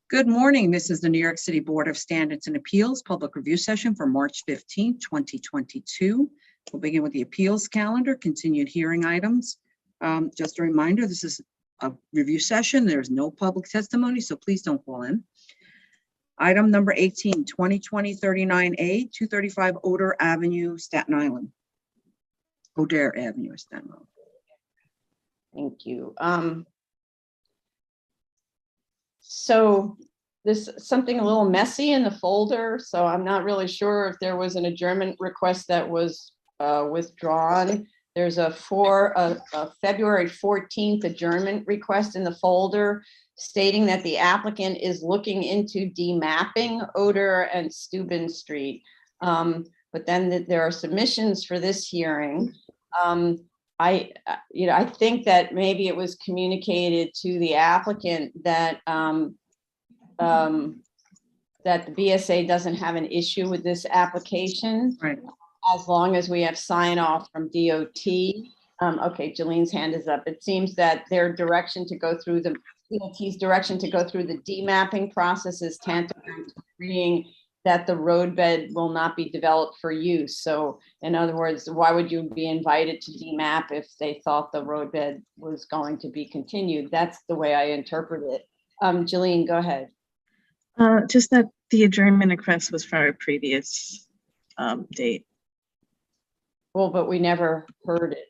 Good morning. This is the New York City Board of Standards and Appeals Public Review Session for March 15, 2022. We'll begin with the appeals calendar, continued hearing items. Just a reminder, this is a review session. There's no public testimony, so please don't call in. Item number 18, 2020-39A, 235 Oder Avenue, Staten Island. Oder Avenue, Staten Island. Thank you. So there's something a little messy in the folder, so I'm not really sure if there was an adjournment request that was withdrawn. There's a February 14th adjournment request in the folder stating that the applicant is looking into demapping Oder and Steuben Street. But then there are submissions for this hearing. I think that maybe it was communicated to the applicant that that the BSA doesn't have an issue with this application, Right. as long as we have sign off from DOT. Okay, Jolene's hand is up. It seems that their direction to go through the DOT's direction to go through the demapping process is tantamount to agreeing that the roadbed will not be developed for use. So in other words, why would you be invited to demap if they thought the roadbed was going to be continued? That's the way I interpret it. Jolene, go ahead. Just that the adjournment request was for a previous date. Well, but we never heard it.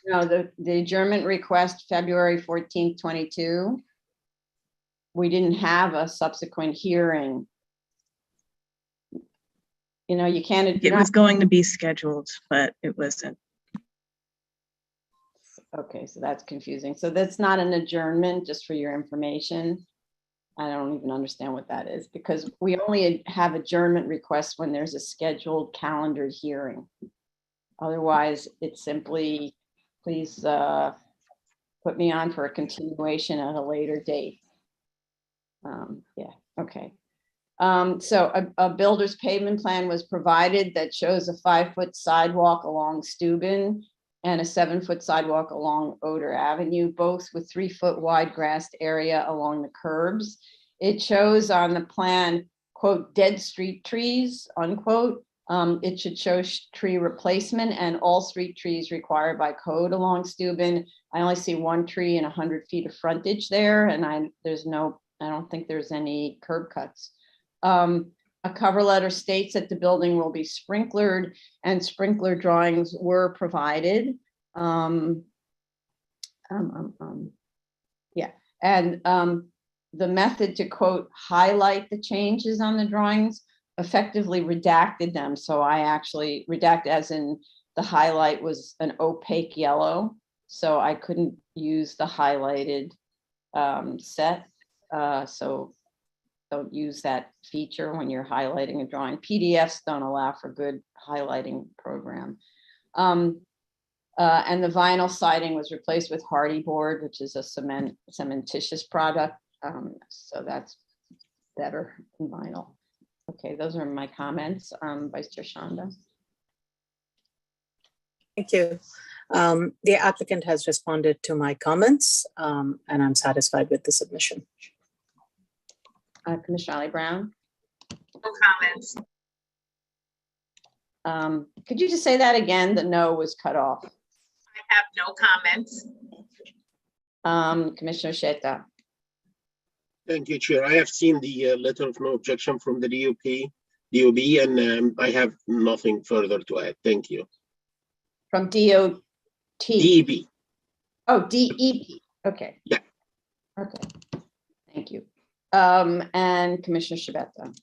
No, the adjournment request, February 14th, 22. We didn't have a subsequent hearing. You know, you can't. It was going to be scheduled, but it wasn't. Okay, so that's confusing. So that's not an adjournment, just for your information. I don't even understand what that is, because we only have adjournment requests when there's a scheduled calendared hearing. Otherwise, it's simply, please put me on for a continuation at a later date. Yeah, okay. So a builder's pavement plan was provided that shows a 5-foot sidewalk along Steuben and a 7-foot sidewalk along Oder Avenue, both with 3-foot wide grassed area along the curbs. It shows on the plan, quote, dead street trees, unquote. It should show tree replacement and all street trees required by code along Steuben. I only see 1 tree and 100 feet of frontage there, and I don't think there's any curb cuts. A cover letter states that the building will be sprinklered, and sprinkler drawings were provided. Yeah, and the method to, quote, highlight the changes on the drawings effectively redacted them. So I actually redact, as in the highlight was an opaque yellow, so I couldn't use the highlighted set. So don't use that feature when you're highlighting a drawing. PDFs don't allow for good highlighting program. And the vinyl siding was replaced with hardy board, which is a cementitious product. So that's better than vinyl. Okay, those are my comments. Vice Chair Shanda. Thank you. The applicant has responded to my comments, and I'm satisfied with the submission. Commissioner Ali Brown. No comments. Could you just say that again? The no was cut off. I have no comments. Commissioner Sheta. Thank you, Chair. I have seen the letter of no objection from the DOB, and I have nothing further to add. Thank you. From DOT. DEB. Oh, DEB. Okay. Yeah. Okay. Thank you. And Commissioner Shabeta.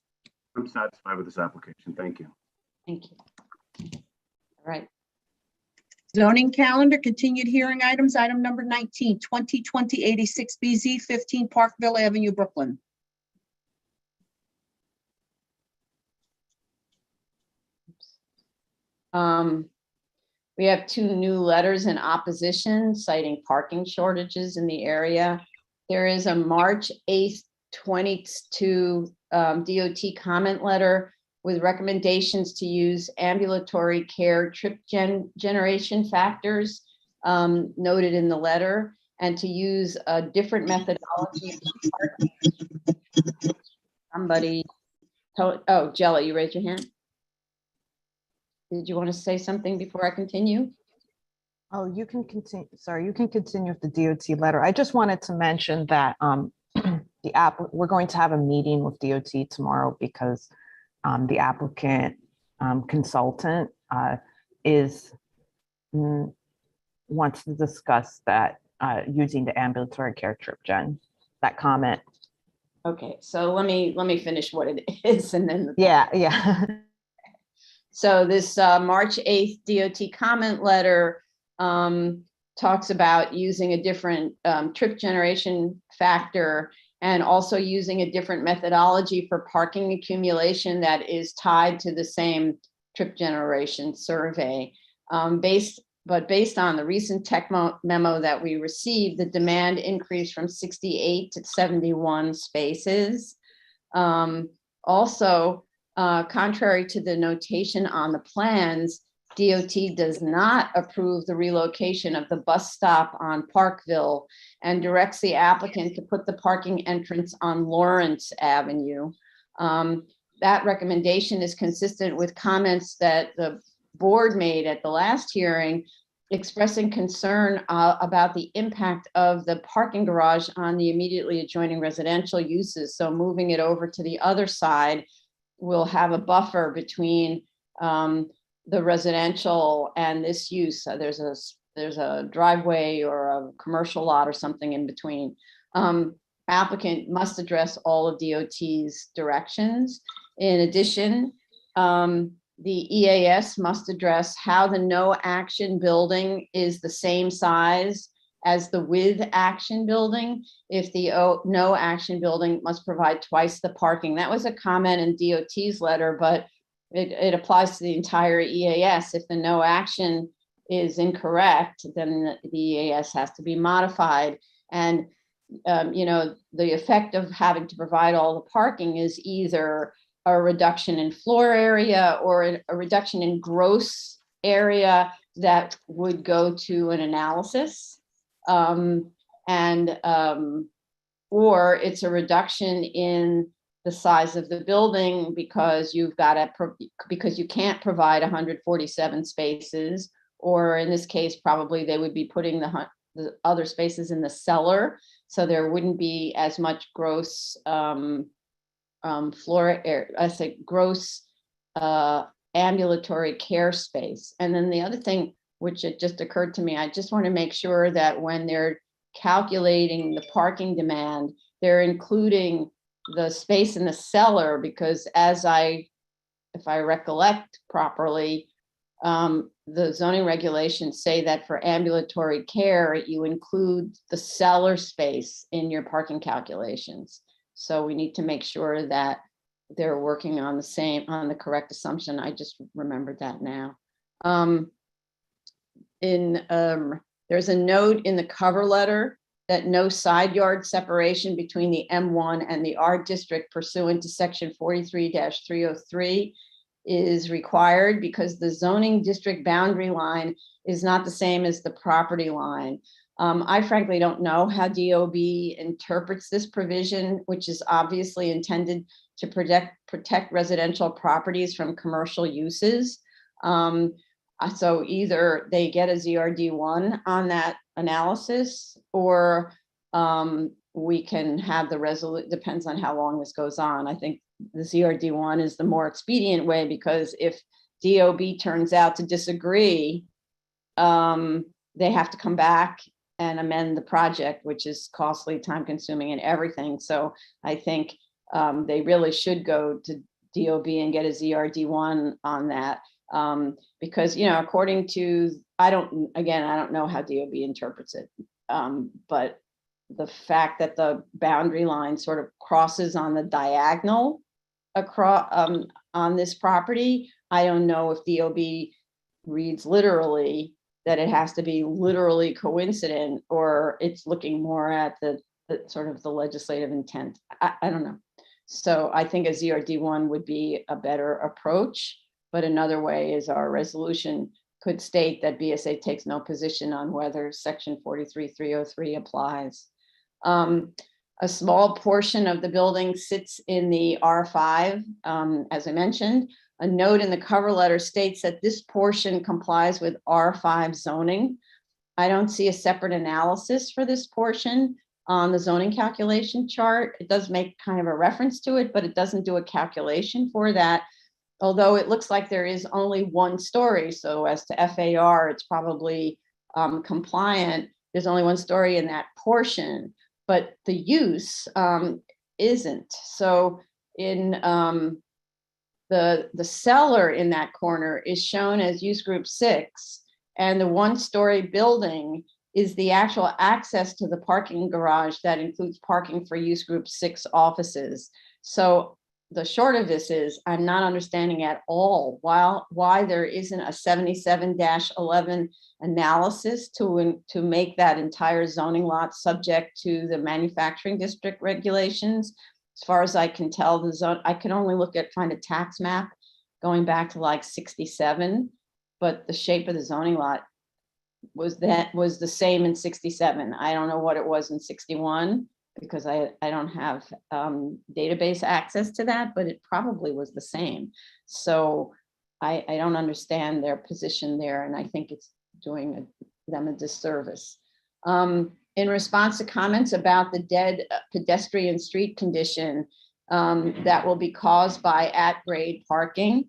I'm satisfied with this application. Thank you. Thank you. All right. Zoning calendar, continued hearing items. Item number 19, 2020-86BZ, 15 Parkville Avenue, Brooklyn. We have 2 new letters in opposition citing parking shortages in the area. There is a March 8th, 22 DOT comment letter with recommendations to use ambulatory care trip generation factors noted in the letter. and to use a different methodology. Somebody, oh, Jella, you raised your hand? Did you want to say something before I continue? Oh, you can continue. Sorry, you can continue with the DOT letter. I just wanted to mention that we're going to have a meeting with DOT tomorrow because the applicant consultant wants to discuss that using the ambulatory care trip gen, that comment. Okay, so let me finish what it is and then. Yeah. So this March 8th DOT comment letter talks about using a different trip generation factor and also using a different methodology for parking accumulation that is tied to the same trip generation survey. Based on the recent tech memo that we received, the demand increased from 68 to 71 spaces. Also, contrary to the notation on the plans, DOT does not approve the relocation of the bus stop on Parkville and directs the applicant to put the parking entrance on Lawrence Avenue. That recommendation is consistent with comments that the board made at the last hearing, expressing concern about the impact of the parking garage on the immediately adjoining residential uses. So moving it over to the other side will have a buffer between the residential and this use. There's a driveway or a commercial lot or something in between. Applicant must address all of DOT's directions. In addition, the EAS must address how the no action building is the same size as the with action building. If the no action building must provide twice the parking. That was a comment in DOT's letter, but it applies to the entire EAS. If the no action is incorrect, then the EAS has to be modified. And the effect of having to provide all the parking is either a reduction in floor area or a reduction in gross area that would go to an analysis. Or it's a reduction in the size of the building because you can't provide 147 spaces, or in this case, probably they would be putting the other spaces in the cellar. So there wouldn't be as much gross floor area, I say gross ambulatory care space. And then the other thing, which it just occurred to me, I just want to make sure that when they're calculating the parking demand, they're including the space in the cellar, because if I recollect properly, the zoning regulations say that for ambulatory care, you include the cellar space in your parking calculations. So we need to make sure that they're working on the correct assumption. I just remembered that now. There's a note in the cover letter that no side yard separation between the M1 and the R district pursuant to section 43-303 is required because the zoning district boundary line is not the same as the property line. I frankly don't know how DOB interprets this provision, which is obviously intended to protect residential properties from commercial uses. So either they get a ZRD1 on that analysis, or we can have the resolution, depends on how long this goes on. I think the ZRD1 is the more expedient way, because if DOB turns out to disagree, they have to come back and amend the project, which is costly, time consuming and everything. So I think they really should go to DOB and get a ZRD1 on that. Because, according to, I don't know how DOB interprets it, but the fact that the boundary line sort of crosses on the diagonal across on this property, I don't know if DOB reads literally that it has to be literally coincident, or it's looking more at the sort of the legislative intent. I don't know. So I think a ZRD1 would be a better approach. But another way is our resolution could state that BSA takes no position on whether section 43.303 applies. A small portion of the building sits in the R5, as I mentioned. A note in the cover letter states that this portion complies with R5 zoning. I don't see a separate analysis for this portion on the zoning calculation chart. It does make kind of a reference to it, but it doesn't do a calculation for that. Although it looks like there is only one story. So as to FAR, it's probably compliant. There's only one story in that portion, but the use isn't. So in the cellar in that corner is shown as use group 6, and the one-story building is the actual access to the parking garage that includes parking for use group 6 offices. So the short of this is I'm not understanding at all why there isn't a 77-11 analysis to make that entire zoning lot subject to the manufacturing district regulations. As far as I can tell, the zone, I can only find a tax map going back to like 67, but the shape of the zoning lot was the same in 67. I don't know what it was in 61 because I don't have database access to that, but it probably was the same. So I don't understand their position there, and I think it's doing them a disservice. In response to comments about the dead pedestrian street condition that will be caused by at-grade parking,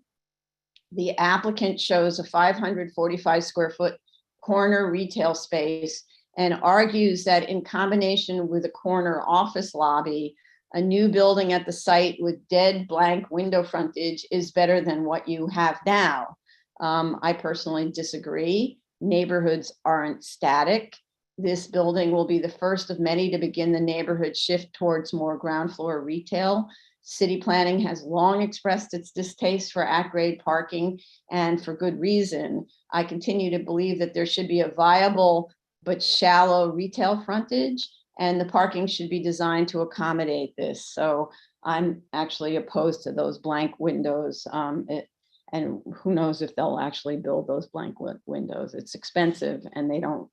the applicant shows a 545 square foot corner retail space and argues that in combination with a corner office lobby, a new building at the site with dead blank window frontage is better than what you have now. I personally disagree. Neighborhoods aren't static. This building will be the first of many to begin the neighborhood shift towards more ground floor retail. City planning has long expressed its distaste for at-grade parking, and for good reason. I continue to believe that there should be a viable but shallow retail frontage, and the parking should be designed to accommodate this. So I'm actually opposed to those blank windows. And who knows if they'll actually build those blank windows. It's expensive and they don't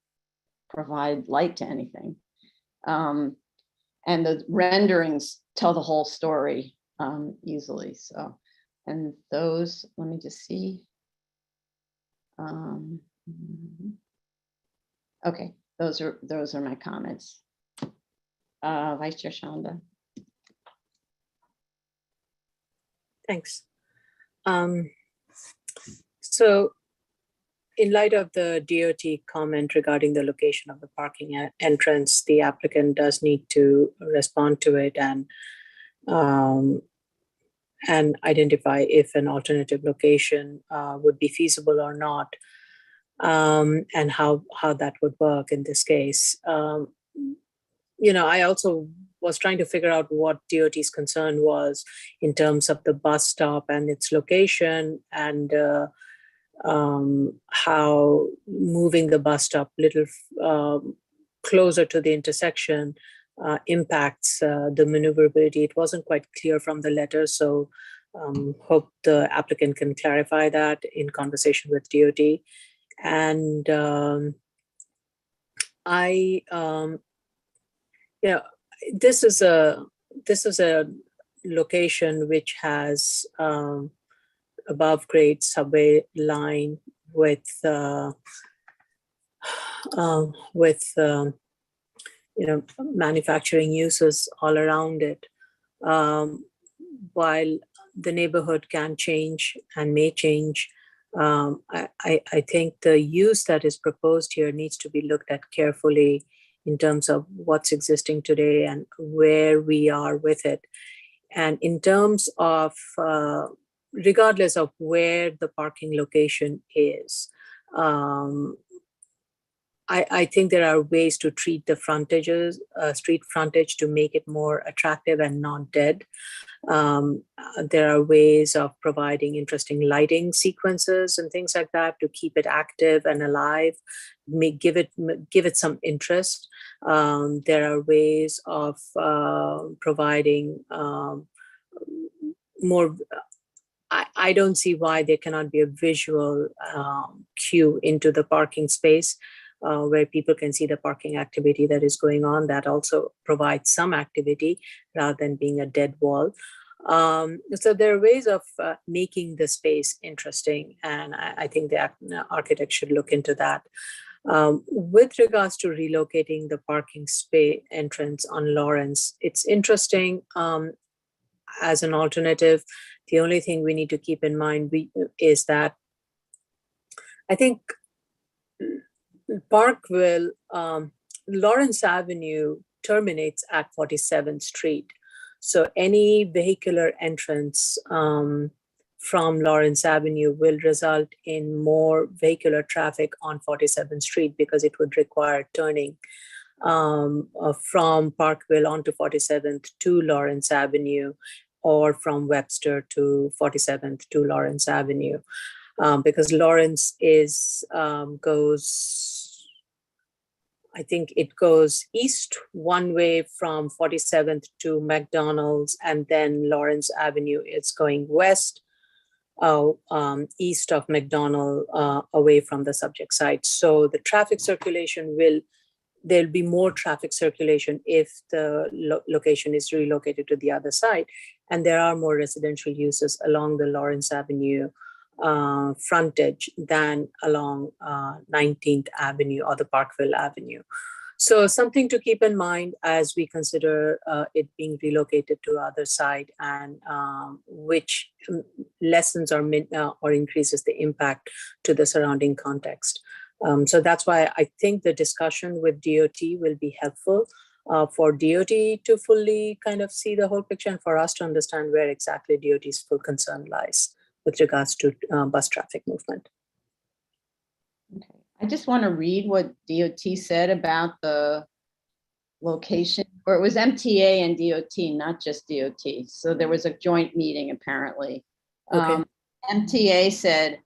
provide light to anything. And the renderings tell the whole story easily. So, and those, let me just see. Okay, those are my comments. Vice Chair Shanda. Thanks. So in light of the DOT comment regarding the location of the parking entrance, the applicant does need to respond to it and identify if an alternative location would be feasible or not, and how that would work in this case. I also was trying to figure out what DOT's concern was in terms of the bus stop and its location, and how moving the bus stop a little closer to the intersection impacts the maneuverability. It wasn't quite clear from the letter, so hope the applicant can clarify that in conversation with DOT. And this is a location which has above grade subway line with manufacturing uses all around it. While the neighborhood can change and may change, I think the use that is proposed here needs to be looked at carefully in terms of what's existing today and where we are with it. And in terms of, regardless of where the parking location is, I think there are ways to treat the frontages, street frontage, to make it more attractive and not dead. There are ways of providing interesting lighting sequences and things like that to keep it active and alive, give it some interest. There are ways of providing more. I don't see why there cannot be a visual cue into the parking space where people can see the parking activity that is going on. That also provides some activity rather than being a dead wall. So there are ways of making the space interesting, and I think the architect should look into that. With regards to relocating the parking space entrance on Lawrence, it's interesting as an alternative. The only thing we need to keep in mind is that I think Parkville, Lawrence Avenue terminates at 47th Street. So any vehicular entrance from Lawrence Avenue will result in more vehicular traffic on 47th Street because it would require turning from Parkville onto 47th to Lawrence Avenue, or from Webster to 47th to Lawrence Avenue, because Lawrence I think it goes east one way from 47th to McDonald's, and then Lawrence Avenue is going west, east of McDonald, away from the subject site. So the traffic circulation there'll be more traffic circulation if the location is relocated to the other side. And there are more residential uses along the Lawrence Avenue frontage than along 19th Avenue or the Parkville Avenue. So something to keep in mind as we consider it being relocated to other side, and which lessens or increases the impact to the surrounding context. So that's why I think the discussion with DOT will be helpful for DOT to fully kind of see the whole picture, and for us to understand where exactly DOT's full concern lies with regards to bus traffic movement. Okay. I just want to read what DOT said about the location, or it was MTA and DOT, not just DOT. So there was a joint meeting apparently. Okay. MTA said,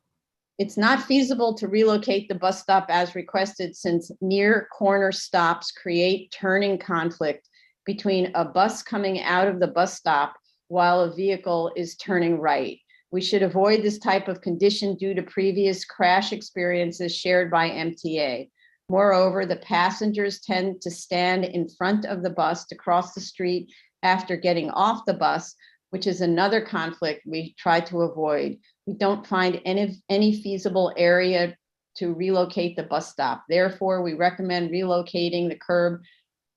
it's not feasible to relocate the bus stop as requested since near corner stops create turning conflict between a bus coming out of the bus stop while a vehicle is turning right. We should avoid this type of condition due to previous crash experiences shared by MTA. Moreover, the passengers tend to stand in front of the bus to cross the street after getting off the bus, which is another conflict we try to avoid. We don't find any feasible area to relocate the bus stop. Therefore, we recommend relocating the curb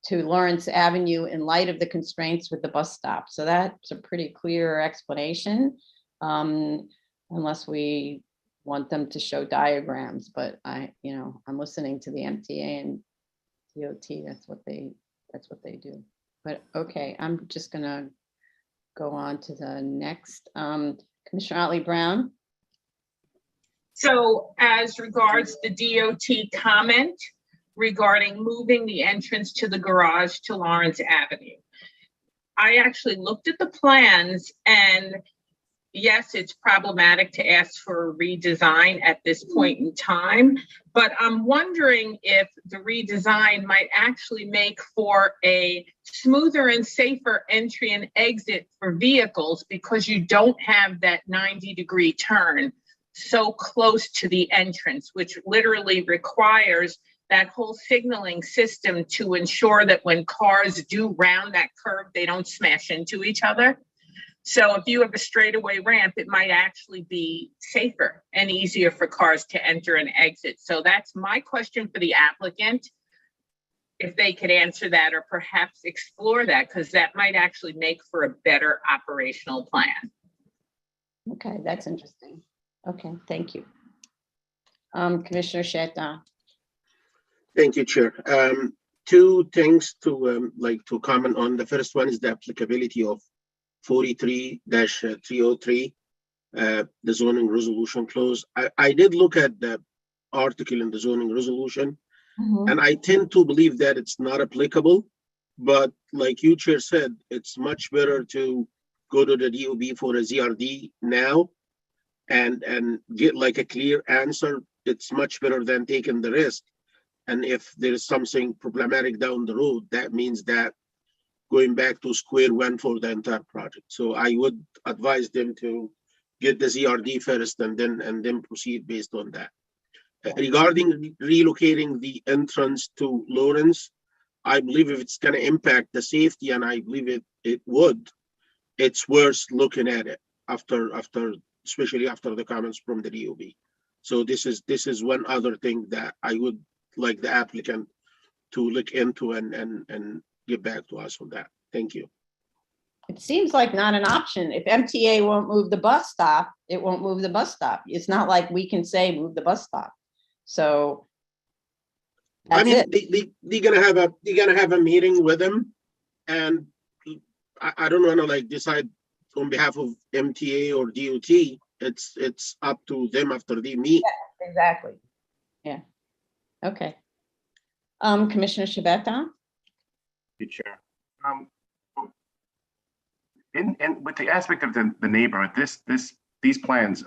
to Lawrence Avenue in light of the constraints with the bus stop. So that's a pretty clear explanation, unless we want them to show diagrams. But I'm listening to the MTA and DOT. That's what they do. But okay, I'm just gonna go on to the next. Commissioner Otley Brown. So as regards the DOT comment regarding moving the entrance to the garage to Lawrence Avenue, I actually looked at the plans, and yes, it's problematic to ask for a redesign at this point in time, but I'm wondering if the redesign might actually make for a smoother and safer entry and exit for vehicles, because you don't have that 90-degree turn so close to the entrance, which literally requires that whole signaling system to ensure that when cars do round that curve, they don't smash into each other. So if you have a straightaway ramp, it might actually be safer and easier for cars to enter and exit. So that's my question for the applicant, if they could answer that or perhaps explore that, because that might actually make for a better operational plan. Okay, that's interesting. Okay, thank you. Commissioner Sheta. Thank you, Chair. Two things to comment on. The first one is the applicability of 43-303, the zoning resolution clause. I did look at the article in the zoning resolution, and I tend to believe that it's not applicable. But like you, Chair, said, it's much better to go to the DOB for a ZRD now and get like a clear answer. It's much better than taking the risk. And if there is something problematic down the road, that means that going back to square one for the entire project. So I would advise them to get the ZRD first and then proceed based on that. Regarding relocating the entrance to Lawrence, I believe if it's going to impact the safety, and I believe it would, it's worth looking at it after especially after the comments from the DOB. So this is one other thing that I would like the applicant to look into and get back to us on that. Thank you. It seems like not an option. If MTA won't move the bus stop, it won't move the bus stop. It's not like we can say move the bus stop. So I that's mean, it. they're gonna have a meeting with them, and I don't want to like decide on behalf of MTA or DOT. It's up to them after they meet. Exactly. Yeah. Okay. Commissioner Shabeta? Good Chair. And with the aspect of the neighborhood, these plans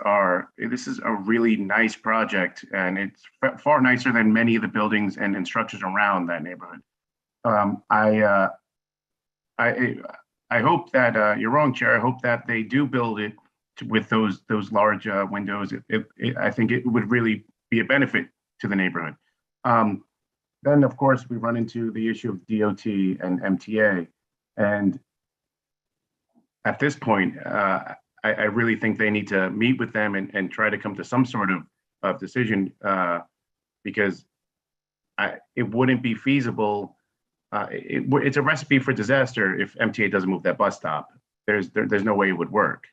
this is a really nice project, and it's far nicer than many of the buildings and structures around that neighborhood. I hope that you're wrong, Chair. I hope that they do build it with those large windows. I think it would really be a benefit to the neighborhood. Then, of course, we run into the issue of DOT and MTA, and at this point, I really think they need to meet with them and try to come to some sort of decision, because it wouldn't be feasible. It's a recipe for disaster if MTA doesn't move that bus stop. There's no way it would work.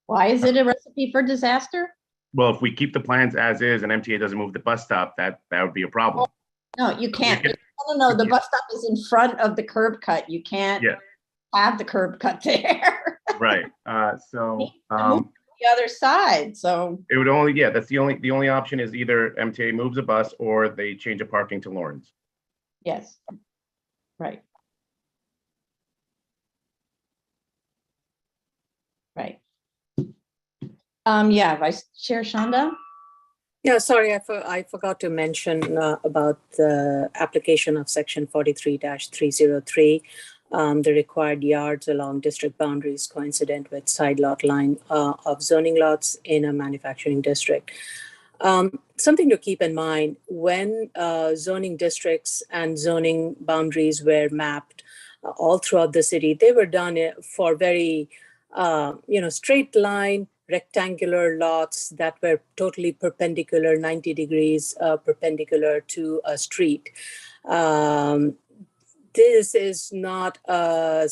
Why is it a recipe for disaster? Well, if we keep the plans as is and MTA doesn't move the bus stop, that would be a problem. No, you can't. No, the bus stop is in front of the curb cut. You can't have the curb cut there. Right. So the other side. So it would only, that's the only option is either MTA moves a bus or they change the parking to Lawrence. yes. Right. Right. Yeah, Vice Chair Shanda? Yeah, sorry, I forgot to mention about the application of section 43-303. The required yards along district boundaries coincident with side lot line of zoning lots in a manufacturing district. Something to keep in mind when zoning districts and zoning boundaries were mapped all throughout the city, they were done for very, straight line, rectangular lots that were totally perpendicular, 90 degrees perpendicular to a street. This is not a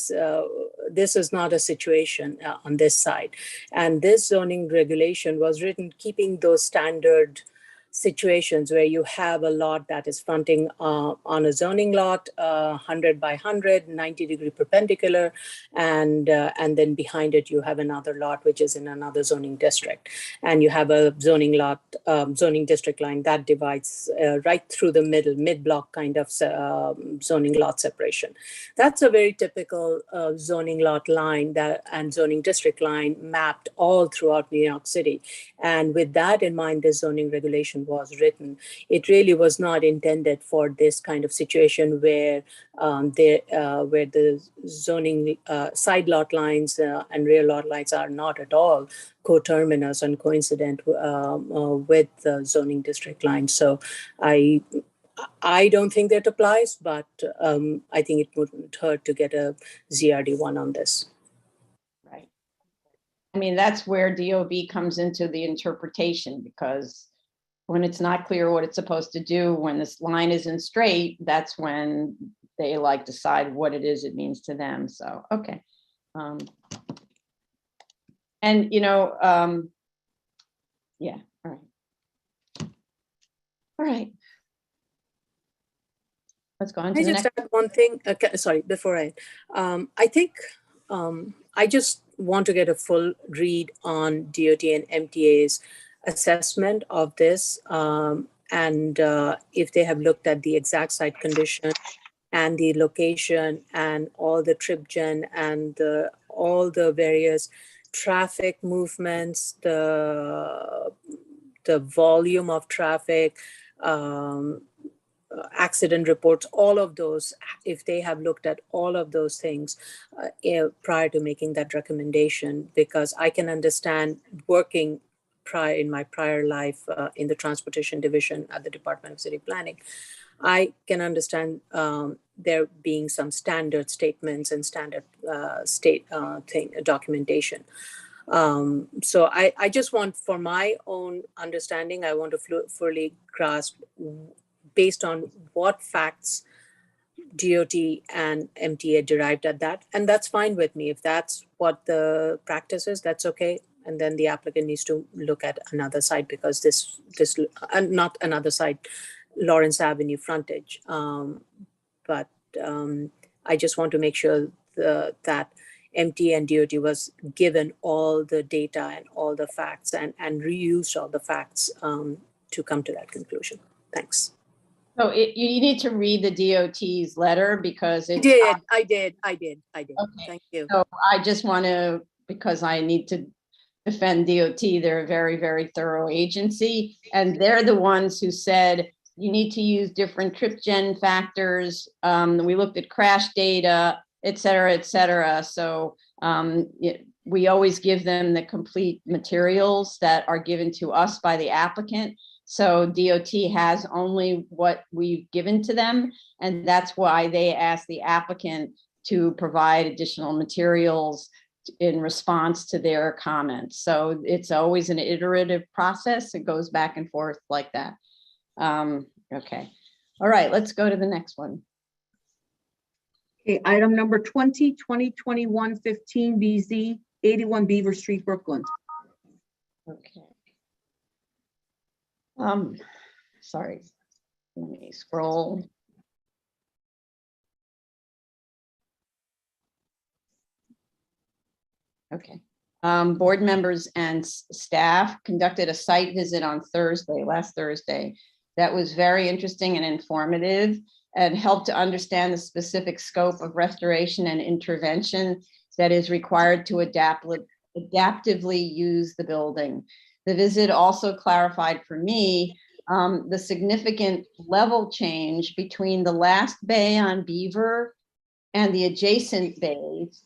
situation on this side. And this zoning regulation was written keeping those standard situations where you have a lot that is fronting on a zoning lot, 100 by 100, 90 degree perpendicular, and then behind it you have another lot which is in another zoning district, and you have a zoning lot, zoning district line that divides right through the middle, mid-block kind of zoning lot separation. That's a very typical zoning lot line and zoning district line mapped all throughout New York City. And with that in mind, this zoning regulation was written. It really was not intended for this kind of situation where where the zoning side lot lines and rear lot lines are not at all coterminous and coincident with the zoning district lines. So I don't think that applies, but I think it wouldn't hurt to get a ZRD1 on this. Right. I mean, that's where DOB comes into the interpretation, because when it's not clear what it's supposed to do, when this line isn't straight, that's when they like decide what it is it means to them. So, okay. And, yeah, all right. All right. Let's go on to the next. I just add one thing, sorry, before I think I just want to get a full read on DOT and MTA's assessment of this, and if they have looked at the exact site condition and the location and all the trip gen and all the various traffic movements, the volume of traffic, accident reports, all of those, if they have looked at all of those things prior to making that recommendation, because I can understand working in my prior life in the transportation division at the Department of City Planning, I can understand there being some standard statements and standard documentation. So I just want, for my own understanding, I want to fully grasp based on what facts DOT and MTA derived at that. And that's fine with me. If that's what the practice is, that's okay. And then the applicant needs to look at another site, because this not another site, Lawrence Avenue frontage. But I just want to make sure that MTA and DOT was given all the data and all the facts and reused all the facts to come to that conclusion. Thanks. So you need to read the DOT's letter because it's. I did. Okay. Thank you. So I just want to, because I need to defend DOT, they're a very, very thorough agency. And they're the ones who said, you need to use different trip gen factors. We looked at crash data, et cetera, et cetera. So we always give them the complete materials that are given to us by the applicant. So DOT has only what we've given to them. And that's why they asked the applicant to provide additional materials in response to their comments. So it's always an iterative process. It goes back and forth like that. Okay. All right, let's go to the next one. Okay, item number 20, 2021-15 BZ, 81 Beaver Street, Brooklyn. Okay. Sorry, let me scroll. Okay. Board members and staff conducted a site visit on last Thursday. That was very interesting and informative and helped to understand the specific scope of restoration and intervention that is required to adaptively use the building. The visit also clarified for me the significant level change between the last bay on Beaver and the adjacent bays,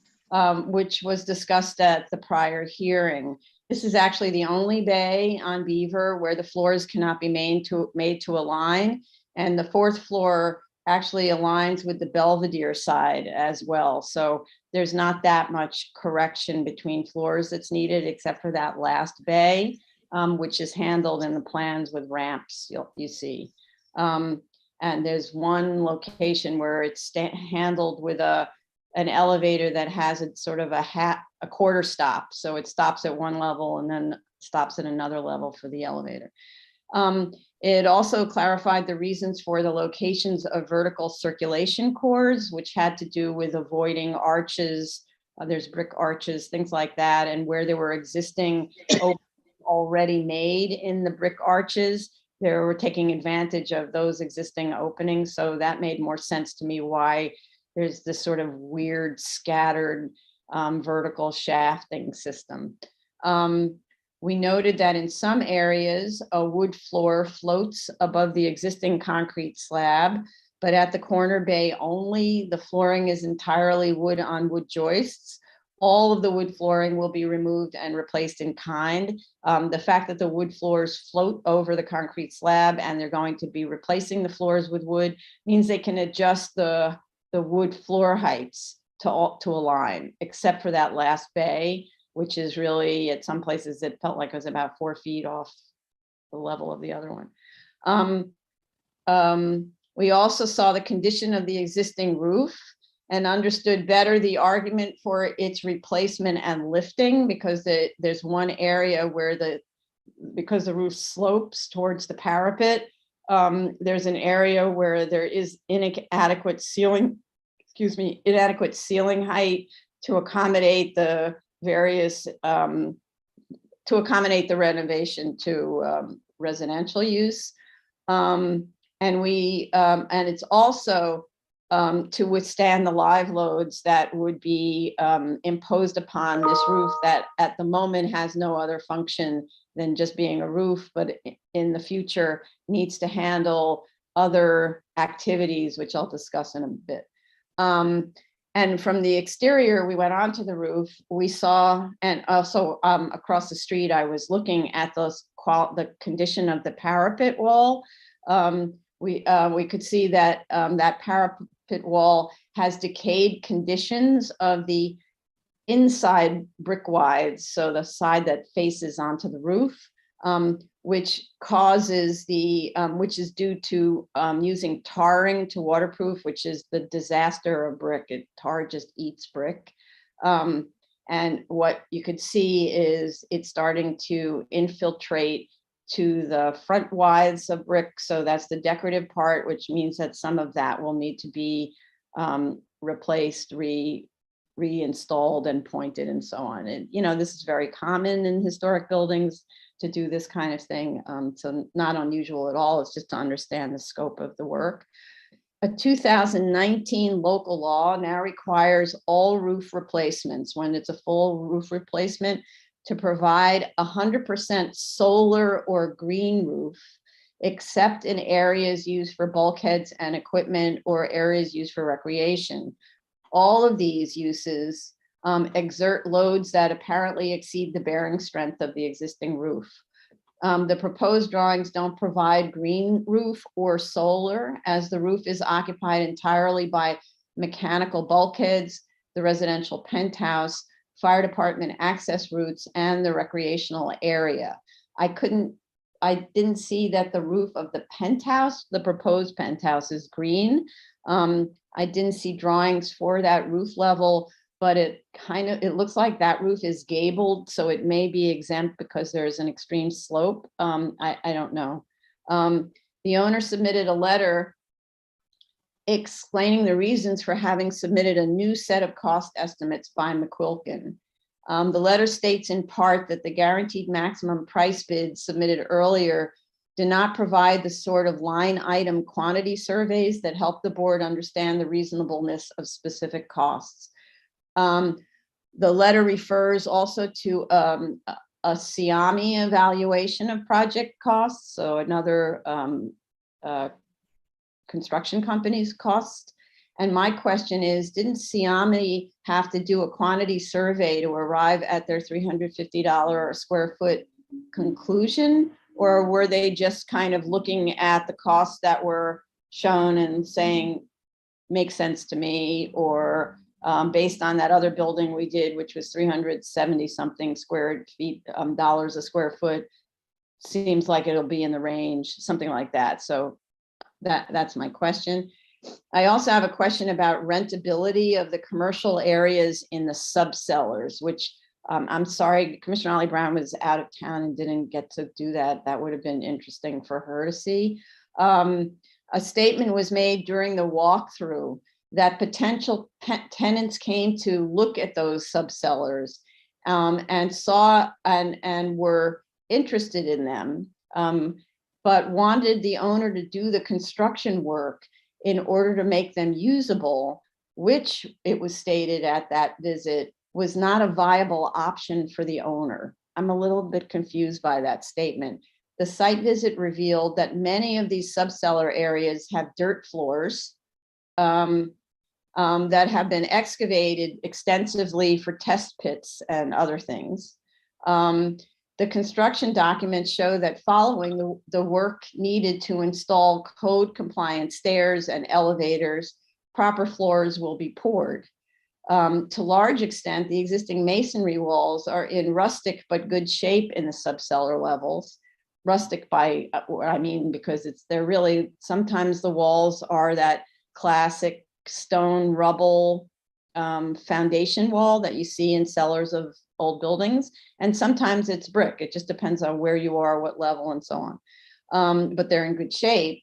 which was discussed at the prior hearing. This is actually the only bay on Beaver where the floors cannot be made to align. And the fourth floor actually aligns with the Belvedere side as well. So there's not that much correction between floors that's needed except for that last bay, which is handled in the plans with ramps, you see. And there's one location where it's handled with an elevator that has a sort of a quarter stop. So it stops at one level and then stops at another level for the elevator. It also clarified the reasons for the locations of vertical circulation cords, which had to do with avoiding arches. There's brick arches, things like that, and where there were existing already made in the brick arches, they were taking advantage of those existing openings. So that made more sense to me why there's this sort of weird scattered vertical shafting system. We noted that in some areas, a wood floor floats above the existing concrete slab, but at the corner bay only, the flooring is entirely wood on wood joists. All of the wood flooring will be removed and replaced in kind. The fact that the wood floors float over the concrete slab and they're going to be replacing the floors with wood means they can adjust the wood floor heights to align, except for that last bay, which is really, at some places, it felt like it was about 4 feet off the level of the other one. We also saw the condition of the existing roof and understood better the argument for its replacement and lifting, because there's one area where because the roof slopes towards the parapet, there's an area where there is inadequate ceiling height to accommodate the various, to accommodate the renovation to residential use. And it's also to withstand the live loads that would be imposed upon this roof that at the moment has no other function than just being a roof, but in the future needs to handle other activities, which I'll discuss in a bit. And from the exterior, we went onto the roof. We saw, and also across the street, I was looking at the condition of the parapet wall. We could see that that parapet wall has decayed conditions of the inside brick wides, so the side that faces onto the roof, which causes which is due to using tarring to waterproof, which is the disaster of brick. Tar just eats brick. And what you could see is it's starting to infiltrate to the front wides of brick. So that's the decorative part, which means that some of that will need to be replaced, reinstalled and pointed and so on. And, this is very common in historic buildings to do this kind of thing. So not unusual at all. It's just to understand the scope of the work. A 2019 local law now requires all roof replacements, when it's a full roof replacement, to provide 100% solar or green roof, except in areas used for bulkheads and equipment or areas used for recreation. All of these uses exert loads that apparently exceed the bearing strength of the existing roof. The proposed drawings don't provide green roof or solar, as the roof is occupied entirely by mechanical bulkheads, the residential penthouse, fire department access routes, and the recreational area. I didn't see that the roof of the penthouse, the proposed penthouse, is green. I didn't see drawings for that roof level, but it looks like that roof is gabled, so it may be exempt because there's an extreme slope. I don't know. The owner submitted a letter explaining the reasons for having submitted a new set of cost estimates by McQuilkin. The letter states in part that the guaranteed maximum price bid submitted earlier did not provide the sort of line item quantity surveys that help the board understand the reasonableness of specific costs. The letter refers also to a Siami evaluation of project costs, so another construction company's cost. And my question is, didn't Siami have to do a quantity survey to arrive at their $350 a square foot conclusion? Or were they just kind of looking at the costs that were shown and saying, makes sense to me, or based on that other building we did, which was 370 something square feet, dollars a square foot, seems like it'll be in the range, something like that. So that's my question. I also have a question about rentability of the commercial areas in the subcellars, which I'm sorry, Commissioner Ollie Brown was out of town and didn't get to do that. That would have been interesting for her to see. A statement was made during the walkthrough that potential tenants came to look at those subcellars and saw and were interested in them, but wanted the owner to do the construction work in order to make them usable, which it was stated at that visit was not a viable option for the owner. I'm a little bit confused by that statement. The site visit revealed that many of these subcellar areas have dirt floors that have been excavated extensively for test pits and other things. The construction documents show that following the work needed to install code compliant stairs and elevators, proper floors will be poured. To large extent, the existing masonry walls are in rustic but good shape in the subcellar levels. Rustic by what I mean, because they're really, sometimes the walls are that classic stone rubble foundation wall that you see in cellars of old buildings, and sometimes it's brick. It just depends on where you are, what level, and so on. But they're in good shape.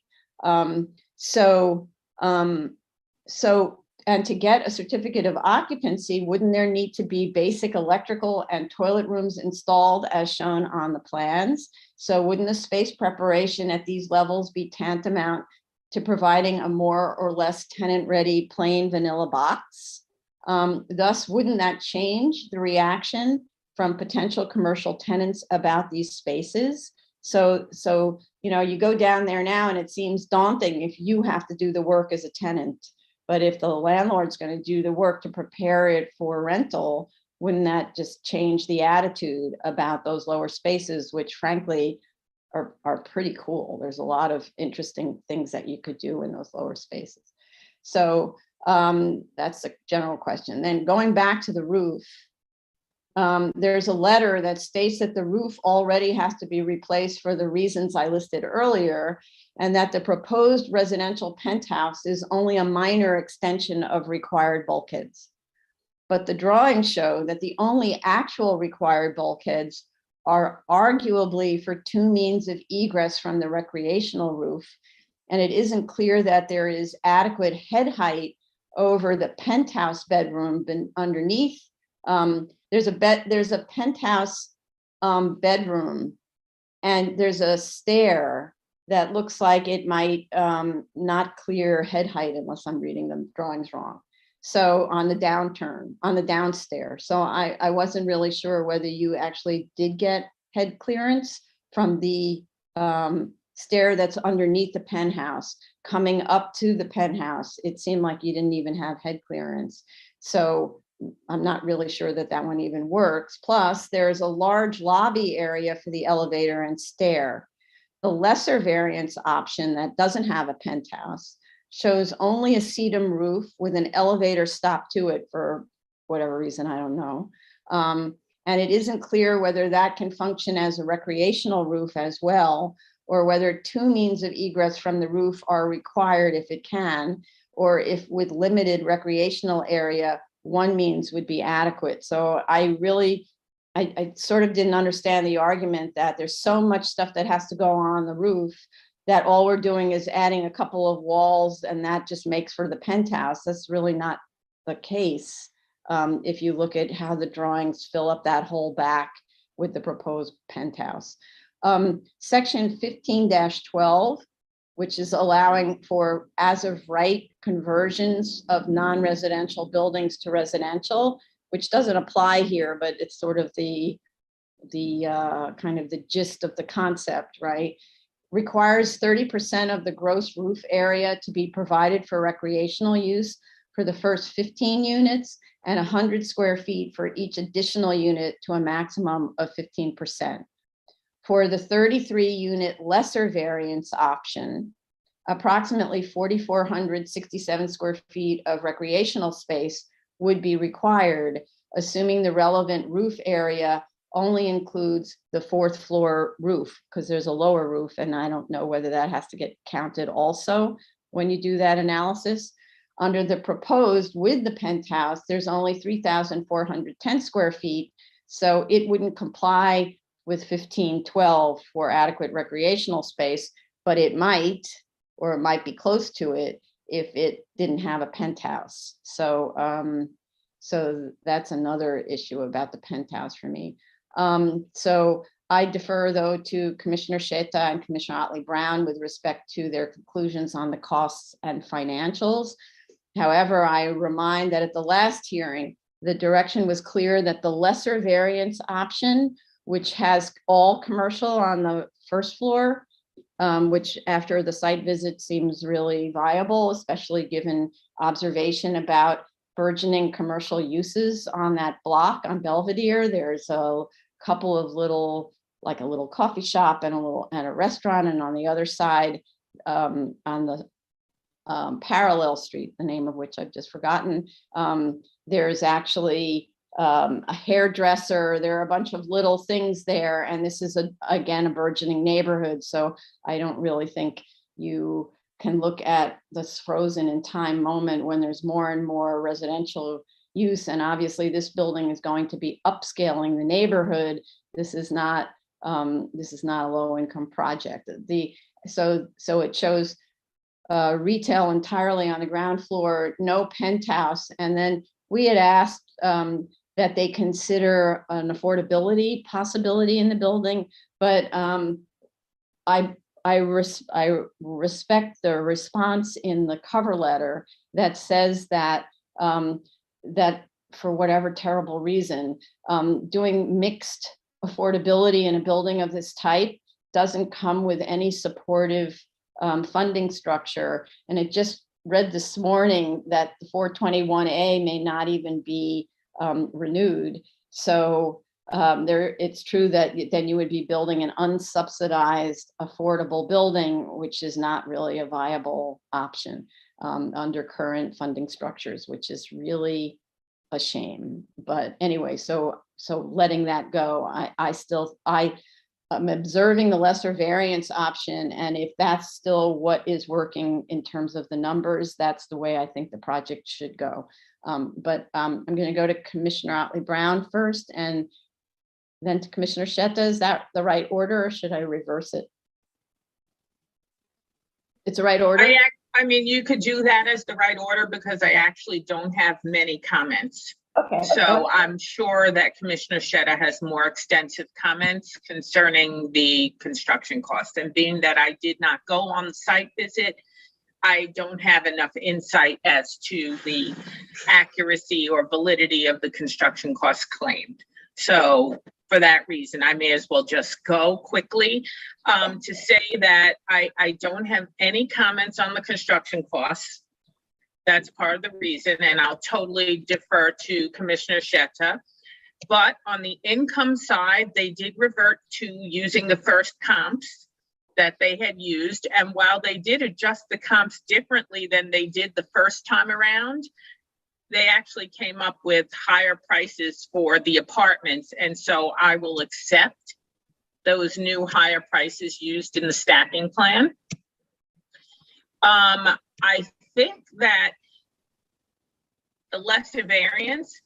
And to get a certificate of occupancy, wouldn't there need to be basic electrical and toilet rooms installed as shown on the plans? So wouldn't the space preparation at these levels be tantamount to providing a more or less tenant-ready plain vanilla box? Thus, wouldn't that change the reaction from potential commercial tenants about these spaces? So, you go down there now and it seems daunting if you have to do the work as a tenant. But if the landlord's going to do the work to prepare it for rental, wouldn't that just change the attitude about those lower spaces, which frankly are pretty cool. There's a lot of interesting things that you could do in those lower spaces. So that's a general question. Then going back to the roof, there's a letter that states that the roof already has to be replaced for the reasons I listed earlier, and that the proposed residential penthouse is only a minor extension of required bulkheads. But the drawings show that the only actual required bulkheads are arguably for two means of egress from the recreational roof, and it isn't clear that there is adequate head height over the penthouse bedroom underneath. There's a penthouse bedroom, and there's a stair that looks like it might not clear head height unless I'm reading the drawings wrong. So on the downstairs. So I wasn't really sure whether you actually did get head clearance from the stair that's underneath the penthouse. Coming up to the penthouse, it seemed like you didn't even have head clearance. So I'm not really sure that that one even works. Plus, there's a large lobby area for the elevator and stair. The lesser variance option that doesn't have a penthouse shows only a sedum roof with an elevator stop to it for whatever reason, I don't know. And it isn't clear whether that can function as a recreational roof as well, or whether two means of egress from the roof are required if it can, or if with limited recreational area, one means would be adequate. So I sort of didn't understand the argument that there's so much stuff that has to go on the roof that all we're doing is adding a couple of walls and that just makes for the penthouse. That's really not the case. If you look at how the drawings fill up that whole back with the proposed penthouse. Section 15-12, which is allowing for as of right conversions of non-residential buildings to residential, which doesn't apply here, but it's sort of the kind of the gist of the concept, right? Requires 30% of the gross roof area to be provided for recreational use for the first 15 units and 100 square feet for each additional unit to a maximum of 15%. For the 33 unit lesser variance option, approximately 4,467 square feet of recreational space would be required, assuming the relevant roof area only includes the fourth floor roof, because there's a lower roof, and I don't know whether that has to get counted also when you do that analysis. Under the proposed with the penthouse, there's only 3,410 square feet, so it wouldn't comply with 15-12 for adequate recreational space, but it might, or it might be close to it if it didn't have a penthouse. So, so that's another issue about the penthouse for me. So I defer though to Commissioner Sheta and Commissioner Otley Brown with respect to their conclusions on the costs and financials. However, I remind that at the last hearing, the direction was clear that the lesser variance option, which has all commercial on the first floor, which after the site visit seems really viable, especially given observation about burgeoning commercial uses on that block on Belvedere. There's a couple of little, like a little coffee shop and a restaurant, and on the other side, on the parallel street, the name of which I've just forgotten, there's actually a hairdresser. There are a bunch of little things there, and this is again a burgeoning neighborhood. So I don't really think you can look at this frozen in time moment when there's more and more residential use, and obviously this building is going to be upscaling the neighborhood. This is not a low-income project. So it shows retail entirely on the ground floor, no penthouse, and then we had asked that they consider an affordability possibility in the building, but I respect the response in the cover letter that says that that for whatever terrible reason, doing mixed affordability in a building of this type doesn't come with any supportive funding structure. And it just read this morning that the 421A may not even be renewed. So it's true that then you would be building an unsubsidized, affordable building, which is not really a viable option under current funding structures, which is really a shame. But anyway, so letting that go, I'm observing the lesser variance option, and if that's still what is working in terms of the numbers, that's the way I think the project should go. But I'm going to go to Commissioner Otley Brown first, and then to Commissioner Shetta. Is that the right order, or should I reverse it? It's the right order? I mean, you could do that as the right order because I actually don't have many comments. Okay. So I'm sure that Commissioner Shetta has more extensive comments concerning the construction cost. And being that I did not go on the site visit, I don't have enough insight as to the accuracy or validity of the construction costs claimed. So for that reason, I may as well just go quickly to say that I don't have any comments on the construction costs. That's part of the reason, and I'll totally defer to Commissioner Shetta. But on the income side, they did revert to using the first comps that they had used. And while they did adjust the comps differently than they did the first time around, they actually came up with higher prices for the apartments. And so I will accept those new higher prices used in the stacking plan. I think that the lesser variance,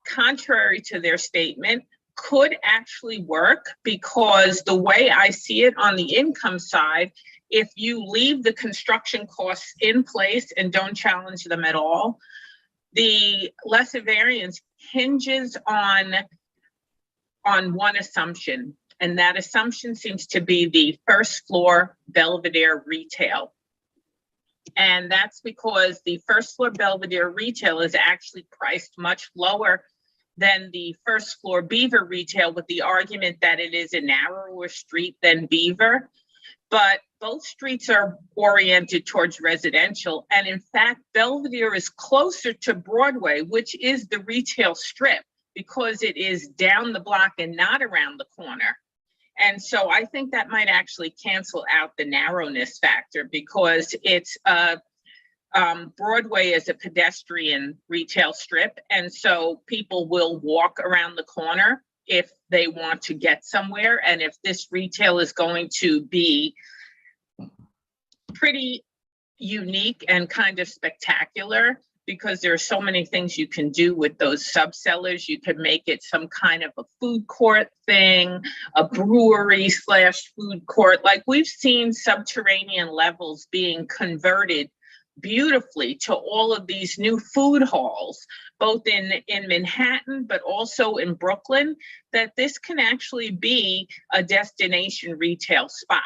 contrary to their statement, could actually work because the way I see it on the income side, if you leave the construction costs in place and don't challenge them at all, the lesser variance hinges on one assumption, and that assumption seems to be the first floor Belvedere retail. And that's because the first floor Belvedere retail is actually priced much lower than the first floor Beaver retail, with the argument that it is a narrower street than Beaver. But both streets are oriented towards residential. And in fact, Belvedere is closer to Broadway, which is the retail strip, because it is down the block and not around the corner. And so I think that might actually cancel out the narrowness factor, because it's Broadway is a pedestrian retail strip. And so people will walk around the corner if they want to get somewhere. And if this retail is going to be pretty unique and kind of spectacular, because there are so many things you can do with those subcellars. You could make it some kind of a food court thing, a brewery / food court. Like we've seen subterranean levels being converted beautifully to all of these new food halls, both in Manhattan, but also in Brooklyn, that this can actually be a destination retail spot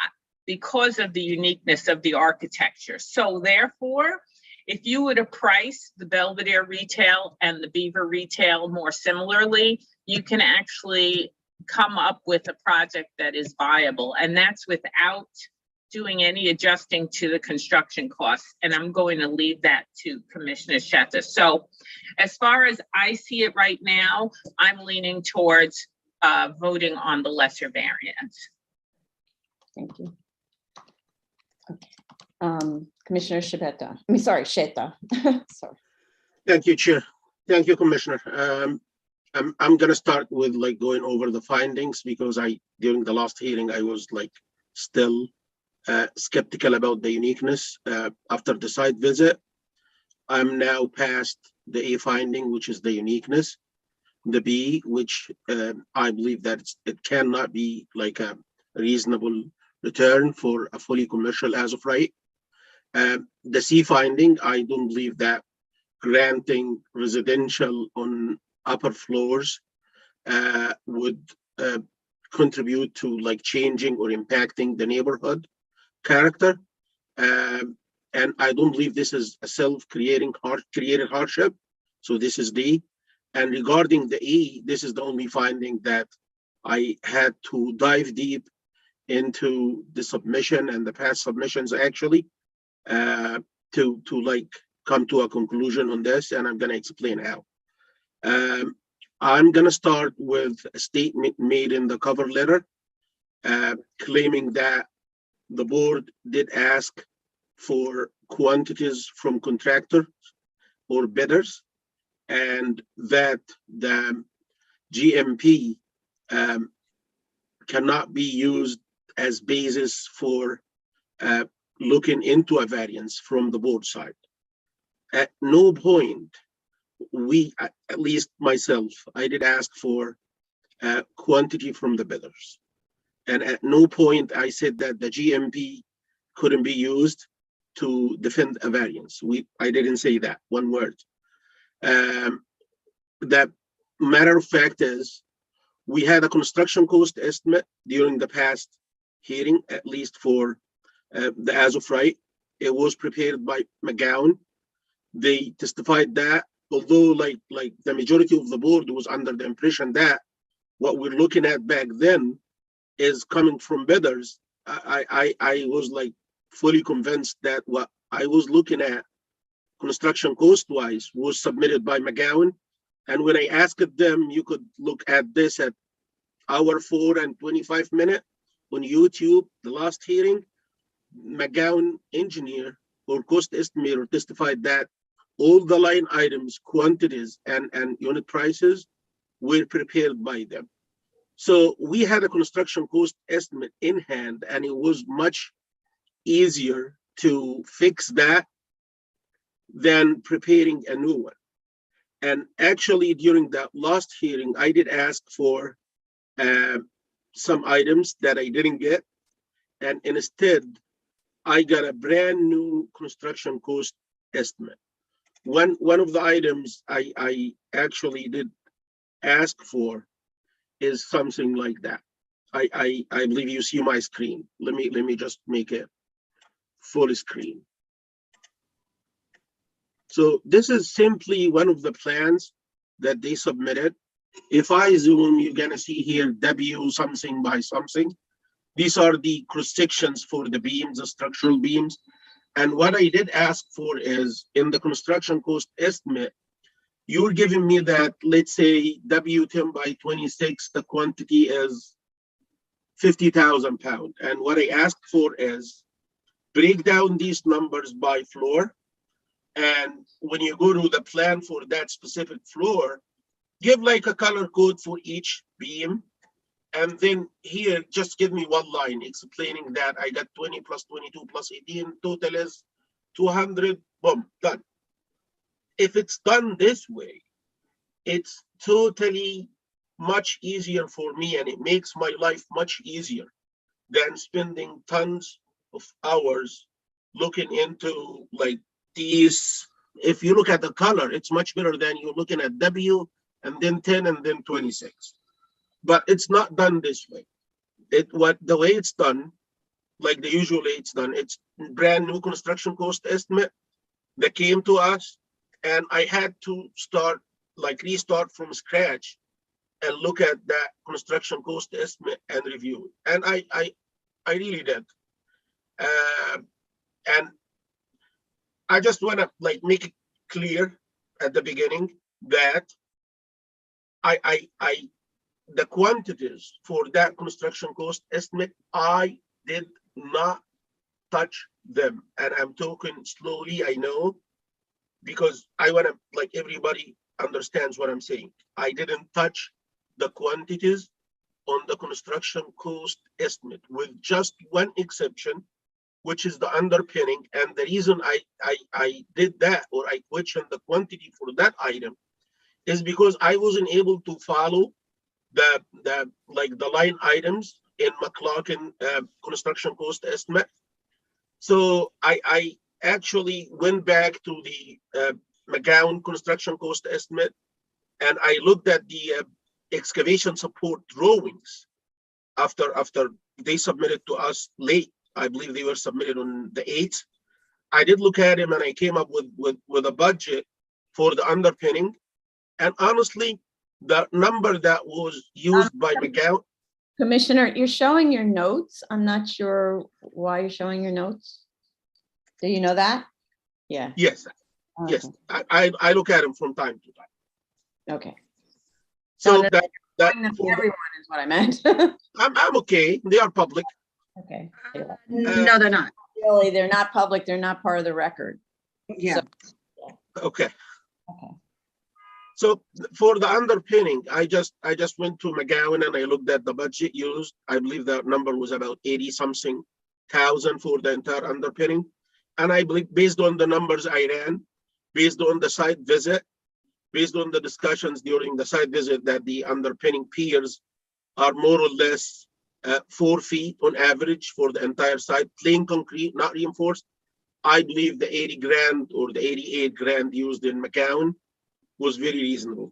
because of the uniqueness of the architecture. So therefore, if you were to price the Belvedere retail and the Beaver retail more similarly, you can actually come up with a project that is viable. And that's without doing any adjusting to the construction costs. And I'm going to leave that to Commissioner Shetta. So as far as I see it right now, I'm leaning towards voting on the lesser variance. Thank you. Okay. Commissioner Shetta. Shetta. Sorry. Thank you, Chair. Thank you, Commissioner. I'm gonna start with like going over the findings, because during the last hearing, I was like still skeptical about the uniqueness after the site visit. I'm now past the A finding, which is the uniqueness. The B, which I believe that it cannot be like a reasonable return for a fully commercial as of right. The C finding, I don't believe that granting residential on upper floors would contribute to like changing or impacting the neighborhood character. And I don't believe this is a self-created hardship. So this is D. And regarding the E, this is the only finding that I had to dive deep into the submission and the past submissions actually, to like come to a conclusion on this, and I'm gonna explain how. I'm gonna start with a statement made in the cover letter, claiming that the board did ask for quantities from contractors or bidders, and that the GMP cannot be used as basis for looking into a variance from the board side. At no point we, at least myself, I did ask for quantity from the bidders. And at no point I said that the GMP couldn't be used to defend a variance. I didn't say that one word. The matter of fact is, we had a construction cost estimate during the past hearing, at least for the as of right. It was prepared by McGowan. They testified that, although like the majority of the board was under the impression that what we're looking at back then is coming from bidders, I was like fully convinced that what I was looking at construction cost wise was submitted by McGowan. And when I asked them, you could look at this at hour 4 and 25 minutes on YouTube, the last hearing, McGowan engineer or cost estimator testified that all the line items, quantities, and unit prices were prepared by them. So we had a construction cost estimate in hand, and it was much easier to fix that than preparing a new one. And actually, during that last hearing, I did ask for some items that I didn't get, and instead, I got a brand new construction cost estimate. One of the items I actually did ask for is something like that. I believe you see my screen. Let me just make it full screen. So this is simply one of the plans that they submitted. If I zoom, you're gonna see here W something by something. These are the cross sections for the beams, the structural beams. And what I did ask for is, in the construction cost estimate, you're giving me that, let's say W10 by 26, the quantity is 50,000 pounds. And what I asked for is break down these numbers by floor. And when you go to the plan for that specific floor, give like a color code for each beam. And then here, just give me one line explaining that I got 20 plus 22 plus 18, total is 200, boom, done. If it's done this way, it's totally much easier for me, and it makes my life much easier than spending tons of hours looking into like these. If you look at the color, it's much better than you're looking at W and then 10 and then 26. But it's not done this way. The way it's done, like the usual way it's done, it's brand new construction cost estimate that came to us, and I had to restart from scratch and look at that construction cost estimate and review it. And I really did. And I just want to make it clear at the beginning that the quantities for that construction cost estimate, I did not touch them. And I'm talking slowly, I know, because I want to, everybody understands what I'm saying. I didn't touch the quantities on the construction cost estimate, with just one exception, which is the underpinning. And the reason I did that, or I questioned the quantity for that item, is because I wasn't able to follow the line items in McLaughlin construction cost estimate. So I actually went back to the McGowan construction cost estimate, and I looked at the excavation support drawings after they submitted to us late. I believe they were submitted on the 8th. I did look at them, and I came up with a budget for the underpinning. And honestly, the number that was used by McGowan, Commissioner, you're showing your notes. I'm not sure why you're showing your notes. Do you know that? Yeah. Yes, yes. I look at them from time to time. Okay. So No, that Showing them to for, everyone is what I meant. I'm okay. They are public. Okay. No, they're not. Really, they're not public. They're not part of the record. Yeah. Okay. Okay. So for the underpinning, I just went to McGowan and I looked at the budget used. I believe that number was about 80 something thousand for the entire underpinning. And I believe based on the numbers I ran, based on the site visit, based on the discussions during the site visit, that the underpinning piers are more or less 4 feet on average for the entire site, plain concrete, not reinforced. I believe the 80 grand or the 88 grand used in McGowan was very reasonable.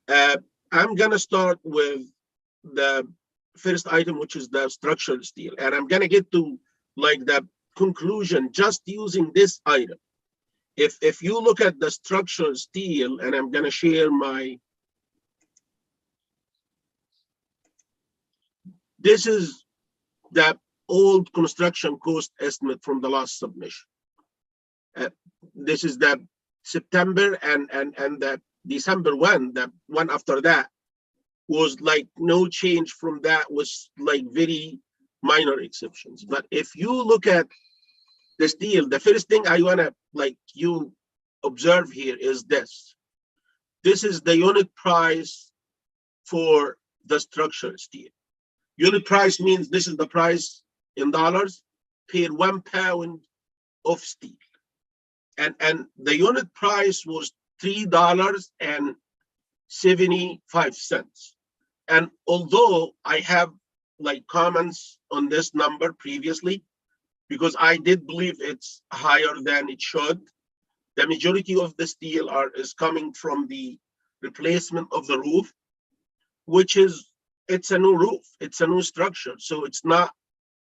I'm gonna start with the first item, which is the structural steel, and I'm gonna get to like the conclusion just using this item. If you look at the structural steel, and I'm gonna share my, this is the old construction cost estimate from the last submission. This is the September and the December one. The one after that was like no change from that, was like very minor exceptions. But if you look at the steel, the first thing I wanna like you observe here is this. This is the unit price for the structural steel. Unit price means this is the price in dollars per 1 pound of steel. And the unit price was $3.75. And although I have like comments on this number previously, because I did believe it's higher than it should, the majority of the steel is coming from the replacement of the roof, which is, it's a new roof, it's a new structure. So it's not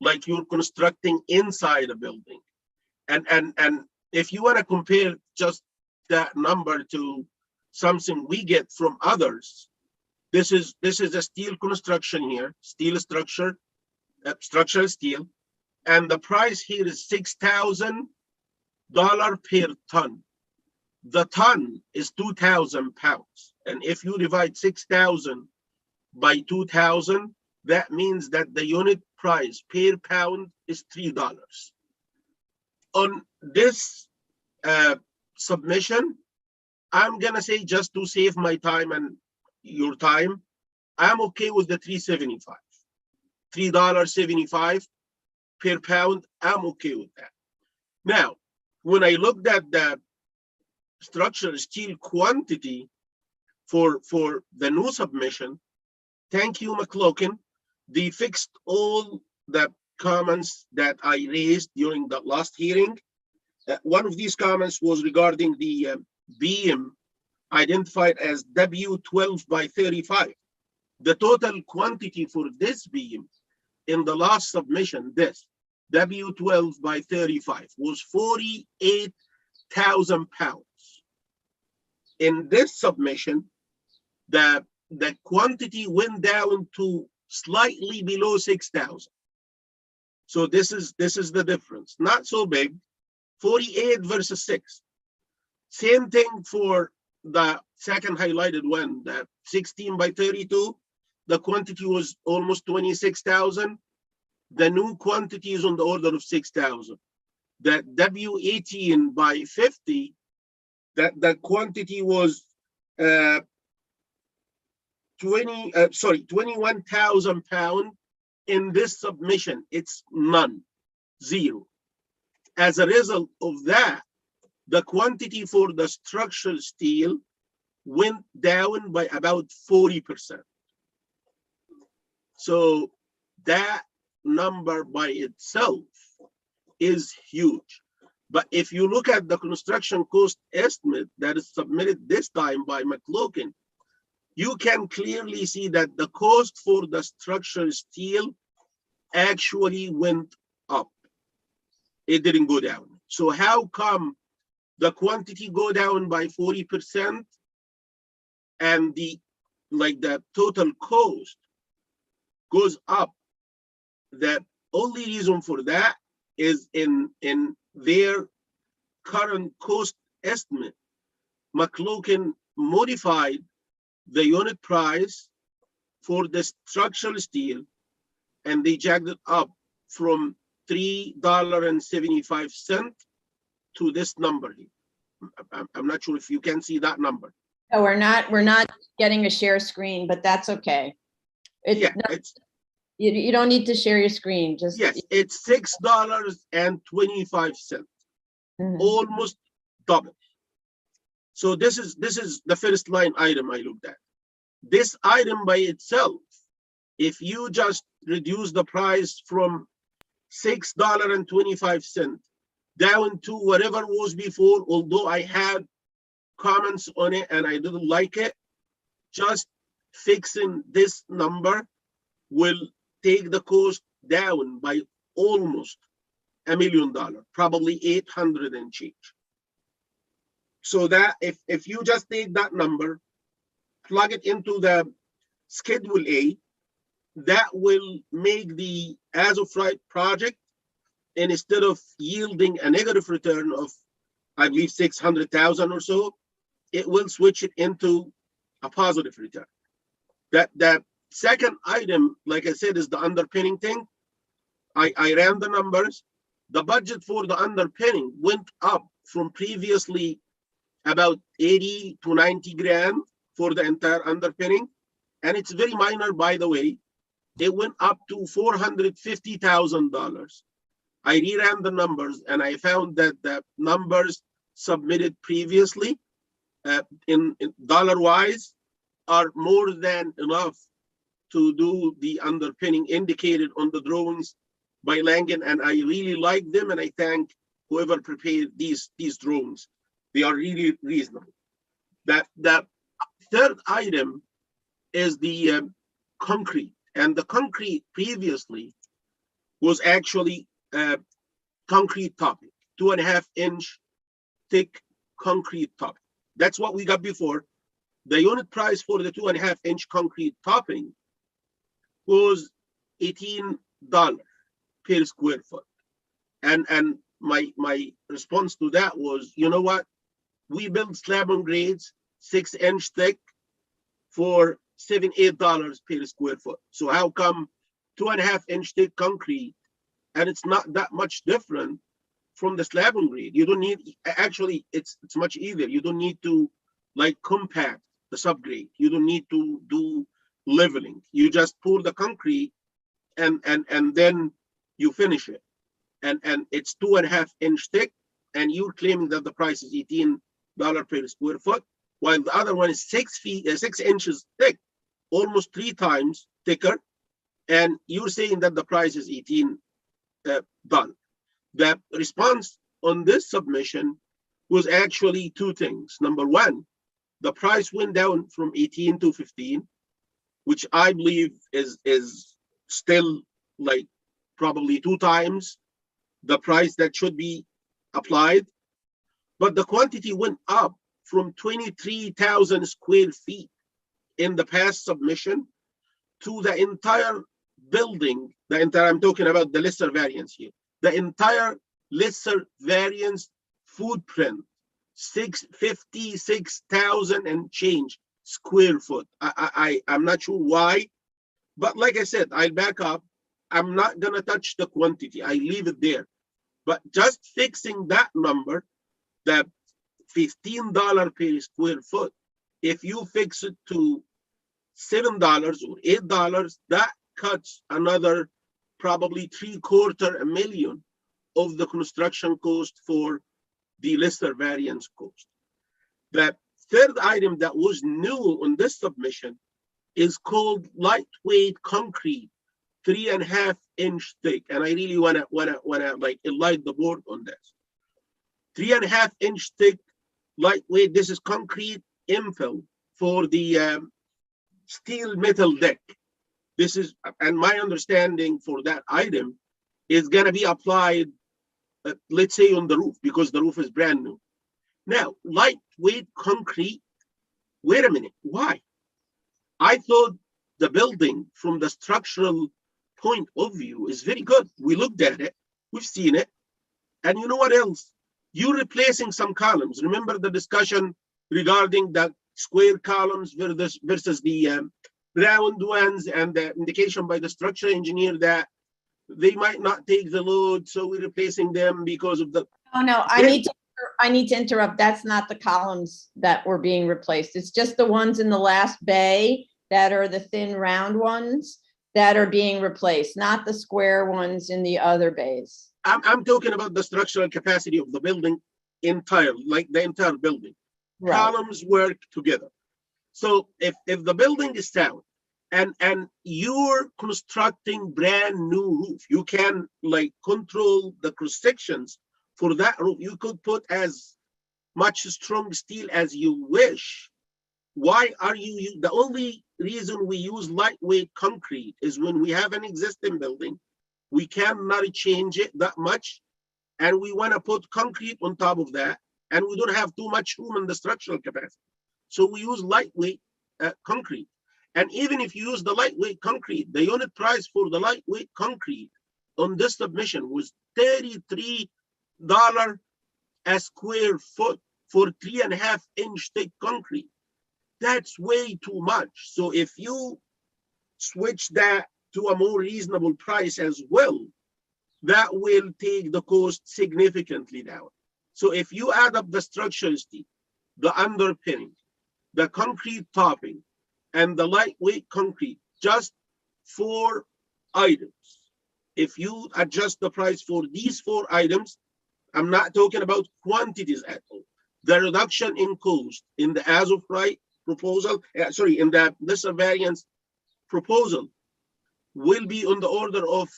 like you're constructing inside a building. And if you want to compare just that number to something we get from others, this is a steel construction here, steel structure, structural steel, and the price here is $6,000 per ton. The ton is 2,000 pounds, and if you divide 6,000 by 2,000, that means that the unit price per pound is $3. On this submission, I'm gonna say, just to save my time and your time, I'm okay with the $3.75 per pound. I'm okay with that. Now, when I looked at the structural steel quantity for the new submission, thank you, McLaughlin. They fixed all the comments that I raised during the last hearing. One of these comments was regarding the beam identified as W12 by 35. The total quantity for this beam in the last submission, this W12 by 35, was 48,000 pounds. In this submission, the quantity went down to slightly below 6,000. So this is the difference. Not so big. 48 versus 6. Same thing for the second highlighted one, the 16 by 32. The quantity was almost 26,000. The new quantity is on the order of 6,000. The W18 by 50, that quantity was 21,000 pounds. In this submission, it's none, zero. As a result of that, the quantity for the structural steel went down by about 40%. So that number by itself is huge. But if you look at the construction cost estimate that is submitted this time by McLaughlin, you can clearly see that the cost for the structural steel actually went up. It didn't go down. So how come the quantity go down by 40% and the total cost goes up. The only reason for that is in their current cost estimate, McLaughlin modified the unit price for the structural steel, and they jacked it up from $3.75 to this number here. I'm not sure if you can see that number. No, we're not getting a share screen, but that's okay. Yeah, You don't need to share your screen, just. yes, it's $6.25, Mhm. almost double. So this is the first line item I looked at. This item by itself, if you just reduce the price from $6.25 down to whatever was before, although I had comments on it and I didn't like it, just fixing this number will take the cost down by almost $1 million, probably 800 and change. So that if you just take that number, plug it into the Schedule A, that will make the as of right project, and instead of yielding a negative return of, I believe, 600,000 or so, it will switch it into a positive return. That second item, like I said, is the underpinning thing. I ran the numbers. The budget for the underpinning went up from previously about 80 to 90 grand for the entire underpinning. And it's very minor, by the way. It went up to $450,000. I reran the numbers and I found that the numbers submitted previously in dollar wise are more than enough to do the underpinning indicated on the drawings by Langen, and I really like them, and I thank whoever prepared these drawings. They are really reasonable. That third item is the concrete, and the concrete previously was actually concrete topping, 2.5-inch thick concrete topping. That's what we got before. The unit price for the 2.5-inch concrete topping was $18 per square foot. And my response to that was, you know what? We build slab on grades 6-inch thick for $7-8 per square foot. So how come 2.5-inch thick concrete, and it's not that much different from the slab on grade? You don't need, actually, it's much easier. You don't need to like compact the subgrade. You don't need to do leveling. You just pour the concrete and then you finish it. And it's 2.5-inch thick, and you're claiming that the price is $18 per square foot, while the other one is 6 inches thick, almost 3 times thicker, and you're saying that the price is $18. The response on this submission was actually 2 things. Number one, the price went down from 18 to 15, which I believe is still like probably 2 times the price that should be applied. But the quantity went up from 23,000 square feet in the past submission to the entire building, I'm talking about the lesser variance here, the entire lesser variance footprint, 56,000 and change square foot. I'm not sure why, but like I said, I'll back up. I'm not gonna touch the quantity. I leave it there. But just fixing that number, the $15 per square foot, if you fix it to $7 or $8, that cuts another probably $750,000 of the construction cost for the lesser variance cost. The third item that was new on this submission is called lightweight concrete, 3.5-inch thick, and I really wanna like enlighten the board on this. 3.5-inch thick, lightweight. This is concrete infill for the steel metal deck. This is, and my understanding for that item is gonna be applied, let's say on the roof, because the roof is brand new. Now, lightweight concrete. Wait a minute, why? I thought the building from the structural point of view is very good. We looked at it, we've seen it. And you know what else? You're replacing some columns. Remember the discussion regarding the square columns versus the round ones, and the indication by the structural engineer that they might not take the load, so we're replacing them because of the. Oh, no, I need to interrupt. That's not the columns that were being replaced. It's just the ones in the last bay that are the thin round ones that are being replaced, not the square ones in the other bays. I'm talking about the structural capacity of the building entirely, like the entire building. Right. Columns work together. So if the building is sound and you're constructing brand new roof, you can like control the cross sections for that roof. You could put as much strong steel as you wish. Why are you, the only reason we use lightweight concrete is when we have an existing building, we cannot change it that much, and we want to put concrete on top of that, and we don't have too much room in the structural capacity. So we use lightweight concrete. And even if you use the lightweight concrete, the unit price for the lightweight concrete on this submission was $33 a square foot for 3.5-inch thick concrete. That's way too much. So if you switch that to a more reasonable price as well, that will take the cost significantly down. So if you add up the structural steel, the underpinning, the concrete topping, and the lightweight concrete, just 4 items, if you adjust the price for these 4 items, I'm not talking about quantities at all. The reduction in cost in the as of right proposal, in the lesser variance proposal, will be on the order of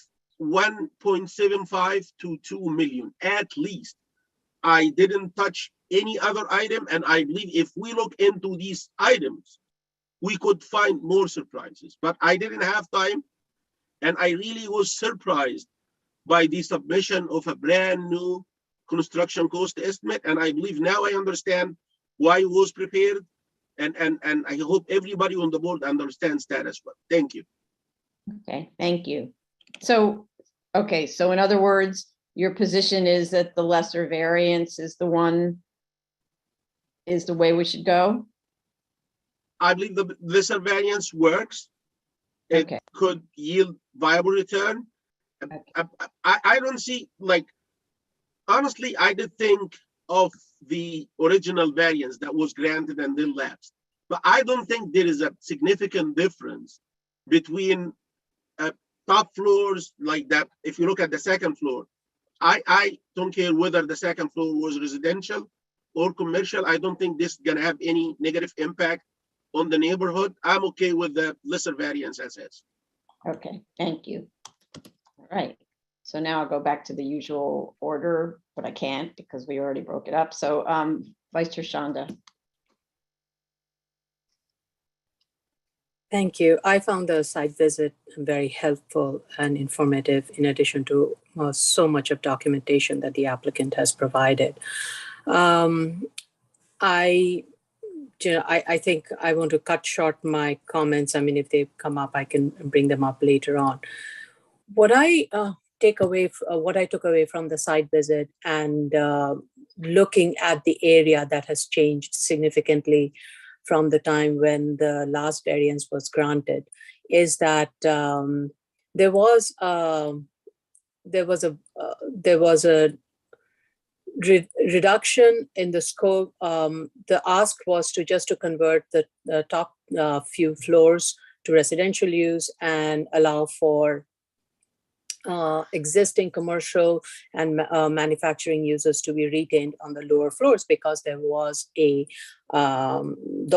1.75 to 2 million at least. I didn't touch any other item, and I believe if we look into these items, we could find more surprises, but I didn't have time, and I really was surprised by the submission of a brand new construction cost estimate, and I believe now I understand why it was prepared, and I hope everybody on the board understands that as well. Thank you. Okay, thank you. So, okay, so in other words, your position is that the lesser variance is the way we should go? I believe the lesser variance works. It Okay. could yield viable return. Okay. I don't see, like, honestly, I did think of the original variance that was granted and then lapsed, but I don't think there is a significant difference between top floors like that. If you look at the second floor, I don't care whether the second floor was residential or commercial. I don't think this is gonna have any negative impact on the neighborhood. I'm okay with the lesser variance as is. Okay, thank you. All right, so now I'll go back to the usual order, but I can't because we already broke it up. So Vice Chair Shanda. Thank you. I found the site visit very helpful and informative, in addition to so much of documentation that the applicant has provided. I think I want to cut short my comments. I mean, if they come up, I can bring them up later on. What I took away from the site visit and looking at the area that has changed significantly from the time when the last variance was granted is that there was a reduction in the scope. The ask was to convert the top few floors to residential use and allow for existing commercial and manufacturing users to be retained on the lower floors, because there was the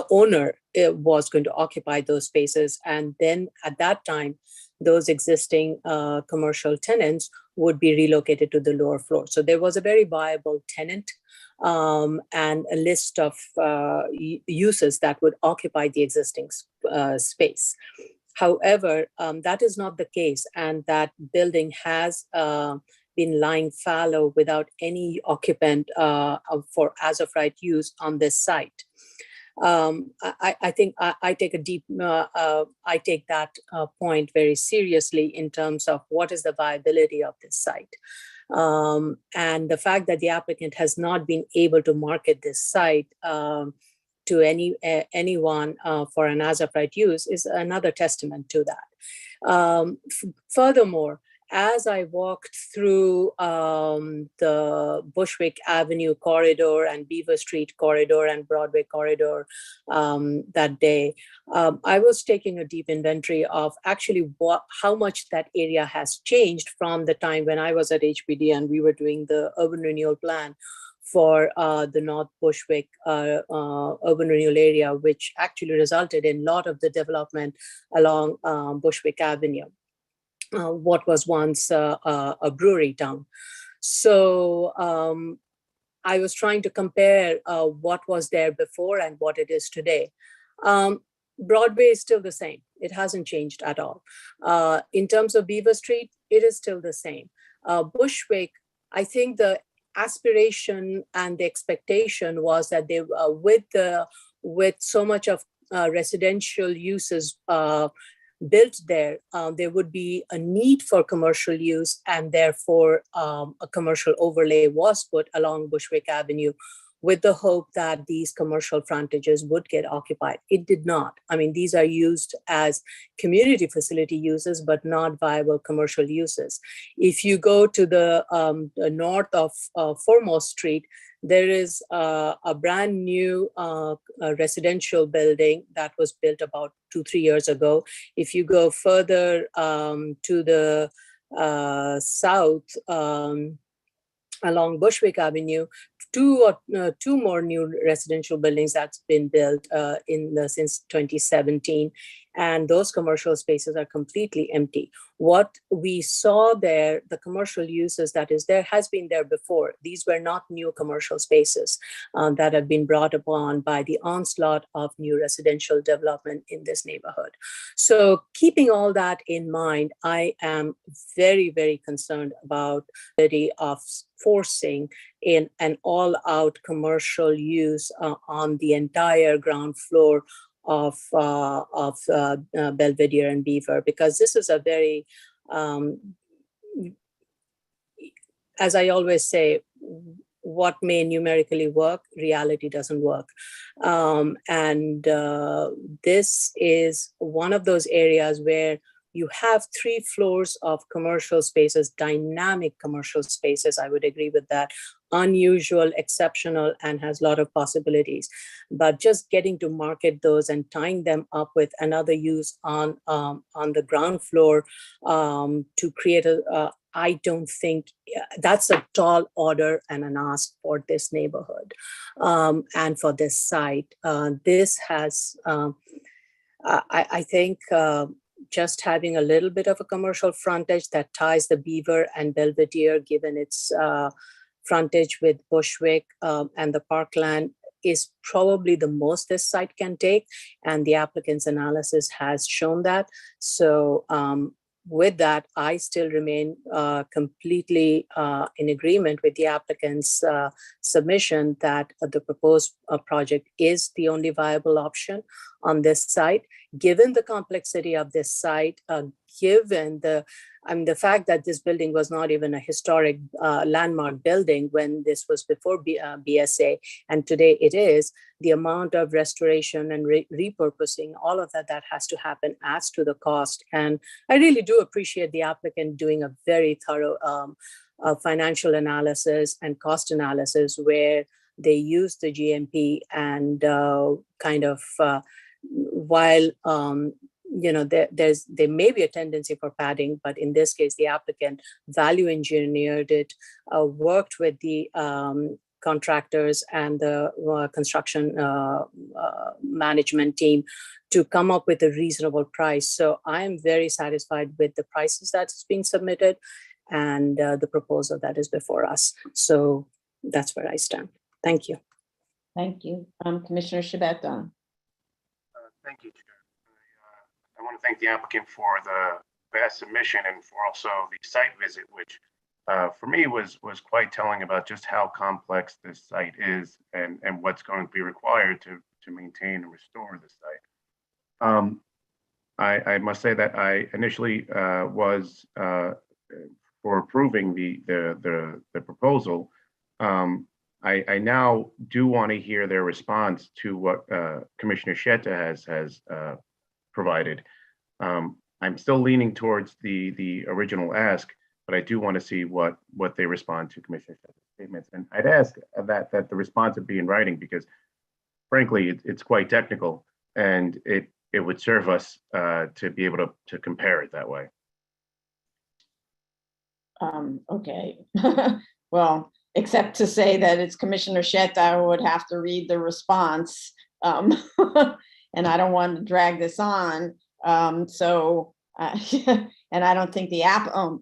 owner was going to occupy those spaces, and then at that time those existing commercial tenants would be relocated to the lower floor. So there was a very viable tenant and a list of uses that would occupy the existing space. However, that is not the case, and that building has been lying fallow without any occupant for as of right use on this site. I think I take I take that point very seriously in terms of what is the viability of this site. And the fact that the applicant has not been able to market this site to anyone for an as-of-right use is another testament to that. Furthermore, as I walked through the Bushwick Avenue corridor and Beaver Street corridor and Broadway corridor that day, I was taking a deep inventory of actually how much that area has changed from the time when I was at HPD and we were doing the urban renewal plan for the North Bushwick urban renewal area, which actually resulted in a lot of the development along Bushwick Avenue. What was once a brewery town. So I was trying to compare what was there before and what it is today. Broadway is still the same. It hasn't changed at all. In terms of Beaver Street, it is still the same. Bushwick, I think the aspiration and the expectation was that they with so much of residential uses built there, there would be a need for commercial use, and therefore a commercial overlay was put along Bushwick Avenue with the hope that these commercial frontages would get occupied. It did not. I mean, these are used as community facility uses, but not viable commercial uses. If you go to the north of Foremost Street, there is a brand new residential building that was built about 2-3 years ago. If you go further to the south along Bushwick Avenue, two more new residential buildings that's been built since 2017, and those commercial spaces are completely empty. What we saw there, the commercial uses that is there, has been there before. These were not new commercial spaces that have been brought upon by the onslaught of new residential development in this neighborhood. So keeping all that in mind, I am very, very concerned about the idea of forcing in an all-out commercial use on the entire ground floor of Belvedere and Beaver, because this is a very, as I always say, what may numerically work, reality doesn't work. This is one of those areas where you have 3 floors of commercial spaces, dynamic commercial spaces. I would agree with that. Unusual, exceptional, and has a lot of possibilities. But just getting to market those and tying them up with another use on the ground floor to create I don't think that's a tall order and an ask for this neighborhood and for this site. This has, I think, just having a little bit of a commercial frontage that ties the Beaver and Belvedere, given its frontage with Bushwick and the parkland, is probably the most this site can take. And the applicant's analysis has shown that. So with that, I still remain completely in agreement with the applicant's submission that the proposed project is the only viable option on this site. Given the complexity of this site, given the fact that this building was not even a historic landmark building when this was before BSA, and today it is, the amount of restoration and repurposing, all of that has to happen adds to the cost. And I really do appreciate the applicant doing a very thorough financial analysis and cost analysis where they use the GMP and kind of while there may be a tendency for padding, but in this case, the applicant value engineered it, worked with the contractors and the construction management team to come up with a reasonable price. So I am very satisfied with the prices that's been submitted and the proposal that is before us. So that's where I stand. Thank you. Thank you. Commissioner Shabbat. Thank you, Chair. I want to thank the applicant for the vast submission and for also the site visit, which for me was quite telling about just how complex this site is and what's going to be required to to maintain and restore the site. I must say that I initially was for approving the proposal. I now do want to hear their response to what Commissioner Sheta has provided. I'm still leaning towards the original ask, but I do want to see what they respond to Commissioner Sheta's statements. And I'd ask that the response would be in writing, because frankly, it's quite technical, and it would serve us to be able to compare it that way. Okay. Well, except to say that it's Commissioner Sheta who would have to read the response. And I don't want to drag this on. And I don't think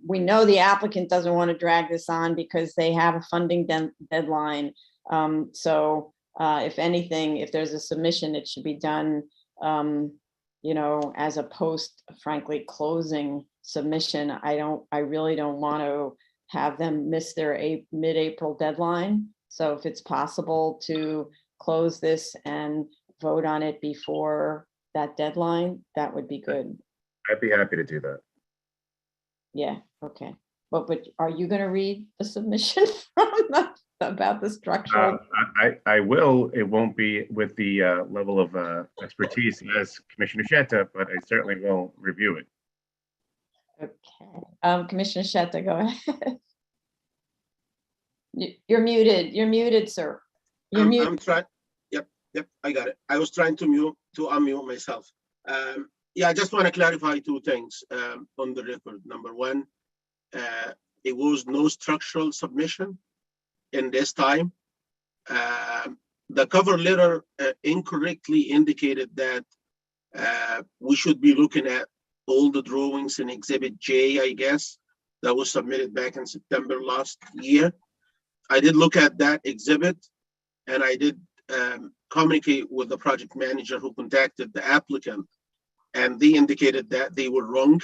we know the applicant doesn't want to drag this on because they have a funding deadline. If anything, if there's a submission, it should be done, as a post, frankly, closing submission. I really don't want to have them miss their mid-April deadline. So if it's possible to close this and vote on it before that deadline, that would be good. I'd be happy to do that. Yeah, okay. But are you going to read the submission about the structural? I will. It won't be with the level of expertise as Commissioner Sheta, but I certainly will review it. Okay. Commissioner Sheta, go ahead. You're muted. You're muted, sir. You're muted. I'm trying. Yep, I got it. I was trying to unmute myself. Yeah, I just want to clarify two things on the record. Number one, it was no structural submission in this time. The cover letter incorrectly indicated that we should be looking at all the drawings in Exhibit J, I guess, that was submitted back in September last year. I did look at that exhibit, and I did communicate with the project manager who contacted the applicant, and they indicated that they were wrong.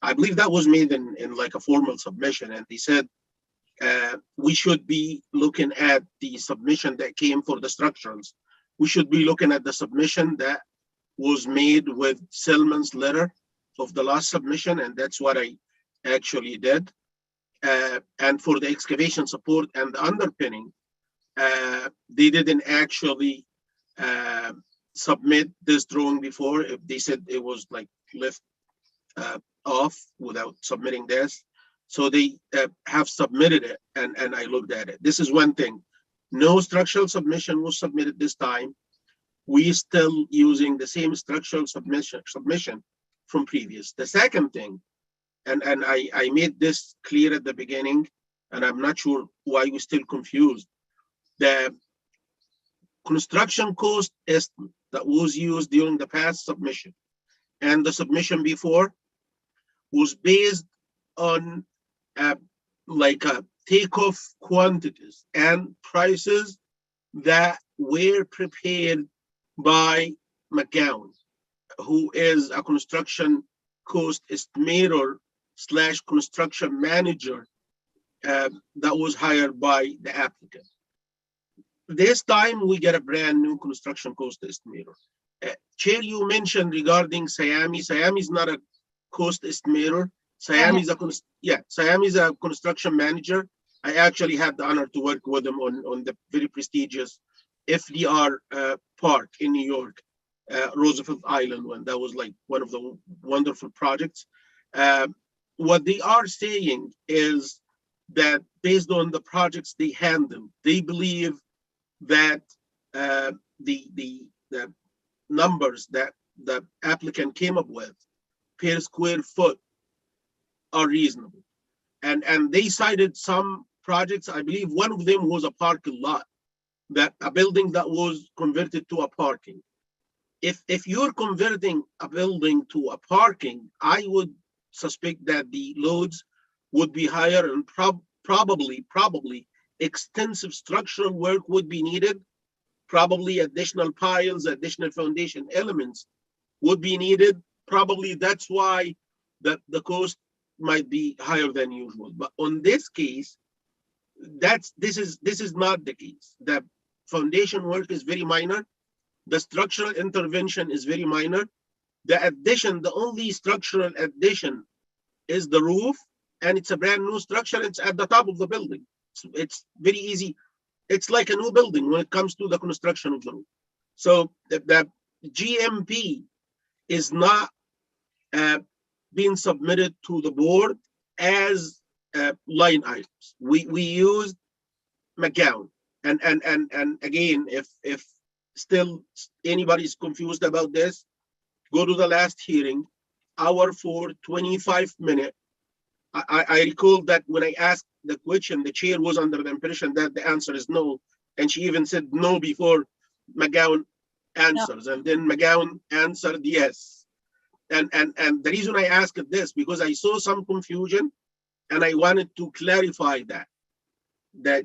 I believe that was made in like a formal submission, and they said we should be looking at the submission that came for the structurals. We should be looking at the submission that was made with Selman's letter of the last submission, and that's what I actually did. And for the excavation support and the underpinning, they didn't actually submit this drawing before. If they said it was like left off without submitting this. So they have submitted it, and I looked at it. This is one thing. No structural submission was submitted this time. We still using the same structural submission from previous. The second thing, and I made this clear at the beginning, and I'm not sure why we're still confused. The construction cost estimate that was used during the past submission and the submission before was based on like a takeoff quantities and prices that were prepared by McGowan, who is a construction cost estimator / construction manager that was hired by the applicant. This time we get a brand new construction cost estimator. Chair, you mentioned regarding Siami. Siami is not a cost estimator. Siami is a construction manager. I actually had the honor to work with him on the very prestigious FDR park in New York, Roosevelt Island one. That was like one of the wonderful projects. What they are saying is that based on the projects they handle, they believe that the numbers that the applicant came up with per square foot are reasonable. And they cited some projects. I believe one of them was a parking lot, that a building that was converted to a parking. If you're converting a building to a parking, I would suspect that the loads would be higher, and probably extensive structural work would be needed. Probably additional piles, additional foundation elements would be needed. Probably that's why the cost might be higher than usual. But on this case, this is not the case. The foundation work is very minor. The structural intervention is very minor. The addition, the only structural addition is the roof, and it's a brand new structure. It's at the top of the building. It's very easy. It's like a new building when it comes to the construction of the roof. So the GMP is not being submitted to the board as line items. We used McGowan, and again, if still anybody's confused about this, go to the last hearing, hour for 25 minutes. I recall that when I asked the question, the chair was under the impression that the answer is no, and she even said no before McGowan answers, and then McGowan answered yes. And the reason I asked this, because I saw some confusion, and I wanted to clarify that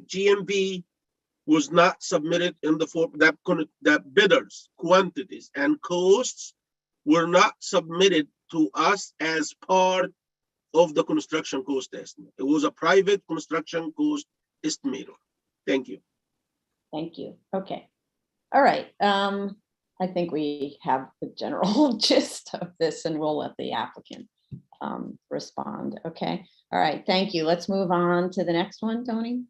GMP was not submitted in the form that the bidders, quantities, and costs were not submitted to us as part of the construction cost estimate. It was a private construction cost estimator. Thank you. Thank you. Okay. All right. I think we have the general gist of this, and we'll let the applicant respond. Okay. All right. Thank you. Let's move on to the next one, Tony.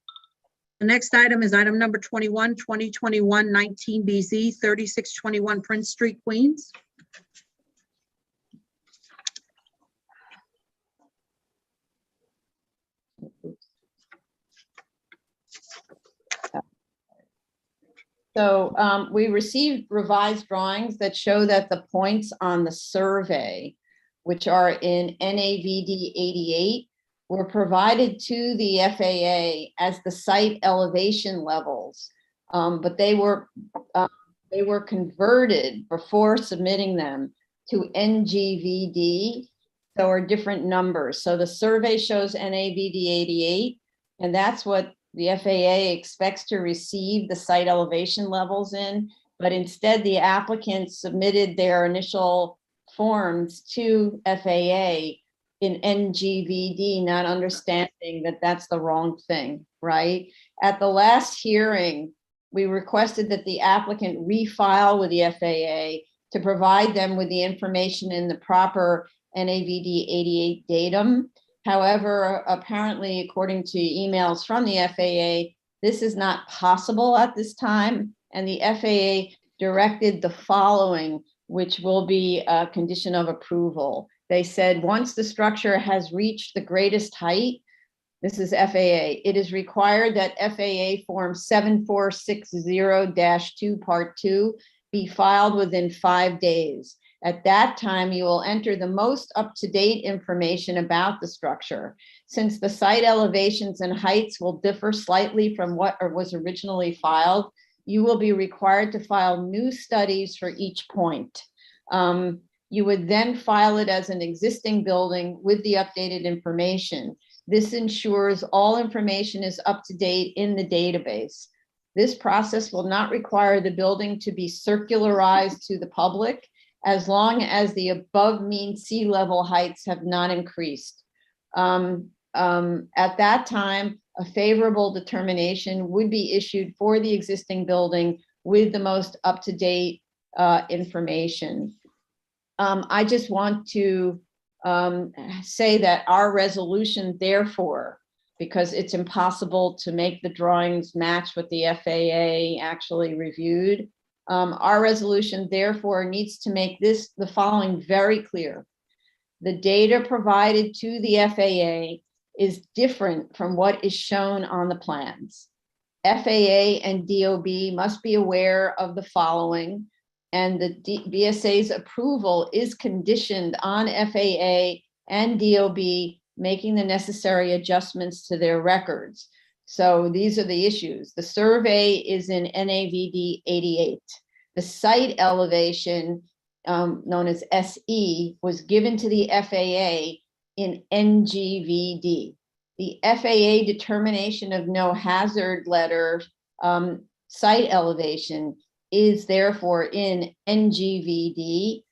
The next item is item number 21, 2021-19 BZ, 3621 Prince Street, Queens. So we received revised drawings that show that the points on the survey, which are in NAVD 88, were provided to the FAA as the site elevation levels, but they were converted before submitting them to NGVD, so are different numbers. So the survey shows NAVD 88, and that's what the FAA expects to receive the site elevation levels in, but instead the applicants submitted their initial forms to FAA in NGVD, not understanding that that's the wrong thing, right? At the last hearing, we requested that the applicant refile with the FAA to provide them with the information in the proper NAVD 88 datum. However, apparently, according to emails from the FAA, this is not possible at this time, and the FAA directed the following, which will be a condition of approval. They said, once the structure has reached the greatest height, this is FAA, it is required that FAA Form 7460-2 Part 2 be filed within 5 days. At that time, you will enter the most up-to-date information about the structure. Since the site elevations and heights will differ slightly from what was originally filed, you will be required to file new studies for each point. You would then file it as an existing building with the updated information. This ensures all information is up to date in the database. This process will not require the building to be circularized to the public as long as the above mean sea level heights have not increased. At that time, a favorable determination would be issued for the existing building with the most up-to-date information. I just want to say that our resolution, therefore, because it's impossible to make the drawings match what the FAA actually reviewed, our resolution, therefore, needs to make the following very clear. The data provided to the FAA is different from what is shown on the plans. FAA and DOB must be aware of the following, and the BSA's approval is conditioned on FAA and DOB making the necessary adjustments to their records. So these are the issues. The survey is in NAVD 88. The site elevation, known as SE, was given to the FAA in NGVD. The FAA determination of no hazard letter site elevation is therefore in NGVD.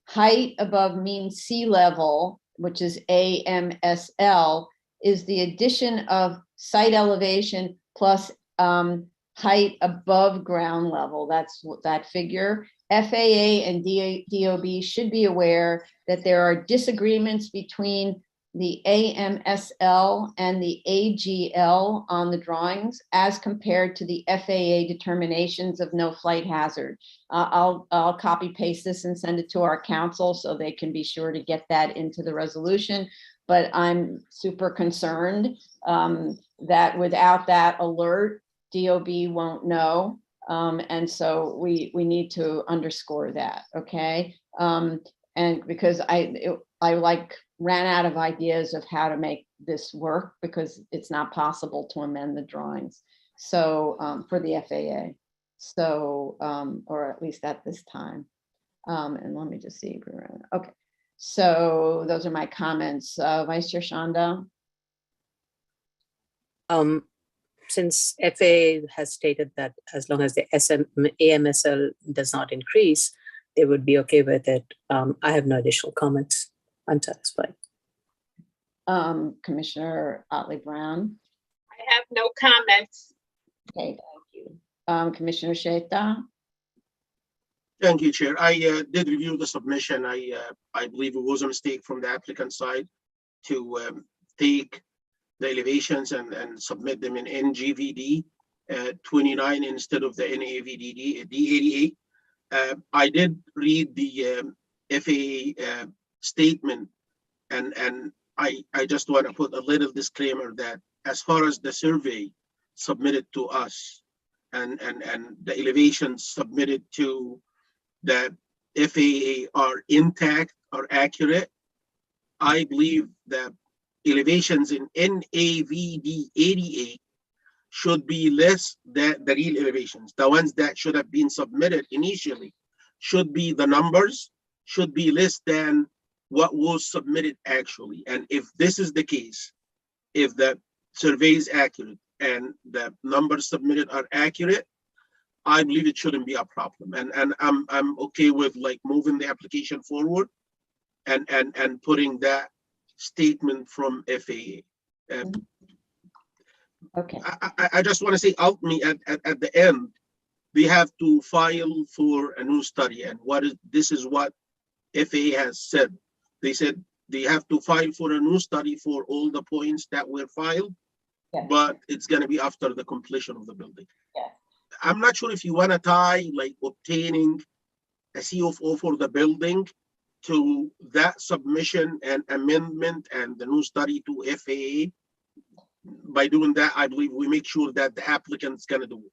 Height above mean sea level, which is AMSL, is the addition of site elevation plus height above ground level. That's that figure. FAA and DOB should be aware that there are disagreements between the AMSL and the AGL on the drawings as compared to the FAA determinations of no flight hazard. I'll copy paste this and send it to our council so they can be sure to get that into the resolution. But I'm super concerned that without that alert, DOB won't know. And so we need to underscore that, okay? And because I ran out of ideas of how to make this work because it's not possible to amend the drawings. So for the FAA, so or at least at this time. And let me just see. Okay, so those are my comments. Vice Chair Shanda. Since FAA has stated that as long as the AMSL does not increase, they would be okay with it. I have no additional comments. I'm satisfied. Commissioner Otley Brown. I have no comments. Okay, thank you. Commissioner Sheta. Thank you, Chair. I did review the submission. I believe it was a mistake from the applicant side to take the elevations and submit them in NGVD 29 instead of the NAVDD D88. I did read the FAA statement, and I just want to put a little disclaimer that as far as the survey submitted to us and the elevations submitted to the FAA are intact, are accurate, I believe that elevations in NAVD 88 should be less than the real elevations. The ones that should have been submitted initially should be the numbers, should be less than what was submitted actually. And if this is the case, if the survey is accurate and the numbers submitted are accurate, I believe it shouldn't be a problem. And I'm okay with like moving the application forward and putting that statement from FAA. Okay. I just want to say ultimately at the end, they have to file for a new study. And this is what FAA has said. They said they have to file for a new study for all the points that were filed, Yes. but it's going to be after the completion of the building. Yes. I'm not sure if you want to tie like obtaining a CFO for the building to that submission and amendment and the new study to FAA. By doing that, I believe we make sure that the applicant's going to do it.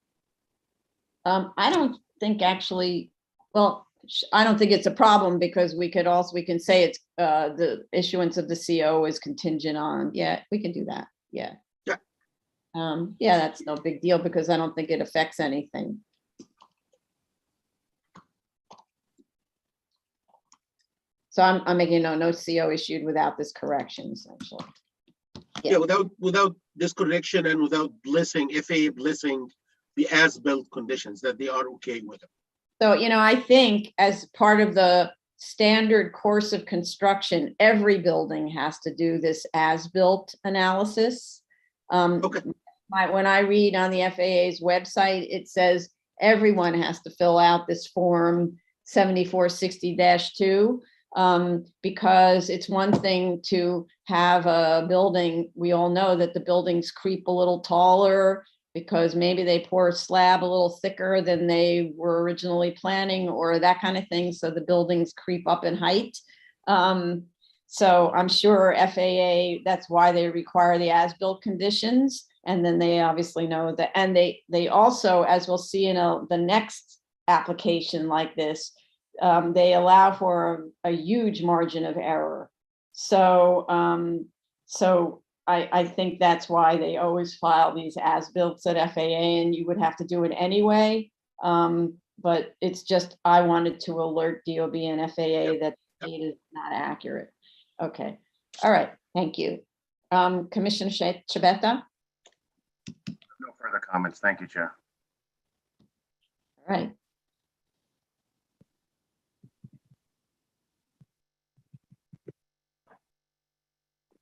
I don't think actually, well, I don't think it's a problem because we can say it's the issuance of the CO is contingent on, yeah, we can do that. Yeah. Yeah. Yeah, that's no big deal because I don't think it affects anything. So I'm making no CO issued without this correction essentially. Yeah, without this correction and without FAA blessing the as-built conditions that they are okay with it. So, I think as part of the standard course of construction, every building has to do this as-built analysis. Okay. When I read on the FAA's website, it says everyone has to fill out this form 7460-2 because it's one thing to have a building. We all know that the buildings creep a little taller because maybe they pour a slab a little thicker than they were originally planning or that kind of thing. So the buildings creep up in height. So I'm sure FAA, that's why they require the as-built conditions. And then they obviously know that, and they also, as we'll see in the next application like this, they allow for a huge margin of error. So, I think that's why they always file these as-builts at FAA, and you would have to do it anyway. But it's just, I wanted to alert DOB and FAA that the data is not accurate. Okay, all right, thank you. Commissioner Chabetta? No further comments. Thank you, Chair. All right.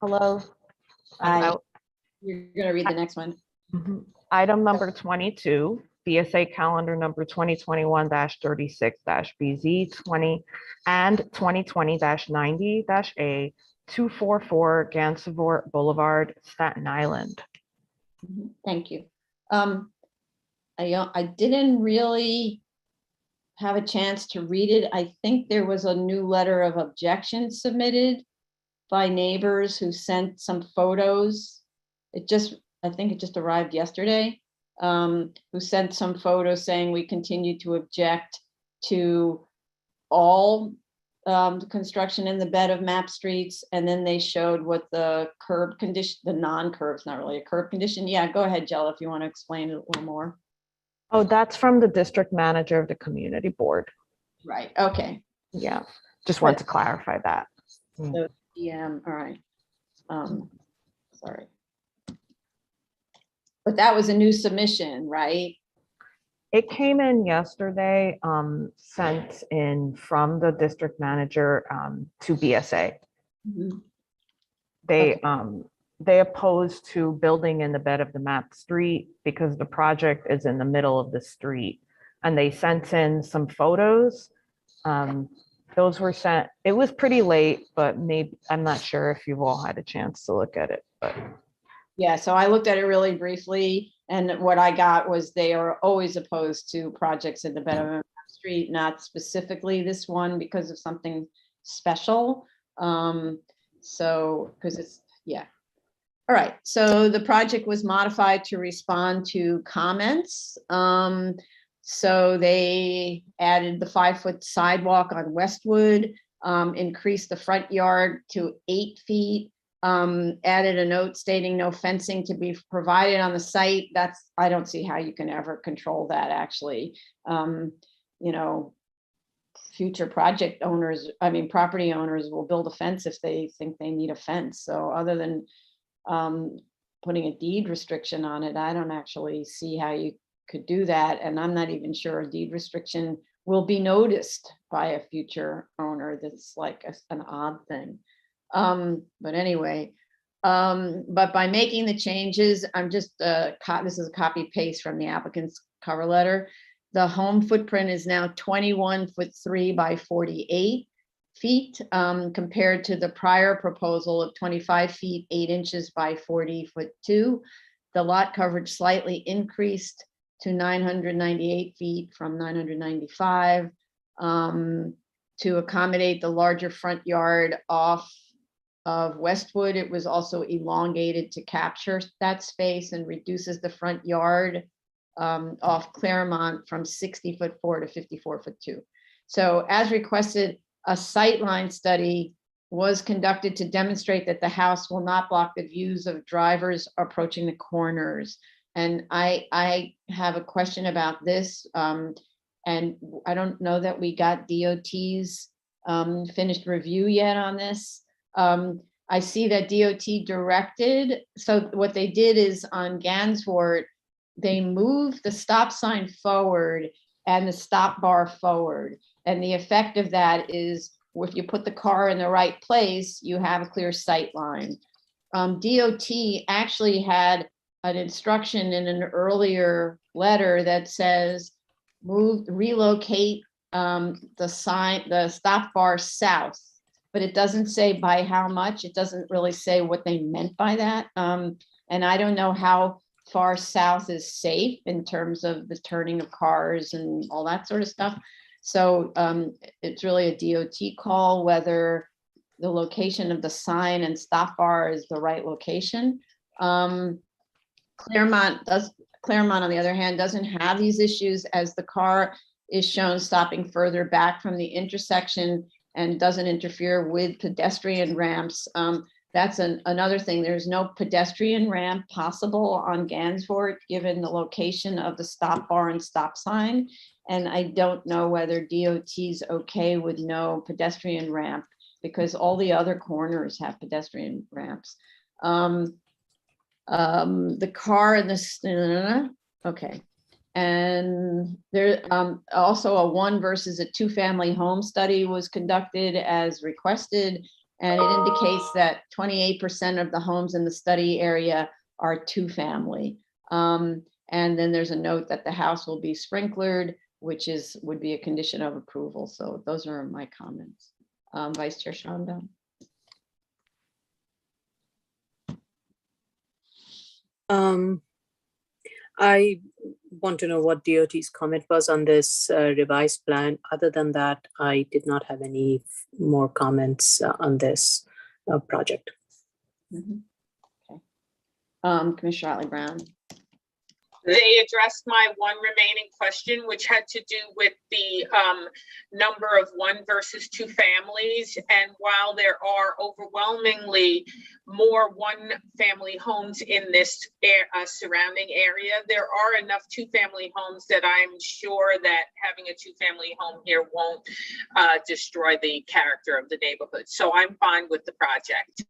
Hello. You're gonna read the next one. Item number 22, BSA calendar number 2021-36-BZ 20 and 2020-90-A 244 Gansevoort Boulevard, Staten Island. Thank you. I didn't really have a chance to read it. I think there was a new letter of objection submitted by neighbors who sent some photos. I think it just arrived yesterday, who sent some photos saying we continue to object to all construction in the bed of map streets. And then they showed what the curb condition, the non-curve's not really a curb condition. Yeah, go ahead, Jill, if you want to explain it a little more. Oh, that's from the district manager of the community board. Right, okay. Yeah, just want to clarify that. So, yeah, all right. Sorry. But that was a new submission, right? It came in yesterday, sent in from the district manager to BSA. Mhm. They opposed to building in the bed of the map street because the project is in the middle of the street. And they sent in some photos. Those were sent, it was pretty late, but maybe, I'm not sure if you've all had a chance to look at it, but. Yeah, so I looked at it really briefly, and what I got was they are always opposed to projects in the bed of a street, not specifically this one because of something special. So, because it's, yeah. All right, so the project was modified to respond to comments. So they added the 5-foot sidewalk on Westwood, increased the front yard to 8 feet, added a note stating no fencing to be provided on the site. I don't see how you can ever control that, actually. You know, future project owners, property owners will build a fence if they think they need a fence. So other than putting a deed restriction on it, I don't actually see how you could do that. And I'm not even sure a deed restriction will be noticed by a future owner. That's like an odd thing. But anyway, but by making the changes, I'm just, this is a copy paste from the applicant's cover letter. The home footprint is now 21'3" by 48 feet, compared to the prior proposal of 25 feet, 8 inches by 40'2". The lot coverage slightly increased to 998 feet from 995, to accommodate the larger front yard off of Westwood. It was also elongated to capture that space and reduces the front yard off Claremont from 60'4" to 54'2". So as requested, a sightline study was conducted to demonstrate that the house will not block the views of drivers approaching the corners. And I have a question about this. And I don't know that we got DOT's finished review yet on this. I see that DOT directed. So what they did is on Gansevoort, they moved the stop sign forward and the stop bar forward. And the effect of that is if you put the car in the right place, you have a clear sight line. DOT actually had an instruction in an earlier letter that says relocate the stop bar south, but it doesn't say by how much. It doesn't really say what they meant by that. And I don't know how far south is safe in terms of the turning of cars and all that sort of stuff. So it's really a DOT call whether the location of the sign and stop bar is the right location. Claremont, on the other hand, doesn't have these issues, as the car is shown stopping further back from the intersection and doesn't interfere with pedestrian ramps. That's another thing. There's no pedestrian ramp possible on Gansevoort, given the location of the stop bar and stop sign. And I don't know whether DOT's okay with no pedestrian ramp, because all the other corners have pedestrian ramps. The car and the, okay. And there also a 1 versus a 2-family home study was conducted as requested. And it indicates that 28% of the homes in the study area are 2-family. And And then there's a note that the house will be sprinklered, which would be a condition of approval. So those are my comments. Vice Chair Shonda. I want to know what DOT's comment was on this revised plan. Other than that, I did not have any more comments on this project. Okay. Commissioner Otley Brown. They addressed my one remaining question, which had to do with the number of 1 versus 2 families. And while there are overwhelmingly more 1-family homes in this surrounding area, there are enough 2-family homes that I'm sure that having a 2-family home here won't destroy the character of the neighborhood. So I'm fine with the project.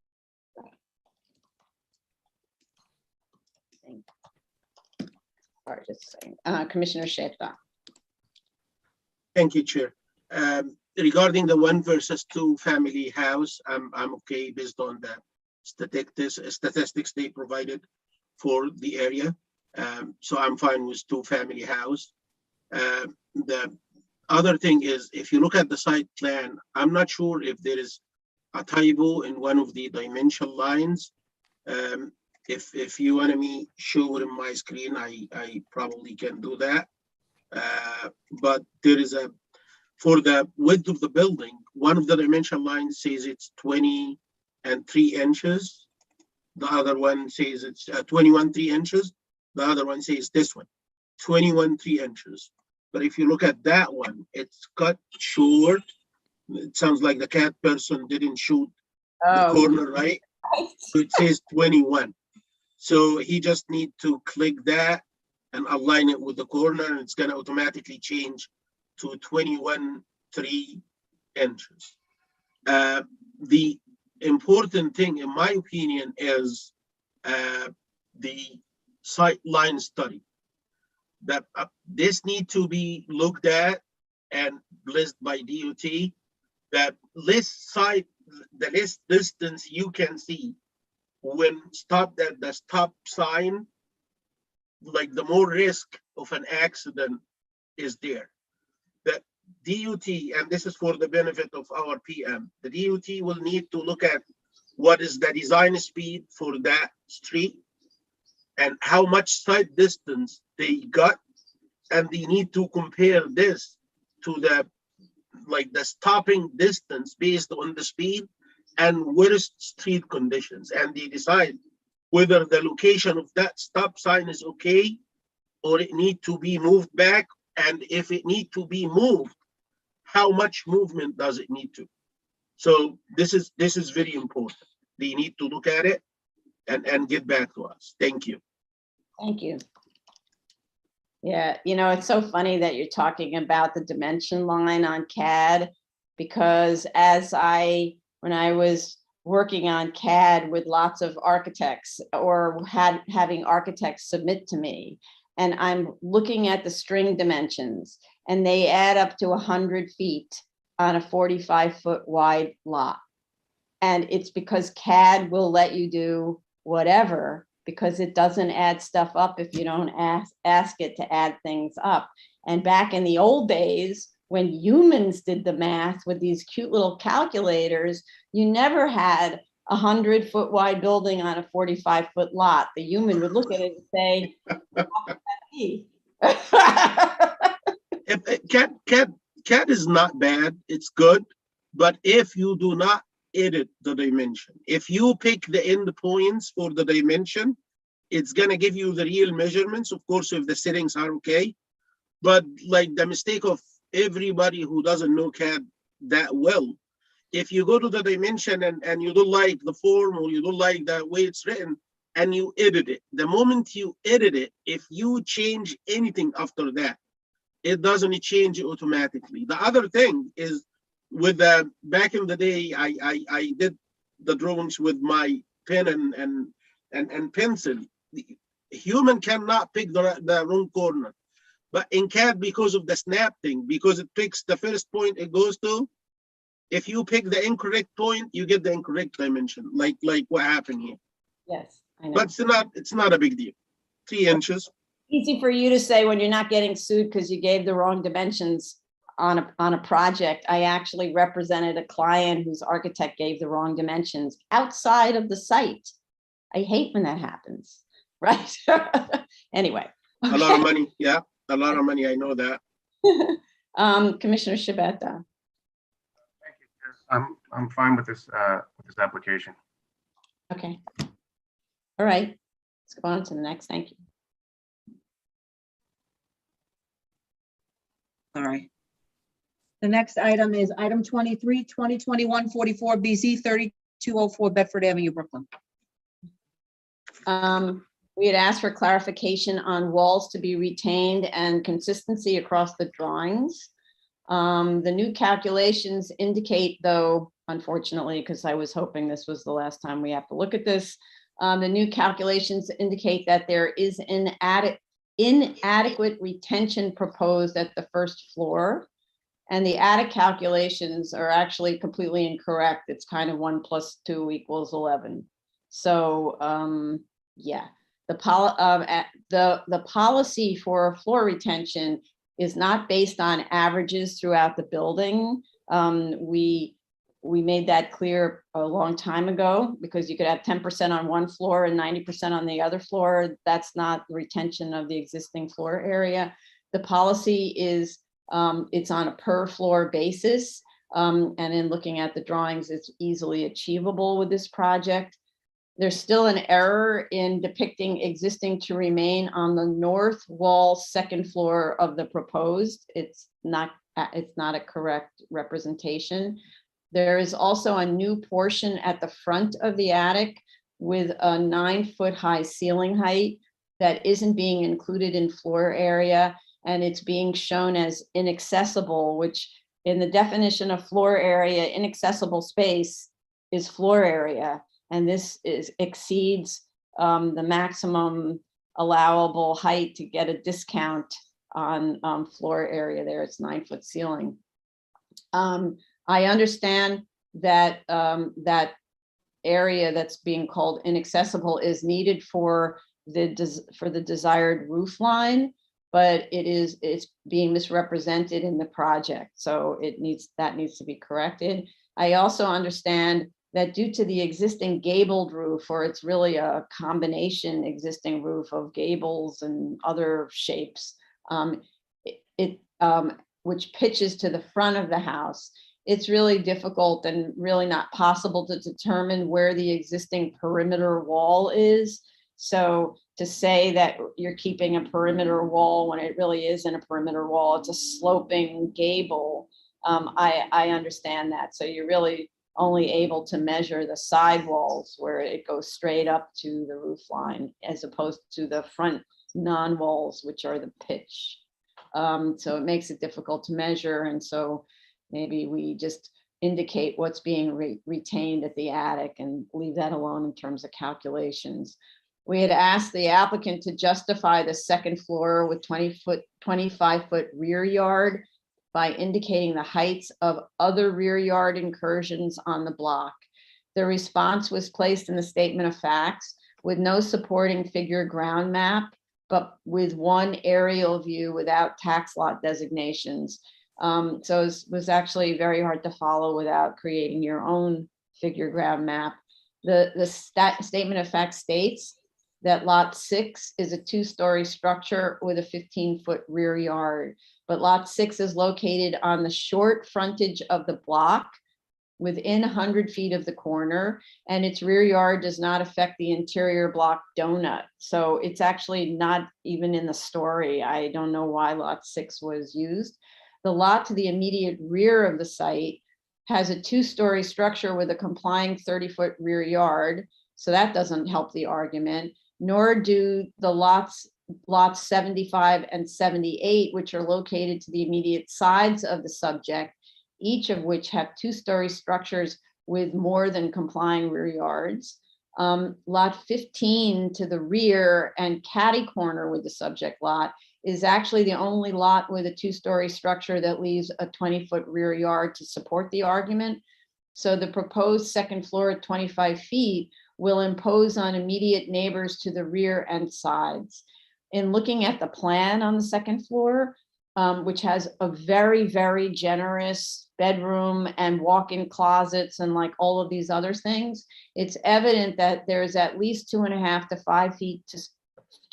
Sorry, just a second. Commissioner Sheta. Thank you, Chair. Regarding the 1 versus 2 family house, I'm okay based on the statistics they provided for the area. So I'm fine with 2-family house. The other thing is, if you look at the site plan, I'm not sure if there is a typo in one of the dimension lines. If you want me show it in my screen, I probably can do that. But there is for the width of the building, one of the dimension lines says it's 20 and 3 inches. The other one says it's 21 3 inches. The other one says this one, 21 3 inches. But if you look at that one, it's cut short. It sounds like the cat person didn't shoot the corner right. So it says 21. So he just need to click that and align it with the corner, and it's gonna automatically change to 21 3 inches. The important thing, in my opinion, is the sight line study. That this need to be looked at and blessed by DOT. That the less distance you can see when stopped at the stop sign, like the more risk of an accident is there. That DOT, and this is for the benefit of our PM, the DOT will need to look at what is the design speed for that street and how much sight distance they got, and they need to compare this to the stopping distance based on the speed and worst street conditions, and they decide whether the location of that stop sign is okay or it need to be moved back, and if it need to be moved, how much movement does it need to? So this is very important. They need to look at it and get back to us. Thank you. Thank you. Yeah, it's so funny that you're talking about the dimension line on CAD, because when I was working on CAD with lots of architects or having architects submit to me, and I'm looking at the string dimensions, and they add up to 100 feet on a 45-foot wide lot. And it's because CAD will let you do whatever, because it doesn't add stuff up if you don't ask it to add things up. And back in the old days, when humans did the math with these cute little calculators, you never had a 100-foot wide building on a 45-foot lot. The human would look at it and say, "What would that be?" CAD is not bad, it's good, but if you do not edit the dimension, if you pick the end points for the dimension, it's gonna give you the real measurements, of course, if the settings are okay. But like the mistake of everybody who doesn't know CAD that well, if you go to the dimension and you don't like the form or you don't like the way it's written and you edit it, the moment you edit it, if you change anything after that, it doesn't change automatically. The other thing is, with back in the day, I did the drawings with my pen and pencil. The human cannot pick the wrong corner. But in CAD, because of the snap thing, because it picks the first point it goes to, if you pick the incorrect point, you get the incorrect dimension, like what happened here. Yes, I know. But it's not a big deal. 3 inches. Easy for you to say when you're not getting sued because you gave the wrong dimensions on a project. I actually represented a client whose architect gave the wrong dimensions outside of the site. I hate when that happens, right? Anyway. A lot of money, yeah, a lot of money, I know that. Commissioner Shabeta. Thank you, Chair. I'm fine with this application. Okay. All right, let's go on to the next. Thank you. All right. The next item is item 23, 2021-44 BZ 3204 Bedford Avenue, Brooklyn. We had asked for clarification on walls to be retained and consistency across the drawings. The new calculations indicate, though, unfortunately, because I was hoping this was the last time we have to look at this, the new calculations indicate that there is inadequate retention proposed at the first floor. And the attic calculations are actually completely incorrect. It's kind of 1 + 2 = 11. So yeah, the policy for floor retention is not based on averages throughout the building. We made that clear a long time ago, because you could have 10% on one floor and 90% on the other floor. That's not the retention of the existing floor area. The policy is it's on a per floor basis. And in looking at the drawings, it's easily achievable with this project. There's still an error in depicting existing to remain on the north wall, second floor of the proposed. It's not a correct representation. There is also a new portion at the front of the attic with a 9-foot high ceiling height that isn't being included in floor area, and it's being shown as inaccessible, which in the definition of floor area, inaccessible space is floor area. And this exceeds the maximum allowable height to get a discount on floor area there. It's 9-foot ceiling. I understand that that area that's being called inaccessible is needed for the desired roof line, but it's being misrepresented in the project. So that needs to be corrected. I also understand that due to the existing gabled roof, or it's really a combination existing roof of gables and other shapes, which pitches to the front of the house, it's really difficult and really not possible to determine where the existing perimeter wall is. So to say that you're keeping a perimeter wall when it really isn't a perimeter wall, it's a sloping gable. I understand that. So you're really only able to measure the side walls where it goes straight up to the roof line, as opposed to the front non-walls, which are the pitch. So it makes it difficult to measure. And so maybe we just indicate what's being retained at the attic and leave that alone in terms of calculations. We had asked the applicant to justify the second floor with 25-foot rear yard by indicating the heights of other rear yard incursions on the block. The response was placed in the statement of facts with no supporting figure ground map, but with one aerial view without tax lot designations. So it was actually very hard to follow without creating your own figure ground map. The statement of fact states that lot 6 is a 2-story structure with a 15-foot rear yard, but lot 6 is located on the short frontage of the block within 100 feet of the corner, and its rear yard does not affect the interior block donut. So it's actually not even in the story. I don't know why lot 6 was used. The lot to the immediate rear of the site has a 2-story structure with a complying 30-foot rear yard. So that doesn't help the argument, nor do the lots 75 and 78, which are located to the immediate sides of the subject, each of which have 2-story structures with more than complying rear yards. Lot 15 to the rear and catty corner with the subject lot is actually the only lot with a 2-story structure that leaves a 20-foot rear yard to support the argument. So the proposed second floor at 25 feet will impose on immediate neighbors to the rear and sides. in looking at the plan on the second floor, which has a very, very generous bedroom and walk-in closets and like all of these other things, it's evident that there's at least 2.5 to 5 feet to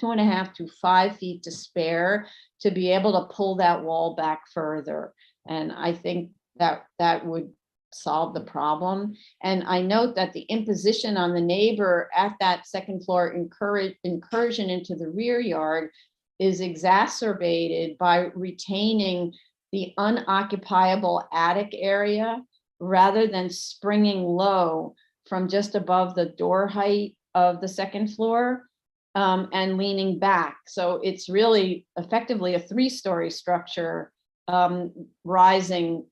2.5 to 5 feet to spare to be able to pull that wall back further. And I think that that would solve the problem. And I note that the imposition on the neighbor at that second floor incursion into the rear yard is exacerbated by retaining the unoccupiable attic area rather than springing low from just above the door height of the second floor and leaning back. So it's really effectively a 3-story structure rising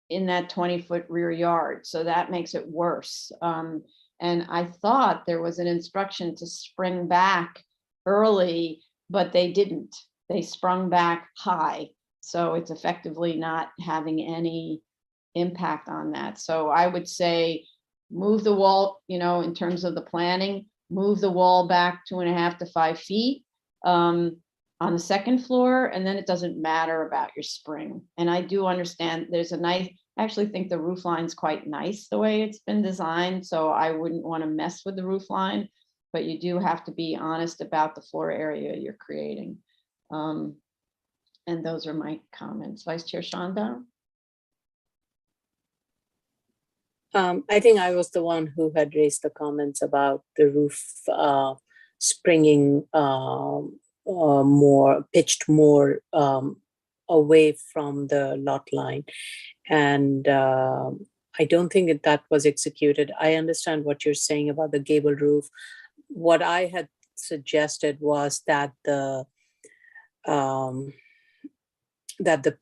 in that 20-foot rear yard. So that makes it worse. And I thought there was an instruction to spring back early, but they didn't. They sprung back high. So it's effectively not having any impact on that. So I would say move the wall, you know, in terms of the planning, move the wall back 2.5 to 5 feet on the second floor, and then it doesn't matter about your spring. And I do understand there's a nice, I actually think the roof line's quite nice the way it's been designed, so I wouldn't want to mess with the roof line, but you do have to be honest about the floor area you're creating. And those are my comments. Vice Chair Shanda? I think I was the one who had raised the comments about the roof springing pitched more away from the lot line. And I don't think that was executed. I understand what you're saying about the gable roof. What I had suggested was that the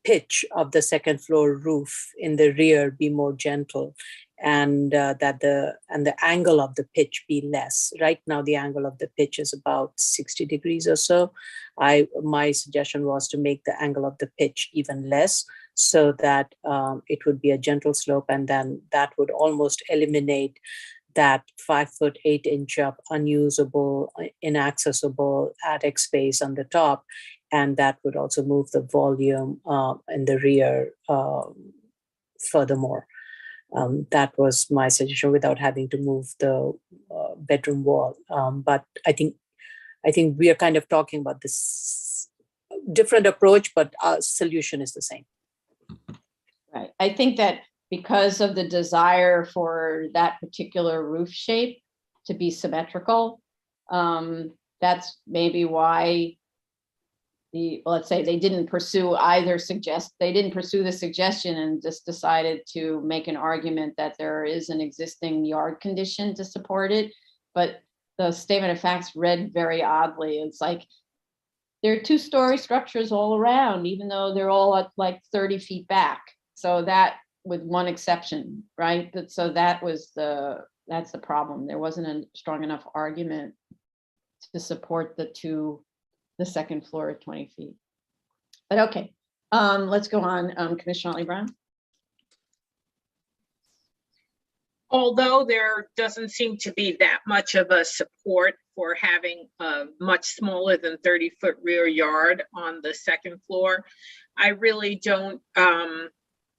pitch of the second floor roof in the rear be more gentle, and that the angle of the pitch be less. Right now, the angle of the pitch is about 60 degrees or so. My suggestion was to make the angle of the pitch even less, so that it would be a gentle slope, and then that would almost eliminate that 5 foot 8 inch up unusable, inaccessible attic space on the top. And that would also move the volume in the rear furthermore. That was my suggestion without having to move the bedroom wall. But I think we are kind of talking about this different approach, but our solution is the same. Right. I think that because of the desire for that particular roof shape to be symmetrical, that's maybe why let's say they didn't pursue the suggestion and just decided to make an argument that there is an existing yard condition to support it. But the statement of facts read very oddly. It's like there are 2-story structures all around, even though they're all at like 30 feet back. So that, with one exception, right? But so that's the problem. There wasn't a strong enough argument to support the second floor at 20 feet. But okay, let's go on. Commissioner Otley Brown. Although there doesn't seem to be that much of a support for having a much smaller than 30-foot rear yard on the second floor, I really don't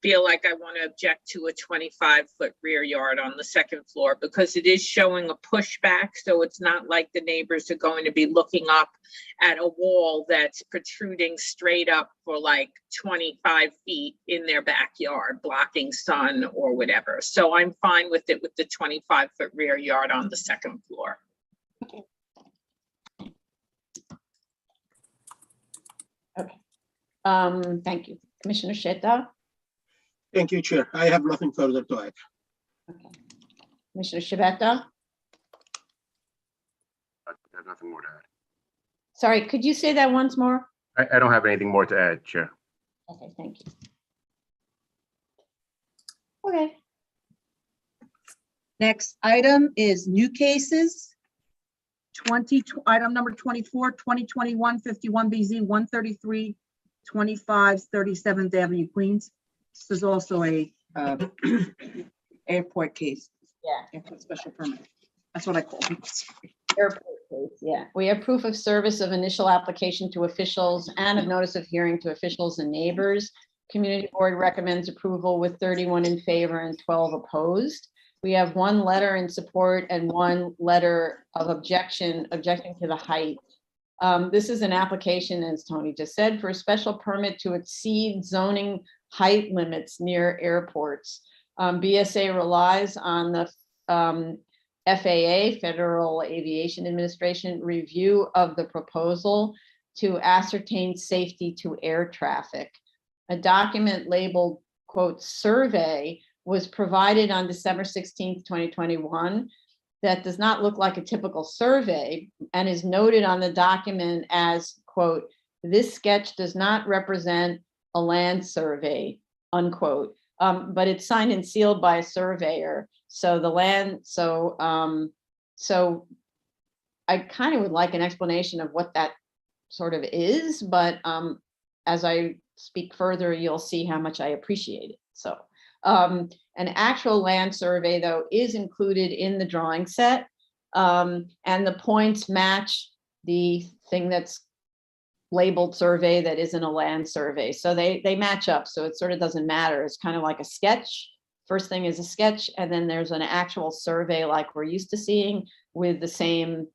feel like I want to object to a 25-foot rear yard on the second floor, because it is showing a pushback. So it's not like the neighbors are going to be looking up at a wall that's protruding straight up for like 25 feet in their backyard, blocking sun or whatever. So I'm fine with it with the 25-foot rear yard on the second floor. Okay. Thank you. Commissioner Sheta. Thank you, Chair. I have nothing further to add. Okay. Commissioner Shibata. I have nothing more to add. Sorry, could you say that once more? I don't have anything more to add, Chair. Okay, thank you. Okay. Next item is new cases. Item number 24, 2021-51BZ, 133, 25, 37th Avenue, Queens. This is also a airport case. Yeah. Airport special permit. That's what I call it. Airport Yeah, we have proof of service of initial application to officials and of notice of hearing to officials and neighbors. Community board recommends approval with 31 in favor and 12 opposed. We have one letter in support and one letter of objecting to the height. This is an application, as Tony just said, for a special permit to exceed zoning height limits near airports. BSA relies on the FAA, Federal Aviation Administration, review of the proposal to ascertain safety to air traffic. A document labeled, quote, survey was provided on December 16th, 2021 that does not look like a typical survey and is noted on the document as, quote, this sketch does not represent a land survey, unquote. But it's signed and sealed by a surveyor. So the land, so I kind of would like an explanation of what that sort of is, but as I speak further, you'll see how much I appreciate it. So an actual land survey, though, is included in the drawing set, and the points match the thing that's labeled survey that isn't a land survey. So they match up. So it sort of doesn't matter. It's kind of like a sketch. First thing is a sketch, and then there's an actual survey like we're used to seeing with the same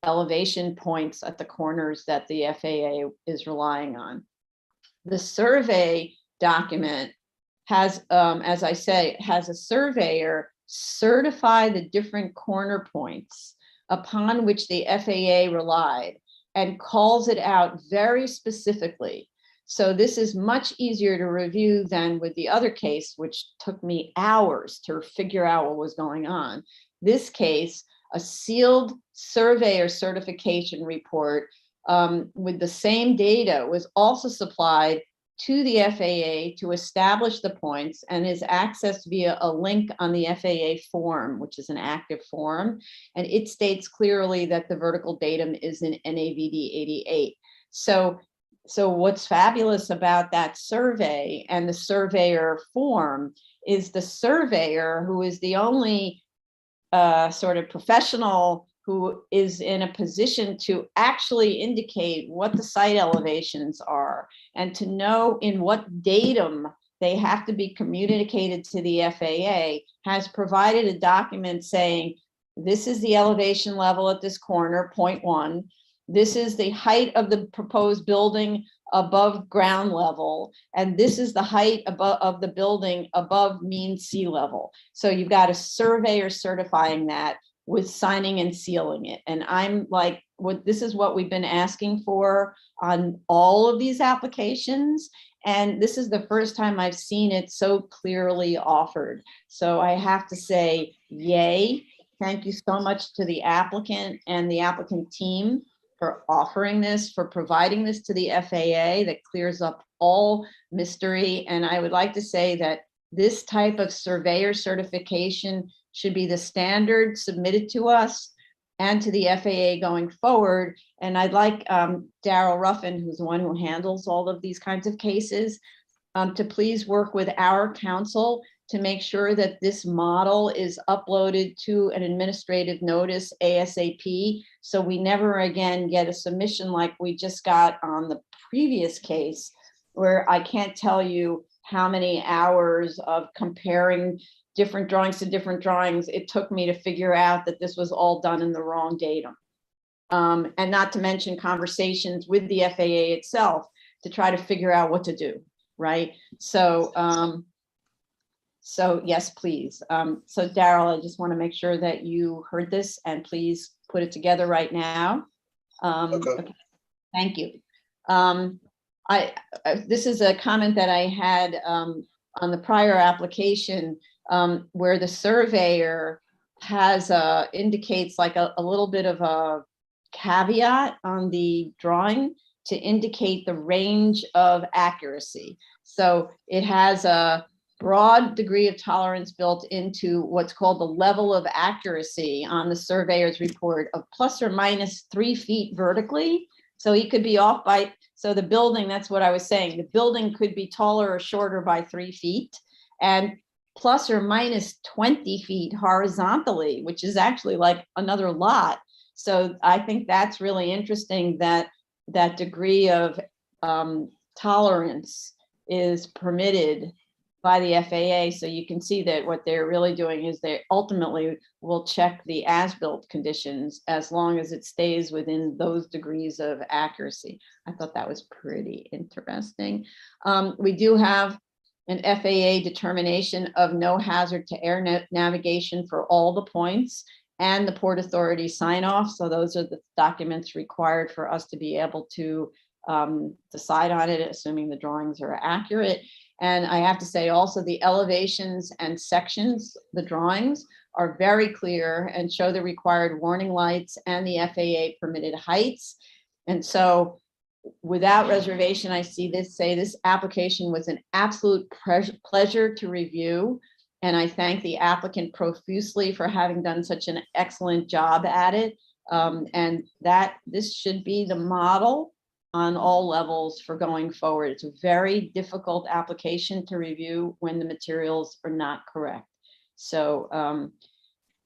elevation points at the corners that the FAA is relying on. The survey document has, as I say, has a surveyor certify the different corner points upon which the FAA relied and calls it out very specifically. So this is much easier to review than with the other case, which took me hours to figure out what was going on. This case, a sealed surveyor certification report with the same data was also supplied to the FAA to establish the points and is accessed via a link on the FAA form, which is an active form. And it states clearly that the vertical datum is in NAVD 88. So what's fabulous about that survey and the surveyor form is the surveyor, who is the only sort of professional who is in a position to actually indicate what the site elevations are and to know in what datum they have to be communicated to the FAA, has provided a document saying, this is the elevation level at this corner, 0.1. This is the height of the proposed building above ground level. And this is the height of the building above mean sea level. So you've got a surveyor certifying that with signing and sealing it. And I'm like, this is what we've been asking for on all of these applications. And this is the first time I've seen it so clearly offered. So I have to say, yay. Thank you so much to the applicant and the applicant team for offering this, for providing this to the FAA that clears up all mystery. And I would like to say that this type of surveyor certification should be the standard submitted to us and to the FAA going forward. And I'd like Daryl Ruffin, who's the one who handles all of these kinds of cases, to please work with our counsel to make sure that this model is uploaded to an administrative notice ASAP, so we never again get a submission like we just got on the previous case, where I can't tell you how many hours of comparing different drawings to different drawings it took me to figure out that this was all done in the wrong datum. And not to mention conversations with the FAA itself to try to figure out what to do, right? So yes, please. So Daryl, I just want to make sure that you heard this and please put it together right now. Okay. Thank you. This is a comment that I had on the prior application, where the surveyor has indicates like a little bit of a caveat on the drawing to indicate the range of accuracy. So it has a broad degree of tolerance built into what's called the level of accuracy on the surveyor's report of plus or minus 3 feet vertically. So he could be off by, so the building, that's what I was saying, the building could be taller or shorter by 3 feet, and plus or minus 20 feet horizontally, which is actually like another lot. So I think that's really interesting that that degree of tolerance is permitted by the FAA. So you can see that what they're really doing is they ultimately will check the as-built conditions as long as it stays within those degrees of accuracy. I thought that was pretty interesting. We do have an FAA determination of no hazard to air navigation for all the points and the Port Authority sign off. So those are the documents required for us to be able to decide on it, assuming the drawings are accurate. And I have to say also the elevations and sections, the drawings are very clear and show the required warning lights and the FAA permitted heights. And so without reservation, I see this say this application was an absolute pleasure to review. And I thank the applicant profusely for having done such an excellent job at it. And that this should be the model on all levels for going forward. It's a very difficult application to review when the materials are not correct. So,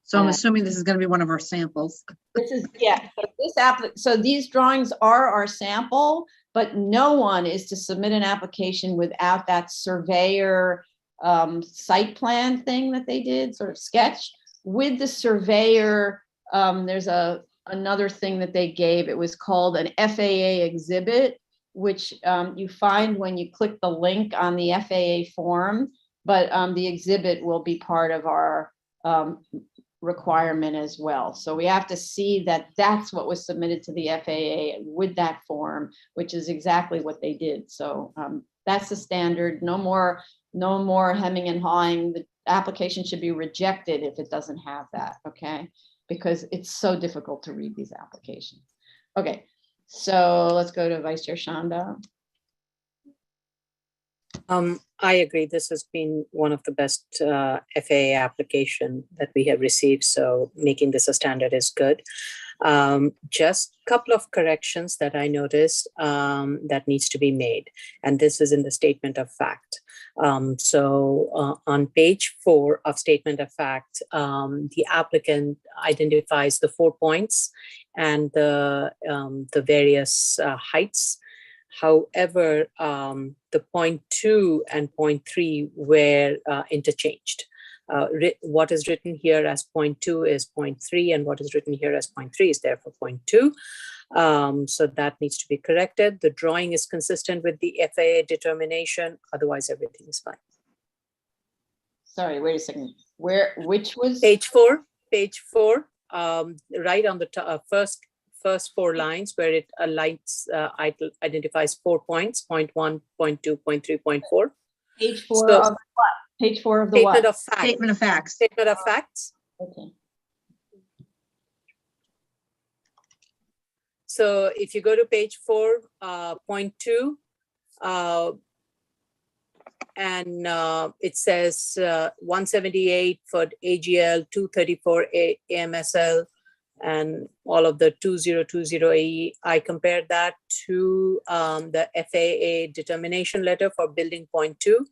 So I'm assuming this is going to be one of our samples. this is, yeah, so these drawings are our sample, but no one is to submit an application without that surveyor site plan thing that they did, sort of sketch. With the surveyor, there's another thing that they gave. It was called an FAA exhibit, which you find when you click the link on the FAA form, but the exhibit will be part of our requirement as well. So we have to see that that's what was submitted to the FAA with that form, which is exactly what they did. So that's the standard. No more hemming and hawing. The application should be rejected if it doesn't have that, okay? Because it's so difficult to read these applications. Okay, so let's go to Vice Chair Shanda. I agree. This has been one of the best FAA application that we have received. So making this a standard is good. Just a couple of corrections that I noticed that needs to be made. And this is in the statement of fact. On page 4 of statement of fact, the applicant identifies the 4 points and the various heights. However, the point 2 and point 3 were interchanged. What is written here as point 2 is point 3, and what is written here as point 3 is therefore point 2. So that needs to be corrected. The drawing is consistent with the FAA determination. Otherwise, everything is fine. Sorry, wait a second. Which was? Page 4, right on the first 4 lines where it identifies 4 points, point 1, point 2, point 3, point 4. Page 4 of what? Page 4 of the what? Statement of facts. Statement of facts. Okay. So if you go to page 4, point 2, and it says 178 for AGL, 234 AMSL, and all of the 2020 AE. I compared that to the FAA determination letter for building point 2.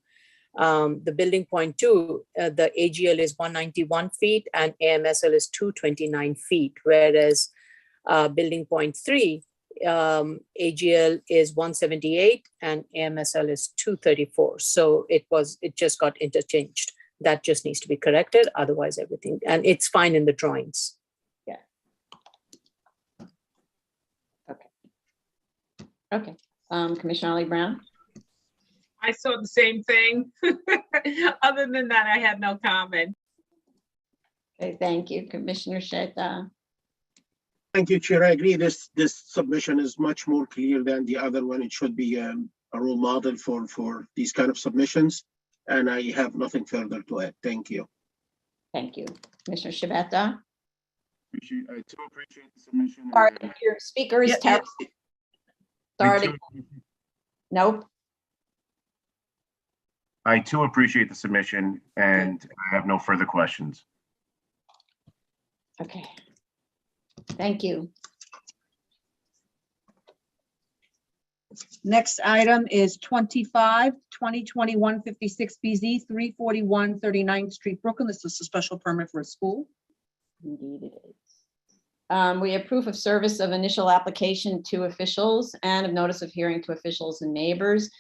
The building point 2, the AGL is 191 feet and AMSL is 229 feet, whereas building point 3, AGL is 178 and AMSL is 234. So it just got interchanged. That just needs to be corrected. Otherwise, everything, and it's fine in the drawings. Okay. Commissioner Ali Brown. I saw the same thing. Other than that, I had no comment. Okay, thank you, Commissioner Sheta. Thank you, Chair. I agree. This submission is much more clear than the other one. It should be a role model for these kind of submissions. And I have nothing further to add. Thank you. Thank you, Commissioner Shibata. I too appreciate the submission. Sorry, your speaker is terrible. Starting. Nope. I too appreciate the submission, and I have no further questions. Okay. Thank you. Next item is 2021 56 BZ 341 39th Street, Brooklyn. This is a special permit for a school. Indeed it is. We have proof of service of initial application to officials and of notice of hearing to officials and neighbors.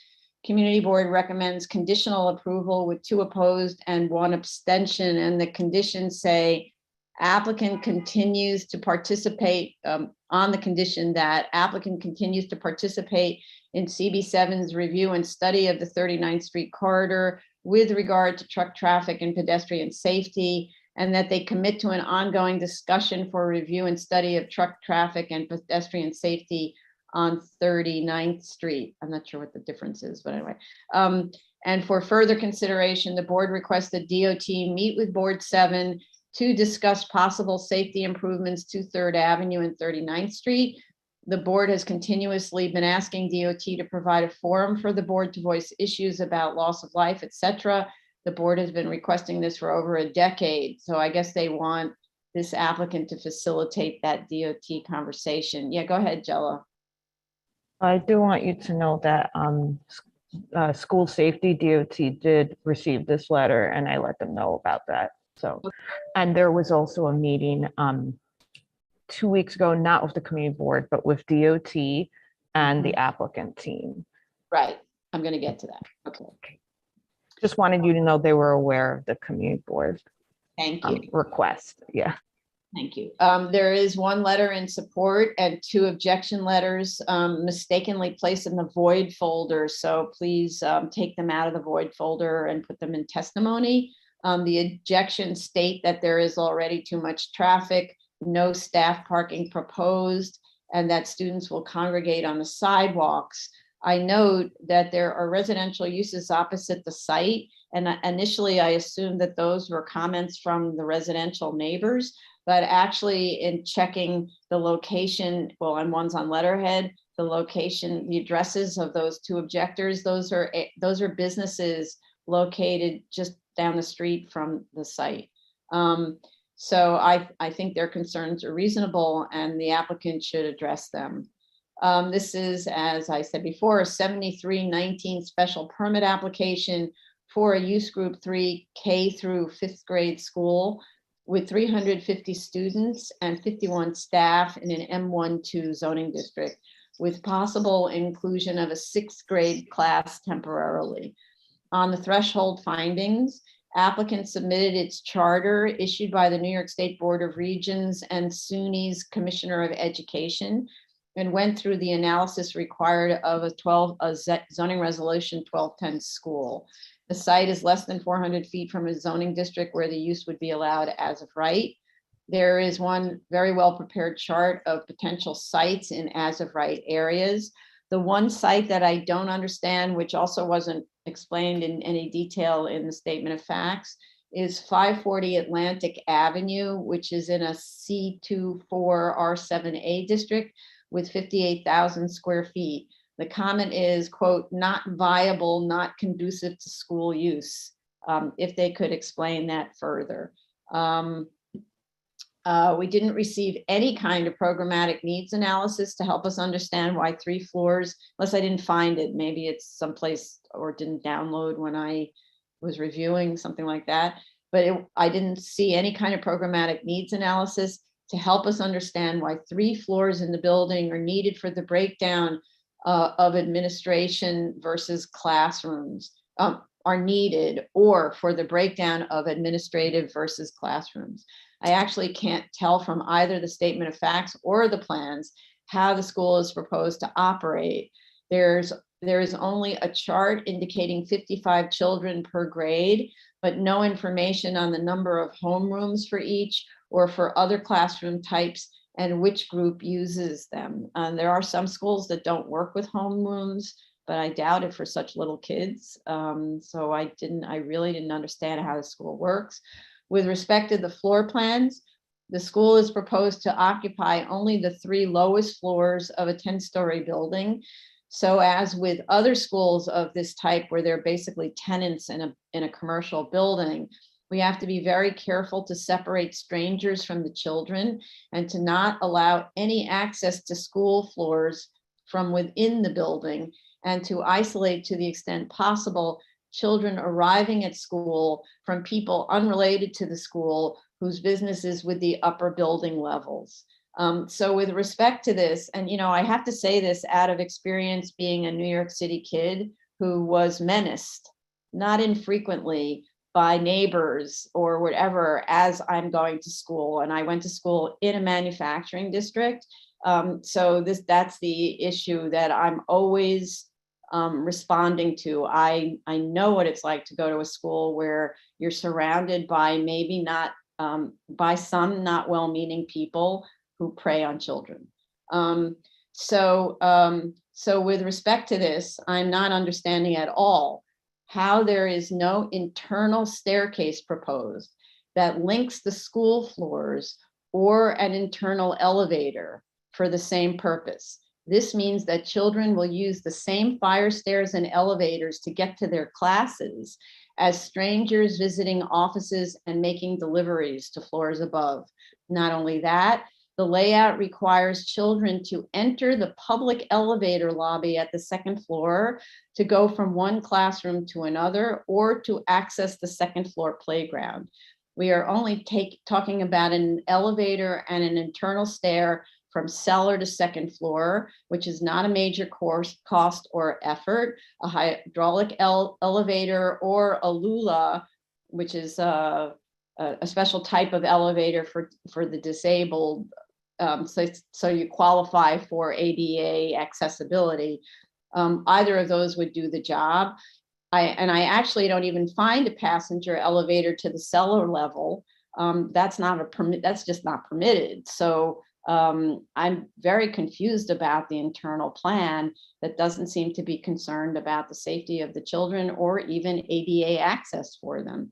Community board recommends conditional approval with 2 opposed and 1 abstention, and the conditions say applicant continues to participate on the condition that applicant continues to participate in CB7's review and study of the 39th Street corridor with regard to truck traffic and pedestrian safety, and that they commit to an ongoing discussion for review and study of truck traffic and pedestrian safety on 39th Street. I'm not sure what the difference is, but anyway. And for further consideration, the board requests that DOT meet with Board 7 to discuss possible safety improvements to 3rd Avenue and 39th Street. The board has continuously been asking DOT to provide a forum for the board to voice issues about loss of life, etc. The board has been requesting this for over a decade. So I guess they want this applicant to facilitate that DOT conversation. Yeah, go ahead, Jella. I do want you to know that school safety DOT did receive this letter, and I let them know about that. So, and there was also a meeting 2 weeks ago, not with the community board, but with DOT and the applicant team. Right, I'm gonna get to that. Okay, Just wanted you to know they were aware of the community board thank you. request. Yeah. Thank you. There is 1 letter in support and 2 objection letters mistakenly placed in the void folder. So please take them out of the void folder and put them in testimony. The objections state that there is already too much traffic, no staff parking proposed, and that students will congregate on the sidewalks. I note that there are residential uses opposite the site, and initially I assumed that those were comments from the residential neighbors, but actually in checking the location, well, and one's on letterhead, the location, the addresses of those 2 objectors, those are businesses located just down the street from the site. So I think their concerns are reasonable and the applicant should address them. This is, as I said before, a 7319 special permit application for a use group 3 K through 5th grade school with 350 students and 51 staff in an M12 zoning district with possible inclusion of a 6th grade class temporarily. On the threshold findings, applicant submitted its charter issued by the New York State Board of Regents and SUNY's Commissioner of Education and went through the analysis required of a zoning resolution 1210 school. The site is less than 400 feet from a zoning district where the use would be allowed as of right. There is one very well prepared chart of potential sites in as of right areas. The one site that I don't understand, which also wasn't explained in any detail in the statement of facts, is 540 Atlantic Avenue, which is in a C24 R7A district with 58,000 square feet. The comment is, quote, not viable, not conducive to school use. If they could explain that further. We didn't receive any kind of programmatic needs analysis to help us understand why 3 floors, unless I didn't find it, maybe it's someplace or didn't download when I was reviewing, something like that. But I didn't see any kind of programmatic needs analysis to help us understand why 3 floors in the building are needed for the breakdown of administration versus classrooms are needed, or for the breakdown of administrative versus classrooms. I actually can't tell from either the statement of facts or the plans how the school is proposed to operate. There is only a chart indicating 55 children per grade, but no information on the number of homerooms for each or for other classroom types and which group uses them. There are some schools that don't work with homerooms, but I doubt it for such little kids. So I really didn't understand how the school works. With respect to the floor plans, the school is proposed to occupy only the 3 lowest floors of a 10-story building. So as with other schools of this type, where they're basically tenants in a commercial building, we have to be very careful to separate strangers from the children and to not allow any access to school floors from within the building, and to isolate to the extent possible children arriving at school from people unrelated to the school whose business is with the upper building levels. So with respect to this, and I have to say this out of experience being a New York City kid who was menaced, not infrequently, by neighbors or whatever as I'm going to school. And I went to school in a manufacturing district. So that's the issue that I'm always responding to. I know what it's like to go to a school where you're surrounded by maybe not, by some not well-meaning people who prey on children. So with respect to this, I'm not understanding at all how there is no internal staircase proposed that links the school floors or an internal elevator for the same purpose. This means that children will use the same fire stairs and elevators to get to their classes as strangers visiting offices and making deliveries to floors above. Not only that, the layout requires children to enter the public elevator lobby at the second floor to go from one classroom to another or to access the second floor playground. We are only talking about an elevator and an internal stair from cellar to second floor, which is not a major cost or effort. A hydraulic elevator or a lula, which is a special type of elevator for the disabled, so you qualify for ADA accessibility. Either of those would do the job. I actually don't even find a passenger elevator to the cellar level. That's just not permitted. So I'm very confused about the internal plan that doesn't seem to be concerned about the safety of the children or even ADA access for them.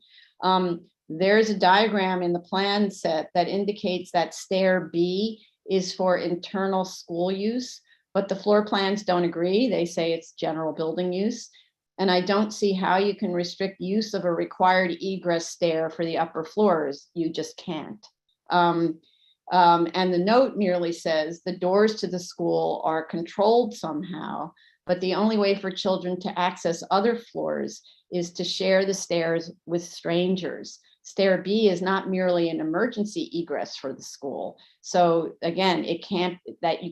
There's a diagram in the plan set that indicates that stair B is for internal school use, but the floor plans don't agree. They say it's general building use. And I don't see how you can restrict use of a required egress stair for the upper floors. You just can't. And the note merely says the doors to the school are controlled somehow, but the only way for children to access other floors is to share the stairs with strangers. Stair B is not merely an emergency egress for the school. So again, you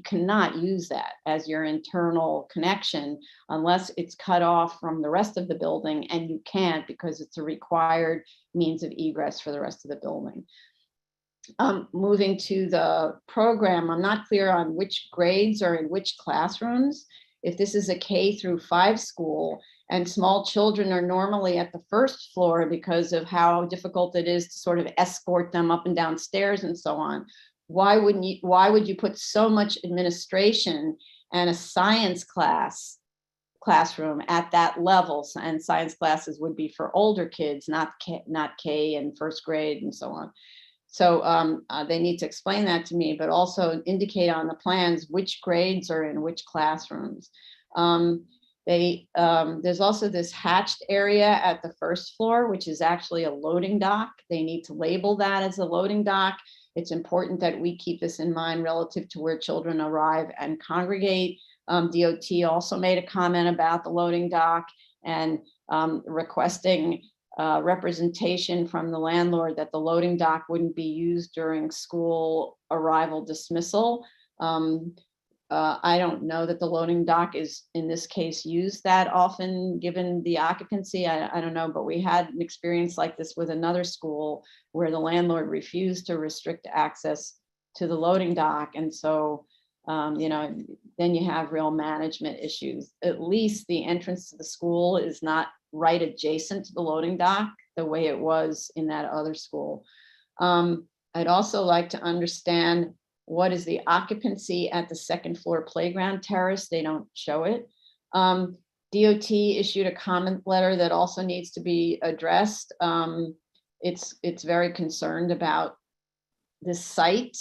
cannot use that as your internal connection unless it's cut off from the rest of the building, and you can't because it's a required means of egress for the rest of the building. Moving to the program, I'm not clear on which grades are in which classrooms. If this is a K-5 school and small children are normally at the first floor because of how difficult it is to sort of escort them up and down stairs and so on, why would you put so much administration and a science classroom at that level? And science classes would be for older kids, not K and first grade and so on. So they need to explain that to me, but also indicate on the plans which grades are in which classrooms. There's also this hatched area at the first floor, which is actually a loading dock. They need to label that as a loading dock. It's important that we keep this in mind relative to where children arrive and congregate. DOT also made a comment about the loading dock and requesting representation from the landlord that the loading dock wouldn't be used during school arrival dismissal. I don't know that the loading dock is in this case used that often given the occupancy. I don't know, but we had an experience like this with another school where the landlord refused to restrict access to the loading dock. And so, then you have real management issues. At least the entrance to the school is not right adjacent to the loading dock the way it was in that other school. I'd also like to understand what is the occupancy at the second floor playground terrace. They don't show it. DOT issued a comment letter that also needs to be addressed. It's very concerned about this site.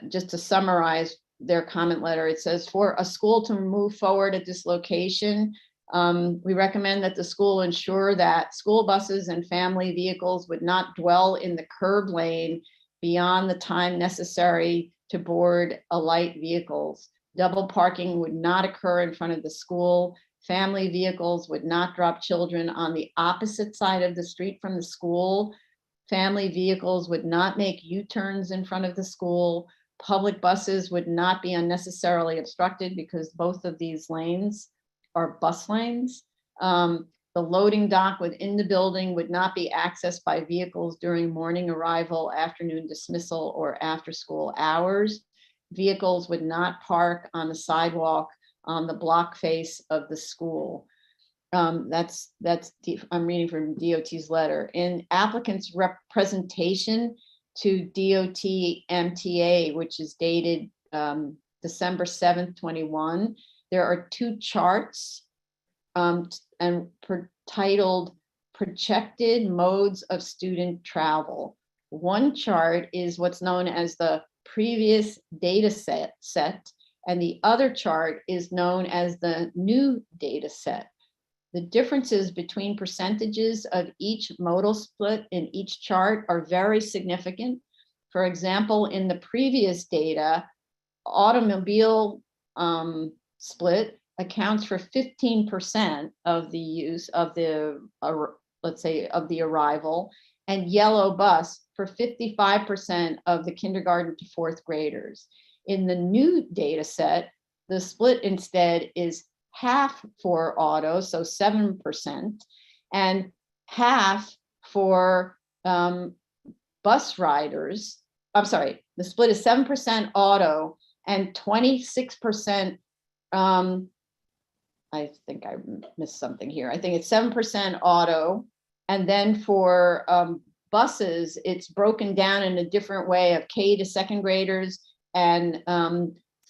Just to summarize their comment letter, it says, for a school to move forward at this location, we recommend that the school ensure that school buses and family vehicles would not dwell in the curb lane beyond the time necessary to board light vehicles. Double parking would not occur in front of the school. Family vehicles would not drop children on the opposite side of the street from the school Family vehicles would not make U-turns in front of the school. Public buses would not be unnecessarily obstructed because both of these lanes are bus lanes. The loading dock within the building would not be accessed by vehicles during morning arrival, afternoon dismissal, or after school hours. Vehicles would not park on the sidewalk on the block face of the school. I'm reading from DOT's letter. In applicant's representation to DOT MTA, which is dated December 7th, 21, there are two charts and titled Projected Modes of Student Travel. One chart is what's known as the previous data set, and the other chart is known as the new data set. The differences between percentages of each modal split in each chart are very significant. For example, in the previous data, automobile split accounts for 15% of the use of the, let's say, of the arrival, and yellow bus for 55% of the kindergarten to fourth graders. In the new data set, the split instead is half for auto, so 7%, and half for bus riders. I'm sorry, the split is 7% auto and 26%. I think I missed something here. I think it's 7% auto. And then for buses, it's broken down in a different way of K to second graders and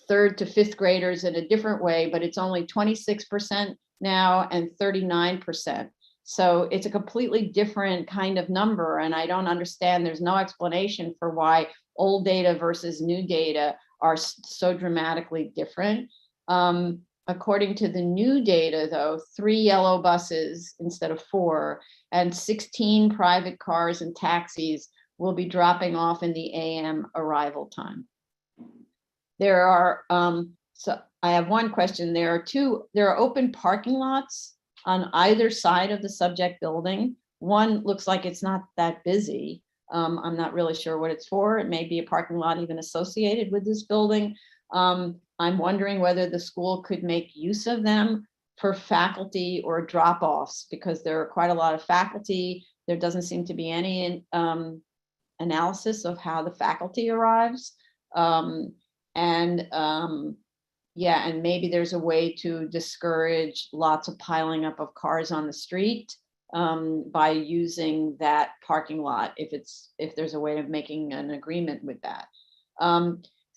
third to fifth graders in a different way, but it's only 26% now and 39%. So it's a completely different kind of number. And I don't understand, there's no explanation for why old data versus new data are so dramatically different. According to the new data, though, 3 yellow buses instead of 4 and 16 private cars and taxis will be dropping off in the AM arrival time. There are, so I have one question. There are open parking lots on either side of the subject building. One looks like it's not that busy. I'm not really sure what it's for. It may be a parking lot even associated with this building. I'm wondering whether the school could make use of them for faculty or drop-offs, because there are quite a lot of faculty. There doesn't seem to be any analysis of how the faculty arrives. Yeah, and maybe there's a way to discourage lots of piling up of cars on the street by using that parking lot, if there's a way of making an agreement with that.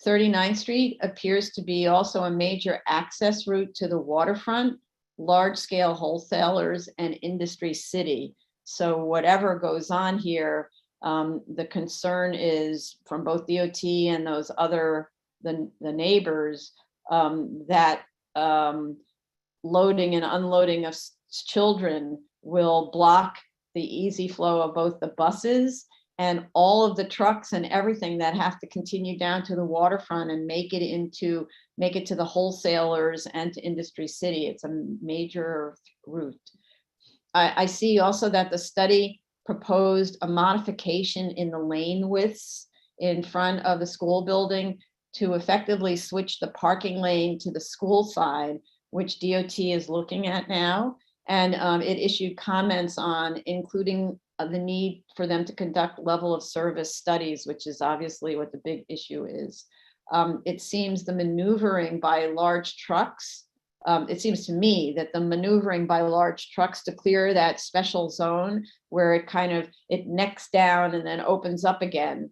39th Street appears to be also a major access route to the waterfront, large-scale wholesalers, and industry city. So whatever goes on here, the concern is from both DOT and those other, the neighbors, that loading and unloading of children will block the easy flow of both the buses and all of the trucks and everything that have to continue down to the waterfront and make it to the wholesalers and to industry city. It's a major route. I see also that the study proposed a modification in the lane widths in front of the school building to effectively switch the parking lane to the school side, which DOT is looking at now. And it issued comments on including the need for them to conduct level of service studies, which is obviously what the big issue is. It seems the maneuvering by large trucks, it seems to me that the maneuvering by large trucks to clear that special zone where it necks down and then opens up again,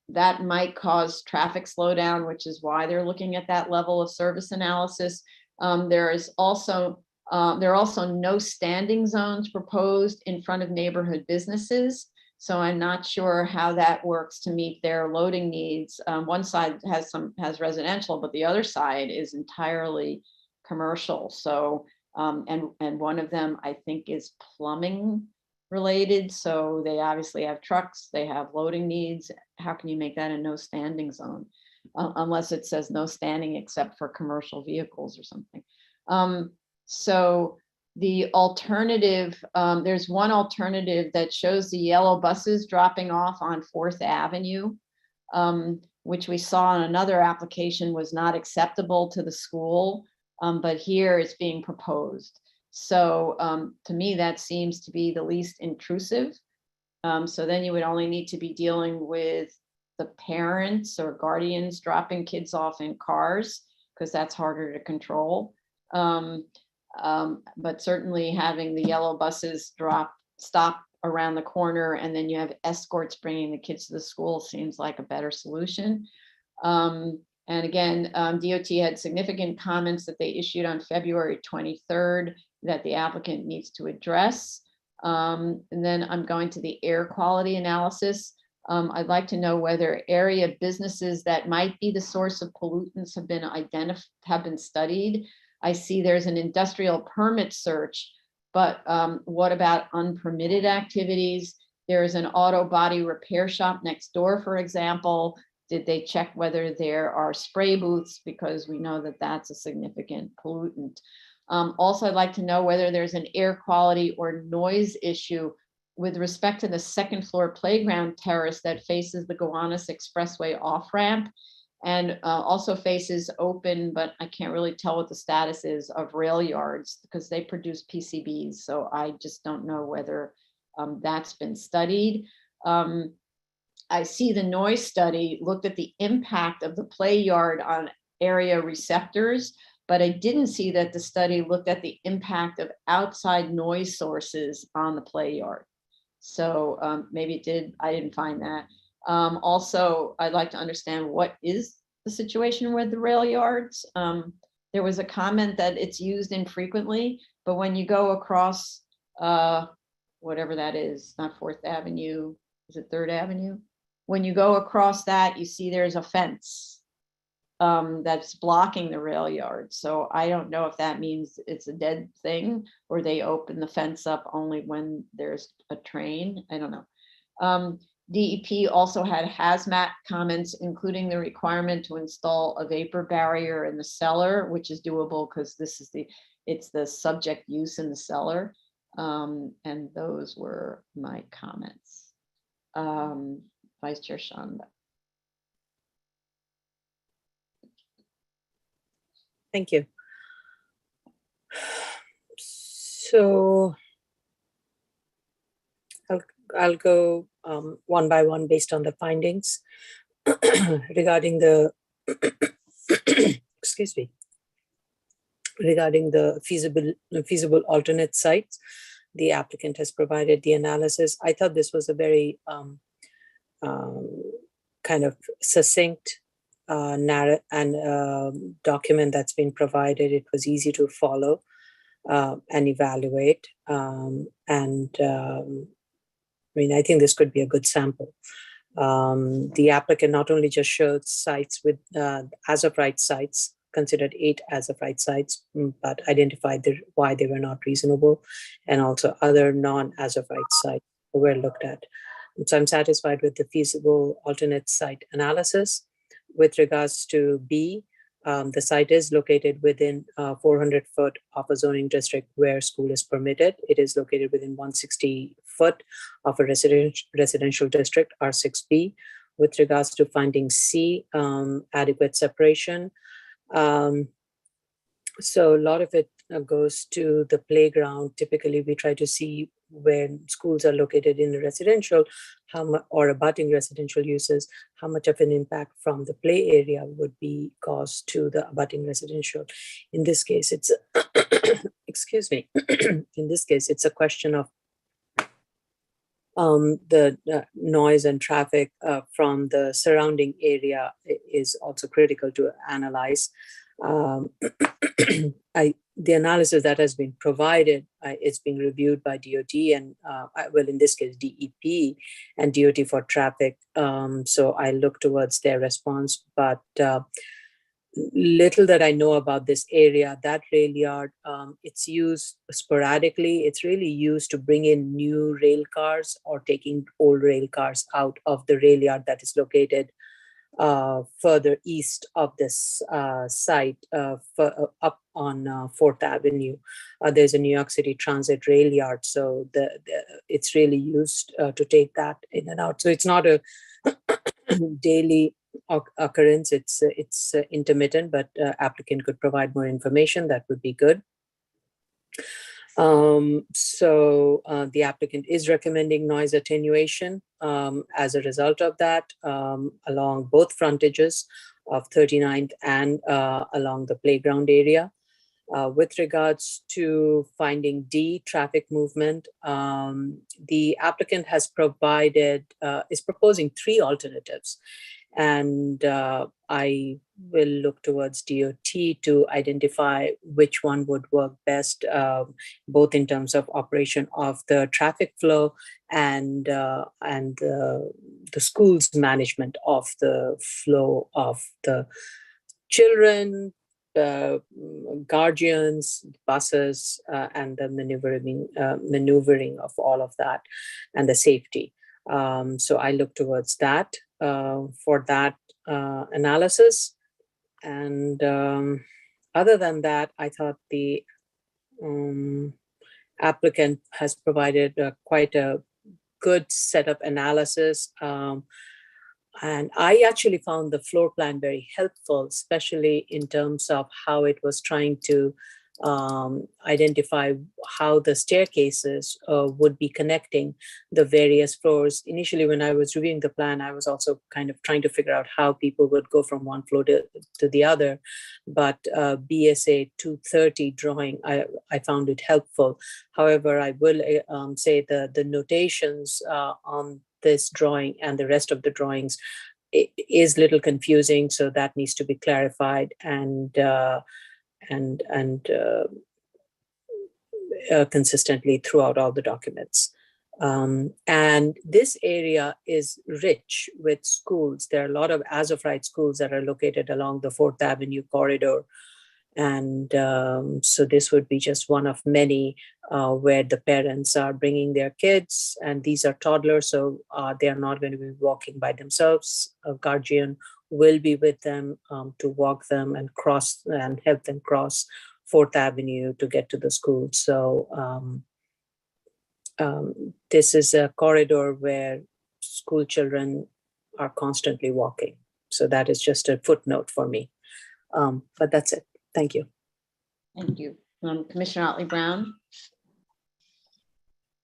that might cause traffic slowdown, which is why they're looking at that level of service analysis. There are also no standing zones proposed in front of neighborhood businesses. So I'm not sure how that works to meet their loading needs. One side has residential, but the other side is entirely commercial. So, and one of them I think is plumbing related. So they obviously have trucks, they have loading needs. How can you make that a no standing zone? Unless it says no standing except for commercial vehicles or something. So The alternative, there's one alternative that shows the yellow buses dropping off on 4th Avenue, which we saw in another application was not acceptable to the school, but here it's being proposed. So to me, that seems to be the least intrusive. So then you would only need to be dealing with the parents or guardians dropping kids off in cars, because that's harder to control. But certainly having the yellow buses stop around the corner, and then you have escorts bringing the kids to the school seems like a better solution. And again, DOT had significant comments that they issued on February 23rd that the applicant needs to address. And then I'm going to the air quality analysis. I'd like to know whether area businesses that might be the source of pollutants have been studied. I see there's an industrial permit search, but what about unpermitted activities? There is an auto body repair shop next door, for example. Did they check whether there are spray booths? Because we know that that's a significant pollutant. Also, I'd like to know whether there's an air quality or noise issue with respect to the 2nd floor playground terrace that faces the Gowanus Expressway off-ramp, and also faces open, but I can't really tell what the status is of rail yards because they produce PCBs. So I just don't know whether that's been studied. I see the noise study looked at the impact of the play yard on area receptors, but I didn't see that the study looked at the impact of outside noise sources on the play yard. So maybe it did, I didn't find that. Also, I'd like to understand what is the situation with the rail yards. There was a comment that it's used infrequently, but when you go across whatever that is, not 4th Avenue, is it 3rd Avenue? When you go across that, you see there's a fence that's blocking the rail yard. So I don't know if that means it's a dead thing or they open the fence up only when there's a train. I don't know. DEP also had hazmat comments, including the requirement to install a vapor barrier in the cellar, which is doable because it's the subject use in the cellar. And those were my comments. Vice Chair Shanda. Thank you. So I'll go one by one based on the findings regarding the excuse me, regarding the feasible alternate sites. The applicant has provided the analysis. I thought this was a very kind of succinct narrative and document that's been provided. It was easy to follow and evaluate. I mean, I think this could be a good sample. The applicant not only just showed sites with as of right sites, considered 8 as of right sites, but identified why they were not reasonable, and also other non-as of right sites were looked at. So I'm satisfied with the feasible alternate site analysis. With regards to B, the site is located within 400 foot of a zoning district where school is permitted. It is located within 160 foot of a residential district, R6B. With regards to finding C, adequate separation. So a lot of it goes to the playground. Typically, we try to see when schools are located in a residential, or abutting residential uses, how much of an impact from the play area would be caused to the abutting residential. In this case, it's excuse me. In this case, it's a question of the noise and traffic from the surrounding area is also critical to analyze. The analysis that has been provided, it's being reviewed by DOT and, well, in this case, DEP and DOT for traffic. So I look towards their response, but little that I know about this area, that rail yard, it's used sporadically. It's really used to bring in new rail cars or taking old rail cars out of the rail yard that is located further east of this site, up on 4th Avenue. There's a New York City Transit rail yard, so it's really used to take that in and out. So it's not a daily occurrence, it's intermittent, but applicant could provide more information, that would be good. So the applicant is recommending noise attenuation as a result of that along both frontages of 39th and along the playground area. With regards to finding D, traffic movement, the applicant has is proposing 3 alternatives. And I will look towards DOT to identify which one would work best, both in terms of operation of the traffic flow and the school's management of the flow of the children, guardians, buses, and the maneuvering of all of that, and the safety. So I look towards that for that analysis. And other than that, I thought the applicant has provided quite a good setup analysis. And I actually found the floor plan very helpful, especially in terms of how it was trying to identify how the staircases would be connecting the various floors. Initially, when I was reviewing the plan, I was also kind of trying to figure out how people would go from one floor to the other. But BSA 230 drawing, I found it helpful. However, I will say the notations on this drawing and the rest of the drawings is a little confusing, so that needs to be clarified and consistently throughout all the documents. And this area is rich with schools. There are a lot of as-of-right schools that are located along the 4th Avenue corridor. And so this would be just one of many where the parents are bringing their kids, and these are toddlers, so they are not going to be walking by themselves. A guardian will be with them to walk them and cross and help them cross 4th Avenue to get to the school. So this is a corridor where school children are constantly walking. So that is just a footnote for me. But that's it. Thank you. Thank you. Commissioner Otley Brown.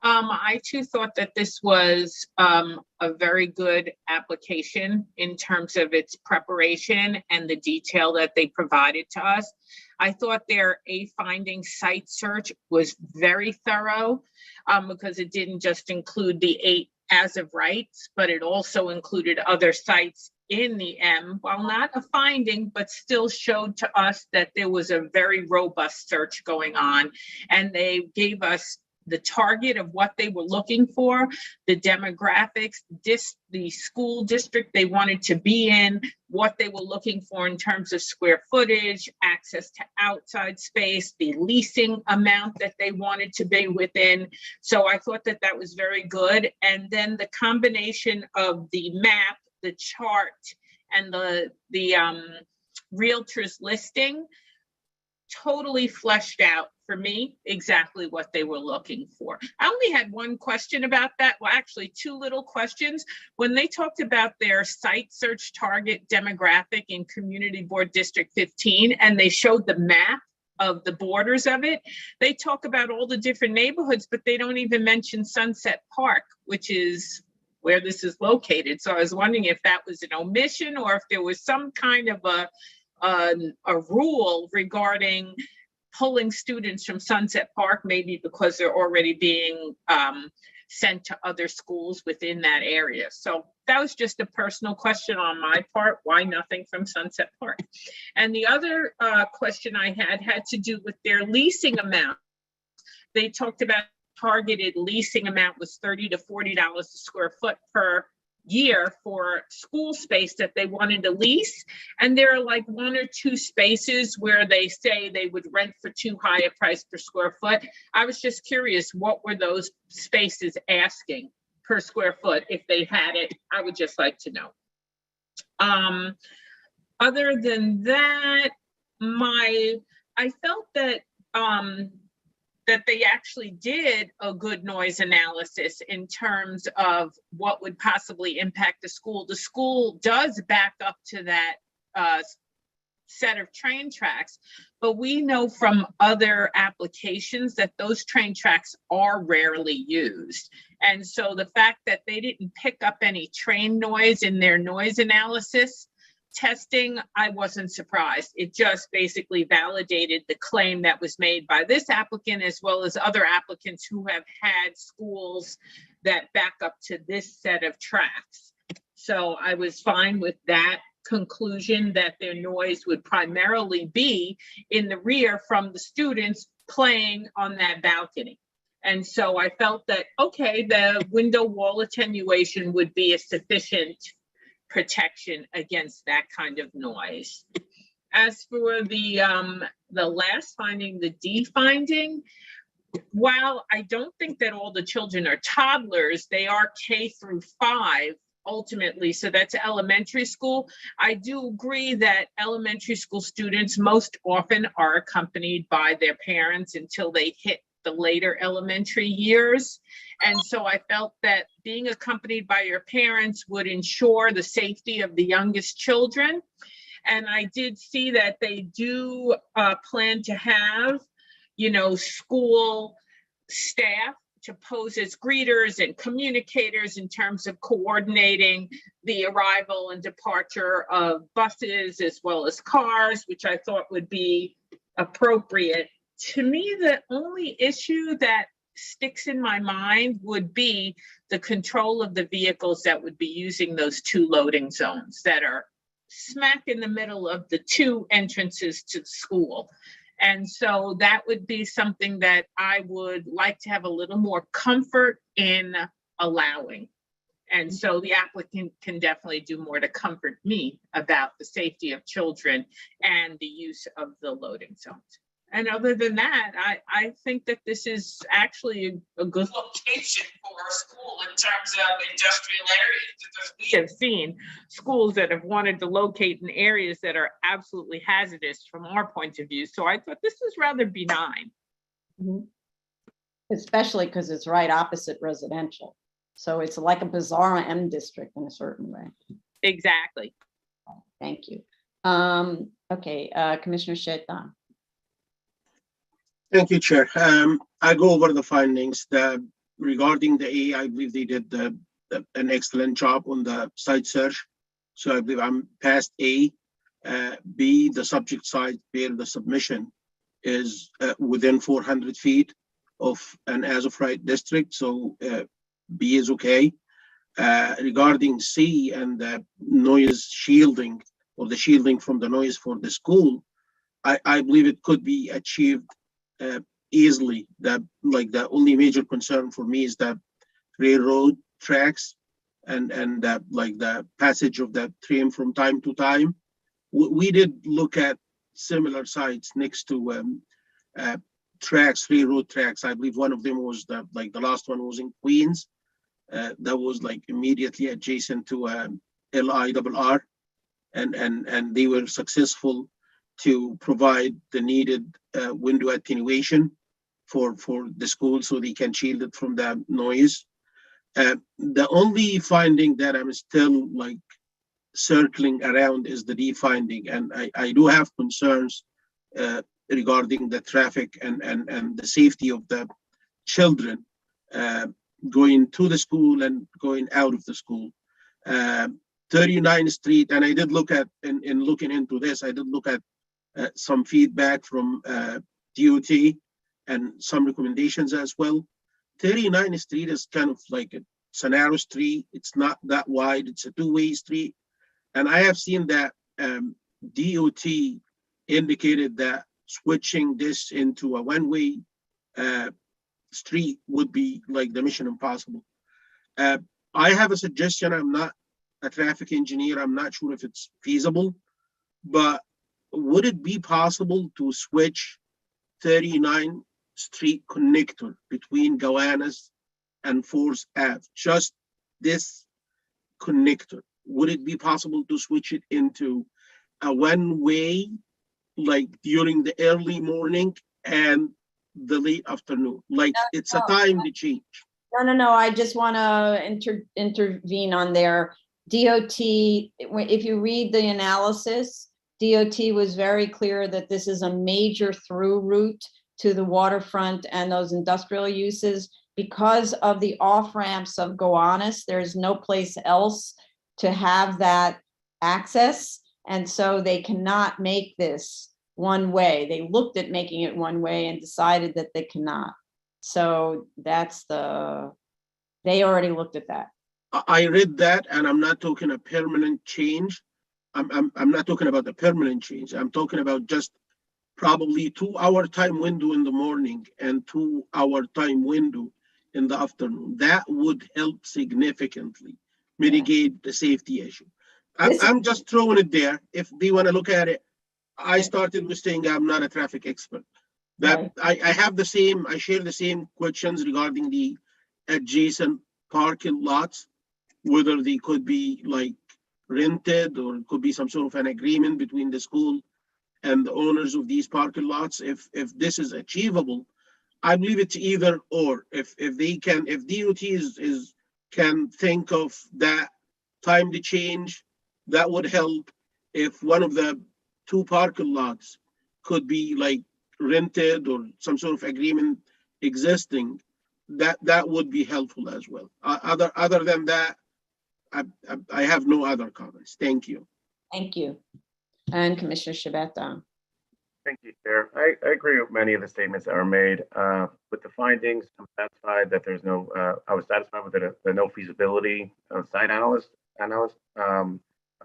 I too thought that this was a very good application in terms of its preparation and the detail that they provided to us. I thought their finding site search was very thorough because it didn't just include the 8 as of rights, but it also included other sites in the M, while not a finding, but still showed to us that there was a very robust search going on. And they gave us the target of what they were looking for, the demographics, the school district they wanted to be in, what they were looking for in terms of square footage, access to outside space, the leasing amount that they wanted to be within. So I thought that that was very good. And then the combination of the map, the chart, and the realtor's listing totally fleshed out for me exactly what they were looking for. I only had one question about that. Well, actually 2 little questions. When they talked about their site search target demographic in Community Board District 15, and they showed the map of the borders of it, they talk about all the different neighborhoods, but they don't even mention Sunset Park, which is where this is located. So I was wondering if that was an omission or if there was some kind of a rule regarding pulling students from Sunset Park, maybe because they're already being sent to other schools within that area. So that was just a personal question on my part. Why nothing from Sunset Park? And the other question I had to do with their leasing amount. They talked about targeted leasing amount was $30 to $40 a square foot per year for school space that they wanted to lease. And there are like 1 or 2 spaces where they say they would rent for too high a price per square foot. I was just curious, what were those spaces asking per square foot? If they had it, I would just like to know. Other than that, I felt that that they actually did a good noise analysis in terms of what would possibly impact the school. The school does back up to that set of train tracks, but we know from other applications that those train tracks are rarely used. And so the fact that they didn't pick up any train noise in their noise analysis testing, I wasn't surprised. It just basically validated the claim that was made by this applicant as well as other applicants who have had schools that back up to this set of tracks. So I was fine with that conclusion that their noise would primarily be in the rear from the students playing on that balcony. And so I felt that, okay, the window wall attenuation would be a sufficient protection against that kind of noise. As for the last finding, the D finding, while I don't think that all the children are toddlers, they are K through 5 ultimately, so that's elementary school. I do agree that elementary school students most often are accompanied by their parents until they hit the later elementary years. And so I felt that being accompanied by your parents would ensure the safety of the youngest children. And I did see that they do plan to have, school staff to pose as greeters and communicators in terms of coordinating the arrival and departure of buses as well as cars, which I thought would be appropriate. To me, the only issue that sticks in my mind would be the control of the vehicles that would be using those 2 loading zones that are smack in the middle of the 2 entrances to the school. And so that would be something that I would like to have a little more comfort in allowing. And so the applicant can definitely do more to comfort me about the safety of children and the use of the loading zones. And other than that, I think that this is actually a good location for a school in terms of industrial areas, because we have seen schools that have wanted to locate in areas that are absolutely hazardous from our point of view. So I thought this was rather benign. Mhm. Especially because it's right opposite residential. So it's like a bizarre M district in a certain way. Exactly. Thank you. Okay, Commissioner Shaitan. Thank you, Chair. I go over the findings. Regarding the A, I believe they did an excellent job on the site search. So I believe I'm past A. B, the subject site where the submission is within 400 feet of an as of right district. So B is okay. Regarding C and the noise shielding or the shielding from the noise for the school, I believe it could be achieved easily. The only major concern for me is that railroad tracks and the passage of the train from time to time. We did look at similar sites next to tracks, railroad tracks. I believe one of them was the last one was in Queens. That was immediately adjacent to LIRR, and they were successful to provide the needed window attenuation for the school so they can shield it from the noise. The only finding that I'm still circling around is the D finding, and I do have concerns regarding the traffic and the safety of the children going to the school and going out of the school. 39th Street, and I did look at, in looking into this, I did look at some feedback from DOT and some recommendations as well. 39th Street is kind of it's a narrow street. It's not that wide. It's a 2-way street. And I have seen that DOT indicated that switching this into a 1-way street would be the mission impossible. I have a suggestion. I'm not a traffic engineer. I'm not sure if it's feasible, but would it be possible to switch 39th Street connector between Gowanus and 4th Ave? Just this connector. would it be possible to switch it into a one-way, like during the early morning and the late afternoon? Like it's a time to change. No, I just want to intervene on there. DOT, if you read the analysis, DOT was very clear that this is a major through route to the waterfront and those industrial uses. Because of the off ramps of Gowanus, there's no place else to have that access. And so they cannot make this one way. They looked at making it one way and decided that they cannot. So that's they already looked at that. I read that, and I'm not talking a permanent change. I'm not talking about the permanent change. I'm talking about just probably 2-hour time window in the morning and 2-hour time window in the afternoon. That would help significantly mitigate the safety issue. I'm just throwing it there. If they want to look at it, I started with saying I'm not a traffic expert. That I have the same, I share the same questions regarding the adjacent parking lots, whether they could be like rented or it could be some sort of an agreement between the school and the owners of these parking lots. If this is achievable, I believe it's either or. If they can, if DOT can think of that time to change, that would help. If one of the 2 parking lots could be like rented or some sort of agreement existing, that would be helpful as well. Other than that, I have no other comments. Thank you. Thank you. And Commissioner Shabeta. Thank you, Chair. I agree with many of the statements that were made. With the findings, I'm satisfied that there's no, I was satisfied with the no feasibility site analyst. I'm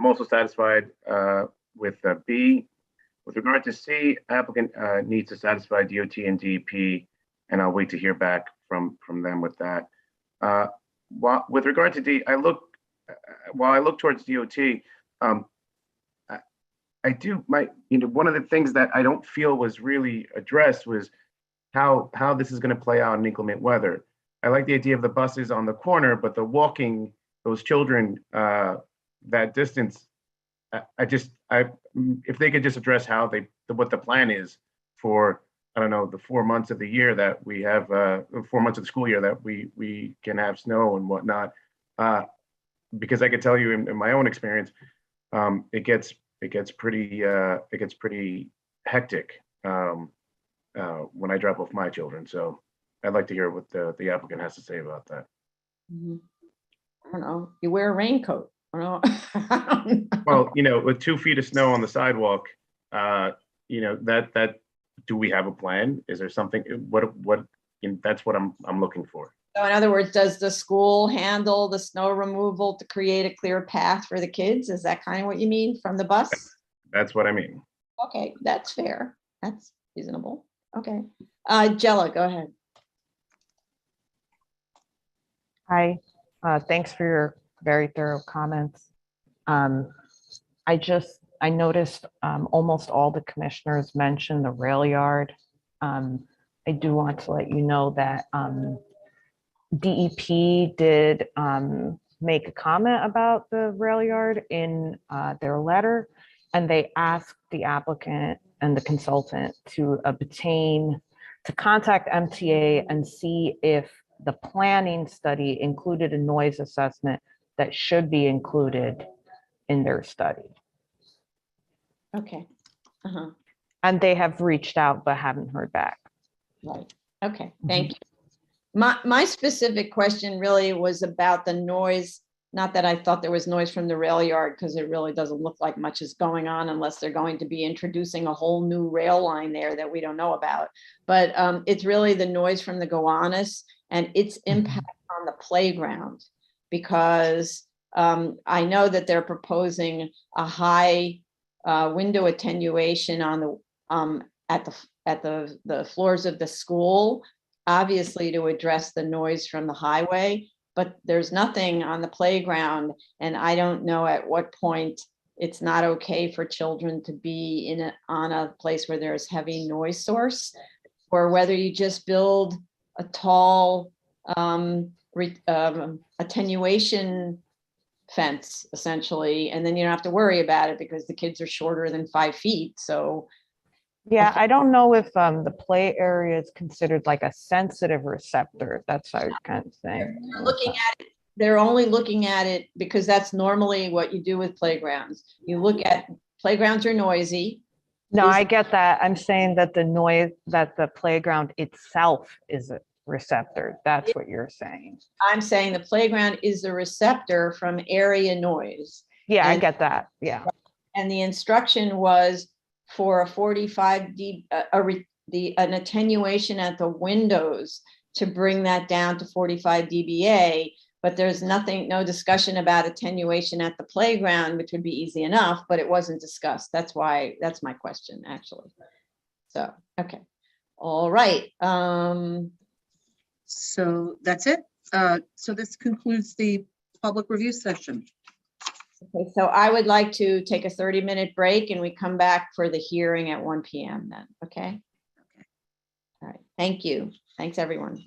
also satisfied with B. With regard to C, applicant needs to satisfy DOT and DEP, and I'll wait to hear back from them with that. With regard to D, while I look towards DOT, I do one of the things that I don't feel was really addressed was how this is going to play out in inclement weather. I like the idea of the buses on the corner, but the walking those children that distance, if they could just address what the plan is for, I don't know, the 4 months of the year that we have, 4 months of the school year that we can have snow and whatnot. Because I could tell you in my own experience, it gets pretty hectic when I drop off my children. So I'd like to hear what the applicant has to say about that. I don't know. You wear a raincoat. I don't know. Well, with 2 feet of snow on the sidewalk, that do we have a plan? Is there something? That's what I'm looking for. So in other words, does the school handle the snow removal to create a clear path for the kids? Is that kind of what you mean from the bus? That's what I mean. Okay, that's fair. That's reasonable. Okay. Jella, go ahead. Hi, thanks for your very thorough comments. I noticed almost all the commissioners mentioned the rail yard. I do want to let you know that DEP did make a comment about the rail yard in their letter, and they asked the applicant and the consultant to contact MTA and see if the planning study included a noise assessment that should be included in their study. Okay. And they have reached out but haven't heard back. Right. Okay. Thank you. My specific question really was about the noise. Not that I thought there was noise from the rail yard, because it really doesn't look like much is going on unless they're going to be introducing a whole new rail line there that we don't know about. But it's really the noise from the Gowanus and its impact on the playground, because I know that they're proposing a high window attenuation on the at the floors of the school, obviously to address the noise from the highway, but there's nothing on the playground. And I don't know at what point it's not okay for children to be on a place where there's heavy noise source, or whether you just build a tall attenuation fence essentially, and then you don't have to worry about it because the kids are shorter than 5 feet. So Yeah, I don't know if the play area is considered like a sensitive receptor. That's how I kind of saying. looking at it, they're only looking at it because that's normally what you do with playgrounds. You look at playgrounds are noisy. No, I get that. I'm saying that the noise, that the playground itself is a receptor. That's what you're saying. I'm saying the playground is the receptor from area noise. Yeah, I And- get that. Yeah. And the instruction was for a 45 an attenuation at the windows to bring that down to 45 dBA. But there's no discussion about attenuation at the playground, which would be easy enough, but it wasn't discussed. That's my question, actually. So, okay. All right. So that's it. So this concludes the public review session. Okay, so I would like to take a 30-minute break and we come back for the hearing at 1 p.m. then, okay? All right, thank you. Thanks, everyone.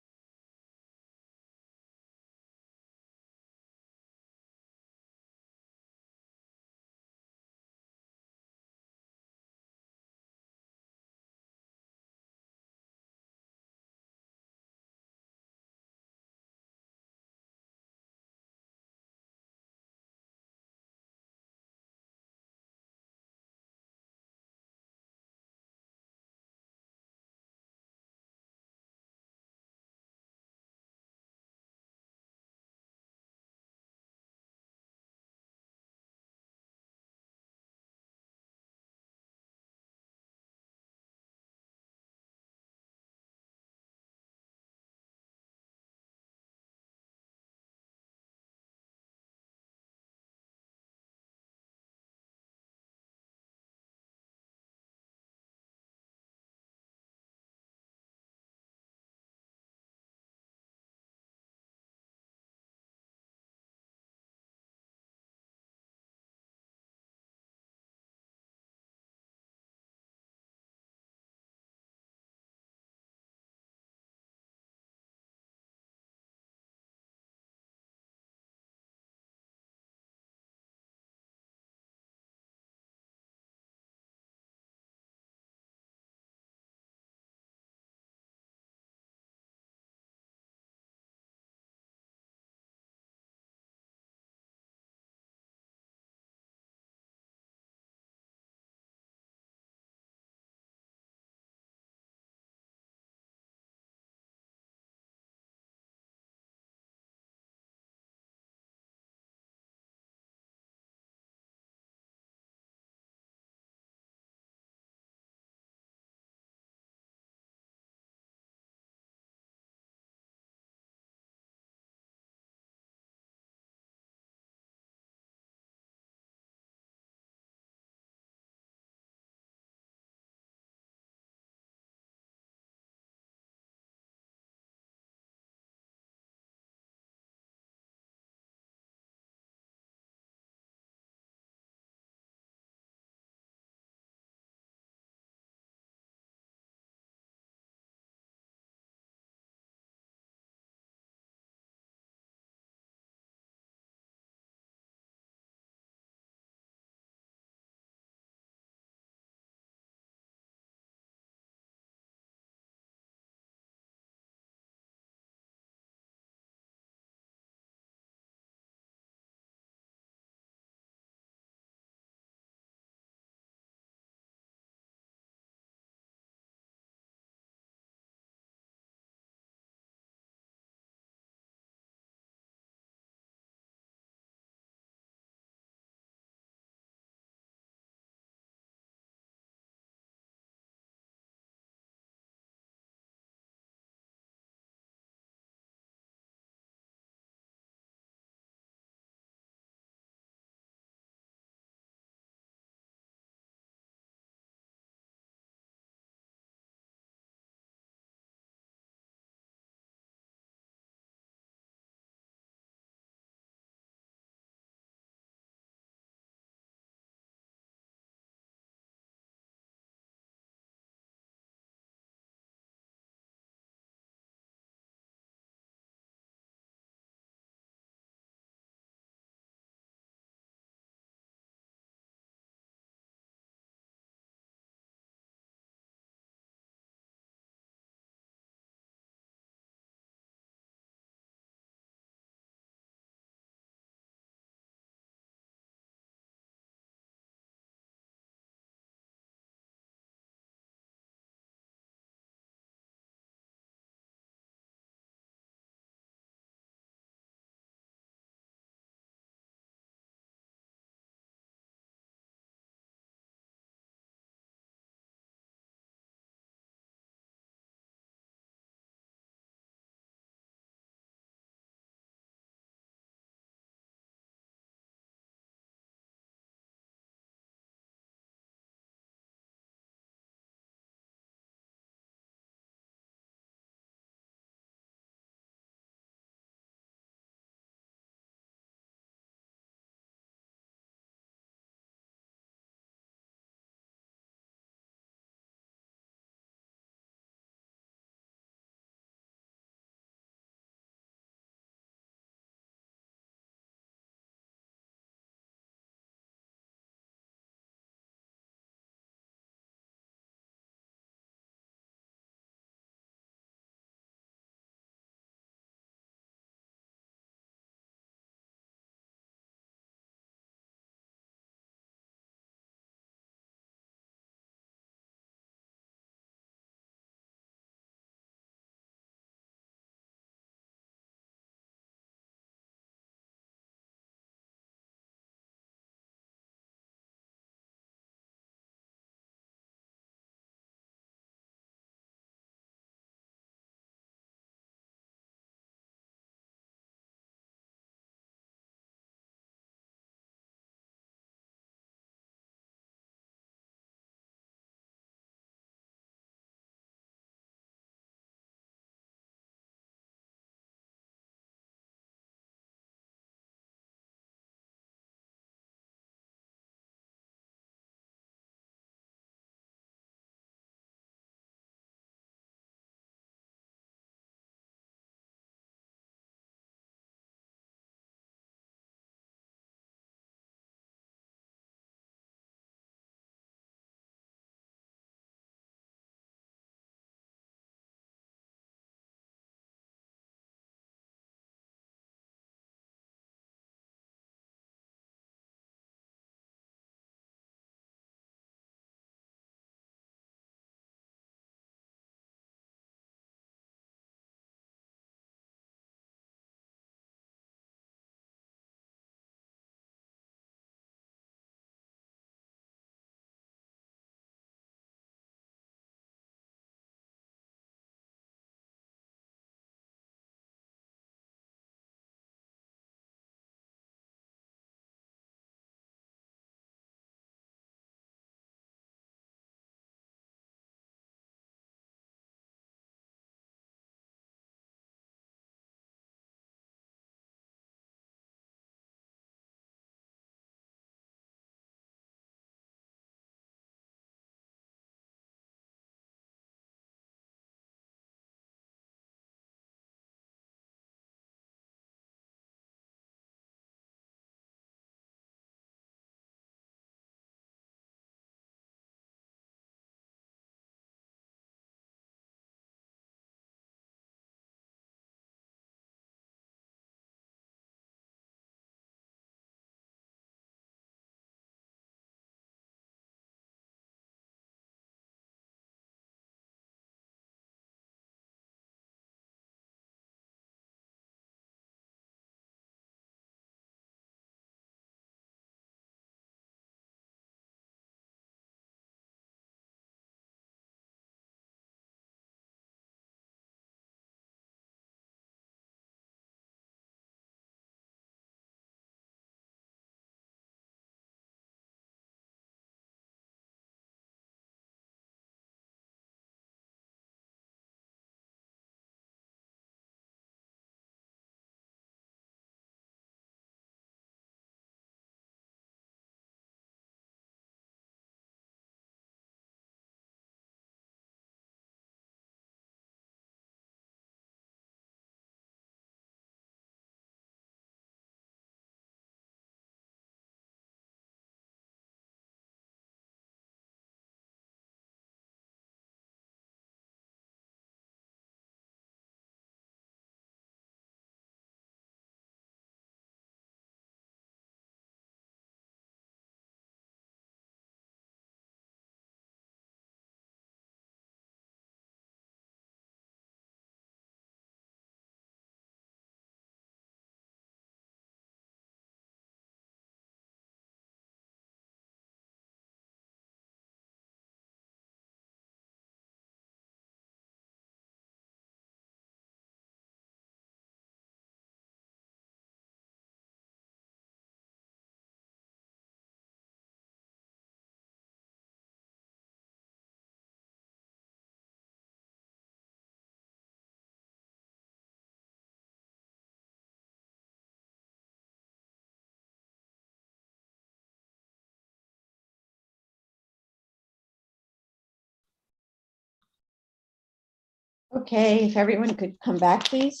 Okay, if everyone could come back, please.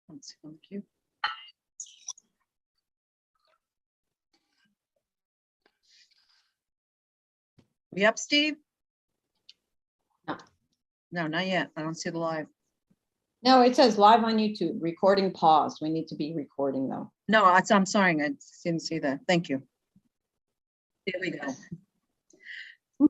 Let's see, thank you. We up, Steve? No. No, not yet. I don't see the live. No, it says live on YouTube, recording paused. We need to be recording though. No, I'm sorry. I didn't see that. Thank you. Here we go.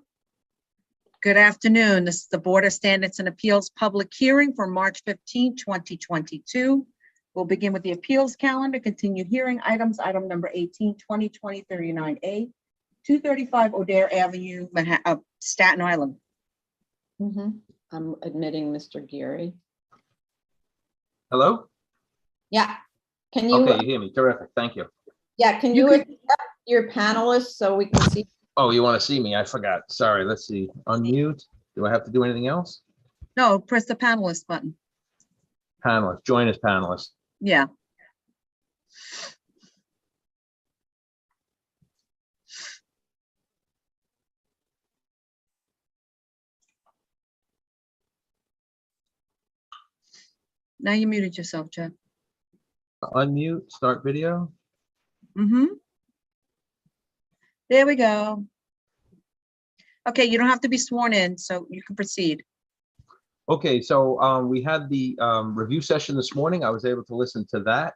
Good afternoon. This is the Board of Standards and Appeals public hearing for March 15, 2022. We'll begin with the appeals calendar, continued hearing items, item number 18, 2020 39A, 235 O'Dare Avenue, Staten Island. I'm admitting Mr. Geary. Hello? Yeah. Can you, Okay, you hear me. Terrific. Thank you. yeah, can You you can- accept your panelists so we can see? Oh, you want to see me? I forgot. Sorry. Let's see. Unmute. Do I have to do anything else? No, press the panelist button. Panelist. Join as panelist. Yeah. Now you muted yourself, Jeff. Unmute. Start video. There we go. Okay, you don't have to be sworn in, so you can proceed. Okay, so we had the review session this morning. I was able to listen to that.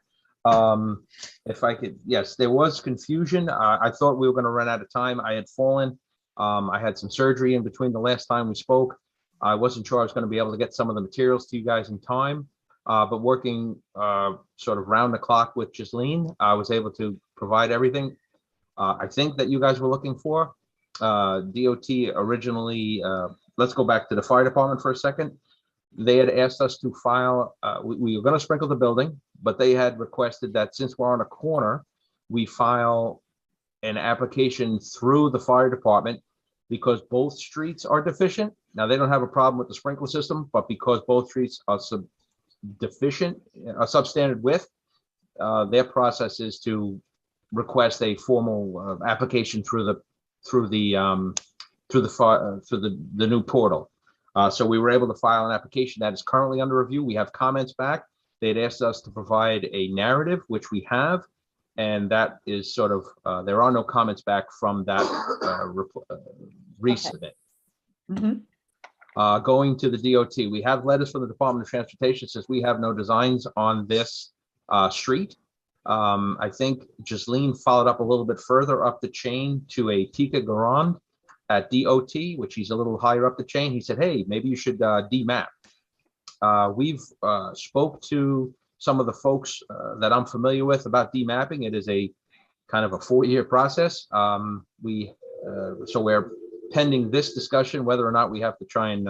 If I could, yes, there was confusion. I thought we were going to run out of time. I had fallen. I had some surgery in between the last time we spoke. I wasn't sure I was going to be able to get some of the materials to you guys in time, but working sort of round the clock with Ghislaine, I was able to provide everything I think that you guys were looking for. DOT originally, let's go back to the fire department for a second. They had asked us to file, we were going to sprinkle the building, but they had requested that since we're on a corner, we file an application through the fire department because both streets are deficient. Now, they don't have a problem with the sprinkler system, but because both streets are deficient, substandard width, their process is to request a formal application through the new portal. So we were able to file an application that is currently under review. We have comments back. They'd asked us to provide a narrative, which we have, and that is sort of, there are no comments back from that resubmit. Going to the DOT, we have letters from the Department of Transportation, says we have no designs on this street. I think Ghislaine followed up a little bit further up the chain to a Tika Garand at DOT, which he's a little higher up the chain. He said, hey, maybe you should demap. We've spoke to some of the folks that I'm familiar with about demapping. It is a kind of a 4-year process. So we're pending this discussion, whether or not we have to try and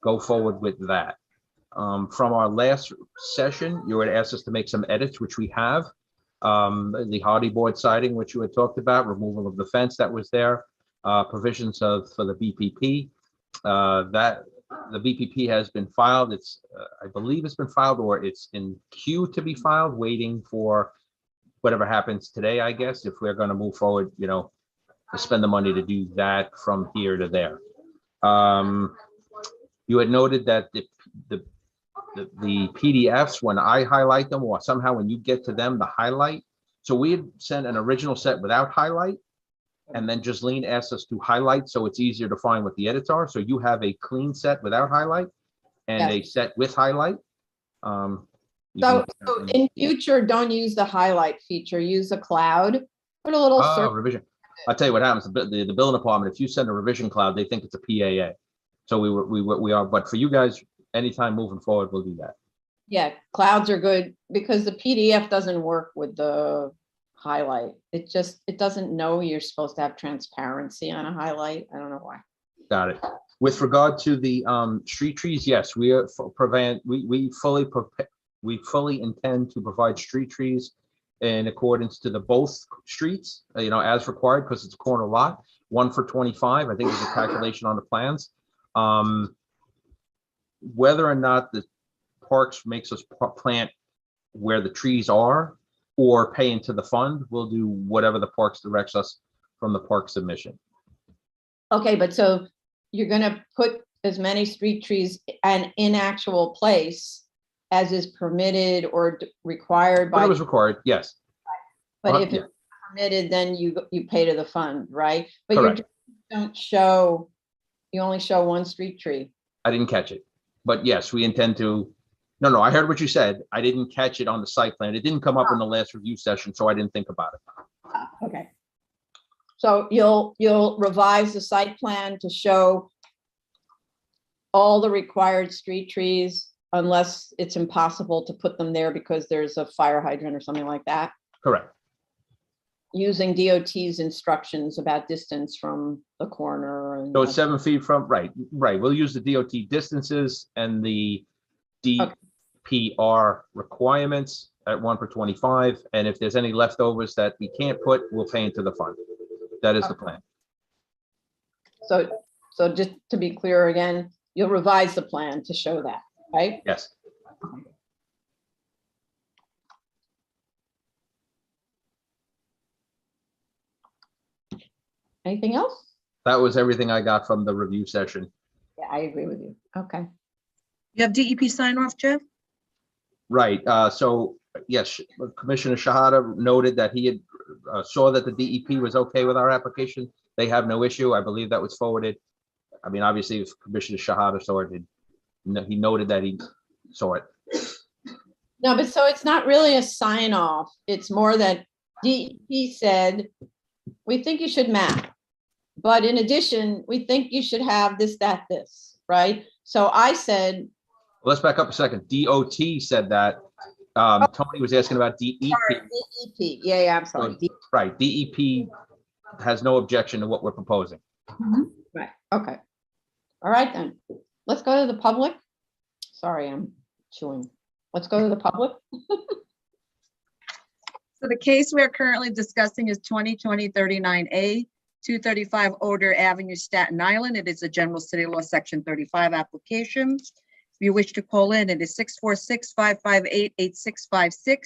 go forward with that. From our last session, you had asked us to make some edits, which we have. The hardy board siding, which you had talked about, removal of the fence that was there, provisions for the BPP. That the BPP has been filed. It's, I believe it's been filed, or it's in queue to be filed, waiting for whatever happens today, I guess, if we're going to move forward, you know, to spend the money to do that from here to there. You had noted that the PDFs, when I highlight them, or somehow when you get to them, the highlight. So we had sent an original set without highlight, and then Ghislaine asked us to highlight so it's easier to find what the edits are. So you have a clean set without highlight and a set with highlight. So in future, don't use the highlight feature, use the cloud. Put a little circle. Revision. I'll tell you what happens, the building department, if you send a revision cloud, they think it's a PAA. So we are, but for you guys, anytime moving forward, we'll do that. Yeah, clouds are good because the PDF doesn't work with the highlight. It doesn't know you're supposed to have transparency on a highlight. I don't know why. Got it. With regard to the street trees, yes, we are we fully intend to provide street trees in accordance to the both streets, as required, because it's a corner lot, 1 for 25, I think is a calculation on the plans. Whether or not the parks makes us plant where the trees are or pay into the fund, we'll do whatever the parks directs us from the park submission. Okay, but so you're gonna put as many street trees and in actual place as is permitted or required by. But it was required, yes. But if yeah. it's permitted, then you pay to the fund, right? But Correct. you only show one street tree. I didn't catch it, but yes, we intend to. No, I heard what you said. I didn't catch it on the site plan. It didn't come up in the last review session, so I didn't think about it. Okay. So you'll revise the site plan to show all the required street trees unless it's impossible to put them there because there's a fire hydrant or something like that, Correct. using DOT's instructions about distance from the corner. And So it's 7 feet from, right. We'll use the DOT distances and the DPR requirements at 1 for 25. And if there's any leftovers that we can't put, we'll pay into the fund. That is the plan. So just to be clear again, you'll revise the plan to show that, right? Yes. Anything else? That was everything I got from the review session. Yeah, I agree with you. Okay. You have DEP sign off, Jeff? Right. So yes, Commissioner Shahada noted that he had saw that the DEP was okay with our application. They have no issue. I believe that was forwarded. I mean, obviously, if Commissioner Shahada saw it, he noted that he saw it. No, but so it's not really a sign off. It's more that DEP said, we think you should map. But in addition, we think you should have this, that, this, right? So I said. Let's back up a second. DOT said that. Tony was asking about DEP. Sorry, DEP. Yeah, I'm sorry. So, right. DEP has no objection to what we're proposing. Right. Okay. All right, then. Let's go to the public. Sorry, I'm chewing. Let's go to the public. So the case we're currently discussing is 2020-39A, 235 Oder Avenue, Staten Island. It is a general city law section 35 application. If you wish to call in, it is 646-558-8656.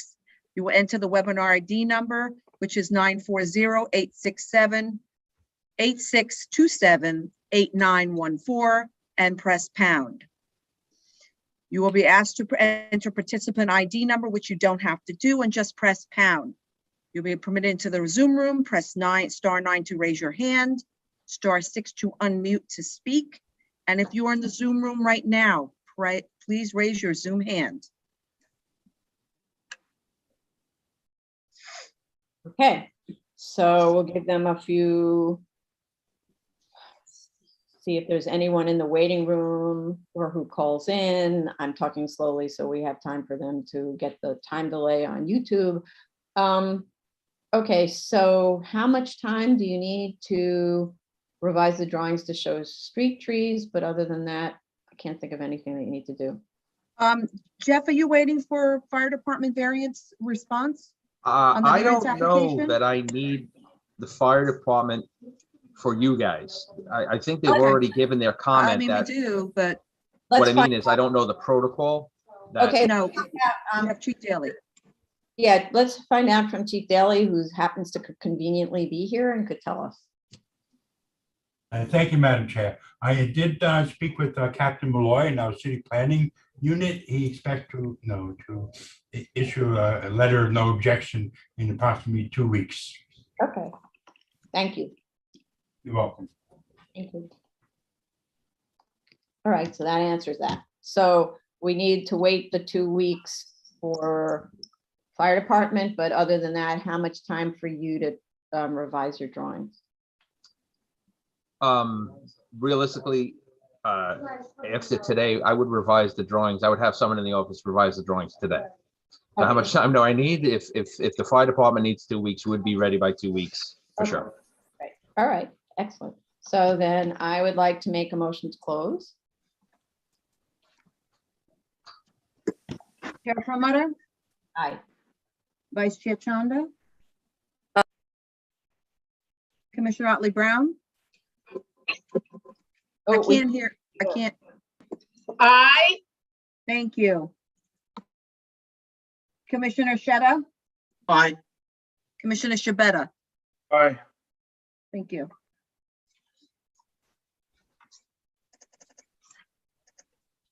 You will enter the webinar ID number, which is 940-867-8627-8914, and press pound. You will be asked to enter participant ID number, which you don't have to do, and just press pound. You'll be permitted into the Zoom room. Press *9 to raise your hand, *6 to unmute to speak. And if you are in the Zoom room right now, please raise your Zoom hand. Okay, so we'll give them a few. See if there's anyone in the waiting room or who calls in. I'm talking slowly, so we have time for them to get the time delay on YouTube. Okay, so how much time do you need to revise the drawings to show street trees? But other than that, I can't think of anything that you need to do. Jeff, are you waiting for fire department variance response? I variance don't know application? that I need the fire department for you guys. I think they've Okay. already given their I comment mean, we that, do, but what I mean is I don't know the protocol. that- Okay. no, we have Chief Daly. Yeah, let's find out from Chief Daly, who happens to conveniently be here and could tell us. Thank you, Madam Chair. I did speak with Captain Malloy in our city planning unit. He expects to issue a letter of no objection in approximately 2 weeks. Okay, thank you. You're welcome. Thank you. All right, so that answers that. So we need to wait the 2 weeks for fire department, but other than that, how much time for you to revise your drawings? Realistically, after today, I would revise the drawings. I would have someone in the office revise the drawings today. So how much time do I need? If the fire department needs 2 weeks, we'd be ready by 2 weeks for Okay. sure. Right. All right, excellent. So then I would like to make a motion to close. Chair Promoter, Aye. Vice Chair Chanda. Commissioner Otley Brown. I Oh, we- can't hear, I can't, Aye. thank you. Commissioner Sheta, Aye. Commissioner Shabeta, Aye. thank you.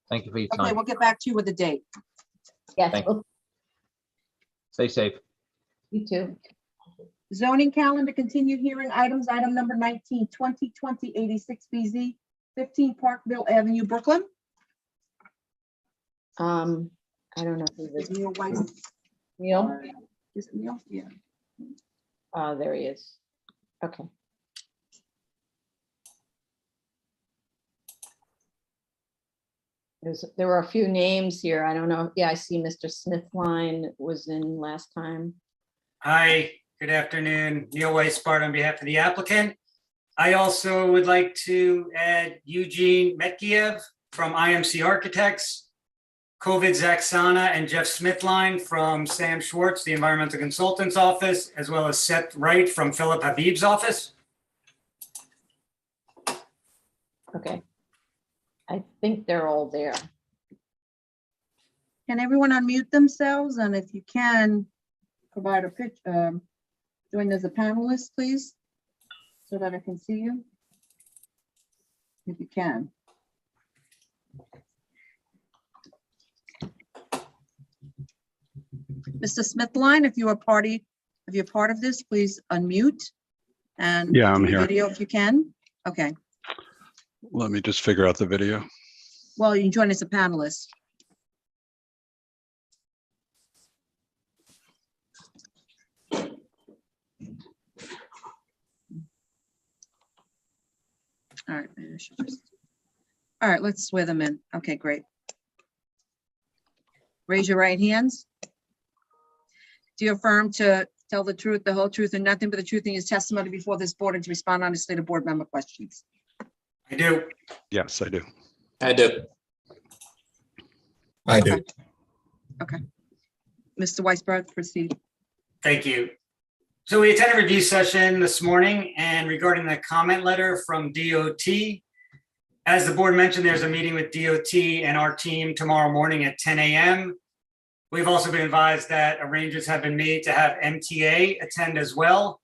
Thank you for your Okay, time. we'll get back to you with a date. Yes, Thank well, Stay safe. you too. Zoning calendar, continued hearing items, item number 19, 2020-86 BZ, 15 Parkville Avenue, Brooklyn. I don't know who this Neil Weiss. is. Neil? Is it Neil? Yeah. There he is. Okay. There were a few names here. I don't know. Yeah, I see Mr. Smithline was in last time. Hi, good afternoon. Neil Weisbart on behalf of the applicant. I also would like to add Eugene Metkiev from IMC Architects, Kovid Zaksana and Jeff Smithline from Sam Schwartz, the Environmental Consultant's Office, as well as Seth Wright from Philip Habib's office. Okay. I think they're all there. Can everyone unmute themselves? And if you can, provide a pitch, join as a panelist, please, so that I can see you. If you can. Mr. Smithline, if you are part of this, please unmute and Yeah, I'm do the here. video if you can. Okay, Let me just figure out the video. well, you can join as a panelist. All right, maybe I should just. All right, let's swear them in. Okay, great. Raise your right hands. Do you affirm to tell the truth, the whole truth, and nothing but the truth in your testimony before this board and to respond honestly to board member questions? I do. Yes, I do. I do. I do. Okay. Mr. Weisberg, proceed. Thank you. So we attended a review session this morning, and regarding the comment letter from DOT, as the board mentioned, there's a meeting with DOT and our team tomorrow morning at 10 a.m. We've also been advised that arrangements have been made to have MTA attend as well.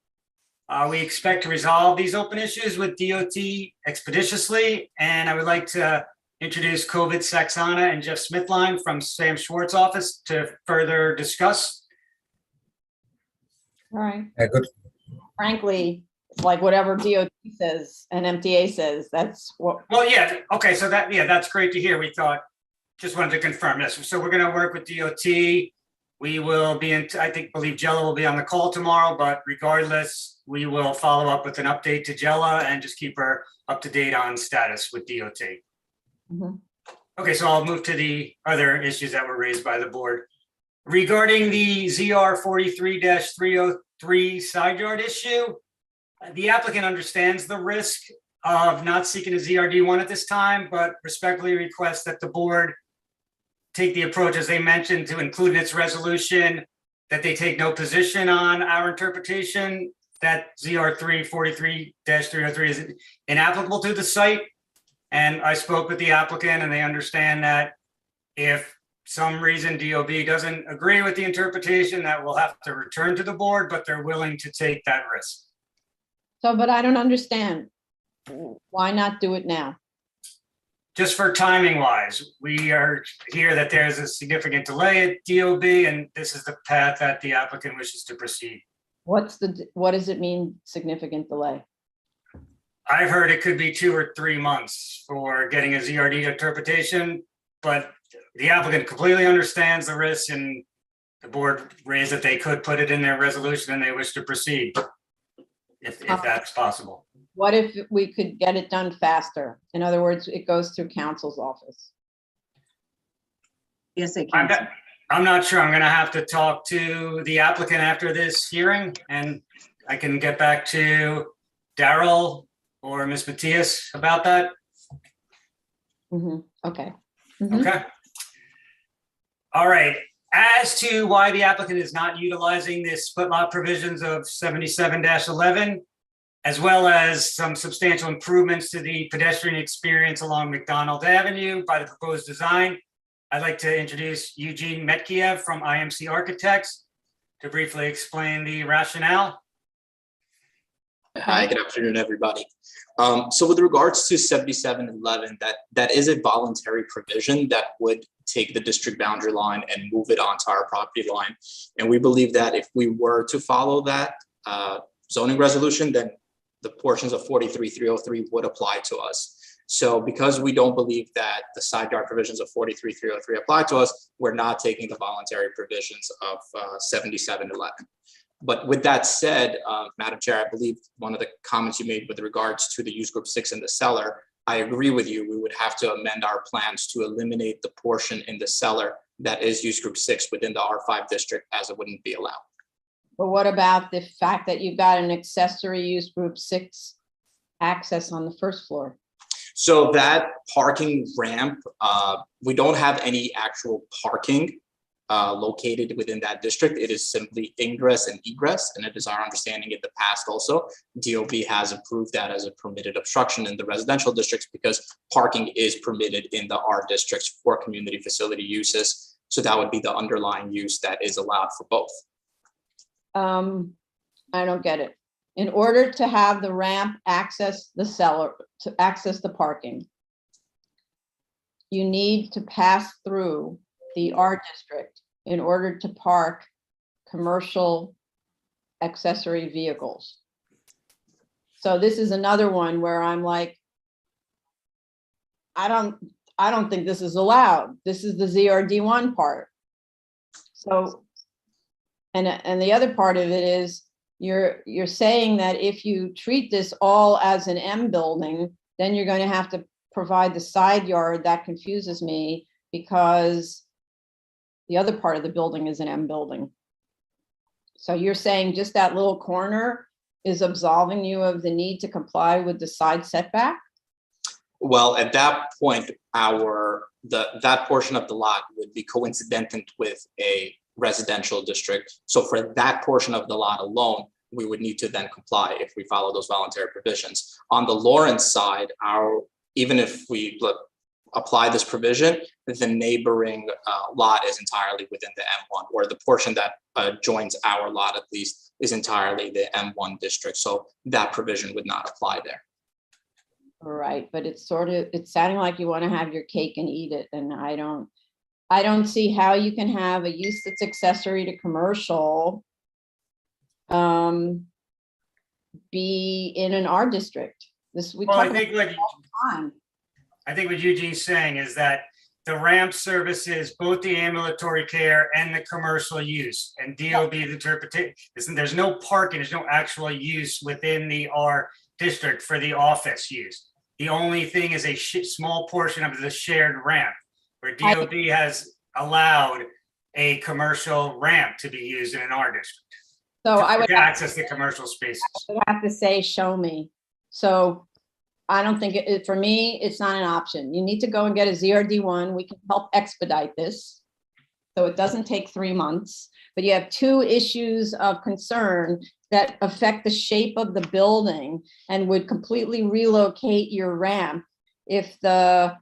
We expect to resolve these open issues with DOT expeditiously, and I would like to introduce Kovid Zaksana and Jeff Smithline from Sam Schwartz office to further discuss. All right. Yeah, good. Frankly, it's like whatever DOT says and MTA says, that's what, Well, yeah, okay, so that, yeah, that's great to hear. We thought, just wanted to confirm this. So we're gonna work with DOT. We will be in, believe Jella will be on the call tomorrow, but regardless, we will follow up with an update to Jella and just keep her up to date on status with DOT. Mhm. Okay, so I'll move to the other issues that were raised by the board. Regarding the ZR 43-303 side yard issue, the applicant understands the risk of not seeking a ZRD1 at this time, but respectfully request that the board take the approach, as they mentioned, to include in its resolution that they take no position on our interpretation that ZR 43-303 is inapplicable to the site. And I spoke with the applicant, and they understand that if some reason DOB doesn't agree with the interpretation, that we'll have to return to the board, but they're willing to take that risk. so, but I don't understand. Why not do it now? Just for timing wise, we are here that there's a significant delay at DOB, and this is the path that the applicant wishes to proceed. What does it mean, significant delay? I've heard it could be 2 or 3 months for getting a ZRD interpretation, but the applicant completely understands the risk and the board raised that they could put it in their resolution and they wish to proceed, if that's possible. What if we could get it done faster? In other words, it goes through council's office. Yes, they I'm can. not, I'm not sure. I'm gonna have to talk to the applicant after this hearing, and I can get back to Daryl or Ms. Matias about that. Okay. Mhm. Okay. All right. As to why the applicant is not utilizing the split lot provisions of 77-11, as well as some substantial improvements to the pedestrian experience along McDonald Avenue by the proposed design, I'd like to introduce Eugene Metkiev from IMC Architects to briefly explain the rationale. Hi, good afternoon, everybody. So with regards to 7711, that is a voluntary provision that would take the district boundary line and move it onto our property line. And we believe that if we were to follow that zoning resolution, then the portions of 43-303 would apply to us. So because we don't believe that the side yard provisions of 43-303 apply to us, we're not taking the voluntary provisions of 7711. But with that said, Madam Chair, I believe one of the comments you made with regards to the use group 6 in the cellar, I agree with you. We would have to amend our plans to eliminate the portion in the cellar that is use group 6 within the R5 district, as it wouldn't be allowed. But what about the fact that you've got an accessory use group 6 access on the first floor? So that parking ramp, we don't have any actual parking located within that district. It is simply ingress and egress, and it is our understanding in the past also, DOB has approved that as a permitted obstruction in the residential districts because parking is permitted in the R districts for community facility uses. So that would be the underlying use that is allowed for both. I don't get it. In order to have the ramp access the cellar, to access the parking, you need to pass through the R district in order to park commercial accessory vehicles. So this is another one where I'm like, I don't think this is allowed. This is the ZRD1 part. So, and the other part of it is you're saying that if you treat this all as an M building, then you're going to have to provide the side yard. That confuses me because the other part of the building is an M building. So you're saying just that little corner is absolving you of the need to comply with the side setback? Well, at that point, that portion of the lot would be coincident with a residential district. So for that portion of the lot alone, we would need to then comply if we follow those voluntary provisions. On the Lawrence side, even if we apply this provision, the neighboring lot is entirely within the M1, or the portion that joins our lot at least is entirely the M1 district. So that provision would not apply there. Right, but it's sounding like you want to have your cake and eat it, and I don't see how you can have a use that's accessory to commercial be in an R district. Well, I think what Eugene's saying is that the ramp services both the ambulatory care and the commercial use, and DOB's interpretation is there's no parking, there's no actual use within the R district for the office use. The only thing is a small portion of the shared ramp where DOB has allowed a commercial ramp to be used in an R district. So I would access the commercial spaces. I would have to say, show me. So I don't think for me, it's not an option. You need to go and get a ZRD1. We can help expedite this. So it doesn't take 3 months, but you have 2 issues of concern that affect the shape of the building and would completely relocate your ramp if DOB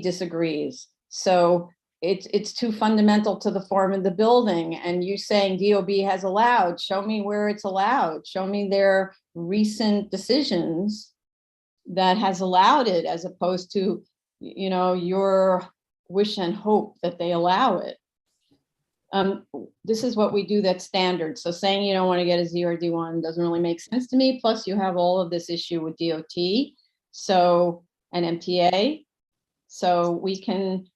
disagrees. So it's too fundamental to the form of the building. And you saying DOB has allowed, show me where it's allowed. Show me their recent decisions that has allowed it, as opposed to, your wish and hope that they allow it. This is what we do that's standard. So saying you don't want to get a ZRD1 doesn't really make sense to me. Plus you have all of this issue with DOT, and MTA. So we can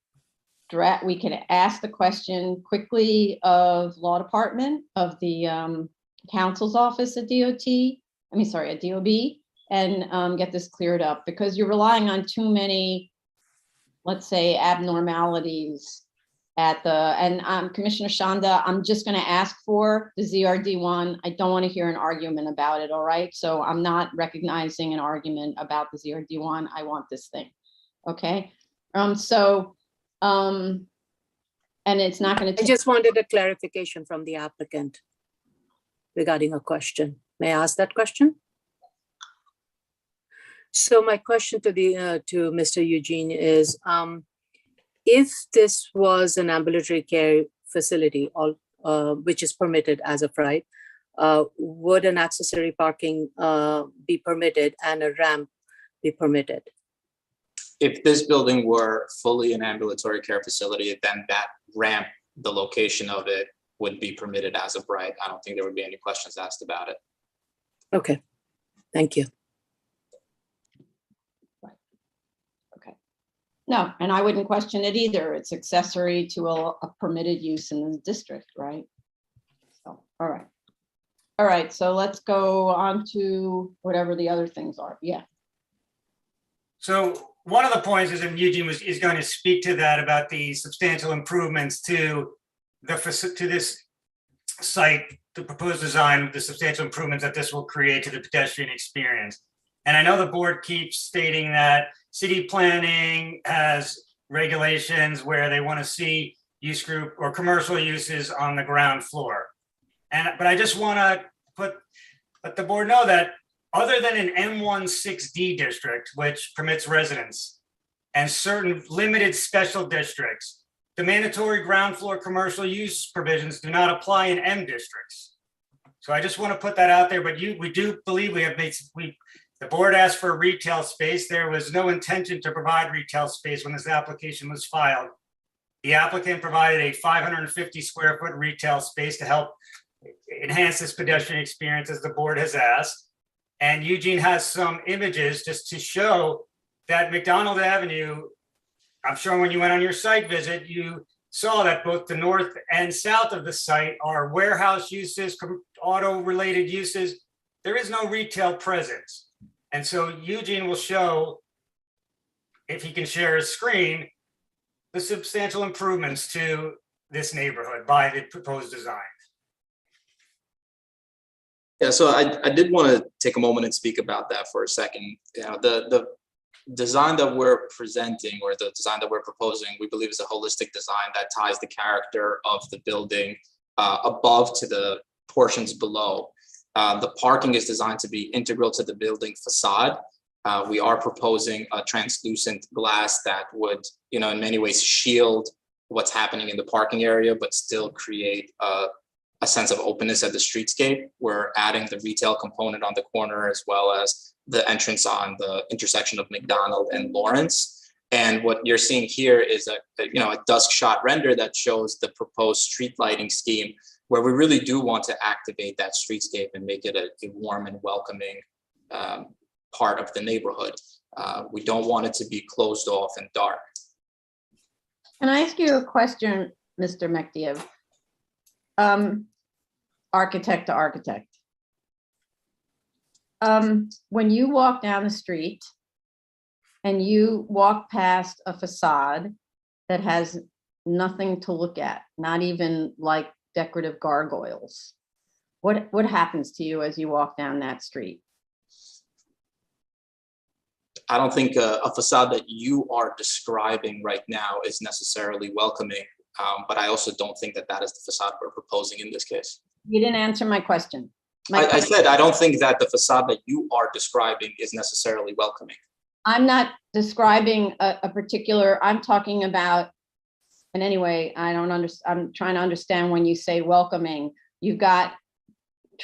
we can ask the question quickly of law department, of the counsel's office at at DOB, and get this cleared up, because you're relying on too many, let's say, abnormalities at the, and Commissioner Shanda, I'm just going to ask for the ZRD1. I don't want to hear an argument about it, all right? So I'm not recognizing an argument about the ZRD1. I want this thing, okay? And it's not going to I take. just wanted a clarification from the applicant regarding a question. May I ask that question? So my question to to Mr. Eugene is, if this was an ambulatory care facility, which is permitted as of right, would an accessory parking be permitted and a ramp be permitted? If this building were fully an ambulatory care facility, then that ramp, the location of it, would be permitted as of right. I don't think there would be any questions asked about it. Okay, thank you. Okay. No, and I wouldn't question it either. It's accessory to a permitted use in the district, right? So, all right. All right, so let's go on to whatever the other things are. Yeah. So one of the points is, and Eugene is going to speak to that, about the substantial improvements to this site, the proposed design, the substantial improvements that this will create to the pedestrian experience. And I know the board keeps stating that city planning has regulations where they want to see use group or commercial uses on the ground floor. But I just want to let the board know that other than an M16D district, which permits residents, and certain limited special districts, the mandatory ground floor commercial use provisions do not apply in M districts. So I just want to put that out there, but we do believe the board asked for retail space. There was no intention to provide retail space when this application was filed. The applicant provided a 550 square foot retail space to help enhance this pedestrian experience, as the board has asked. And Eugene has some images just to show that McDonald Avenue, I'm sure when you went on your site visit, you saw that both the north and south of the site are warehouse uses, auto related uses. There is no retail presence. And so Eugene will show, if he can share his screen, the substantial improvements to this neighborhood by the proposed design. Yeah, so I did want to take a moment and speak about that for a second. You know, the design that we're presenting, or the design that we're proposing, we believe is a holistic design that ties the character of the building above to the portions below. The parking is designed to be integral to the building facade. We are proposing a translucent glass that would, in many ways shield what's happening in the parking area, but still create a sense of openness at the streetscape. We're adding the retail component on the corner, as well as the entrance on the intersection of McDonald and Lawrence. And what you're seeing here is a dusk shot render that shows the proposed street lighting scheme, where we really do want to activate that streetscape and make it a warm and welcoming part of the neighborhood. We don't want it to be closed off and dark. Can I ask you a question, Mr. Mekdiev? Architect to architect. When you walk down the street and you walk past a facade that has nothing to look at, not even like decorative gargoyles, what happens to you as you walk down that street? I don't think a facade that you are describing right now is necessarily welcoming, but I also don't think that is the facade we're proposing in this case. You didn't answer my question. I said, I don't think that the facade that you are describing is necessarily welcoming. I'm not describing a particular, I'm talking about, and anyway, I'm trying to understand when you say welcoming, you've got,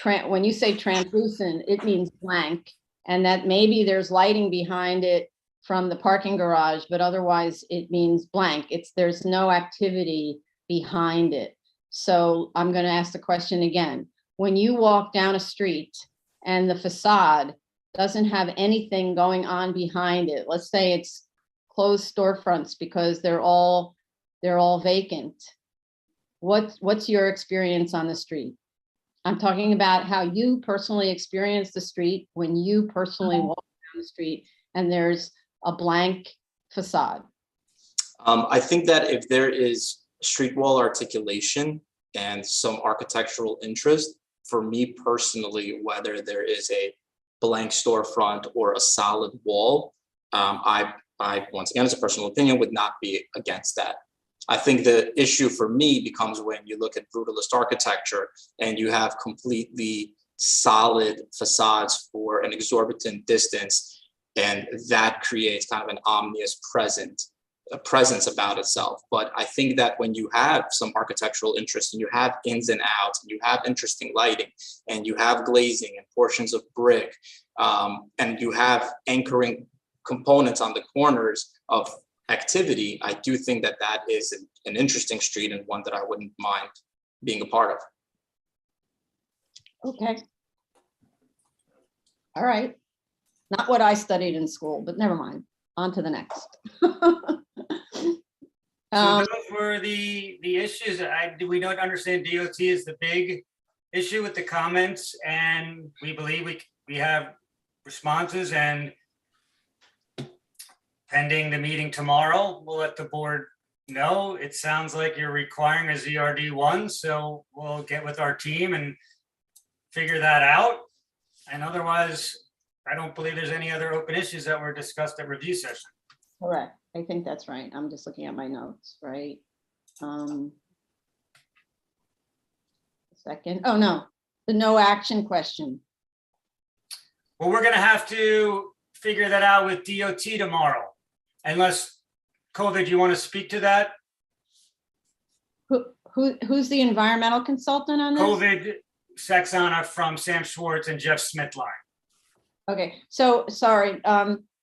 when you say translucent, it means blank, and that maybe there's lighting behind it from the parking garage, but otherwise it means blank. There's no activity behind it. So I'm going to ask the question again. When you walk down a street and the facade doesn't have anything going on behind it, let's say it's closed storefronts because they're all they're all vacant. What's your experience on the street? I'm talking about how you personally experience the street when you personally walk down the street and there's a blank facade. I think that if there is street wall articulation and some architectural interest, for me personally, whether there is a blank storefront or a solid wall, I once again, as a personal opinion, would not be against that. I think the issue for me becomes when you look at brutalist architecture and you have completely solid facades for an exorbitant distance, and that creates kind of an ominous presence about itself. But I think that when you have some architectural interest and you have ins and outs, and you have interesting lighting, and you have glazing and portions of brick, and you have anchoring components on the corners of activity, I do think that that is an interesting street and one that I wouldn't mind being a part of. Okay. All right. Not what I studied in school, but never mind. On to the next. So those were the issues. We don't understand DOT is the big issue with the comments, and we believe we have responses, and pending the meeting tomorrow, we'll let the board know. It sounds like you're requiring a ZRD1, so we'll get with our team and figure that out. And otherwise, I don't believe there's any other open issues that were discussed at review session. Correct. I think that's right. I'm just looking at my notes, right? Second. Oh, no, the no action question. Well, we're gonna have to figure that out with DOT tomorrow. Unless, COVID, you want to speak to that? Who's the environmental consultant on this? COVID, Saxana from Sam Schwartz and Jeff Smithline. Okay, so sorry, Mr.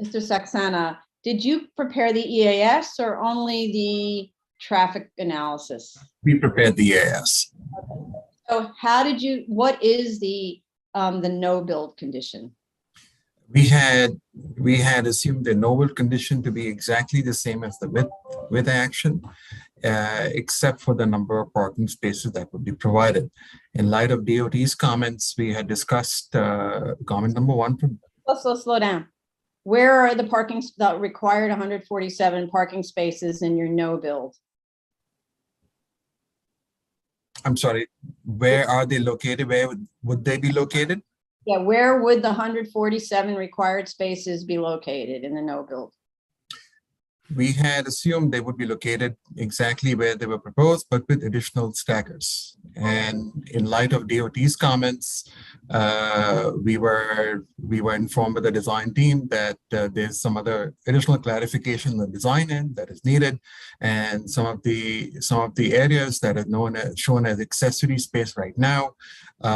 Saxana, did you prepare the EAS or only the traffic analysis? We prepared the EAS. So how did you, what is the no build condition? We had assumed the no build condition to be exactly the same as the width action, except for the number of parking spaces that would be provided. In light of DOT's comments, we had discussed comment number 1. Let's slow down. Where are the required 147 parking spaces in your no build? I'm sorry, where are they located? Where would they be located? Yeah, where would the 147 required spaces be located in the no build? We had assumed they would be located exactly where they were proposed, but with additional stackers. And in light of DOT's comments, we were informed by the design team that there's some other additional clarification in the design end that is needed, and some of the areas that are shown as accessory space right now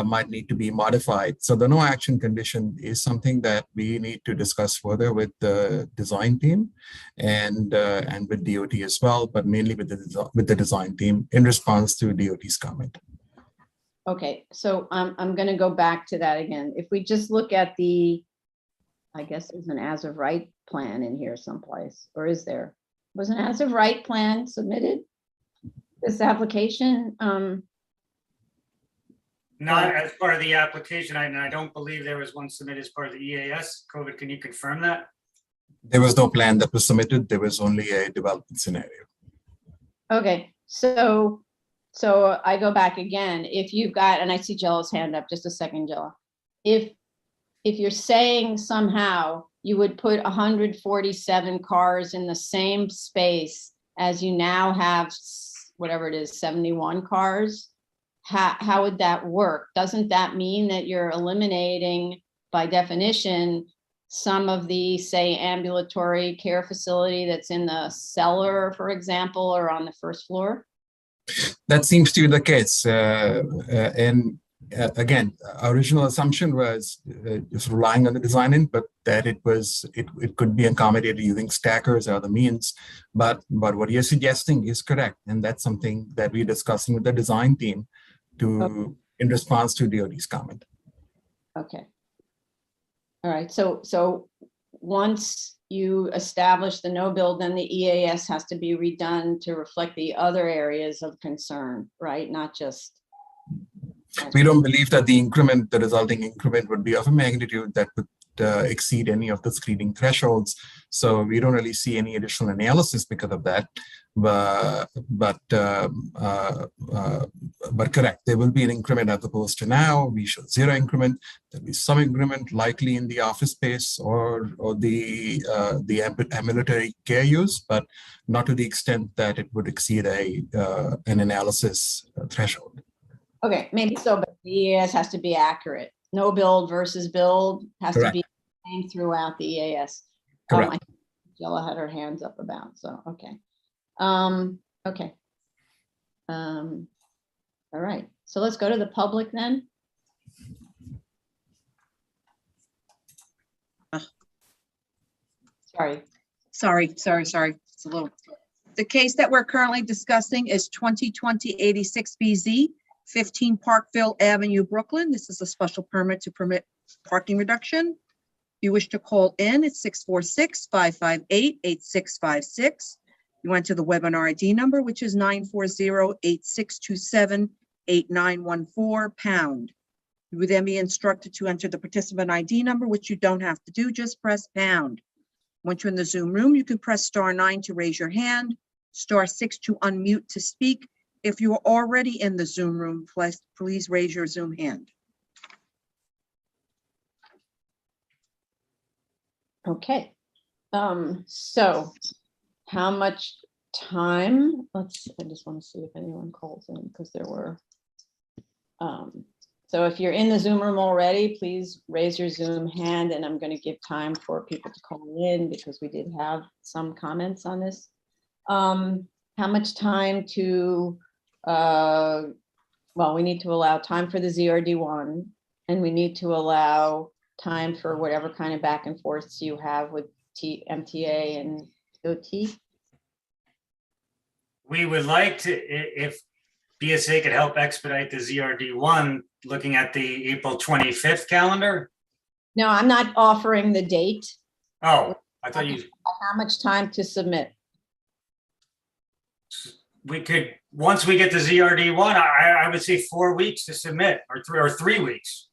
might need to be modified. So the no action condition is something that we need to discuss further with the design team and with DOT as well, but mainly with the design team in response to DOT's comment. Okay, so I'm going to go back to that again. If we just look at the, I guess there's an as of right plan in here someplace, or is there? Was an as of right plan submitted? This application? Not as part of the application, and I don't believe there was one submitted as part of the EAS. COVID, can you confirm that? There was no plan that was submitted. There was only a development scenario. Okay, so I go back again. If you've got, and I see Jella's hand up, just a second, Jella. If you're saying somehow you would put 147 cars in the same space as you now have, whatever it is, 71 cars, how would that work? Doesn't that mean that you're eliminating, by definition, some of the, say, ambulatory care facility that's in the cellar, for example, or on the first floor? That seems to be the case. Again, our original assumption was just relying on the design end, but that it could be accommodated using stackers or other means. But what you're suggesting is correct. And that's something that we're discussing with the design team in response to DOT's comment. Okay. All right. So once you establish the no build, then the EAS has to be redone to reflect the other areas of concern, right? Not just. We don't believe that the resulting increment would be of a magnitude that would exceed any of the screening thresholds. So we don't really see any additional analysis because of that. But correct, there will be an increment as opposed to now. We show zero increment. There'll be some increment likely in the office space or the ambulatory care use, but not to the extent that it would exceed an analysis threshold. Okay, maybe so, but the EAS has to be accurate. No build versus build has to be the same throughout the EAS. Correct. I think Jella had her hands up about, so, okay. Okay. All right, so let's go to the public then. Sorry. Sorry. It's a little. The case that we're currently discussing is 2020-86BZ, 15 Parkville Avenue, Brooklyn. This is a special permit to permit parking reduction. If you wish to call in, it's 646-558-8656. You enter the webinar ID number, which is 940-8627-8914 #. You would then be instructed to enter the participant ID number, which you don't have to do, just press £. Once you're in the Zoom room, you can press *9 to raise your hand, *6 to unmute to speak. If you are already in the Zoom room, please raise your Zoom hand. Okay, so how much time? I just want to see if anyone calls in because there were. So if you're in the Zoom room already, please raise your Zoom hand, and I'm going to give time for people to call in because we did have some comments on this. How much time to, well, we need to allow time for the ZRD1, and we need to allow time for whatever kind of back and forths you have with MTA and DOT. We would like to, if BSA could help expedite the ZRD1, looking at the April 25th calendar. No, I'm not offering the date. Oh, I thought you. How much time to submit? We could, once we get the ZRD1, I would say 4 weeks to submit, or 3 weeks.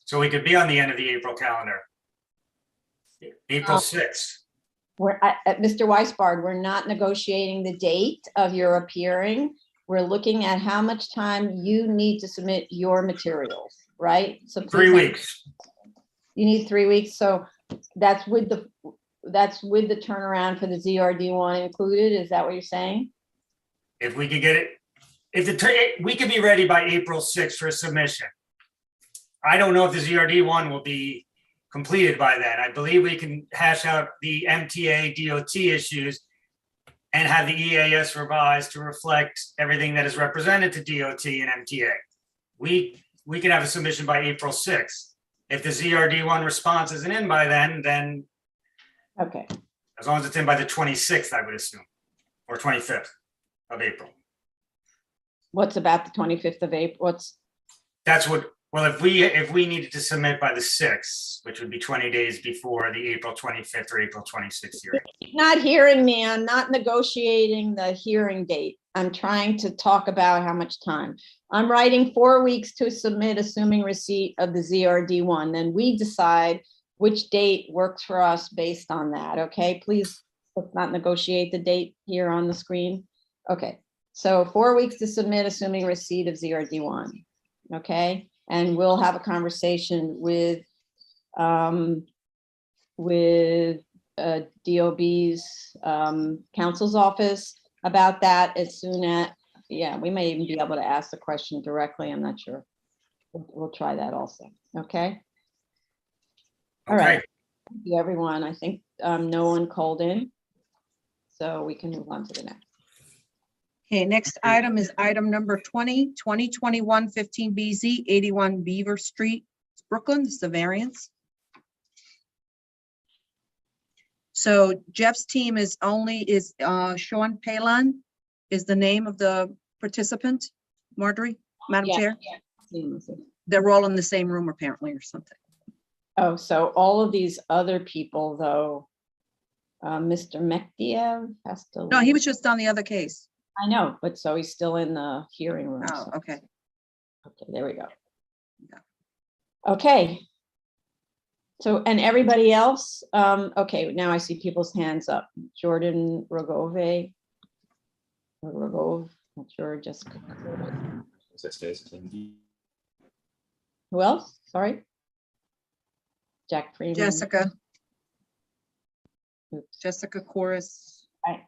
So we could be on the end of the April calendar. April 6th. Mr. Weisbard, we're not negotiating the date of your appearing. We're looking at how much time you need to submit your materials, right? So 3 weeks. You need 3 weeks. So that's with the turnaround for the ZRD1 included. Is that what you're saying? If we could get it, we could be ready by April 6th for submission. I don't know if the ZRD1 will be completed by then. I believe we can hash out the MTA DOT issues and have the EAS revised to reflect everything that is represented to DOT and MTA. We can have a submission by April 6th. If the ZRD1 response isn't in by then okay. As long as it's in by the 26th, I would assume, or 25th of April. What's about the 25th of April? Well, if we needed to submit by the 6th, which would be 20 days before the April 25th or April 26th hearing. Not hearing me. I'm not negotiating the hearing date. I'm trying to talk about how much time. I'm writing 4 weeks to submit, assuming receipt of the ZRD1. Then we decide which date works for us based on that. Okay, please let's not negotiate the date here on the screen. Okay, so 4 weeks to submit, assuming receipt of ZRD1. Okay. And we'll have a conversation with DOB's counsel's office about that as soon as, we may even be able to ask the question directly. I'm not sure. We'll try that also. Okay. All right. Thank you, everyone. I think no one called in, so we can move on to the next. Okay, next item is item number 2021-15BZ, 81 Beaver Street, Brooklyn. This is the variance. So Jeff's team is Sean Palin is the name of the participant, Marjorie, Madam Chair? Yeah. They're all in the same room apparently or something. Oh, so all of these other people, though, Mr. Mekdiev has to. No, he was just on the other case. I know, but so he's still in the hearing room. Oh, so- okay. Okay, there we go. Yeah. Okay. So, and everybody else, okay, now I see people's hands up. Jordan Rogov, not sure, Jessica. Who else? Sorry. Jack Freeman. Jessica. Oops. Jessica Chorus. I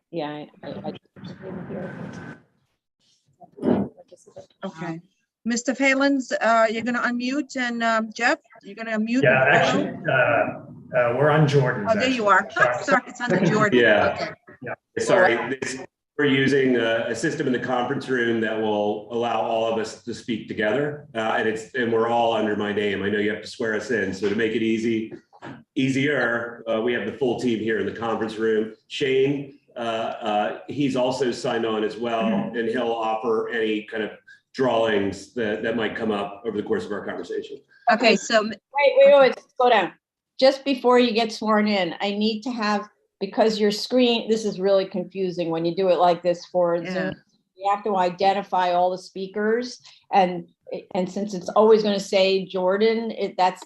Okay. Mr. Phelan's, you're gonna unmute, and Jeff, you're gonna unmute? Yeah, and actually, follow? we're on Jordan's. Oh, there you actually. are. Sorry, it's under Jordan. Yeah. Okay. Sorry, we're using a system in the conference room that will allow all of us to speak together. And we're all under my name. I know you have to swear us in. So to make it easier, we have the full team here in the conference room. Shane, he's also signed on as well, and he'll offer any kind of drawings that might come up over the course of our conversation. Okay, so wait, slow down. Just before you get sworn in, I need to have, because your screen, this is really confusing when you do it like this for Zoom. You have to identify all the speakers, and since it's always going to say Jordan, that's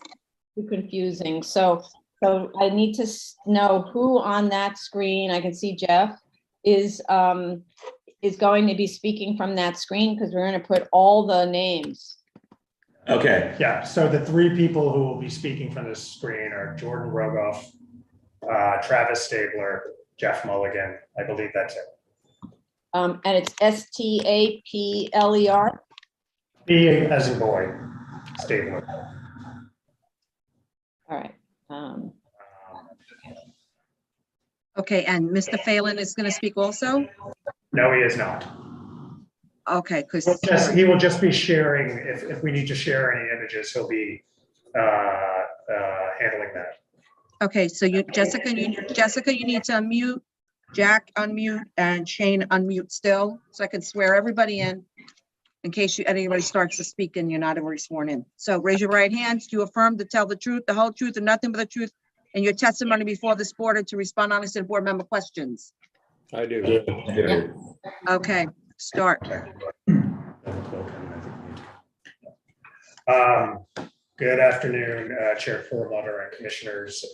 too confusing. So I need to know who on that screen, I can see Jeff, is going to be speaking from that screen, because we're going to put all the names. Okay. Yeah, so the three people who will be speaking from this screen are Jordan Rogoff, Travis Stabler, Jeff Mulligan. I believe that's it. And it's Stapler. B as in boy, Stabler. All right. okay, and Mr. Phelan is gonna speak also? No, he is not. Okay, because He will just be sharing, if we need to share any images, he'll be handling that. okay, so Jessica, you need to unmute, Jack unmute, and Shane unmute still, so I can swear everybody in case anybody starts to speak and you're not already sworn in. So raise your right hands. Do you affirm to tell the truth, the whole truth, and nothing but the truth in your testimony before this board, or to respond honestly to board member questions? I do. Okay, start. Good afternoon, Chair Perlmutter and Commissioners.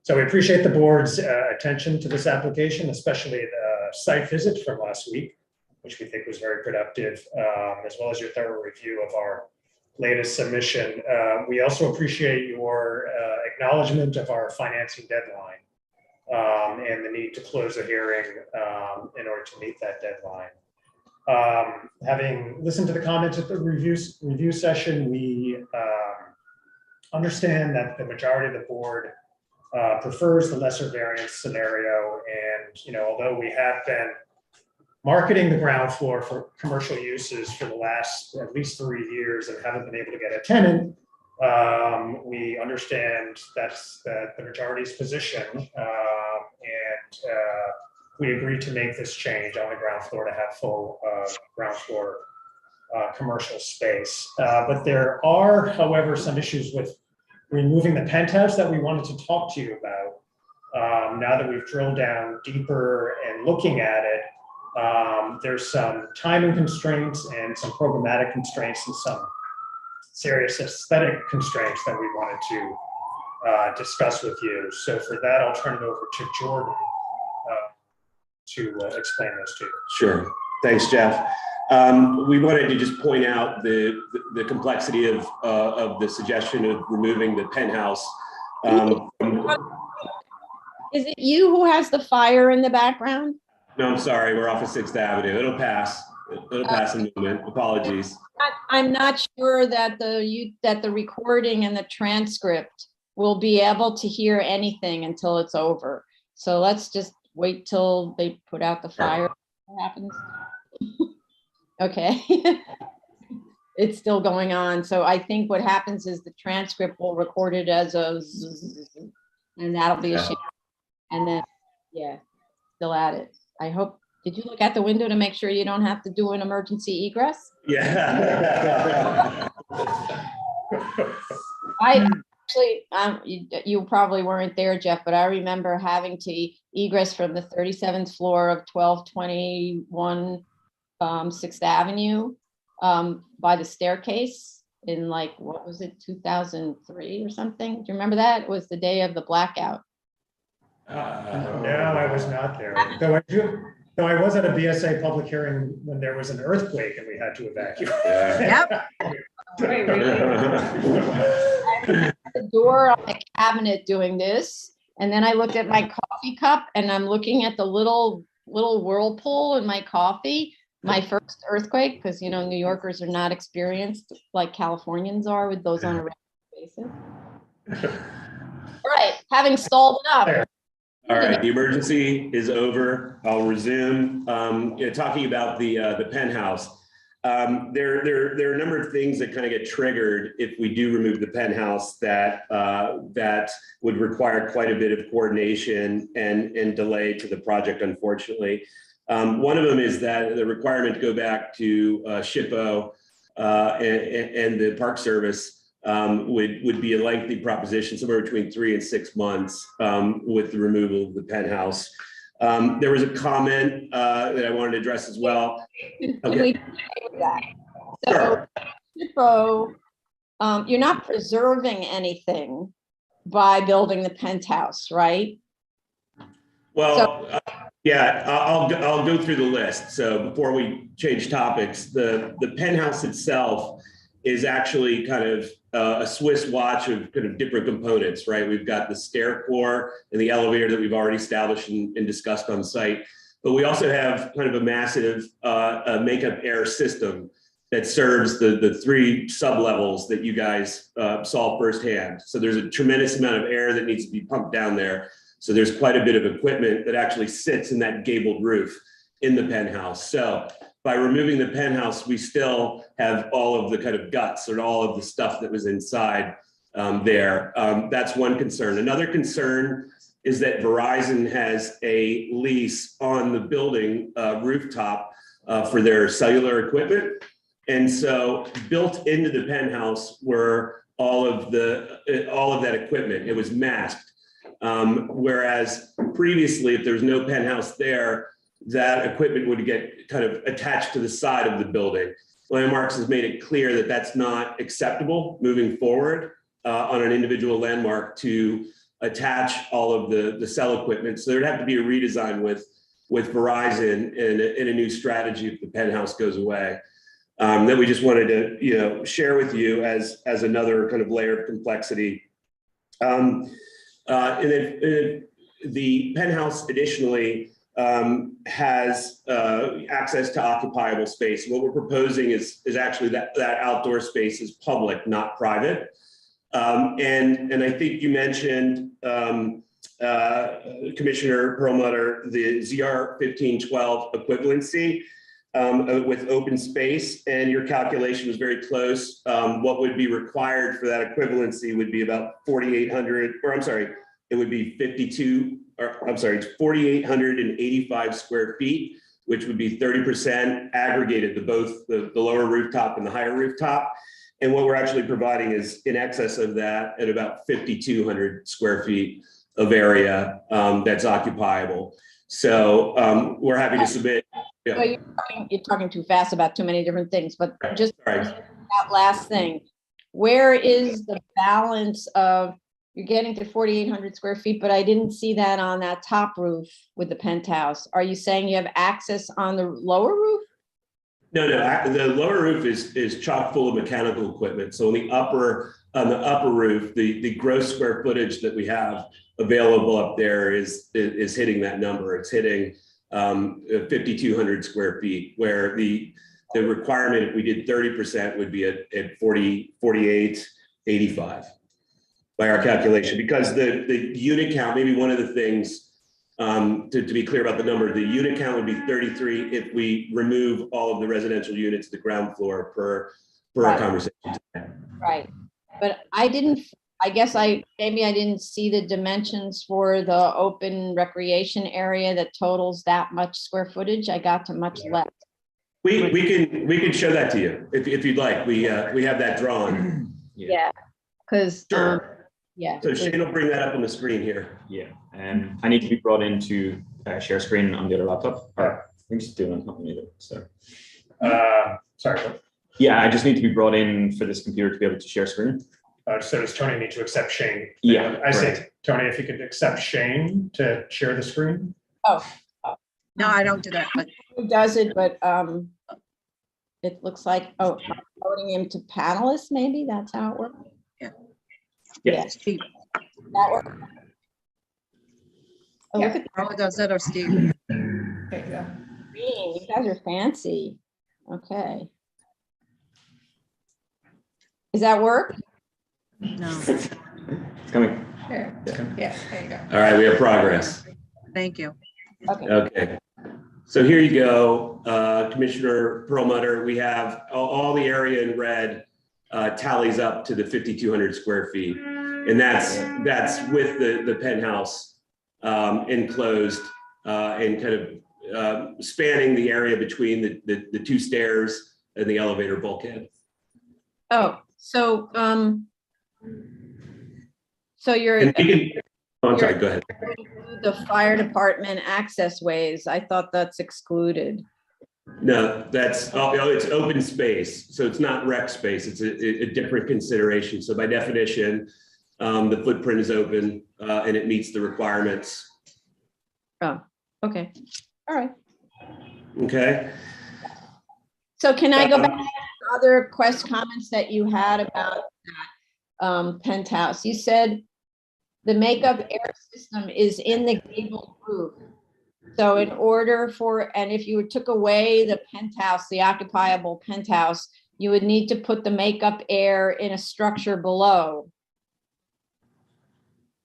So we appreciate the board's attention to this application, especially the site visit from last week, which we think was very productive, as well as your thorough review of our latest submission. We also appreciate your acknowledgement of our financing deadline and the need to close the hearing in order to meet that deadline. Having listened to the comments at the review session, we understand that the majority of the board prefers the lesser variance scenario. And, although we have been marketing the ground floor for commercial uses for the last at least 3 years and haven't been able to get a tenant, we understand that's the majority's position. We agreed to make this change on the ground floor to have full ground floor commercial space. But there are, however, some issues with removing the penthouse that we wanted to talk to you about. Now that we've drilled down deeper and looking at it, there's some timing constraints and some programmatic constraints and some serious aesthetic constraints that we wanted to discuss with you. So for that, I'll turn it over to Jordan to explain those to you. Sure. Thanks, Jeff. We wanted to just point out the complexity of the suggestion of removing the penthouse. Is it you who has the fire in the background? No, I'm sorry. We're off of 6th Avenue. It'll pass. It'll pass in a moment. Apologies. I'm not sure that the recording and the transcript will be able to hear anything until it's over. So let's just wait till they put out the fire. What happens? Okay. It's still going on. So I think what happens is the transcript will record it as a zzz, and that'll be a shame. And then, yeah, still at it. I hope, did you look out the window to make sure you don't have to do an emergency egress? Yeah. actually, you probably weren't there, Jeff, but I remember having to egress from the 37th floor of 1221 6th Avenue by the staircase in like, what was it, 2003 or something? Do you remember that? It was the day of the blackout. No, I was not there. Though I was at a BSA public hearing when there was an earthquake and we had to evacuate. Yep. The door on the cabinet doing this, and then I looked at my coffee cup, and I'm looking at the little whirlpool in my coffee. My first earthquake, because New Yorkers are not experienced like Californians are with those on a regular basis. All right, having stalled enough. All right, the emergency is over. I'll resume. Talking about the penthouse. There are a number of things that kind of get triggered if we do remove the penthouse that would require quite a bit of coordination and delay to the project, unfortunately. One of them is that the requirement to go back to SHPO and the Park Service would be a lengthy proposition, somewhere between 3 and 6 months with the removal of the penthouse. There was a comment that I wanted to address as well. Okay. So, SHPO, you're not preserving anything by building the penthouse, right? Well, yeah, I'll go through the list. So before we change topics, the penthouse itself is actually kind of a Swiss watch of kind of different components, right? We've got the stair core and the elevator that we've already established and discussed on site, but we also have kind of a massive makeup air system that serves the 3 sub-levels that you guys saw firsthand. So there's a tremendous amount of air that needs to be pumped down there. So there's quite a bit of equipment that actually sits in that gabled roof in the penthouse. So by removing the penthouse, we still have all of the kind of guts or all of the stuff that was inside there. That's one concern. Another concern is that Verizon has a lease on the building rooftop for their cellular equipment. And so built into the penthouse were all of that equipment. It was masked. Whereas previously, if there's no penthouse there, that equipment would get kind of attached to the side of the building. Landmarks has made it clear that that's not acceptable moving forward on an individual landmark to attach all of the cell equipment. So there'd have to be a redesign with Verizon and a new strategy if the penthouse goes away. That we just wanted to share with you as another kind of layer of complexity. And then the penthouse additionally has access to occupiable space. What we're proposing is actually that outdoor space is public, not private. And I think you mentioned, Commissioner Perlmutter, the ZR 1512 equivalency with open space, and your calculation was very close. What would be required for that equivalency would be about 4,800, or I'm sorry, it would be 4,885 square feet, which would be 30% aggregated to both the lower rooftop and the higher rooftop. And what we're actually providing is in excess of that at about 5,200 square feet of area that's occupiable. So we're happy to submit. Yeah. Well, you're talking too fast about too many different things, but just that last thing, where is the balance of, you're getting to 4,800 square feet, but I didn't see that on that top roof with the penthouse. Are you saying you have access on the lower roof? No, the lower roof is chock full of mechanical equipment. So on the upper roof, the gross square footage that we have available up there is hitting that number. It's hitting 5,200 square feet, where the requirement, if we did 30%, would be at 4,885 by our calculation, because the unit count, maybe one of the things to be clear about the number, the unit count would be 33 if we remove all of the residential units to the ground floor per our conversation today. Right, but I guess maybe I didn't see the dimensions for the open recreation area that totals that much square footage. I got to much less. We can show that to you if you'd like. We have that drawn. Yeah, because sure. Yeah. So please. Shane will bring that up on the screen here. Yeah, I need to be brought into share screen on the other laptop. Or we just do it on either. So. Sorry. Yeah, I just need to be brought in for this computer to be able to share screen. So does Tony need to accept Shane? Yeah, I say, Tony, if you could accept Shane to share the screen. Oh. No, I don't do that, but Who does it, but it looks like, oh, voting him to panelists, maybe that's how it works. yeah, Steve. That works. Oh, look at Carla does it, or Steve. There you go. Green, you guys are fancy. Okay. Does that work? No. It's coming. Sure. Yeah, there you go. All right, we have progress. Thank you. Okay. Okay. So here you go, Commissioner Perlmutter. We have all the area in red tallies up to the 5,200 square feet. And that's with the penthouse enclosed and kind of spanning the area between the two stairs and the elevator bulkhead. Oh, so you're And we can, oh, I'm sorry, go ahead. the fire department access ways. I thought that's excluded. No, that's, it's open space. So it's not rec space. It's a different consideration. So by definition, the footprint is open and it meets the requirements. Oh, okay. All right. Okay. So can I go back to other comments that you had about that penthouse? You said the makeup air system is in the gabled roof. So in order for, and if you took away the penthouse, the occupiable penthouse, you would need to put the makeup air in a structure below.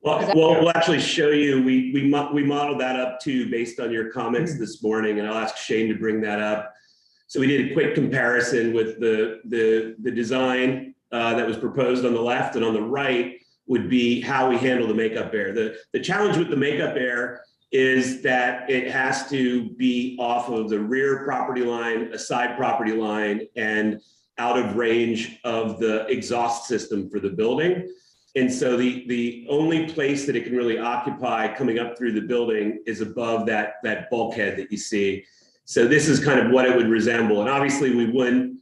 Well, we'll actually show you, we modeled that up too, based on your comments this morning, and I'll ask Shane to bring that up. So we did a quick comparison with the design that was proposed on the left, and on the right would be how we handle the makeup air. The challenge with the makeup air is that it has to be off of the rear property line, a side property line, and out of range of the exhaust system for the building. And so the only place that it can really occupy coming up through the building is above that bulkhead that you see. So this is kind of what it would resemble. And obviously we wouldn't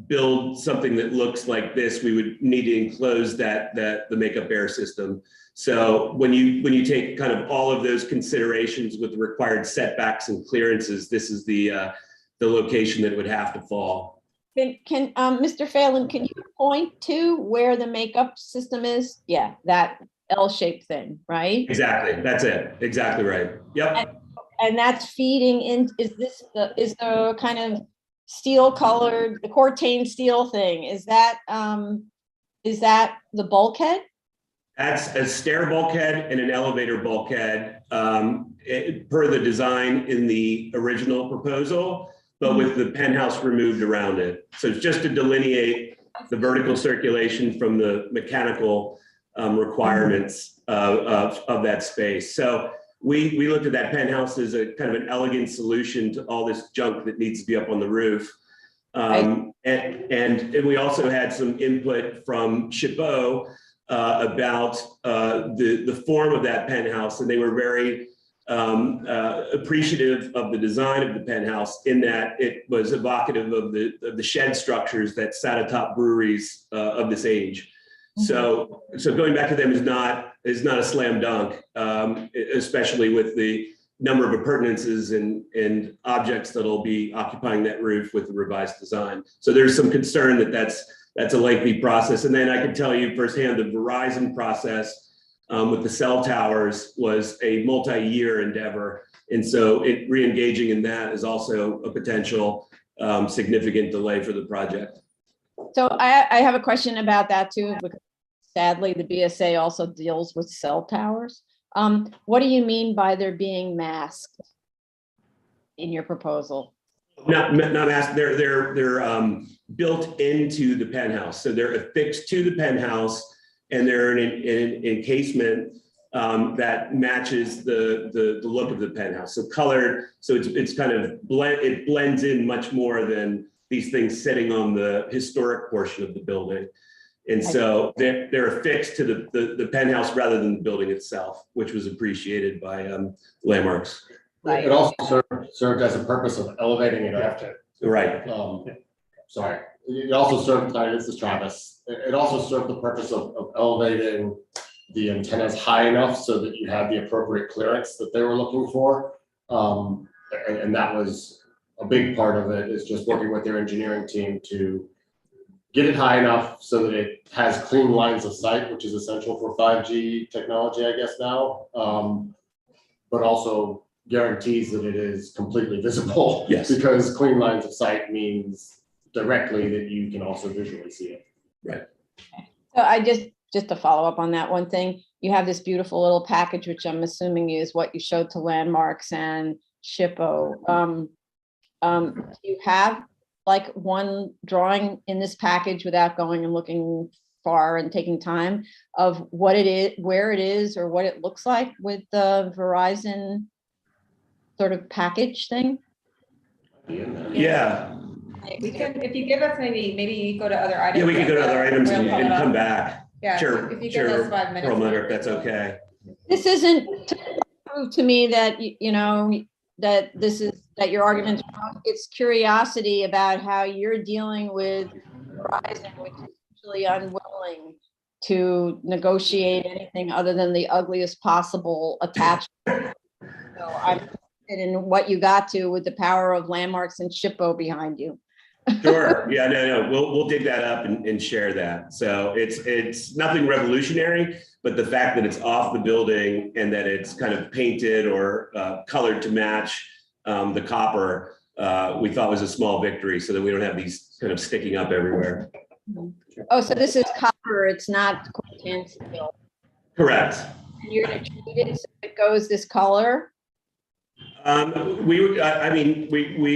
build something that looks like this. We would need to enclose the makeup air system. So when you take kind of all of those considerations with the required setbacks and clearances, this is the location that it would have to fall. Can Mr. Phelan, can you point to where the makeup system is? Yeah, that L-shaped thing, right? Exactly. That's it. Exactly right. Yep. And that's feeding in, is the kind of steel colored, the cortain steel thing, is that the bulkhead? That's a stair bulkhead and an elevator bulkhead per the design in the original proposal, but with the penthouse removed around it. So it's just to delineate the vertical circulation from the mechanical requirements of that space. So we looked at that penthouse as a kind of an elegant solution to all this junk that needs to be up on the roof. And we also had some input from Chabot about the form of that penthouse, and they were very appreciative of the design of the penthouse in that it was evocative of the shed structures that sat atop breweries of this age. So going back to them is not a slam dunk, especially with the number of appurtenances and objects that'll be occupying that roof with the revised design. So there's some concern that that's a lengthy process. And then I can tell you firsthand, the Verizon process with the cell towers was a multi-year endeavor. And so re-engaging in that is also a potential significant delay for the project. So I have a question about that too, because sadly, the BSA also deals with cell towers. What do you mean by they're being masked in your proposal? Not masked, they're built into the penthouse. So they're affixed to the penthouse, and they're an encasement that matches the look of the penthouse. So colored, so it's kind of it blends in much more than these things sitting on the historic portion of the building. And so they're affixed to the penthouse rather than the building itself, which was appreciated by Landmarks. It also served as a purpose of elevating it up. Right. Sorry. It also served, this is Travis. It also served the purpose of elevating the antennas high enough so that you had the appropriate clearance that they were looking for. And that was a big part of it, is just working with their engineering team to get it high enough so that it has clean lines of sight, which is essential for 5G technology, I guess now. But also guarantees that it is completely visible. Yes. Because clean lines of sight means directly that you can also visually see it. Right. So I just to follow up on that one thing, you have this beautiful little package, which I'm assuming is what you showed to Landmarks and SHPO. Do you have like one drawing in this package without going and looking far and taking time of what it is, where it is, or what it looks like with the Verizon sort of package thing? Yeah. We can, if you give us maybe go to other items. Yeah, we could go to other items We'll and pull it up. come back. Yeah, Sure. if you give us 5 minutes. Perlmutter, if that's okay. This isn't to prove to me that, you know, that your argument's wrong. It's curiosity about how you're dealing with Verizon, which is usually unwilling to negotiate anything other than the ugliest possible attachment. So I'm interested in what you got to with the power of Landmarks and SHPO behind you. Sure. Yeah, no, we'll dig that up and share that. So it's nothing revolutionary, but the fact that it's off the building and that it's kind of painted or colored to match the copper, we thought was a small victory, so that we don't have these kind of sticking up everywhere. Oh, so this is copper, it's not tan steel. Correct. And you're gonna treat it so it goes this color? We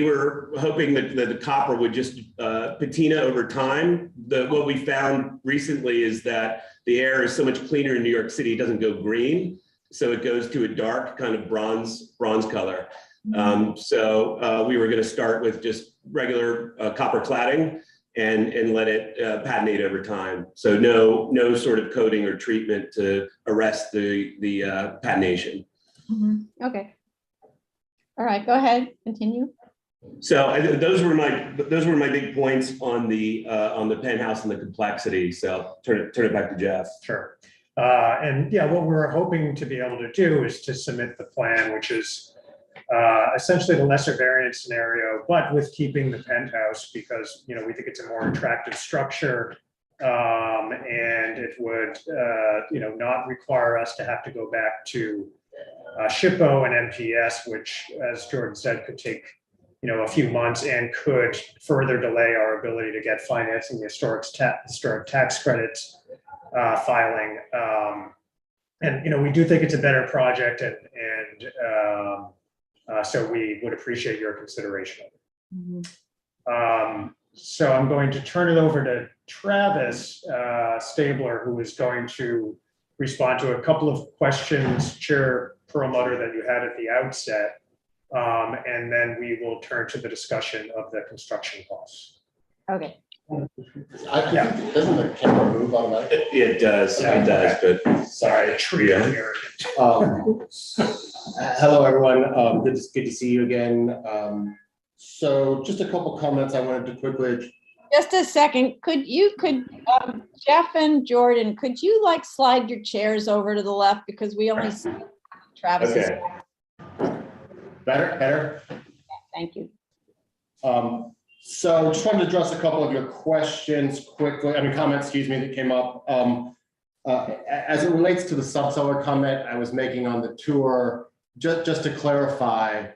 were hoping that the copper would just patina over time. What we found recently is that the air is so much cleaner in New York City, it doesn't go green. So it goes to a dark kind of bronze color. So we were going to start with just regular copper cladding and let it patinate over time. So no sort of coating or treatment to arrest the patination. Okay. All right, go ahead, continue. So those were my big points on the penthouse and the complexity. So turn it back to Jeff. Sure. And yeah, what we're hoping to be able to do is to submit the plan, which is essentially the lesser variance scenario, but with keeping the penthouse, because we think it's a more attractive structure, and it would not require us to have to go back to SHPO and MPS, which, as Jordan said, could take a few months and could further delay our ability to get financing the historic tax credits filing. And we do think it's a better project, and so we would appreciate your consideration of it. So I'm going to turn it over to Travis Stabler, who is going to respond to a couple of questions, Chair Perlmutter, that you had at the outset, and then we will turn to the discussion of the construction costs. Okay. Doesn't the camera move automatically? It does. It does. But sorry, hello, everyone. Good to see you again. So just a couple comments I wanted to quickly. Just a second. Could Jeff and Jordan, could you slide your chairs over to the left, because we only see Travis's. Okay. Better. Yeah, thank you. So just wanted to address a couple of your questions quickly. Comments, excuse me, that came up. As it relates to the subseller comment I was making on the tour, just to clarify,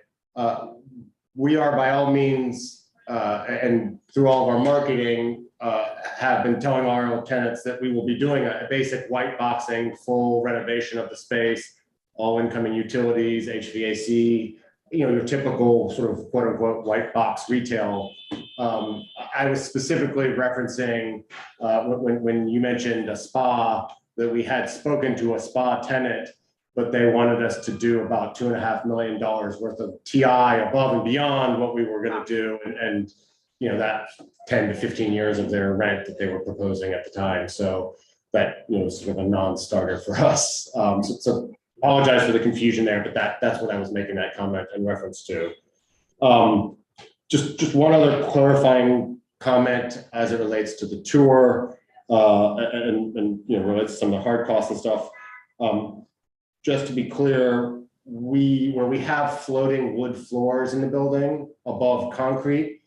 we are by all means, and through all of our marketing, have been telling our tenants that we will be doing a basic white boxing, full renovation of the space, all incoming utilities, HVAC, your typical sort of quote unquote white box retail. I was specifically referencing when you mentioned a spa, that we had spoken to a spa tenant, but they wanted us to do about $2.5 million worth of TI above and beyond what we were going to do. And that 10 to 15 years of their rent that they were proposing at the time. So that, sort of a non-starter for us. So apologize for the confusion there, but that's what I was making that comment in reference to. Just one other clarifying comment as it relates to the tour and relates to some of the hard costs and stuff. Just to be clear, where we have floating wood floors in the building above concrete,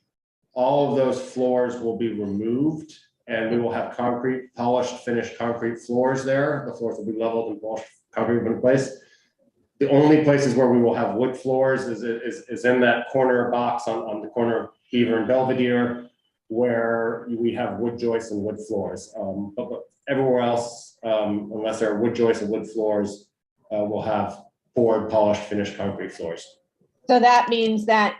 all of those floors will be removed and we will have polished, finished concrete floors there. The floors will be leveled and polished concrete in place. The only places where we will have wood floors is in that corner box on the corner of Beaver and Belvedere, where we have wood joists and wood floors. But everywhere else, unless there are wood joists and wood floors, we'll have poured, polished, finished concrete floors. So that means that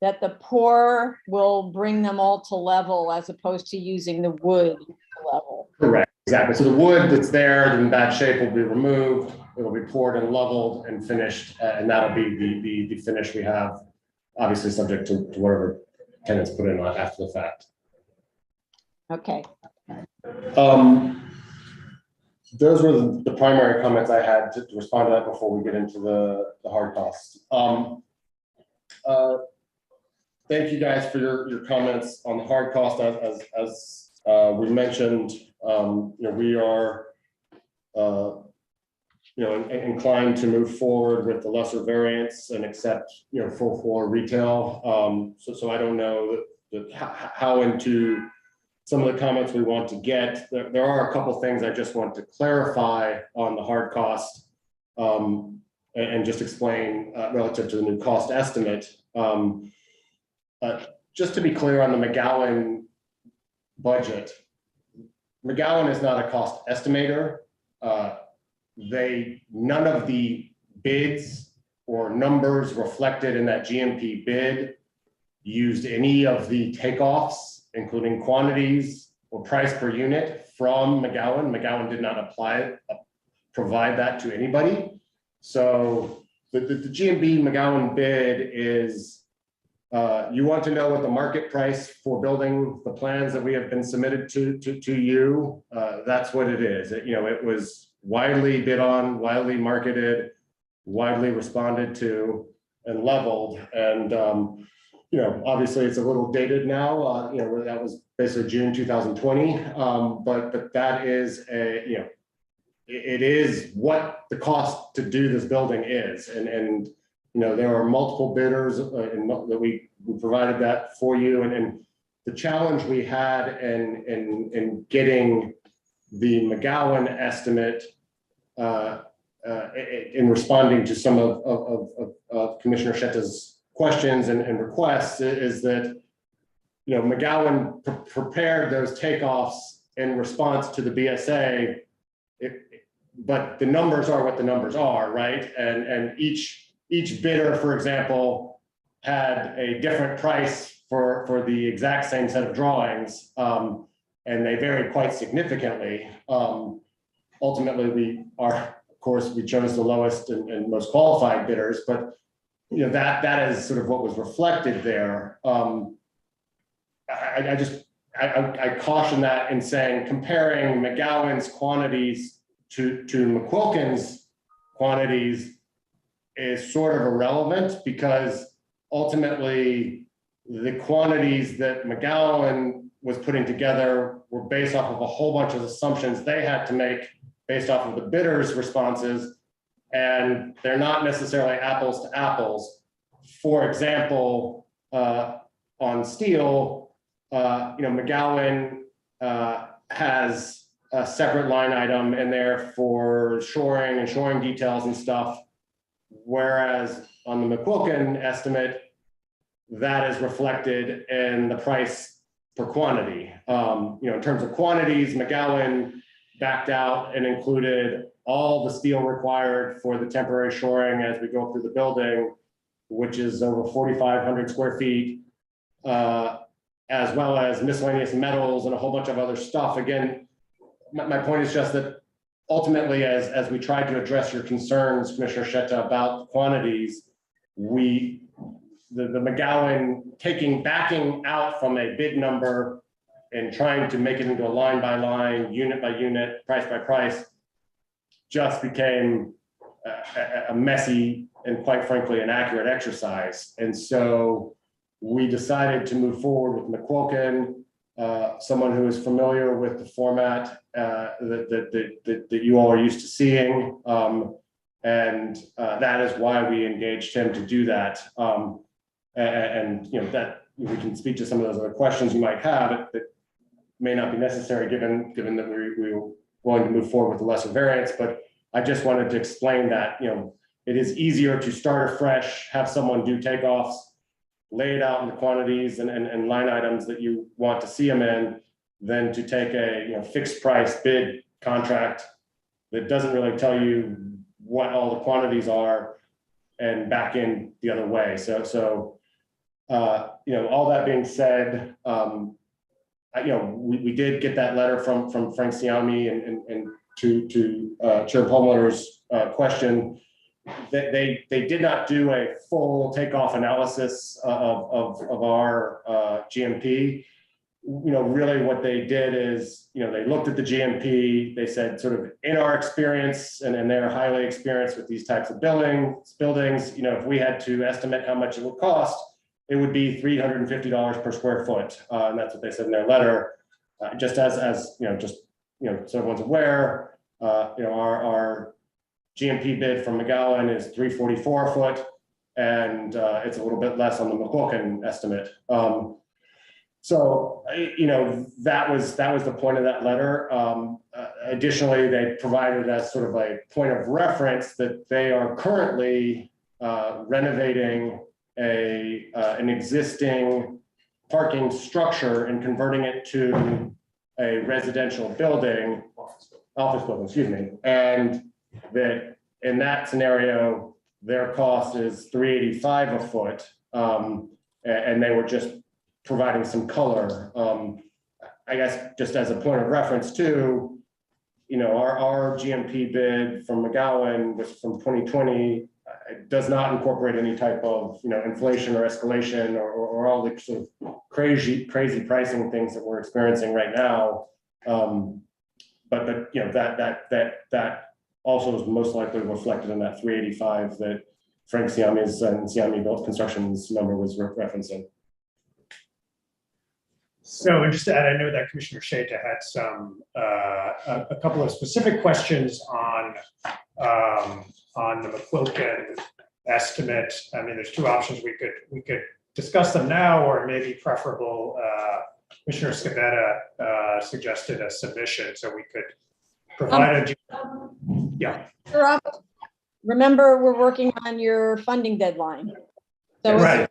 that the pour will bring them all to level as opposed to using the wood to level. Correct, exactly. So the wood that's there in bad shape will be removed. It'll be poured and leveled and finished, and that'll be the finish we have, obviously subject to whatever tenants put in after the fact. Okay. Those were the primary comments I had to respond to that before we get into the hard costs. Thank you guys for your comments on the hard cost. As we mentioned, we are inclined to move forward with the lesser variance and accept full floor retail. So I don't know how into some of the comments we want to get. There are a couple things I just want to clarify on the hard cost and just explain relative to the new cost estimate. Just to be clear on the McGowan budget, McGowan is not a cost estimator. None of the bids or numbers reflected in that GMP bid used any of the takeoffs, including quantities or price per unit from McGowan. McGowan did not provide that to anybody. So the GMB McGowan bid is, you want to know what the market price for building the plans that we have been submitted to you. That's what it is. It was widely bid on, widely marketed, widely responded to, and leveled. And obviously it's a little dated now. That was basically June 2020. But that is it is what the cost to do this building is. And there are multiple bidders that we provided that for you. And the challenge we had in getting the McGowan estimate in responding to some of Commissioner Shetta's questions and requests is that, McGowan prepared those takeoffs in response to the BSA, but the numbers are what the numbers are, right? And each bidder, for example, had a different price for the exact same set of drawings, and they varied quite significantly. Ultimately, of course, we chose the lowest and most qualified bidders, but that is sort of what was reflected there. I caution that in saying comparing McGowan's quantities to McQuilkin's quantities is sort of irrelevant, because ultimately the quantities that McGowan was putting together were based off of a whole bunch of assumptions they had to make based off of the bidders' responses, and they're not necessarily apples to apples. For example, on steel, McGowan has a separate line item in there for shoring and shoring details and stuff, whereas on the McQuilkin estimate, that is reflected in the price per quantity. In terms of quantities, McGowan backed out and included all the steel required for the temporary shoring as we go through the building, which is over 4,500 square feet, as well as miscellaneous metals and a whole bunch of other stuff. Again, my point is just that ultimately, as we tried to address your concerns, Commissioner Shetta, about quantities, we the McGowan backing out from a bid number and trying to make it into a line by line, unit by unit, price by price, just became a messy and quite frankly inaccurate exercise. And so we decided to move forward with McQuilkin, someone who is familiar with the format that you all are used to seeing. And that is why we engaged him to do that. And you know, that we can speak to some of those other questions you might have that may not be necessary given that we were willing to move forward with the lesser variance. But I just wanted to explain that, you know, it is easier to start afresh, have someone do takeoffs, lay it out in the quantities and line items that you want to see them in, than to take a fixed price bid contract that doesn't really tell you what all the quantities are and back in the other way. So all that being said, we did get that letter from Frank Siami and to Chair Perlmutter's question. They did not do a full takeoff analysis of our GMP. Really what they did is, they looked at the GMP, they said sort of in our experience, and they're highly experienced with these types of buildings, if we had to estimate how much it would cost, it would be $350 per square foot. And that's what they said in their letter. Just as so everyone's aware, our GMP bid from McGowan is $344 a foot, and it's a little bit less on the McQuilkin estimate. So that was the point of that letter. Additionally, they provided as sort of a point of reference that they are currently renovating an existing parking structure and converting it to a residential building, office building, excuse me, and that in that scenario, their cost is $385 a foot, and they were just providing some color. I guess just as a point of reference too, our GMP bid from McGowan was from 2020. It does not incorporate any type of inflation or escalation or all the sort of crazy pricing things that we're experiencing right now. But that also is most likely reflected in that 385 that Frank Siami's and Siami Built Construction's number was referencing. So, and just to add, I know that Commissioner Sheta had some a couple of specific questions on the McQuilkin estimate. I mean, there's two options. We could discuss them now, or maybe preferable. Commissioner Scavetta suggested a submission, so we could provide yeah. Remember, we're working on your funding deadline. So right.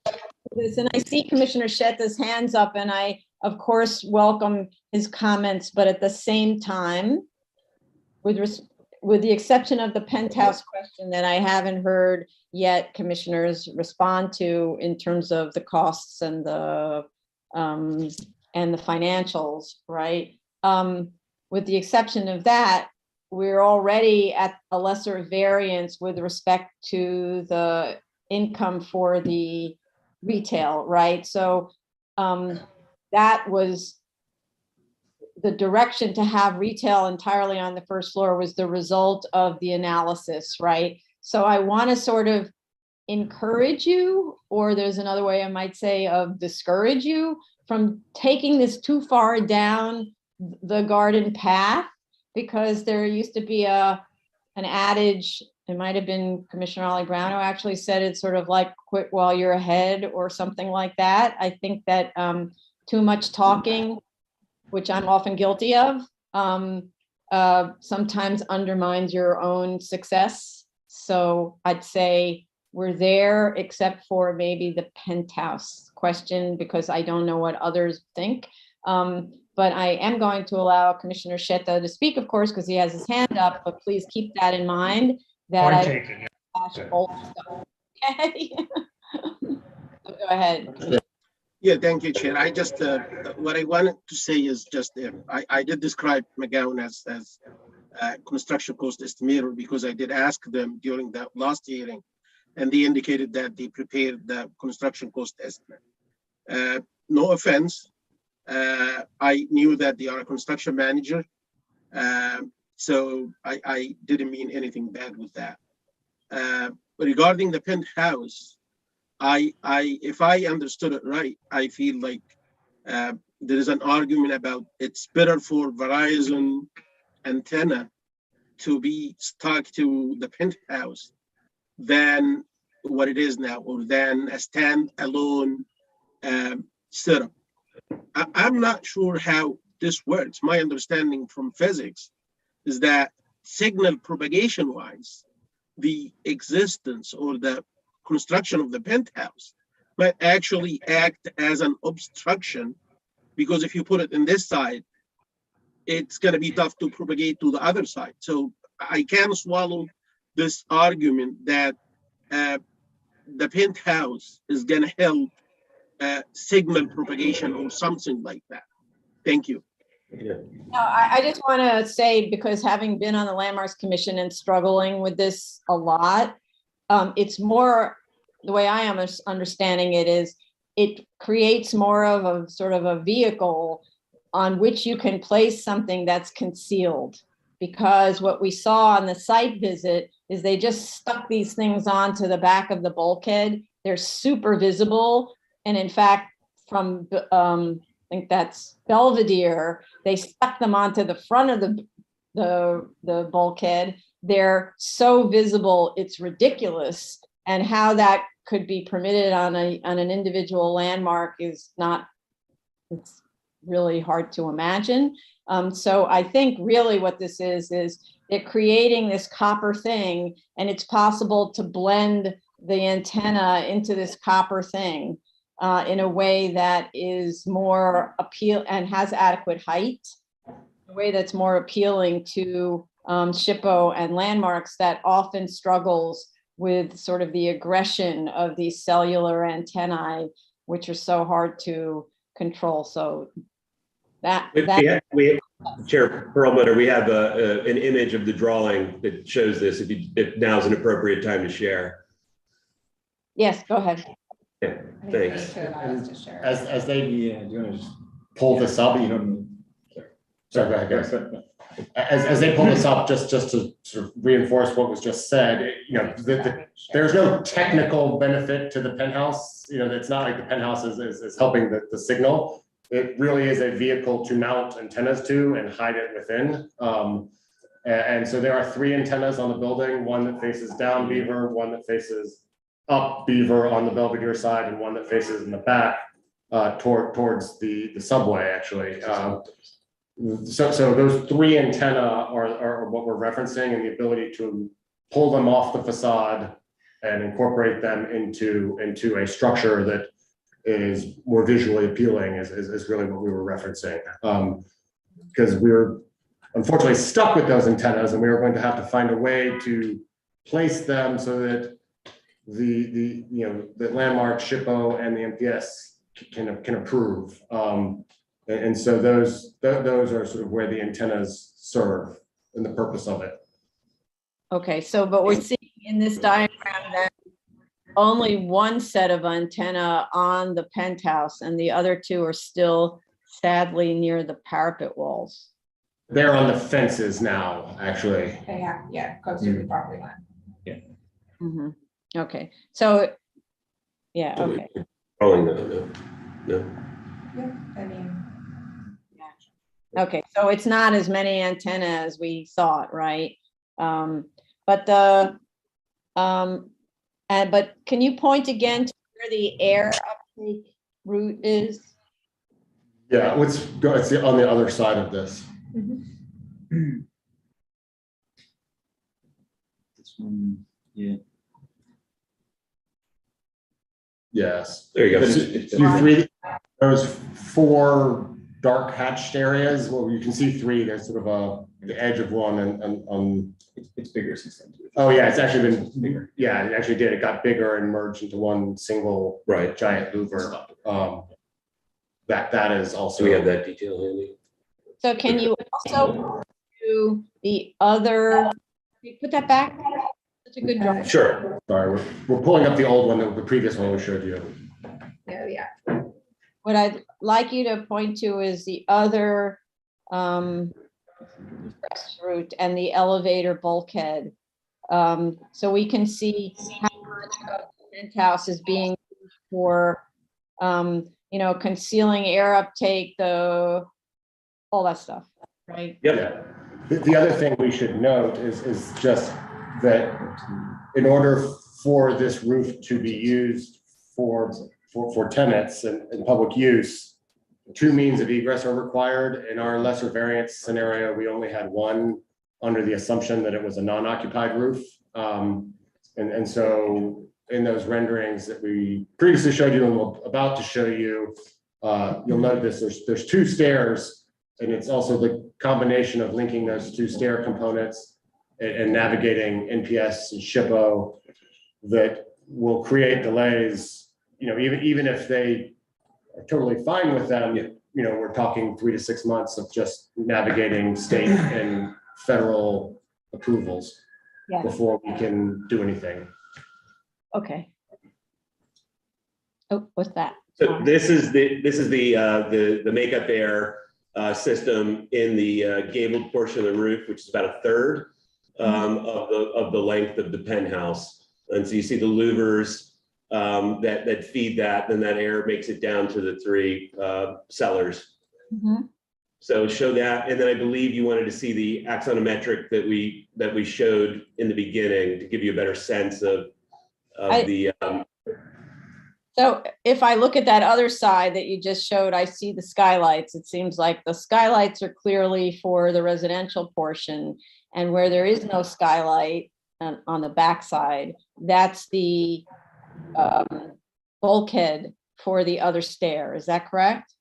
And I see Commissioner Sheta's hands up, and I, of course, welcome his comments, but at the same time, with the exception of the penthouse question that I haven't heard yet commissioners respond to in terms of the costs and the financials, right? With the exception of that, we're already at a lesser variance with respect to the income for the retail, right? So that was the direction to have retail entirely on the first floor was the result of the analysis, right? So I want to sort of encourage you, or there's another way I might say of discourage you from taking this too far down the garden path, because there used to be an adage, it might have been Commissioner Ollie Brown who actually said it's sort of like quit while you're ahead or something like that. I think that too much talking, which I'm often guilty of, sometimes undermines your own success. So I'd say we're there, except for maybe the penthouse question, because I don't know what others think. But I am going to allow Commissioner Sheta to speak, of course, because he has his hand up, but please keep that in mind. That Point taken, yeah. Old stuff. Okay. So go ahead. Yeah, thank you, Chair. I just, what I wanted to say is just, I did describe McGowan as construction cost estimator because I did ask them during that last hearing and they indicated that they prepared the construction cost estimate. No offense, I knew that they are a construction manager, so I didn't mean anything bad with that. Regarding the penthouse, if I understood it right, I feel like there is an argument about it's better for Verizon antenna to be stuck to the penthouse than what it is now, or than a standalone setup. I'm not sure how this works. My understanding from physics is that signal propagation wise, the existence or the construction of the penthouse might actually act as an obstruction, because if you put it in this side, it's going to be tough to propagate to the other side. So I can swallow this argument that the penthouse is going to help signal propagation or something like that. Thank you. No, I just want to say, because having been on the Landmarks Commission and struggling with this a lot, it's more, the way I am understanding it is, it creates more of a sort of a vehicle on which you can place something that's concealed. Because what we saw on the site visit is they just stuck these things onto the back of the bulkhead. They're super visible. And in fact, from I think that's Belvedere, they stuck them onto the front of the bulkhead. They're so visible, it's ridiculous. And how that could be permitted on an individual landmark is not, it's really hard to imagine. So I think really what this is they're creating this copper thing, and it's possible to blend the antenna into this copper thing in a way that is more appeal and has adequate height, a way that's more appealing to SHPO and landmarks that often struggles with sort of the aggression of these cellular antennae, which are so hard to control. So Chair Perlmutter, we have an image of the drawing that shows this, if now is an appropriate time to share. Yes, go ahead. Yeah, thanks. As they pull this up, sorry, go ahead. As they pull this up, just to sort of reinforce what was just said, there's no technical benefit to the penthouse. It's not like the penthouse is helping the signal. It really is a vehicle to mount antennas to and hide it within. And so there are 3 antennas on the building, one that faces down Beaver, one that faces up Beaver on the Belvedere side, and one that faces in the back towards the subway, actually. So those 3 antenna are what we're referencing, and the ability to pull them off the facade and incorporate them into a structure that is more visually appealing is really what we were referencing. Because we were unfortunately stuck with those antennas, and we were going to have to find a way to place them so that the landmark, SHPO, and the MPS can approve. And so those are sort of where the antennas serve and the purpose of it. Okay, so but we're seeing in this diagram that only one set of antenna on the penthouse, and the other 2 are still sadly near the parapet walls. They're on the fences now, actually. Yeah, close to the property line. Yeah. Mm-hmm. Okay, so, yeah, okay. No. Yeah, I mean. Okay, so it's not as many antenna as we thought, right? But can you point again to where the air uptake route is? Yeah, it's on the other side of this. This one, yeah. Yes. There you go. Those 4 dark hatched areas. Well, you can see 3. There's sort of the edge of one, and it's bigger since then. Oh yeah, it's actually been bigger. Yeah, it actually did. It got bigger and merged into one single giant louver. That is also. Do we have that detail handy? So can you also do the other? Can you put that back? a good drawing. Sure. Sorry, we're pulling up the old one, the previous one we showed you. Yeah. What I'd like you to point to is the other express route and the elevator bulkhead. So we can see how much of the penthouse is being used for, concealing air uptake, all that stuff, right? Yeah. The other thing we should note is just that in order for this roof to be used for tenants and public use, 2 means of egress are required. In our lesser variance scenario, we only had 1 under the assumption that it was a non-occupied roof. And so in those renderings that we previously showed you and we're about to show you, you'll note this, there's 2 stairs, and it's also the combination of linking those 2 stair components and navigating NPS and SHPO that will create delays, even if they are totally fine with them, we're talking 3 to 6 months of just navigating state and federal approvals before we can do anything. Okay. Oh, what's that? So this is the makeup air system in the gabled portion of the roof, which is about 1/3 of the length of the penthouse. And so you see the louvers that feed that, then that air makes it down to the 3 cellars. So show that, and then I believe you wanted to see the axonometric that we showed in the beginning to give you a better sense of the. So if I look at that other side that you just showed, I see the skylights. It seems like the skylights are clearly for the residential portion, and where there is no skylight on the back side, that's the bulkhead for the other stair. Is that correct?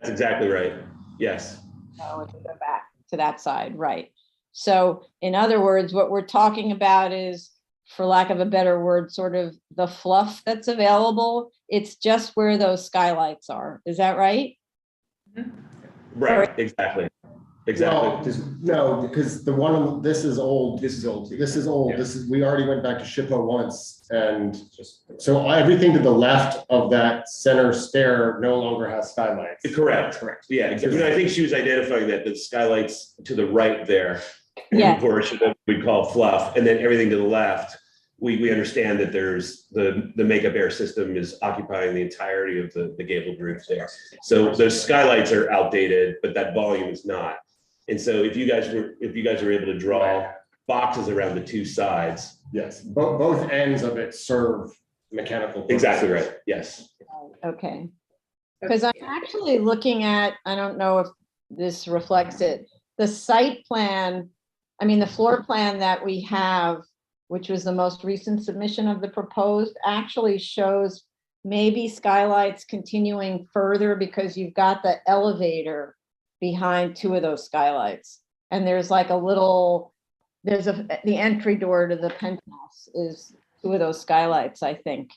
That's exactly right. Yes. Oh, to go back to that side, right. So in other words, what we're talking about is, for lack of a better word, sort of the fluff that's available. It's just where those skylights are. Is that right? Right, exactly. Exactly. No, because the one, this is old. This is old. We already went back to SHPO once. And so everything to the left of that center stair no longer has skylights. Correct. Yeah, exactly. I think she was identifying that the skylights to the right there, portion that we call fluff, and then everything to the left, we understand that there's the makeup air system is occupying the entirety of the gabled roof there. So those skylights are outdated, but that volume is not. And so if you guys were able to draw boxes around the 2 sides. Yes, both ends of it serve mechanical purposes. Exactly right. Yes. Okay. Because I'm actually looking at, I don't know if this reflects it, the site plan, the floor plan that we have, which was the most recent submission of the proposed, actually shows maybe skylights continuing further because you've got the elevator behind 2 of those skylights. And there's like the entry door to the penthouse is 2 of those skylights, I think.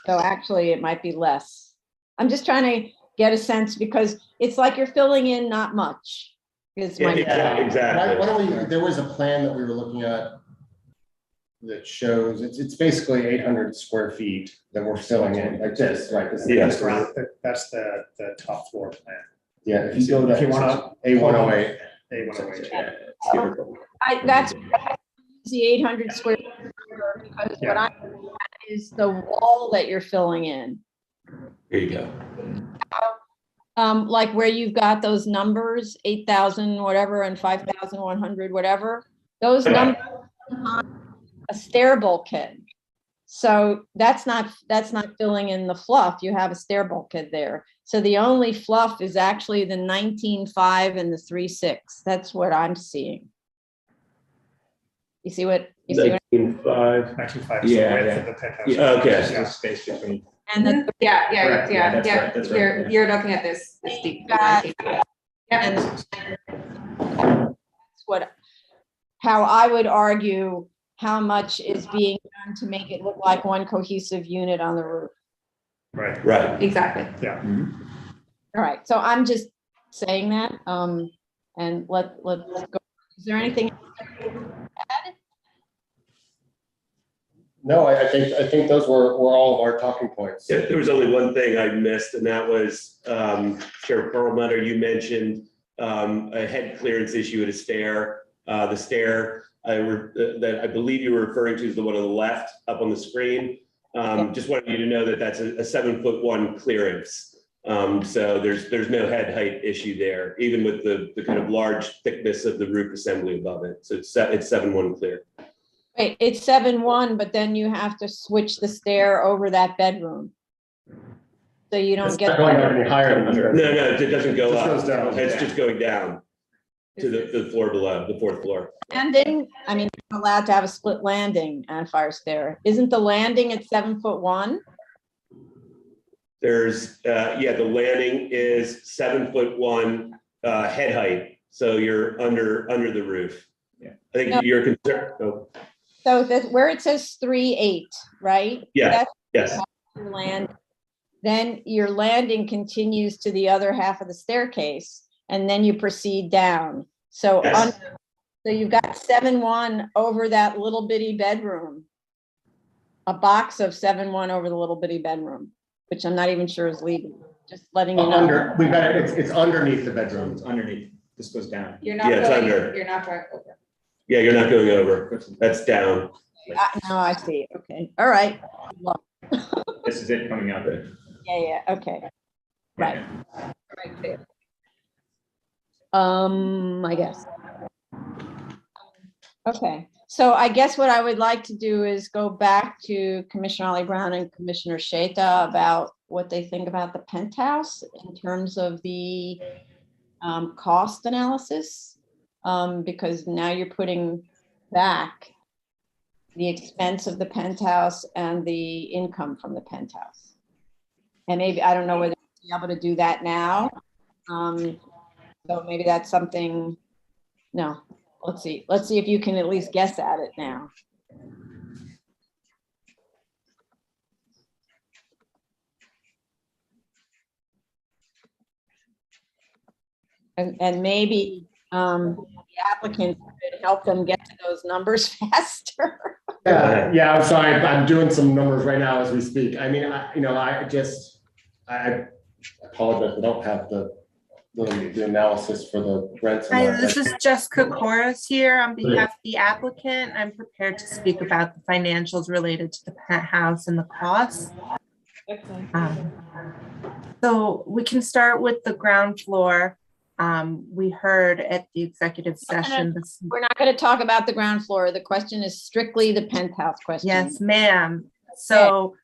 So actually it might be less. I'm just trying to get a sense because it's like you're filling in not much. Exactly. There was a plan that we were looking at that shows it's basically 800 square feet that we're filling in like this, right? That's the top floor plan. Yeah, if you go to A108. That's the 800 square feet because what I is the wall that you're filling in. Here you go. Like where you've got those numbers, 8,000 whatever and 5,100 whatever, those numbers on a stair bulkhead. So that's not filling in the fluff. You have a stair bulkhead there. So the only fluff is actually the 19.5 and the 3.6. That's what I'm seeing. You see what? 19.5. is the width of the penthouse. Yeah, okay. Yeah. Space between. And the That's right. You're looking at this. and that's how I would argue how much is being done to make it look like one cohesive unit on the roof. Right. Exactly. Yeah. All right, so I'm just saying that, and let's go. Is there anything else to add? No, I think those were all of our talking points. Yeah, there was only one thing I missed, and that was, Chair Perlmutter, you mentioned a head clearance issue at a stair. The stair that I believe you were referring to is the one on the left up on the screen. Just wanted you to know that that's a 7'1" clearance. So there's no head height issue there, even with the kind of large thickness of the roof assembly above it. So it's 7'1" clear. Wait, it's 7'1", but then you have to switch the stair over that bedroom. So you don't get. Going up any higher than that. No, it doesn't go Just up. goes down. It's just going down to the floor below, the fourth floor. Landing, I mean, you're allowed to have a split landing on a fire stair. Isn't the landing at 7'1"? There's, the landing is 7'1" head height. So you're under the roof. Yeah. I think No. you're concerned. Oh. So that where it says 3'8", right? Yeah, That's yes. your land. Then your landing continues to the other half of the staircase, and then you proceed down. So, Yes. So you've got 7'1" over that little bitty bedroom. A box of 7'1" over the little bitty bedroom, which I'm not even sure is legal. Just letting you know. We've got it, it's underneath the bedroom. It's underneath. This goes down. You're not Yeah, it's going, under. you're not going over. Yeah, you're not going over. That's down. No, I see. Okay. All right. This is it coming out there. Yeah. Okay. Right. Right there. I guess. Okay, so I guess what I would like to do is go back to Commissioner Ollie Brown and Commissioner Sheta about what they think about the penthouse in terms of the cost analysis, because now you're putting back the expense of the penthouse and the income from the penthouse. And maybe, I don't know whether you'll be able to do that now. So maybe that's something, no, let's see if you can at least guess at it now. And maybe the applicant could help them get to those numbers faster. Yeah, I'm sorry, I'm doing some numbers right now as we speak. I mean, I apologize, I don't have the analysis for the rents. Hi, this is Jessica Corus here on behalf of the applicant. I'm prepared to speak about the financials related to the penthouse and the costs. So we can start with the ground floor. We heard at the executive session. We're not going to talk about the ground floor. The question is strictly the penthouse question. Yes, ma'am. So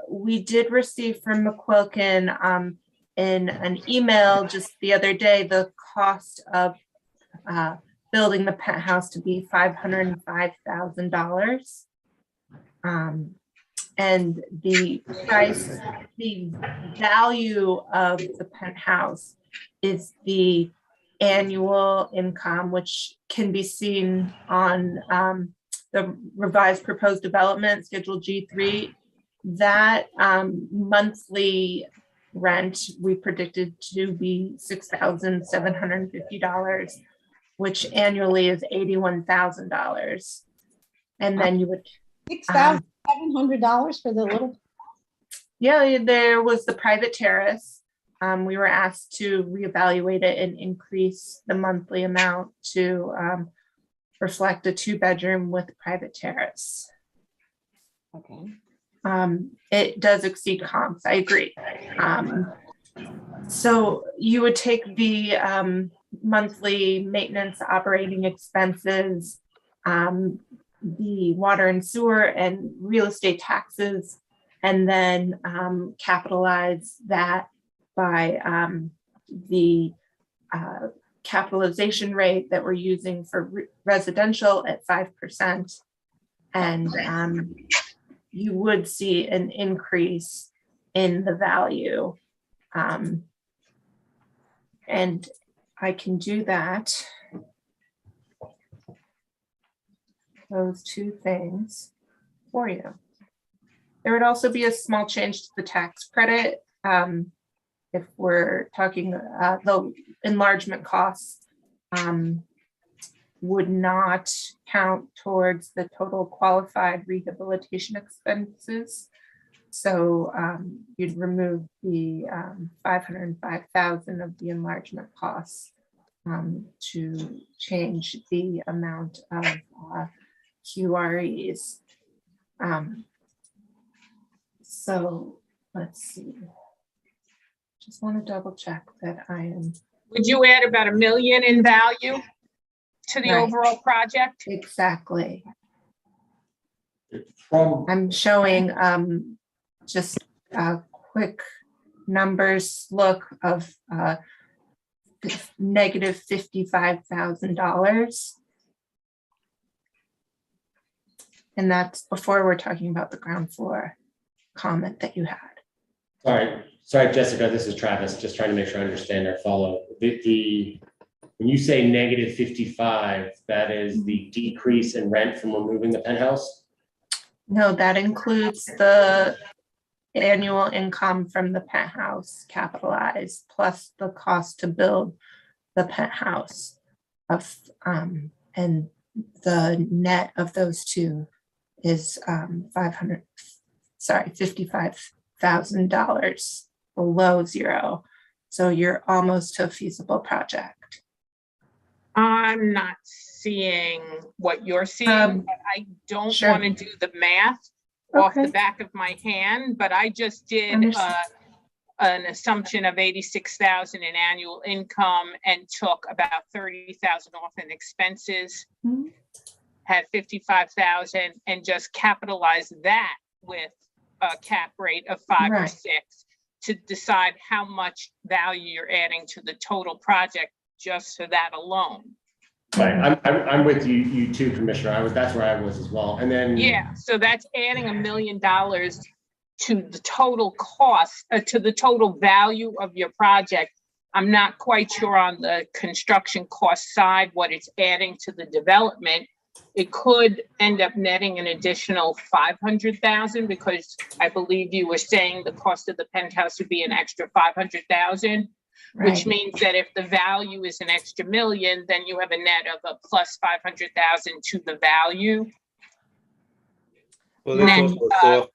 we did receive from McQuilkin in an email just the other day, the cost of building the penthouse to be $505,000. And the price, the value of the penthouse is the annual income, which can be seen on the revised proposed development, Schedule G3. That monthly rent we predicted to be $6,750, which annually is $81,000. And then you would $6,700 for the little. Yeah, there was the private terrace. We were asked to reevaluate it and increase the monthly amount to reflect a 2-bedroom with private terrace. Okay. It does exceed comps, I agree. So you would take the monthly maintenance operating expenses, the water and sewer and real estate taxes, and then capitalize that by the capitalization rate that we're using for residential at 5%. And you would see an increase in the value. And I can do that. Those two things for you. There would also be a small change to the tax credit. If we're talking the enlargement costs, would not count towards the total qualified rehabilitation expenses. So you'd remove the 505,000 of the enlargement costs to change the amount of QREs. So let's see. Just want to double check that I am. Would you add about $1 million in value to the Right. overall project? Exactly. From I'm showing just a quick numbers look of negative $55,000. And that's before we're talking about the ground floor comment that you had. Sorry, Jessica, this is Travis, just trying to make sure I understand or follow. When you say negative 55, that is the decrease in rent from removing the penthouse? No, that includes the annual income from the penthouse capitalized, plus the cost to build the penthouse of, and the net of those two is $55,000 below zero. So you're almost to a feasible project. I'm not seeing what you're seeing, but I don't Sure. want to do the math off the Okay. back of my hand, but I just did Understood. an assumption of 86,000 in annual income and took about 30,000 off in expenses, Mhm. had 55,000 and just capitalized that with a cap rate of 5 or Right. 6 to decide how much value you're adding to the total project just for that alone. Right, I'm with you too, Commissioner. That's where I was as well. And then. Yeah, so that's adding $1 million to the total cost, to the total value of your project. I'm not quite sure on the construction cost side, what it's adding to the development. It could end up netting an additional 500,000 because I believe you were saying the cost of the penthouse would be an extra 500,000. Which Right. means that if the value is an extra $1 million, then you have a net of a plus 500,000 to the value. Well, Net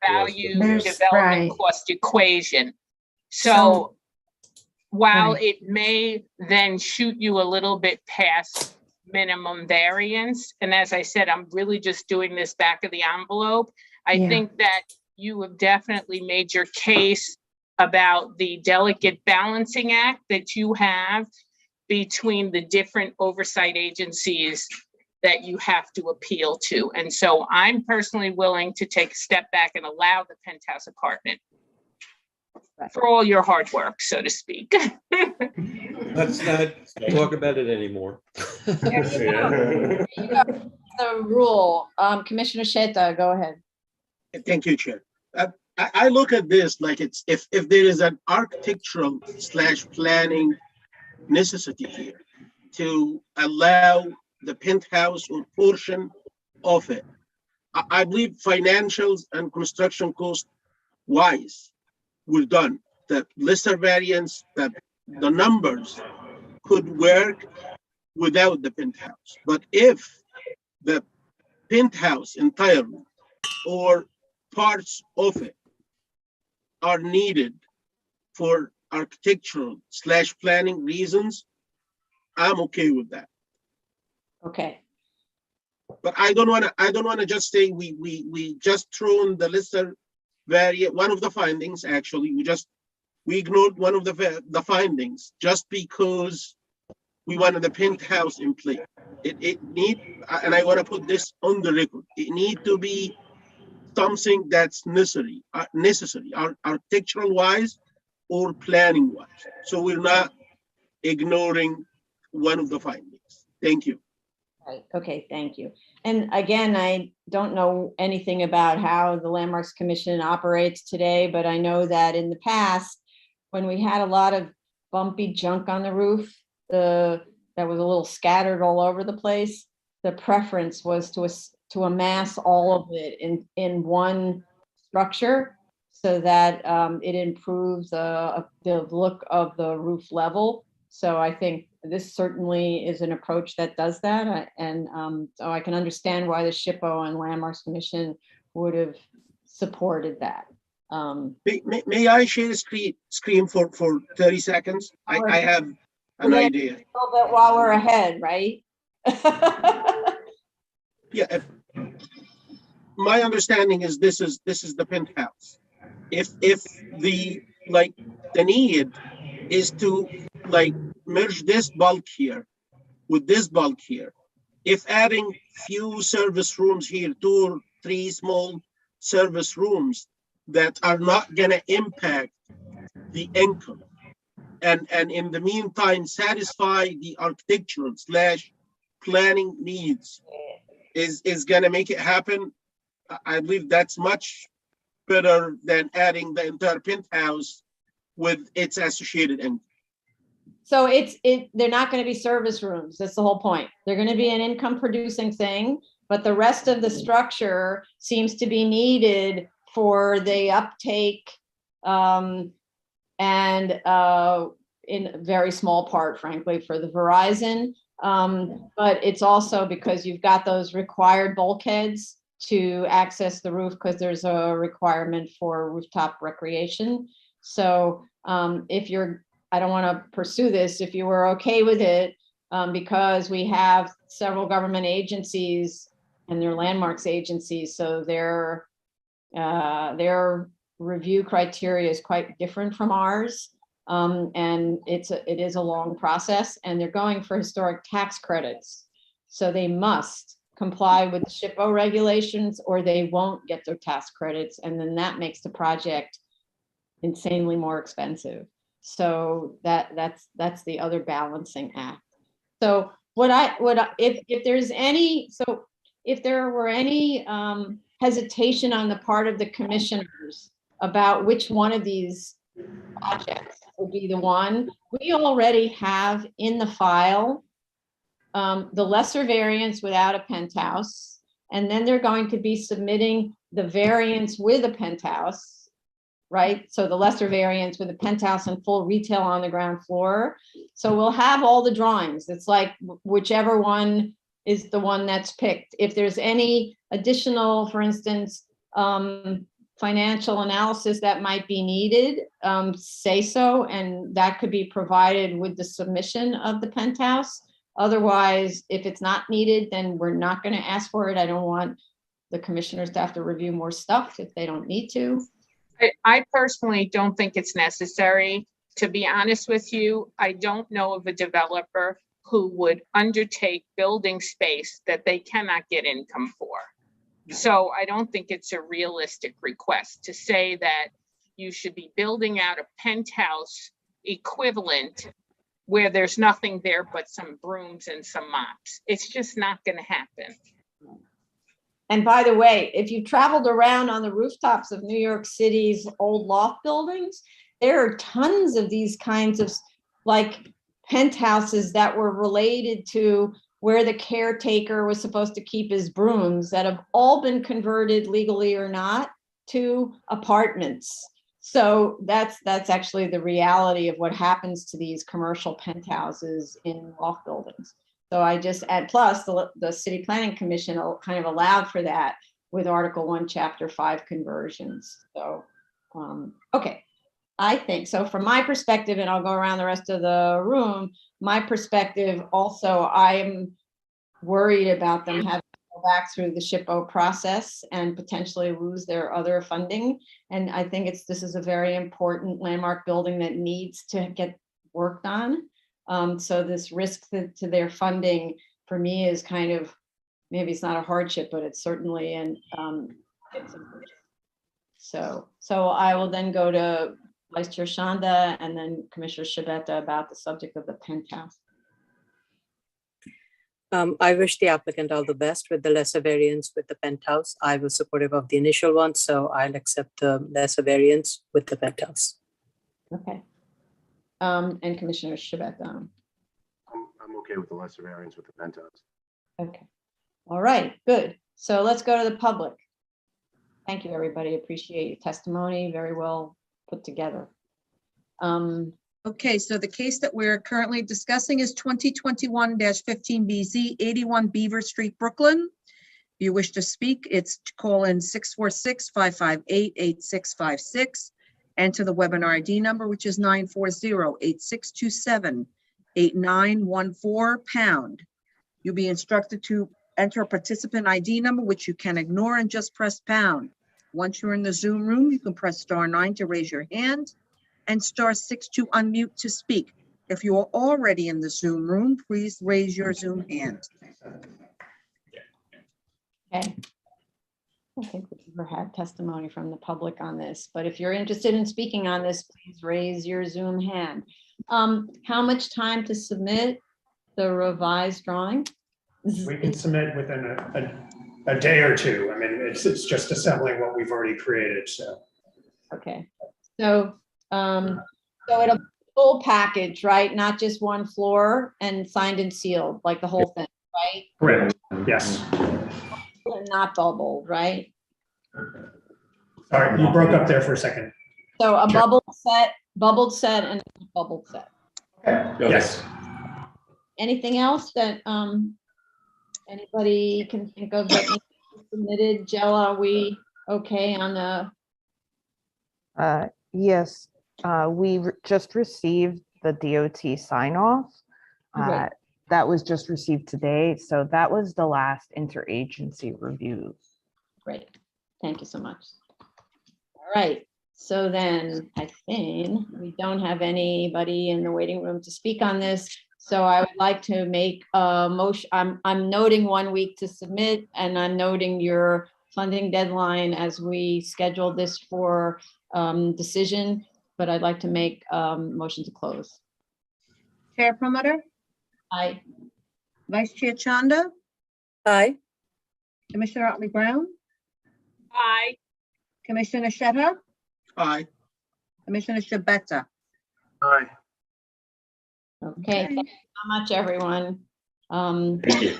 value There's- development right. cost equation. So So- while right. it may then shoot you a little bit past minimum variance, and as I said, I'm really just doing this back of the envelope. I Yeah. think that you have definitely made your case about the delicate balancing act that you have between the different oversight agencies that you have to appeal to. And so I'm personally willing to take a step back and allow the penthouse apartment for all your hard work, so to speak. Let's not talk about it anymore. The rule, Commissioner Sheta, go ahead. Thank you, Chair. I look at this like it's if there is an architectural / planning necessity here to allow the penthouse or portion of it, I believe financials and construction cost wise, we're done. The lesser variance, that the numbers could work without the penthouse. But if the penthouse entirely or parts of it are needed for architectural / planning reasons, I'm okay with that. Okay. But I don't want to just say we just thrown the lesser variant, one of the findings. Actually, we ignored one of the findings just because we wanted the penthouse in play. It need, and I want to put this on the record, it need to be something that's necessary, architectural wise or planning wise. So we're not ignoring one of the findings. Thank you. Right, okay, thank you. And again, I don't know anything about how the Landmarks Commission operates today, but I know that in the past, when we had a lot of bumpy junk on the roof, that was a little scattered all over the place, the preference was to amass all of it in one structure so that it improves the look of the roof level. So I think this certainly is an approach that does that. And so I can understand why the SHPO and Landmarks Commission would have supported that. May I share the screen for 30 seconds? I have an idea. A little bit while we're ahead, right? Yeah. My understanding is this is the penthouse. If the need is to merge this bulk here with this bulk here, if adding few service rooms here, 2 or 3 small service rooms that are not gonna impact the income, and in the meantime satisfy the architectural / planning needs, is gonna make it happen. I believe that's much better than adding the entire penthouse with its associated income. So they're not going to be service rooms. That's the whole point. They're going to be an income producing thing, but the rest of the structure seems to be needed for the uptake, and in a very small part, frankly, for the Verizon. But it's also because you've got those required bulkheads to access the roof, because there's a requirement for rooftop recreation. So I don't want to pursue this if you were okay with it, because we have several government agencies and their landmarks agencies, so their review criteria is quite different from ours, and it is a long process, and they're going for historic tax credits, so they must comply with the SHPO regulations or they won't get their tax credits, and then that makes the project insanely more expensive. So that's the other balancing act. So if there were any hesitation on the part of the commissioners about which one of these projects would be the one, we already have in the file the lesser variance without a penthouse, and then they're going to be submitting the variance with a penthouse, right? So the lesser variance with a penthouse and full retail on the ground floor. So we'll have all the drawings. It's like whichever one is the one that's picked. If there's any additional, for instance, financial analysis that might be needed, say so, and that could be provided with the submission of the penthouse. Otherwise, if it's not needed, then we're not going to ask for it. I don't want the commissioners to have to review more stuff if they don't need to. I personally don't think it's necessary. To be honest with you, I don't know of a developer who would undertake building space that they cannot get income for. So I don't think it's a realistic request to say that you should be building out a penthouse equivalent where there's nothing there but some brooms and some mops. It's just not going to happen. And by the way, if you traveled around on the rooftops of New York City's old loft buildings, there are tons of these kinds of penthouses that were related to where the caretaker was supposed to keep his brooms that have all been converted, legally or not, to apartments. So that's actually the reality of what happens to these commercial penthouses in loft buildings. So I just add, plus the City Planning Commission kind of allowed for that with Article 1, Chapter 5 conversions. So, okay, I think so from my perspective, and I'll go around the rest of the room, my perspective also, I'm worried about them having to go back through the SHPO process and potentially lose their other funding. And I think this is a very important landmark building that needs to get worked on. So this risk to their funding for me is kind of, maybe it's not a hardship, but it's certainly so I will then go to Vice Chair Shanda and then Commissioner Shabeta about the subject of the penthouse. I wish the applicant all the best with the lesser variance with the penthouse. I was supportive of the initial one, so I'll accept the lesser variance with the penthouse. Okay. And Commissioner Shabeta. I'm okay with the lesser variance with the penthouse. Okay. All right, good. So let's go to the public. Thank you, everybody. Appreciate your testimony. Very well put together. Okay, so the case that we're currently discussing is 2021-15BZ, 81 Beaver Street, Brooklyn. If you wish to speak, it's to call in 646-558-8656. Enter the webinar ID number, which is 940-8627-8914#. You'll be instructed to enter a participant ID number, which you can ignore and just press pound. Once you're in the Zoom room, you can press *9 to raise your hand and *6 to unmute to speak. If you are already in the Zoom room, please raise your Zoom hand. Okay. I think we've never had testimony from the public on this, but if you're interested in speaking on this, please raise your Zoom hand. How much time to submit the revised drawing? We can submit within a day or two. I mean, it's just assembling what we've already created, so. Okay, so it'll be a full package, right? Not just one floor and signed and sealed, like the whole thing, right? Correct, yes. And not bubbled, right? Sorry, you broke up there for a second. So a bubbled set and a bubbled set. Yes. Anything else that anybody can think of that needs to be submitted? Jill, are we okay on the? Yes, we just received the DOT sign off. Right. That was just received today. So that was the last interagency review. Great. Thank you so much. All right. So then I think we don't have anybody in the waiting room to speak on this. So I would like to make a motion. I'm noting 1 week to submit, and I'm noting your funding deadline as we schedule this for decision, but I'd like to make a motion to close. Chair Promoter? Aye. Vice Chair Chanda? Aye. Commissioner Otley Brown? Aye. Commissioner Shetta? Aye. Commissioner Shabeta? Aye. Okay, thank you so much, everyone. Thank you.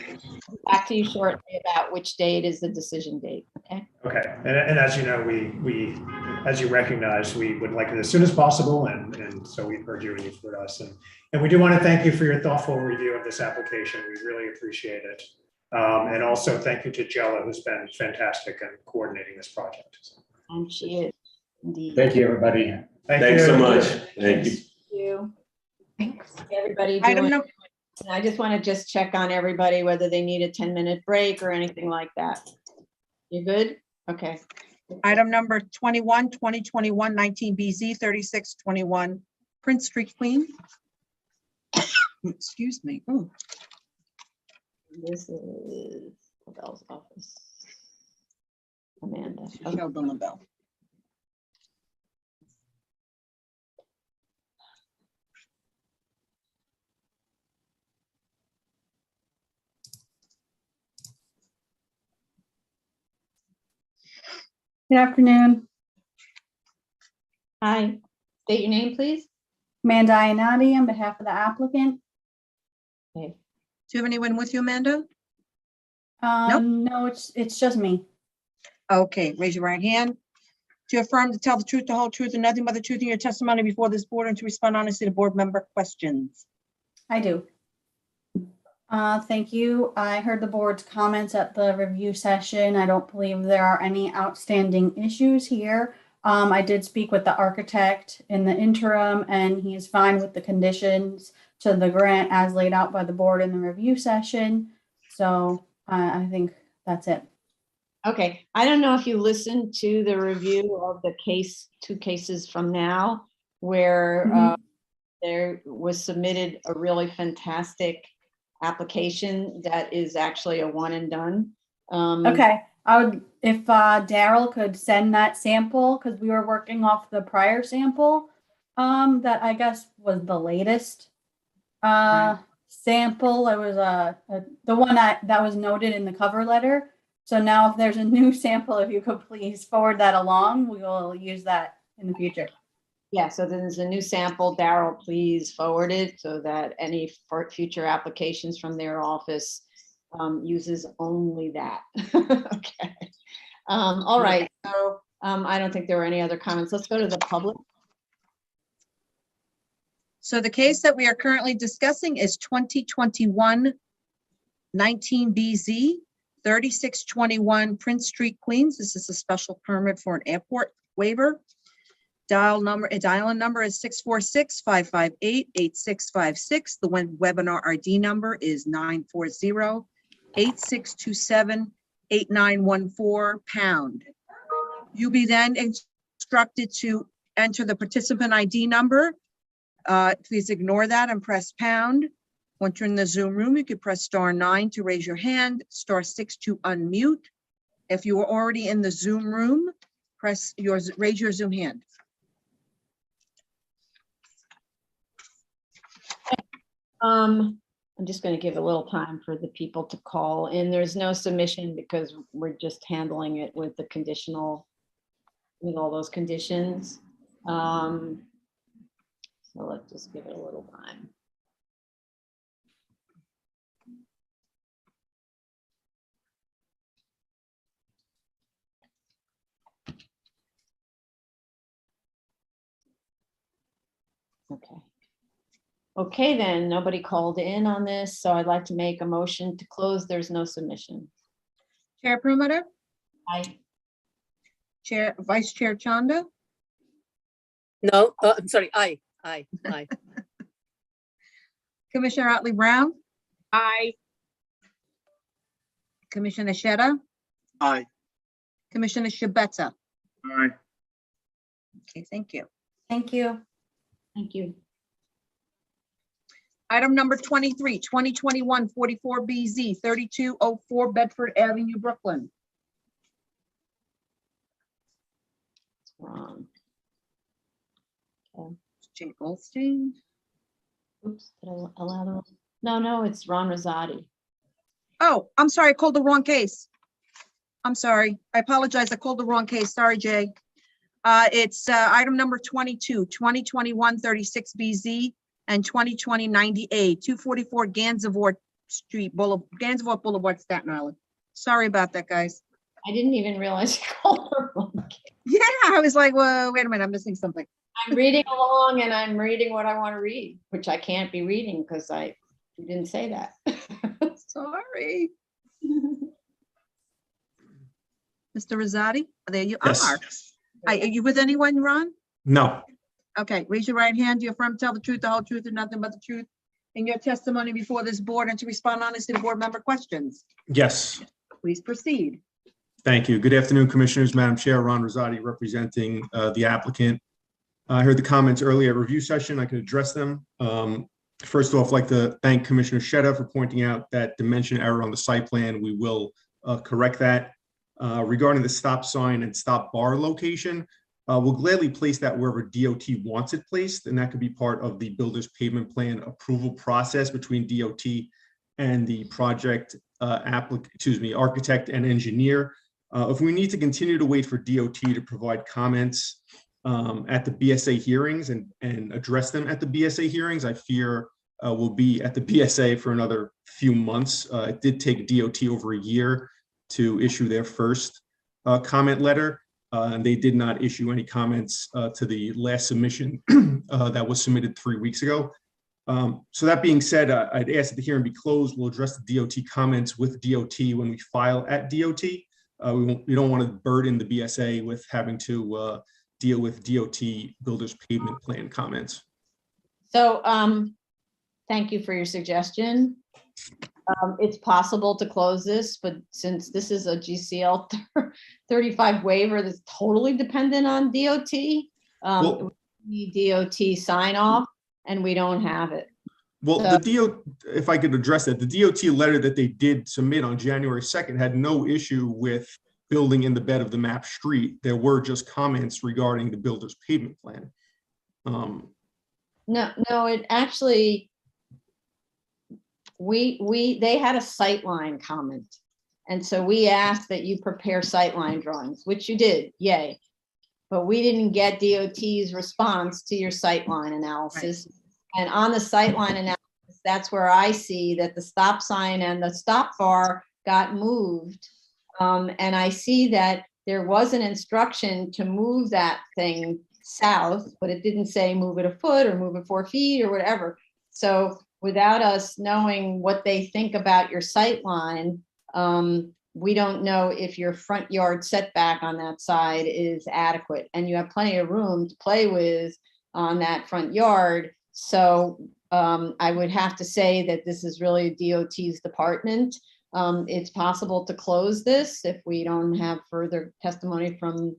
Back to you shortly about which date is the decision date, okay? Okay, and as you know, we, as you recognize, we would like it as soon as possible, and so we've heard you and you've heard us, and we do want to thank you for your thoughtful review of this application. We really appreciate it. And also thank you to Jella, who's been fantastic in coordinating this project. And she is indeed. Thank you, everybody. Thanks so much. Thank you. Thank you. Thanks. Everybody Item doing, number, and I just want to just check on everybody, whether they need a 10-minute break or anything like that. You good? Okay. item number 21, 2021, 19BZ, 3621 Prince Street, Queen. Excuse me. Ooh. This is Bell's office. Amanda. Sheldon LaBelle. Good afternoon. Hi. State your name, please. Amanda Iannotti on behalf of the applicant. Okay. Do you have anyone with you, Amanda? No, it's just me. Okay, raise your right hand. To affirm to tell the truth, the whole truth, and nothing but the truth in your testimony before this board, and to respond honestly to board member questions. I do. Thank you. I heard the board's comments at the review session. I don't believe there are any outstanding issues here. I did speak with the architect in the interim, and he is fine with the conditions to the grant as laid out by the board in the review session. So I think that's it. Okay. I don't know if you listened to the review of the case, 2 cases from now, where there was submitted a really fantastic application that is actually a one and done. Okay, I would, if Daryl could send that sample, because we were working off the prior sample that I guess was the latest sample. It was the one that was noted in the cover letter. So now if there's a new sample, if you could please forward that along, we will use that in the future. Yeah, so there's a new sample. Daryl, please forward it so that any future applications from their office uses only that. Okay. All right. So I don't think there were any other comments. Let's go to the public. So the case that we are currently discussing is 2021 19BZ 3621 Prince Street, Queens. This is a special permit for an airport waiver. Dial-in number is 646-558-8656. The webinar ID number is 940-8627-8914 #. You'll be then instructed to enter the participant ID number. Please ignore that and press pound. Once you're in the Zoom room, you can press *9 to raise your hand, *6 to unmute. If you are already in the Zoom room, raise your Zoom hand. I'm just going to give a little time for the people to call in. There's no submission because we're just handling it with the conditional, with all those conditions. So let's just give it a little time. Okay. Okay, then, nobody called in on this, so I'd like to make a motion to close. There's no submission. Chair Promoter, Aye. Vice Chair Chanda, No, I'm sorry, aye. Commissioner Otley Brown, Aye. Commissioner Sheta, Aye. Commissioner Shabeta. Aye. Okay, thank you. Thank you. Thank you. Item number 23, 2021 44BZ 3204 Bedford Avenue, Brooklyn. Ron. Okay. Jay Goldstein. Oops, did I allow them? No, it's Ron Rosati. Oh, I'm sorry, I called the wrong case. I'm sorry. I apologize. I called the wrong case. Sorry, Jay. It's item number 22, 2021 36BZ and 2020 90A, 244 Gansevoort Boulevard, Staten Island. Sorry about that, guys. I didn't even realize you called her wrong. Yeah, I was like, well, wait a minute, I'm missing something. I'm reading along and I'm reading what I want to read, which I can't be reading because you didn't say that. Sorry. Mr. Rosati, there you Yes. are. Are you with anyone, Ron? No. Okay, raise your right hand. Do you affirm to tell the truth, the whole truth, and nothing but the truth in your testimony before this board and to respond honestly to board member questions? Yes. Please proceed. Thank you. Good afternoon, Commissioners. Madam Chair, Ron Rosati representing the applicant. I heard the comments earlier at review session. I could address them. First off, I'd like to thank Commissioner Sheta for pointing out that dimension error on the site plan. We will correct that. Regarding the stop sign and stop bar location, we'll gladly place that wherever DOT wants it placed, and that could be part of the builder's pavement plan approval process between DOT and the project architect and engineer. If we need to continue to wait for DOT to provide comments at the BSA hearings and address them at the BSA hearings, I fear we'll be at the BSA for another few months. It did take DOT over a year to issue their first comment letter, and they did not issue any comments to the last submission that was submitted 3 weeks ago. So that being said, I'd ask that the hearing be closed. We'll address the DOT comments with DOT when we file at DOT. We don't want to burden the BSA with having to deal with DOT builder's pavement plan comments. So thank you for your suggestion. It's possible to close this, but since this is a GCL 35 waiver that's totally dependent on DOT, we need DOT sign off and we don't have it. Well, the DOT, if I could address that, the DOT letter that they did submit on January 2nd had no issue with building in the bed of the map street. There were just comments regarding the builder's pavement plan. No, it actually, they had a sightline comment. And so we asked that you prepare sightline drawings, which you did, yay. But we didn't get DOT's response to your sightline analysis. Right. And on the sightline analysis, that's where I see that the stop sign and the stop bar got moved. And I see that there was an instruction to move that thing south, but it didn't say move it a foot or move it 4 feet or whatever. So without us knowing what they think about your sight line, we don't know if your front yard setback on that side is adequate, and you have plenty of room to play with on that front yard. So I would have to say that this is really DOT's department. It's possible to close this if we don't have further testimony from,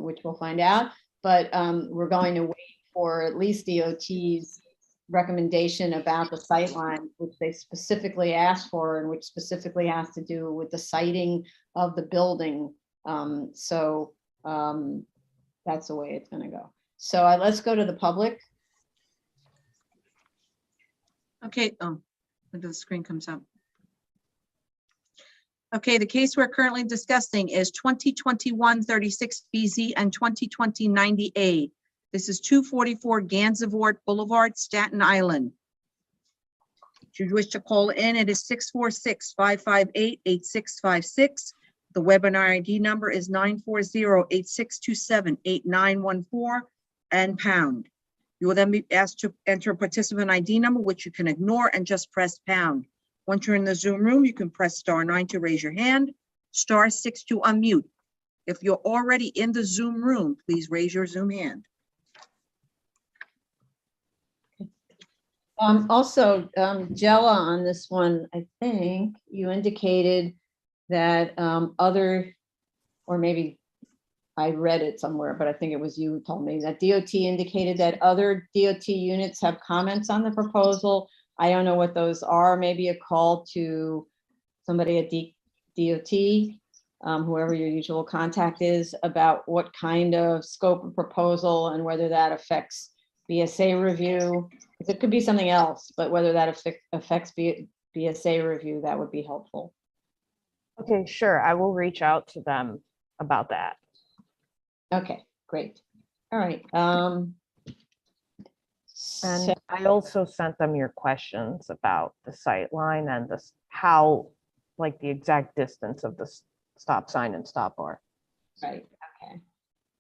which we'll find out, but we're going to wait for at least DOT's recommendation about the sight line, which they specifically asked for and which specifically has to do with the siting of the building. So that's the way it's going to go. So let's go to the public. Okay, the screen comes up. Okay, the case we're currently discussing is 2021-36BZ and 2020-90A. This is 244 Gansevoort Boulevard, Staten Island. If you wish to call in, it is 646-558-8656. The webinar ID number is 940-8627-8914 and pound. You will then be asked to enter a participant ID number, which you can ignore and just press pound. Once you're in the Zoom room, you can press *9 to raise your hand, *6 to unmute. If you're already in the Zoom room, please raise your Zoom hand. Also, Jella, on this one, I think you indicated that other, or maybe I read it somewhere, but I think it was you who told me that DOT indicated that other DOT units have comments on the proposal. I don't know what those are. Maybe a call to somebody at DOT, whoever your usual contact is, about what kind of scope of proposal and whether that affects BSA review. It could be something else, but whether that affects BSA review, that would be helpful. Okay, sure. I will reach out to them about that. Okay, great. All right. And I also sent them your questions about the sight line and the how, like the exact distance of the stop sign and stop bar. Right, okay.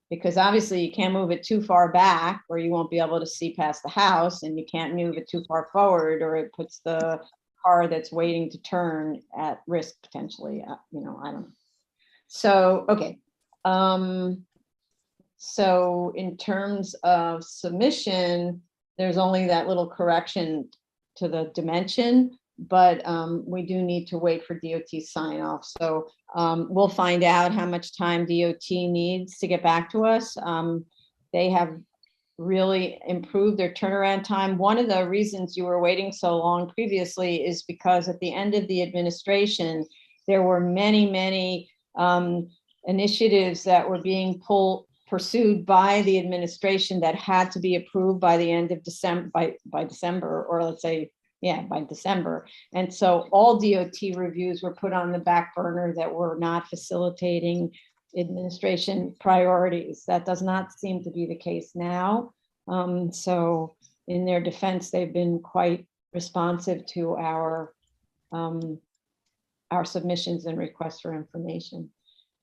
Because obviously you can't move it too far back or you won't be able to see past the house, and you can't move it too far forward or it puts the car that's waiting to turn at risk potentially, you know, I don't know. So, okay. So in terms of submission, there's only that little correction to the dimension, but we do need to wait for DOT sign off. So we'll find out how much time DOT needs to get back to us. They have really improved their turnaround time. One of the reasons you were waiting so long previously is because at the end of the administration, there were many initiatives that were being pursued by the administration that had to be approved by the end of December, by December, or let's say, yeah, by December. And so all DOT reviews were put on the back burner that were not facilitating administration priorities. That does not seem to be the case now. So in their defense, they've been quite responsive to our submissions and requests for information.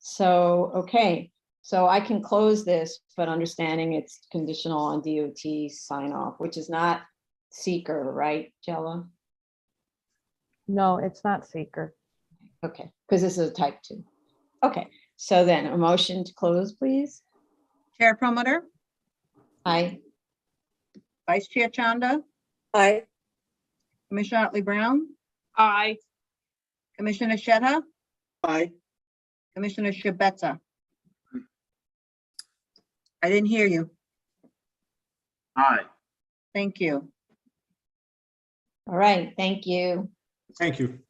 So, okay. So I can close this, but understanding it's conditional on DOT sign off, which is not seeker, right, Jella? No, it's not seeker. Okay, because this is a type 2. Okay, so then a motion to close, please. Chair Promoter, Aye. Vice Chair Chanda, Aye. Commissioner Otley Brown, Aye. Commissioner Sheta, Aye. Commissioner Shabeta. I didn't hear you. Aye. Thank you. All right, thank you. Thank you.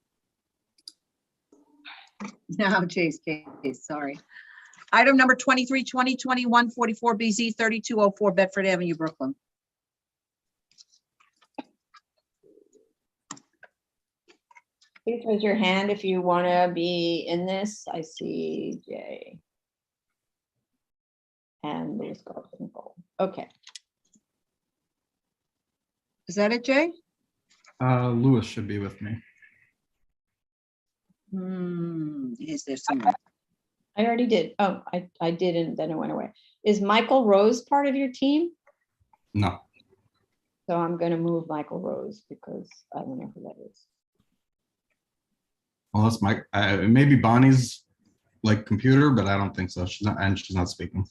Now, Chase, sorry. Item number 23, 2021-44BZ, 3204 Bedford Avenue, Brooklyn. Please raise your hand if you want to be in this. I see Jay. And Louis Garfinkel. Okay. Is that it, Jay? Louis should be with me. Is there someone? I already did. Oh, I did, and then it went away. Is Michael Rose part of your team? No. So I'm going to move Michael Rose because I don't know who that is. Well, that's Mike. Maybe Bonnie's like computer, but I don't think so. She's not speaking.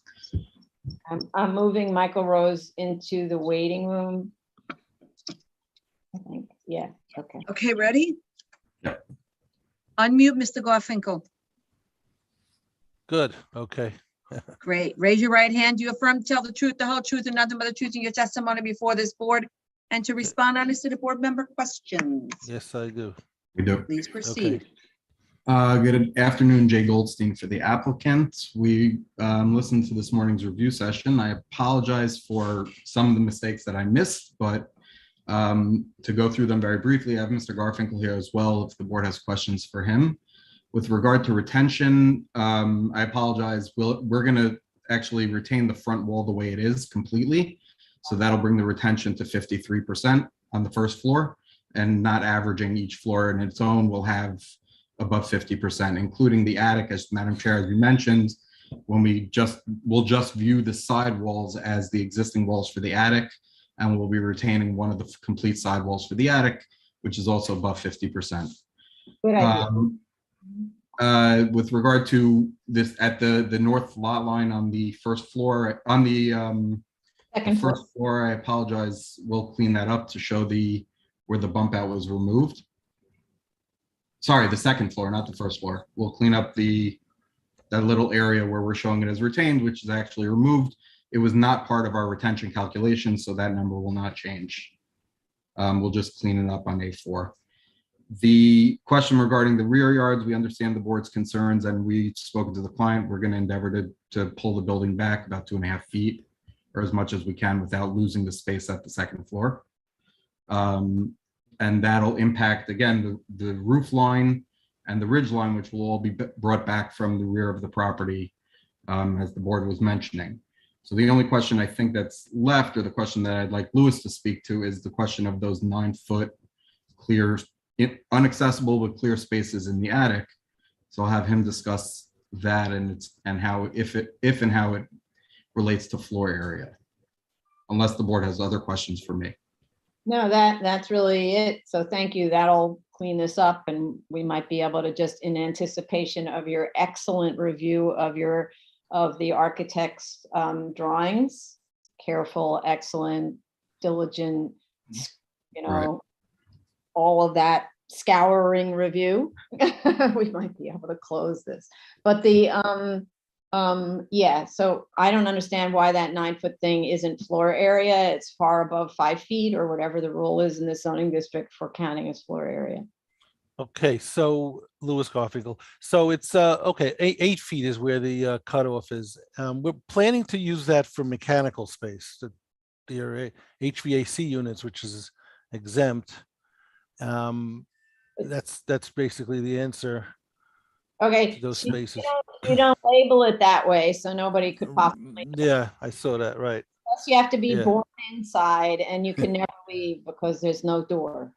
I'm moving Michael Rose into the waiting room. I think, yeah, okay. Okay, ready? Yep. Unmute Mr. Garfinkel. Good, okay. Great. Raise your right hand. Do you affirm to tell the truth, the whole truth, and nothing but the truth in your testimony before this board and to respond honestly to board member questions? Yes, I do. We do. Please proceed. Good afternoon, Jay Goldstein for the applicant. We listened to this morning's review session. I apologize for some of the mistakes that I missed, but to go through them very briefly, I have Mr. Garfinkel here as well if the board has questions for him. With regard to retention, I apologize. We're going to actually retain the front wall the way it is completely. So that'll bring the retention to 53% on the first floor, and not averaging each floor in its own will have above 50%, including the attic, as Madam Chair, as you mentioned, when we'll just view the side walls as the existing walls for the attic, and we'll be retaining one of the complete side walls for the attic, which is also above 50%. Good idea. With regard to this, at the north lot line on the first floor, on the first floor, I apologize. We'll clean that up to show where the bump out was removed. Sorry, the second floor, not the first floor. We'll clean up that little area where we're showing it as retained, which is actually removed. It was not part of our retention calculation, so that number will not change. We'll just clean it up on A4. The question regarding the rear yards, we understand the board's concerns, and we've spoken to the client. We're going to endeavor to pull the building back about 2.5 feet or as much as we can without losing the space at the second floor. And that'll impact, again, the roof line and the ridge line, which will all be brought back from the rear of the property, as the board was mentioning. So the only question I think that's left, or the question that I'd like Louis to speak to, is the question of those 9-foot clear, unaccessible but clear spaces in the attic. So I'll have him discuss that and how, if and how it relates to floor area, unless the board has other questions for me. No, that's really it. So thank you. That'll clean this up, and we might be able to, just in anticipation of your excellent review of the architect's drawings, careful, excellent, diligent, Right. all of that scouring review, we might be able to close this. But yeah, so I don't understand why that 9-foot thing isn't floor area. It's far above 5 feet or whatever the rule is in the zoning district for counting as floor area. Okay, so Louis Garfinkel. So it's okay, 8 feet is where the cutoff is. We're planning to use that for mechanical space, the HVAC units, which is exempt. That's basically the answer. Okay, To those so spaces. you don't label it that way, so nobody could possibly. Yeah, I saw that, right. Plus you have to be Yeah. born inside, and you can never leave because there's no door.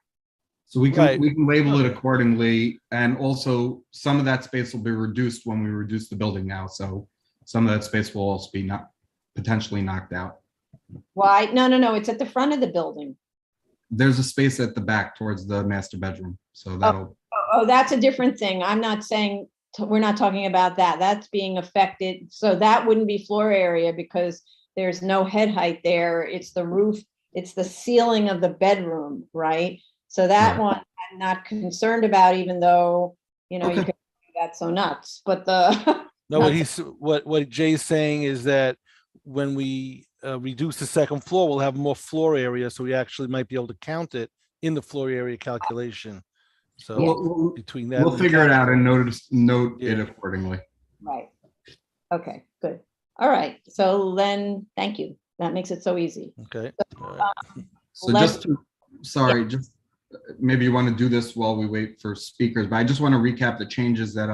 So we can Right. label it accordingly, and also some of that space will be reduced when we reduce the building now. So some of that space will also be potentially knocked out. Why? No, it's at the front of the building. There's a space at the back towards the master bedroom, so that'll. Oh, that's a different thing. I'm not saying, we're not talking about that. That's being affected. So that wouldn't be floor area because there's no head height there. It's the roof, it's the ceiling of the bedroom, right? So that Right. one I'm not concerned about, even though, you Okay. could do that so nuts, but the. No, what Jay's saying is that when we reduce the second floor, we'll have more floor area, so we actually might be able to count it in the floor area calculation. So between that, We'll and the figure it out and mechanical- note it Yeah. accordingly. Right. Okay, good. All right. So then, thank you. That makes it so easy. Okay. So just maybe you want to do this while we wait for speakers, but I just want to recap the changes that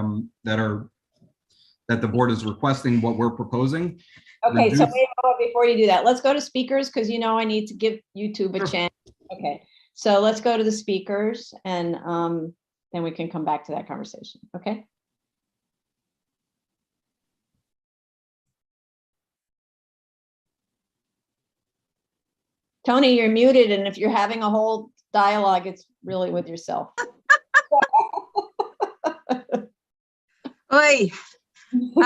the board is requesting, what we're proposing. Okay, so Reduce- wait, before you do that, let's go to speakers because I need to give YouTube a chance. Okay, so let's go to the speakers and then we can come back to that conversation. Okay. Tony, you're muted, and if you're having a whole dialogue, it's really with yourself. Oi.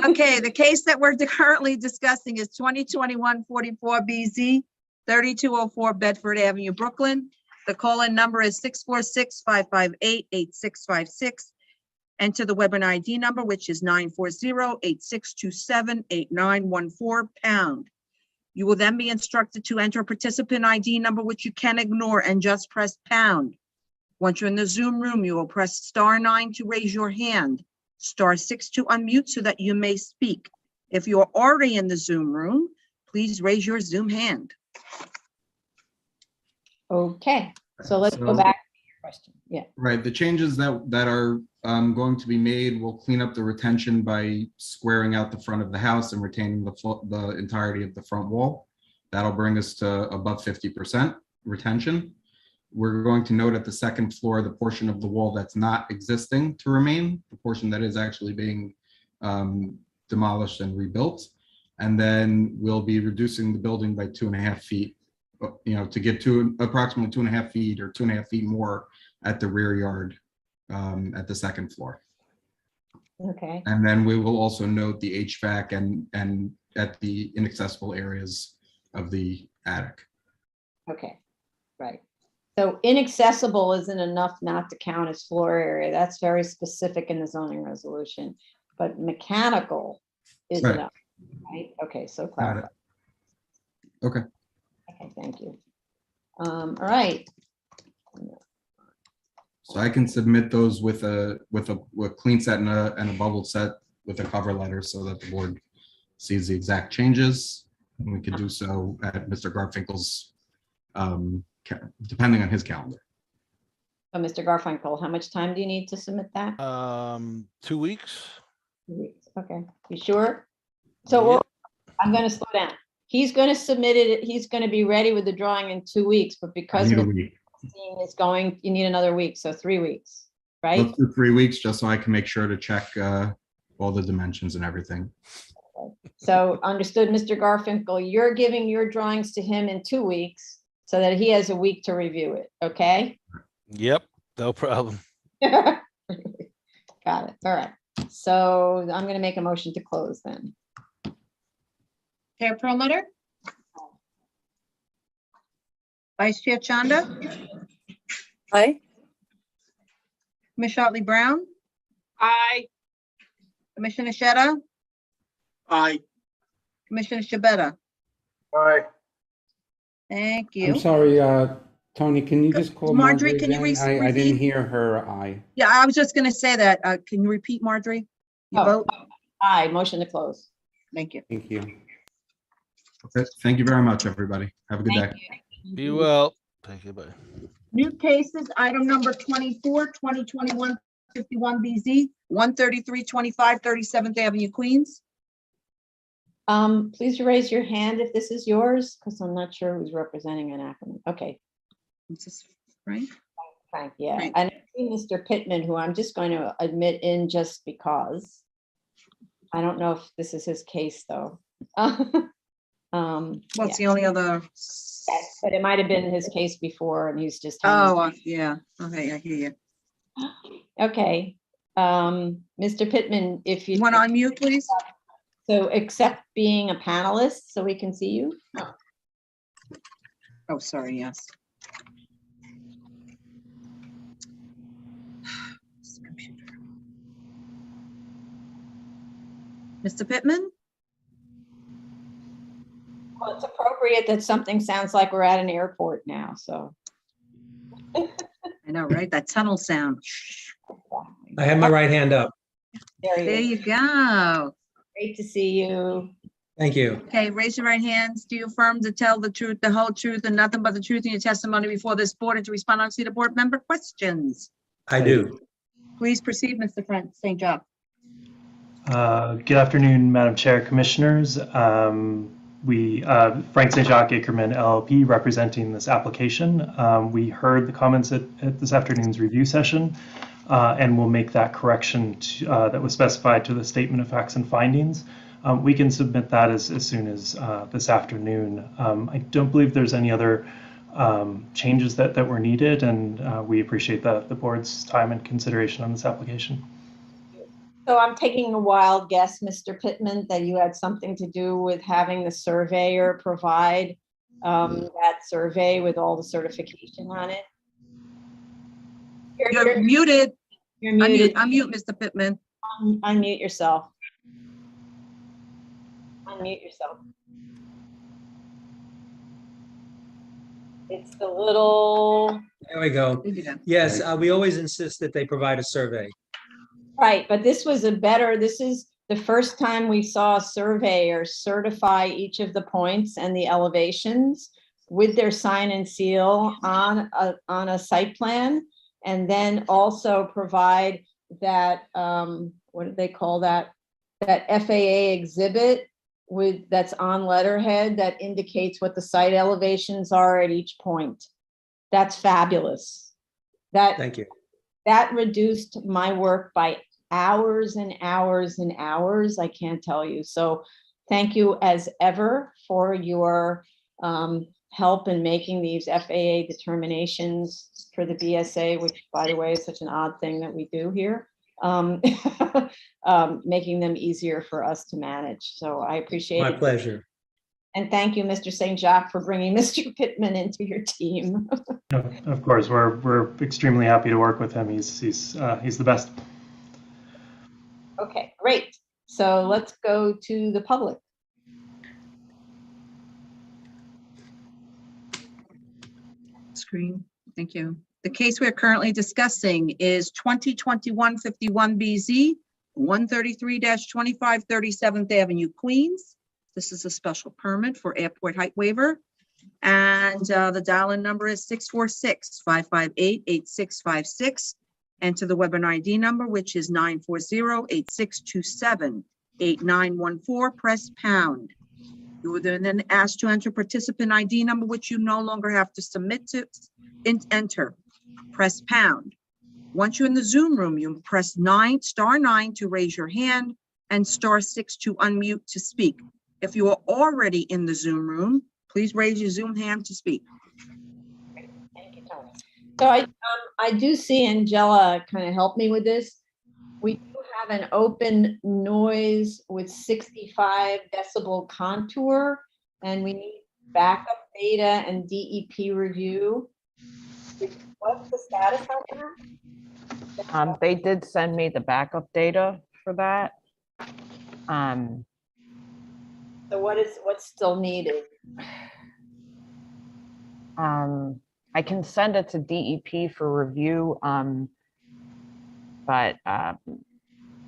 Okay, the case that we're currently discussing is 2021-44BZ, 3204 Bedford Avenue, Brooklyn. The call-in number is 646-558-8656. Enter the webinar ID number, which is 940-8627-8914 #. You will then be instructed to enter a participant ID number, which you can ignore, and just press #. Once you're in the Zoom room, you will press *9 to raise your hand, *6 to unmute so that you may speak. If you are already in the Zoom room, please raise your Zoom hand. Okay, so let's go So- back to your question. Yeah. Right, the changes that are going to be made will clean up the retention by squaring out the front of the house and retaining the entirety of the front wall. That'll bring us to above 50% retention. We're going to note at the second floor, the portion of the wall that's not existing to remain, the portion that is actually being demolished and rebuilt. And then we'll be reducing the building by 2.5 feet, to get to approximately 2.5 feet or 2.5 feet more at the rear yard at the second floor. Okay. And then we will also note the HVAC and at the inaccessible areas of the attic. Okay, right. So inaccessible isn't enough not to count as floor area. That's very specific in the zoning resolution, but mechanical is Right. enough, right? Okay, so Got it. clarify. Okay. Okay, thank you. All right. So I can submit those with a clean set and a bubble set with a cover letter so that the board sees the exact changes. And we could do so at Mr. Garfinkel's, depending on his calendar. So Mr. Garfinkel, how much time do you need to submit that? 2 weeks. 2 weeks, okay. You sure? So I'm gonna slow down. He's gonna submit it, he's gonna be ready with the drawing in 2 weeks, but because I need a Mr. week. Goldstein is going, you need another week, so 3 weeks, right? Let's do 3 weeks just so I can make sure to check all the dimensions and everything. So understood, Mr. Garfinkel, you're giving your drawings to him in 2 weeks so that he has a week to review it, okay? Yep, no problem. Got it, all right. So I'm gonna make a motion to close then. Chair Perlmutter? Vice Chair Chanda? Aye. Commissioner Otley Brown? Aye. Commissioner Sheta? Aye. Commissioner Shabeta? Aye. Thank you. I'm sorry, Tony, can you just call Marjorie, Marjorie can you again? I repeat? didn't hear her aye. Yeah, I was just gonna say that. Can you repeat, Marjorie? You Oh. vote? Aye, motion to close. Thank you. Thank you. Okay, thank you very much, everybody. Have a good day. Be well. Thank you, bye. New cases, item number 24, 2021-51BZ, 13325 37th Avenue, Queens. Please raise your hand if this is yours, because I'm not sure who's representing an acronym. Okay, Is this Frank? Frank, yeah. Frank. And I see Mr. Pittman, who I'm just going to admit in just because. I don't know if this is his case, though. Well, it's the only other. Yes, but it might have been his case before, and he's just. Oh, yeah. Okay, I hear you. Okay, Mr. Pittman, if you. Want to unmute, please? So accept being a panelist so we can see you. Oh, sorry, yes. Mr. Pittman? Well, it's appropriate that something sounds like we're at an airport now, so. I know, right? That tunnel sound. I have my right hand up. There you go. Great to see you. Thank you. Okay, raise your right hands. Do you affirm to tell the truth, the whole truth, and nothing but the truth in your testimony before this board and to respond honestly to board member questions? I do. Please proceed, Mr. Frank St. John. Good afternoon, Madam Chair, Commissioners. Frank St. Jacques Ackerman LLP representing this application. We heard the comments at this afternoon's review session and we'll make that correction that was specified to the statement of facts and findings. We can submit that as soon as this afternoon. I don't believe there's any other changes that were needed, and we appreciate the board's time and consideration on this application. So I'm taking a wild guess, Mr. Pittman, that you had something to do with having the surveyor provide that survey with all the certification on it. You're muted. You're muted. Unmute, Mr. Pittman. Unmute yourself. Unmute yourself. It's the little. There we go. Yes, we always insist that they provide a survey. Right, but this is the first time we saw a surveyor certify each of the points and the elevations with their sign and seal on a site plan, and then also provide that, what do they call that? That FAA exhibit that's on letterhead that indicates what the site elevations are at each point. That's fabulous. Thank you. That reduced my work by hours and hours and hours. I can't tell you. So thank you as ever for your help in making these FAA determinations for the BSA, which, by the way, is such an odd thing that we do here, making them easier for us to manage. So I appreciate it. My pleasure. And thank you, Mr. St. Jacques, for bringing Mr. Pittman into your team. Of course, we're extremely happy to work with him. He's the best. Okay, great. So let's go to the public. Screen. Thank you. The case we're currently discussing is 2021-51BZ, 133-25 37th Avenue, Queens. This is a special permit for airport height waiver. And the dial-in number is 646-558-8656. Enter the webinar ID number, which is 940-8627-8914. Press pound. You will then ask to enter participant ID number, which you no longer have to submit to enter. Press pound. Once you're in the Zoom room, you press *9 to raise your hand and *6 to unmute to speak. If you are already in the Zoom room, please raise your Zoom hand to speak. Thank you, Tony. So I do see Angela kind of help me with this. We do have an open noise with 65 decibel contour, and we need backup data and DEP review. What's the status on that? They did send me the backup data for that. So what's still needed? I can send it to DEP for review, but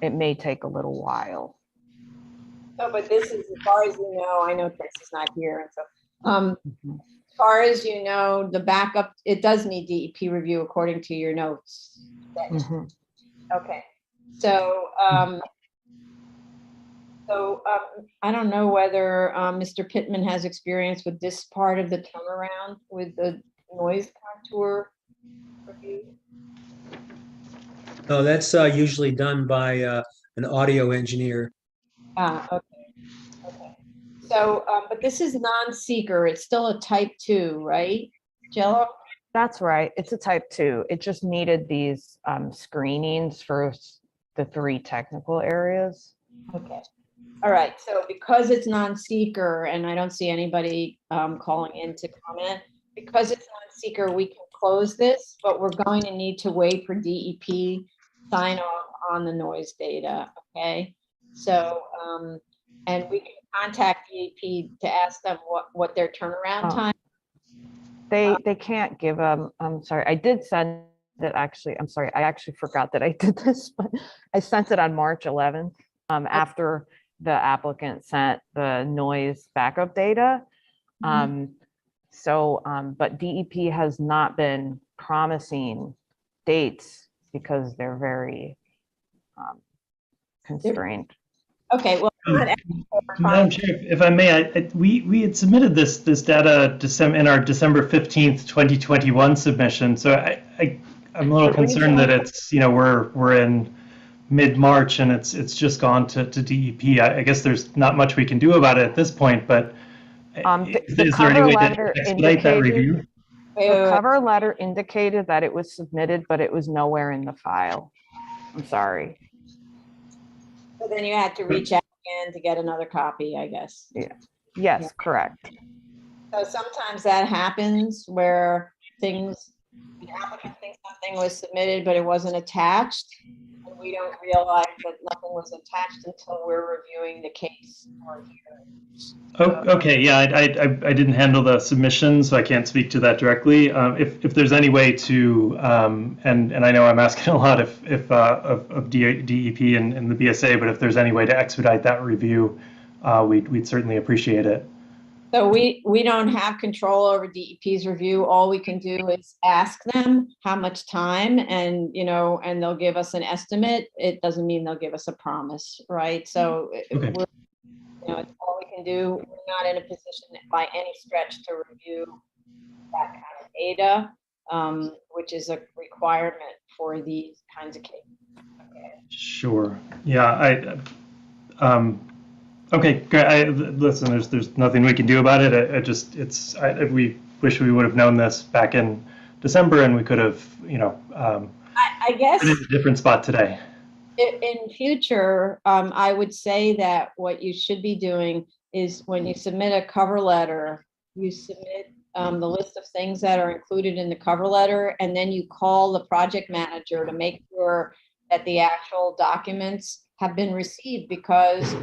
it may take a little while. Oh, but this is, as far as you know, I know Chris is not here, and so as far as you know, the backup, it does need DEP review according to your notes. Okay, so I don't know whether Mr. Pittman has experience with this part of the turnaround with the noise contour review. No, that's usually done by an audio engineer. Okay. So, but this is non-seeker. It's still a type 2, right, Jello? That's right. It's a type 2. It just needed these screenings for the 3 technical areas. Okay. All right. So because it's non-seeker, and I don't see anybody calling in to comment, because it's non-seeker, we can close this, but we're going to need to wait for DEP sign off on the noise data. Okay. So, and we can contact DEP to ask them what their turnaround time. They can't give them, I'm sorry, I did send it actually, I'm sorry, I actually forgot that I did this, but I sent it on March 11th after the applicant sent the noise backup data. But DEP has not been promising dates because they're very constrained. Okay, well, Madam Chair, if I may, we had submitted this data in our December 15th, 2021 submission. So I'm a little concerned that it's, we're in mid-March and it's just gone to DEP. I guess there's not much we can do about it at this point, is there any way to expedite that review? The cover letter indicated that it was submitted, but it was nowhere in the file. I'm sorry. So then you had to reach out again to get another copy, I guess. Yeah. Yes, Yeah. correct. So sometimes that happens where the applicant thinks something was submitted, but it wasn't attached. And we don't realize that nothing was attached until we're reviewing the case or hearing. Okay, yeah, I didn't handle the submission, so I can't speak to that directly. If there's any way to, and I know I'm asking a lot of DEP and the BSA, but if there's any way to expedite that review, we'd certainly appreciate it. So we don't have control over DEP's review. All we can do is ask them how much time, and and they'll give us an estimate. It doesn't mean they'll give us a promise, right? So Okay. it's all we can do. We're not in a position by any stretch to review that kind of data, which is a requirement for these kinds of cases. Okay. Sure. Yeah. Okay. Great. Listen, there's nothing we can do about it. We wish we would have known this back in December, and we could have, I guess been in a different spot today. in future, I would say that what you should be doing is when you submit a cover letter, you submit the list of things that are included in the cover letter, and then you call the project manager to make sure that the actual documents have been received, because it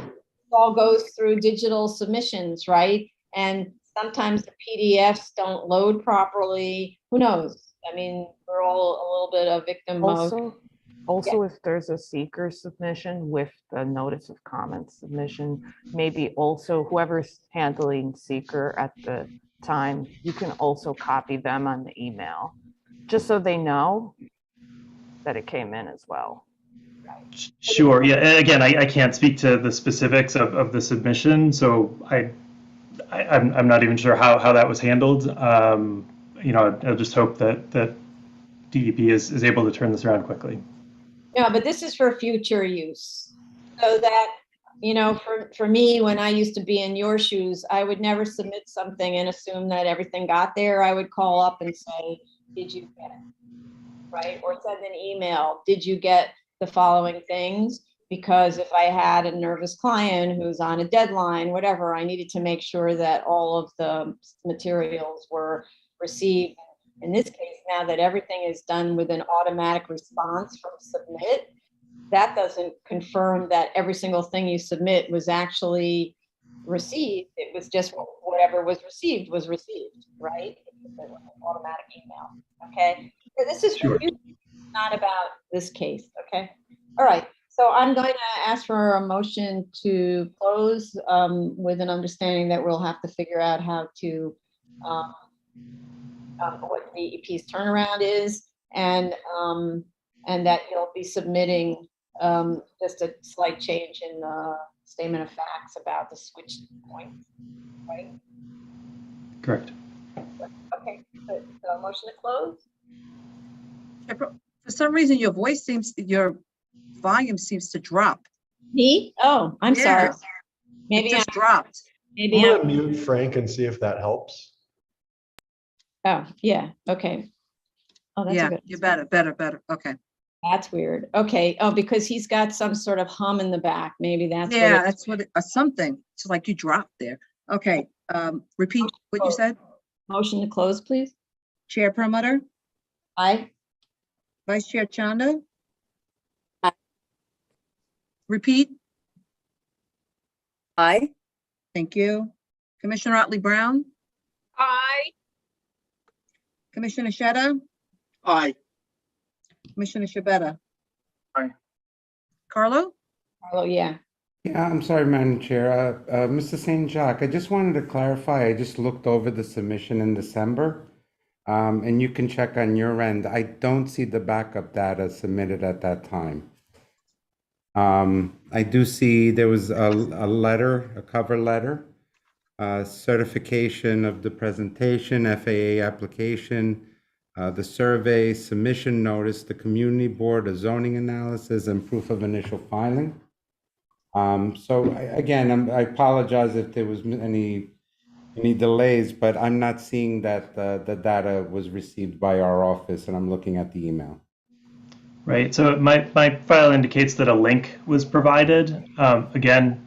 all goes through digital submissions, right? And sometimes the PDFs don't load properly. Who knows? I mean, we're all a little bit a victim of. Also, if there's a seeker submission with the notice of comment submission, maybe also whoever's handling seeker at the time, you can also copy them on the email, just so they know that it came in as well. Sure. Yeah. Again, I can't speak to the specifics of the submission, so I'm not even sure how that was handled. I'll just hope that DEP is able to turn this around quickly. Yeah, but this is for future use. So that, for me, when I used to be in your shoes, I would never submit something and assume that everything got there. I would call up and say, did you get it? Right? Or send an email, did you get the following things? Because if I had a nervous client who's on a deadline, whatever, I needed to make sure that all of the materials were received. In this case, now that everything is done with an automatic response from submit, that doesn't confirm that every single thing you submit was actually received. It was just whatever was received, right? It's an automatic email, okay? So this is for you, not about this case, okay? All right, so I'm going to ask for a motion to close with an understanding that we'll have to figure out how to what DEP's turnaround is, and that you'll be submitting just a slight change in the statement of facts about the switch points, right? Correct. Okay, so motion to close? For some reason, your volume seems to drop. Me? Oh, I'm sorry. Maybe it just dropped. Maybe I'm gonna mute Frank and see if that helps. Oh, yeah, okay. Oh, that's good. You're better. Okay. That's weird. Okay. Oh, because he's got some sort of hum in the back. Maybe that's that's what something. It's like you dropped there. Okay. Repeat what you said. Motion to close, please. Chair Perlmutter. Aye. Vice Chair Chanda. Aye. Repeat. Aye. Thank you. Commissioner Otley Brown. Aye. Commissioner Sheta. Aye. Commissioner Shabeta. Aye. Carlo. Yeah. Yeah, I'm sorry, Madam Chair. Mr. St. Jacques, I just wanted to clarify. I just looked over the submission in December, and you can check on your end. I don't see the backup data submitted at that time. I do see there was a letter, a cover letter, certification of the presentation, FAA application, the survey, submission notice, the community board, a zoning analysis, and proof of initial filing. I apologize if there was any any delays, but I'm not seeing that the data was received by our office, and I'm looking at the email. Right, so my file indicates that a link was provided. Again,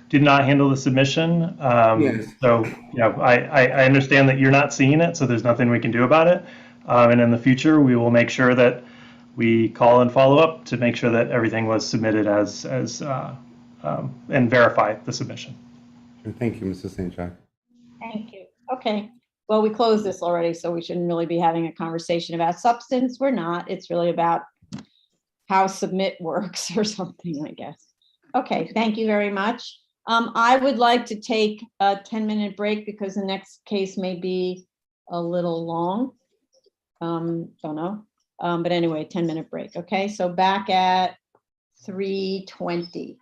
did not handle the submission. Yes. So, I understand that you're not seeing it, so there's nothing we can do about it. And in the future, we will make sure that we call and follow up to make sure that everything was submitted and verify the submission. Thank you, Mrs. St. John. Thank you. Okay. Well, we closed this already, so we shouldn't really be having a conversation about substance. We're not. It's really about how submit works or something, I guess. Okay, thank you very much. I would like to take a 10-minute break because the next case may be a little long. Don't know. But anyway, 10-minute break. Okay, so back at 3:20.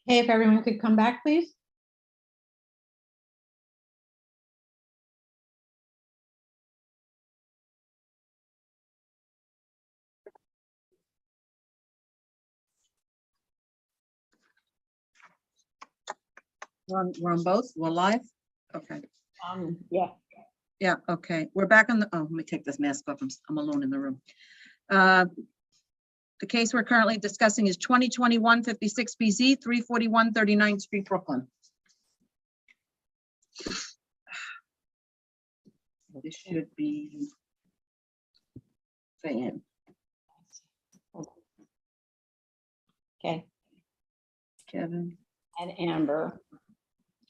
Okay, if everyone could come back, please. We're on both, we're live? Okay. Yeah. Yeah, okay, we're back on the, oh, let me take this mask off, I'm alone in the room. The case we're currently discussing is 2021-56 BZ, 341 39th Street, Brooklyn. This should be Fan. Okay. Kevin. And Amber.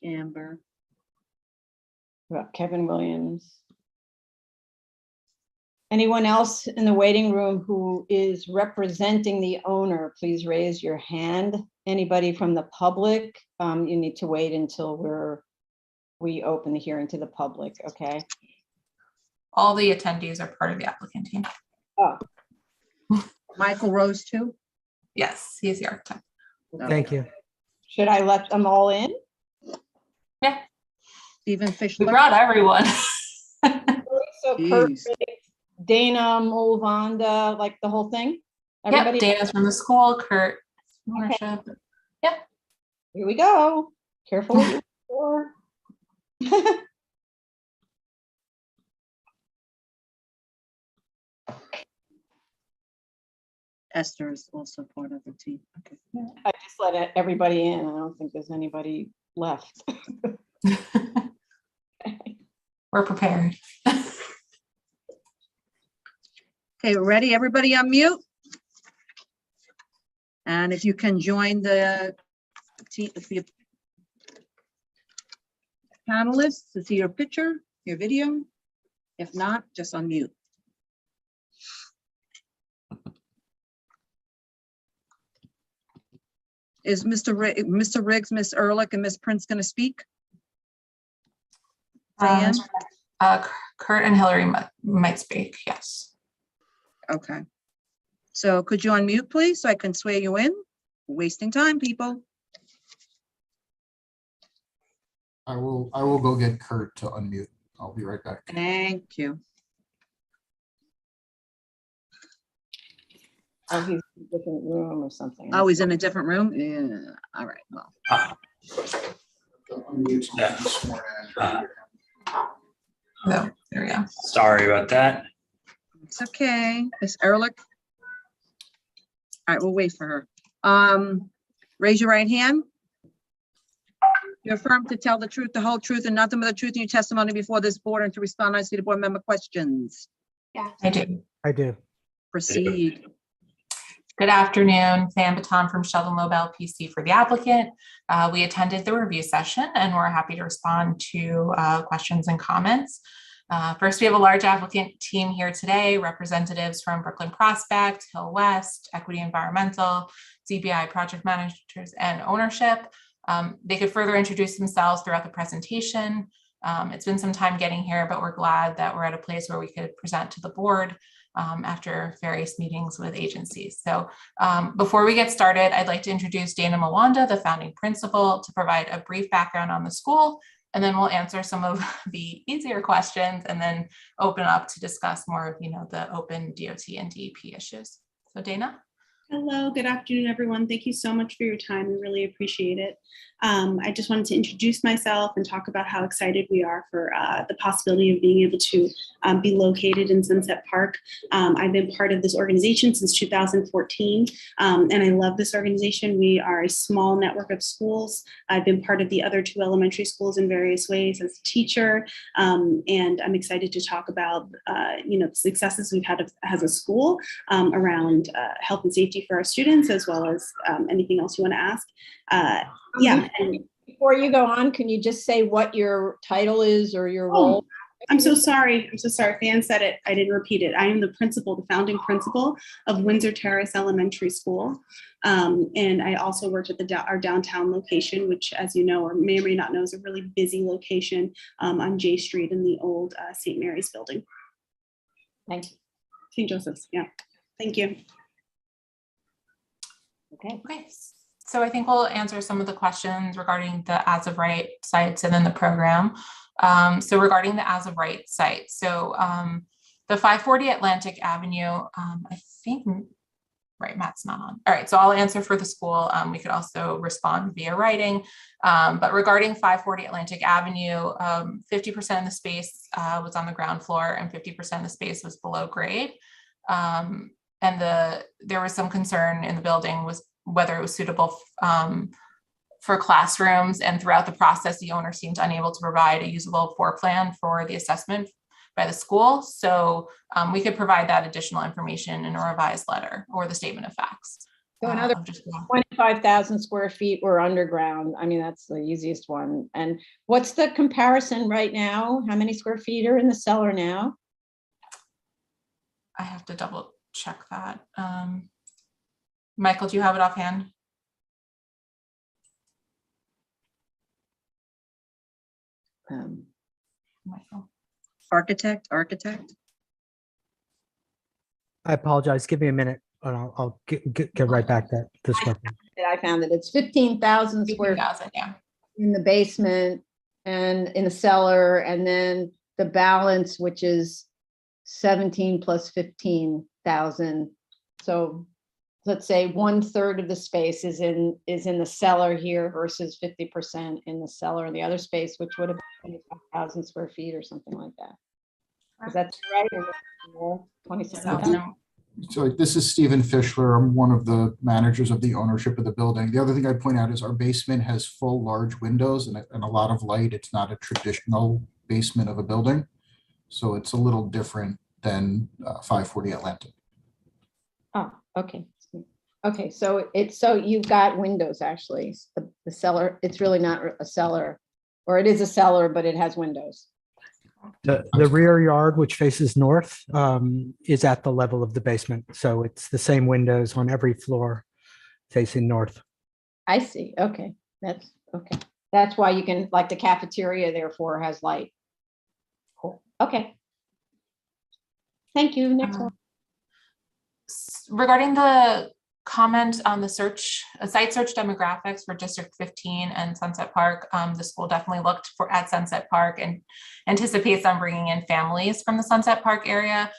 Amber. We got Kevin Williams. Anyone else in the waiting room who is representing the owner, please raise your hand. Anybody from the public, you need to wait until we open the hearing to the public, okay? All the attendees are part of the applicant team. Oh. Michael Rose too? Yes, he's the architect. Thank you. Should I let them all in? Yeah. Stephen Fish. We brought everyone. So perfect. Dana Mulvanda, like the whole thing? Everybody? Yep, Dana's from the school, Kurt, ownership. Okay. Yep. Here we go. Careful with your door. Esther is also part of the team. Okay. I just let everybody in. I don't think there's anybody left. We're prepared. Okay, we're ready. Everybody on mute. And if you can join the team, the panelists to see your picture, your video. If not, just unmute. Is Mr. Riggs, Miss Ehrlich, and Miss Prince going to speak? Kurt and Hillary might speak, yes. Okay. So could you unmute, please, so I can swear you in? We're wasting time, people. I will go get Kurt to unmute. I'll be right back. Thank you. Oh, he's in a different room or something. Oh, he's in a different room? Yeah. All right, well. No, there we go. Sorry about that. It's okay. Miss Ehrlich. All right, we'll wait for her. Raise your right hand. You affirm to tell the truth, the whole truth, and nothing but the truth in your testimony before this board and to respond honestly to board member questions. Yeah, I do. I do. Proceed. Good afternoon, Fan Baton from Sheldon Lobel PC for the applicant. We attended the review session and we're happy to respond to questions and comments. First, we have a large applicant team here today, representatives from Brooklyn Prospect, Hill West, Equity Environmental, CBI project managers, and ownership. They could further introduce themselves throughout the presentation. It's been some time getting here, but we're glad that we're at a place where we could present to the board after various meetings with agencies. So before we get started, I'd like to introduce Dana Mawanda, the founding principal, to provide a brief background on the school, and then we'll answer some of the easier questions and then open up to discuss more of, the open DOT and DEP issues. So Dana? Hello, good afternoon, everyone. Thank you so much for your time. We really appreciate it. I just wanted to introduce myself and talk about how excited we are for the possibility of being able to be located in Sunset Park. I've been part of this organization since 2014, and I love this organization. We are a small network of schools. I've been part of the other 2 elementary schools in various ways as a teacher, and I'm excited to talk about the successes we've had as a school around health and safety for our students, as well as anything else you want to ask. Yeah. And before you go on, can you just say what your title is or your role? I'm so sorry. I'm so sorry. Fan said it. I didn't repeat it. I am the principal, the founding principal of Windsor Terrace Elementary School. And I also worked at our downtown location, which, as you know, or may or may not know, is a really busy location on J Street in the old St. Mary's building. Thank you. St. Joseph's. Yeah. Thank you. Okay. So I think we'll answer some of the questions regarding the as of right sites and then the program. So regarding the as of right site, so the 540 Atlantic Avenue, I think, right, Matt's not on. All right, so I'll answer for the school. We could also respond via writing. But regarding 540 Atlantic Avenue, 50% of the space was on the ground floor and 50% of the space was below grade. And there was some concern in the building was whether it was suitable for classrooms, and throughout the process, the owner seemed unable to provide a usable floor plan for the assessment by the school. So we could provide that additional information in a revised letter or the statement of facts. So another 25,000 square feet were underground. I mean, that's the easiest one. And what's the comparison right now? How many square feet are in the cellar now? I have to double check that. Michael, do you have it offhand? Michael. Architect. I apologize. Give me a minute and I'll get right back to this question. I found that it's 15,000 square feet in the basement and in the cellar, and then the balance, which is 17 plus 15,000. So let's say 1/3 of the space is in the cellar here versus 50% in the cellar in the other space, which would have been 25,000 square feet or something like that. Is that right? 27,000. So this is Stephen Fischler. I'm one of the managers of the ownership of the building. The other thing I'd point out is our basement has full large windows and a lot of light. It's not a traditional basement of a building. So it's a little different than 540 Atlantic. Oh, okay. Okay, so you've got windows actually. The cellar, it's really not a cellar, or it is a cellar, but it has windows. The rear yard, which faces north, is at the level of the basement. So it's the same windows on every floor facing north. I see. Okay, that's okay. That's why you can, like the cafeteria, therefore has light. Cool. Okay. Thank you. Next one. Regarding the comment on the site search demographics for District 15 and Sunset Park, the school definitely looked at Sunset Park and anticipates on bringing in families from the Sunset Park area.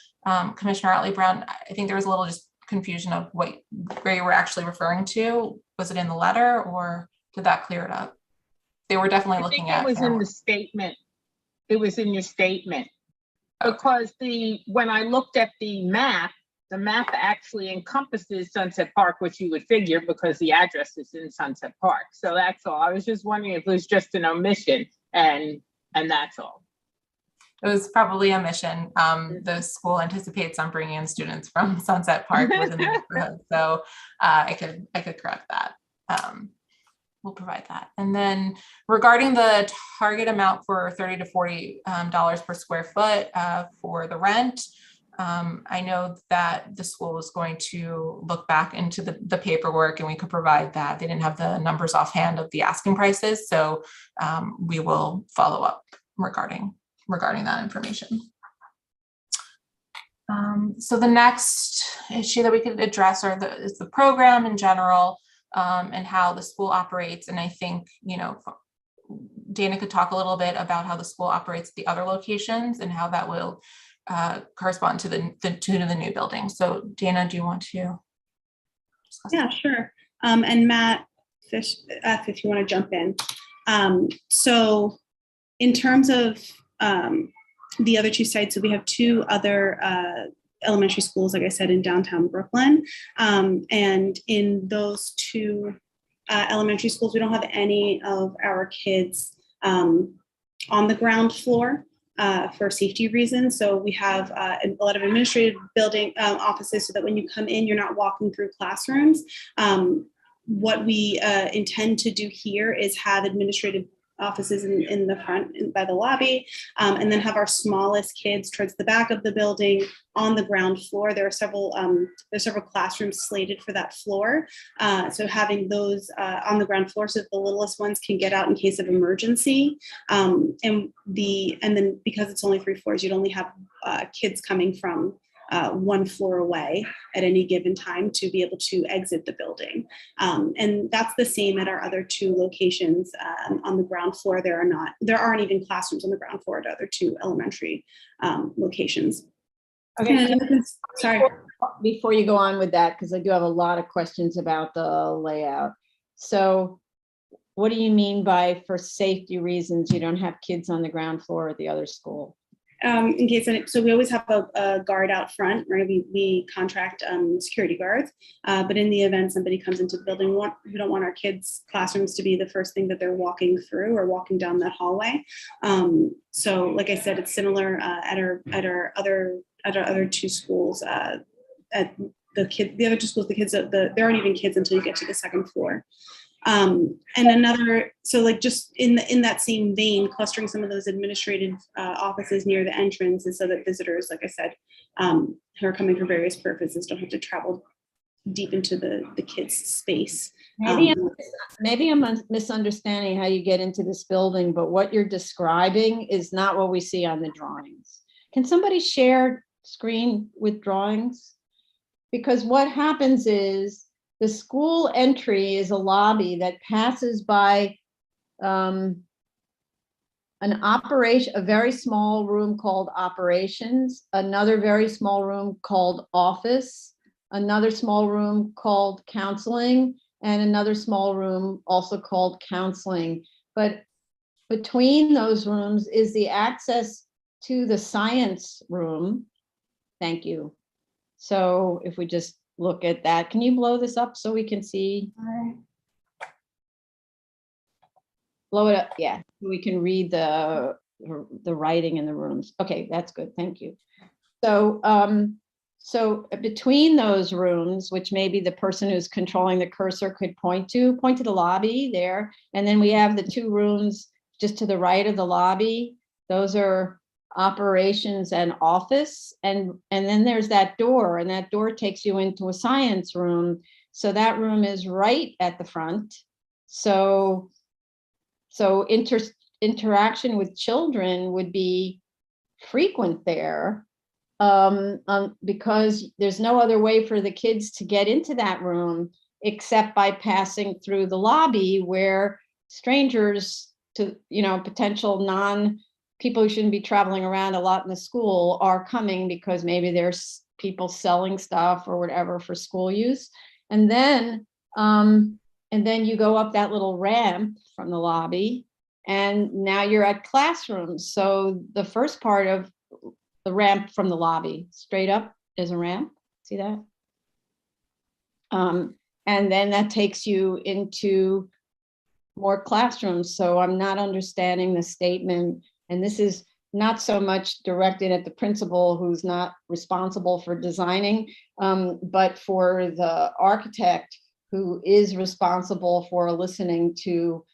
Commissioner Otley Brown, I think there was a little just confusion of where you were actually referring to. Was it in the letter or did that clear it up? They were definitely looking at. It was in the statement. It was in your statement. Because when I looked at the map actually encompasses Sunset Park, which you would figure because the address is in Sunset Park. So that's all. I was just wondering if it was just an omission, and that's all. It was probably a mission. The school anticipates on bringing in students from Sunset Park within the neighborhood. So I could correct that. We'll provide that. And then regarding the target amount for $30 to $40 per square foot for the rent, I know that the school was going to look back into the paperwork and we could provide that. They didn't have the numbers offhand of the asking prices. So we will follow up regarding that information. So the next issue that we could address is the program in general and how the school operates. And I think, Dana could talk a little bit about how the school operates at the other locations and how that will correspond to the new building. So Dana, do you want to discuss? Yeah, sure. And Matt, if you want to jump in. So in terms of the other two sites, so we have two other elementary schools, like I said, in downtown Brooklyn. And in those two elementary schools, we don't have any of our kids on the ground floor for safety reasons. So we have a lot of administrative building offices so that when you come in, you're not walking through classrooms. What we intend to do here is have administrative offices in the front by the lobby, and then have our smallest kids towards the back of the building on the ground floor. There are several classrooms slated for that floor. So having those on the ground floor so that the littlest ones can get out in case of emergency. And then because it's only 3 floors, you'd only have kids coming from one floor away at any given time to be able to exit the building. And that's the same at our other two locations. On the ground floor, there aren't even classrooms on the ground floor at other two elementary locations. Okay. Sorry. Before you go on with that, because I do have a lot of questions about the layout. So what do you mean by for safety reasons, you don't have kids on the ground floor at the other school? In case, so we always have a guard out front, right? We contract security guards, but in the event somebody comes into the building, we don't want our kids' classrooms to be the first thing that they're walking through or walking down that hallway. So like I said, it's similar at our other two schools. At the other two schools, the kids, there aren't even kids until you get to the second floor. And another, so like just in that same vein, clustering some of those administrative offices near the entrance, and so that visitors, like I said, who are coming for various purposes don't have to travel deep into the kids' space. Maybe I'm misunderstanding how you get into this building, but what you're describing is not what we see on the drawings. Can somebody share screen with drawings? Because what happens is the school entry is a lobby that passes by a very small room called operations, another very small room called office, another small room called counseling, and another small room also called counseling. But between those rooms is the access to the science room. Thank you. So if we just look at that, can you blow this up so we can see? Blow it up, yeah. We can read the writing in the rooms. Okay, that's good, thank you. So, so between those rooms, which maybe the person who's controlling the cursor could point to the lobby there. And then we have the two rooms just to the right of the lobby. Those are operations and office, and then there's that door, and that door takes you into a science room. So that room is right at the front. So interaction with children would be frequent there, because there's no other way for the kids to get into that room except by passing through the lobby, where strangers to, potential people who shouldn't be traveling around a lot in the school are coming because maybe there's people selling stuff or whatever for school use. And then you go up that little ramp from the lobby, and now you're at classrooms. So the first part of the ramp from the lobby straight up is a ramp. See that? And then that takes you into more classrooms. So I'm not understanding the statement. And this is not so much directed at the principal, who's not responsible for designing, but for the architect, who is responsible for listening to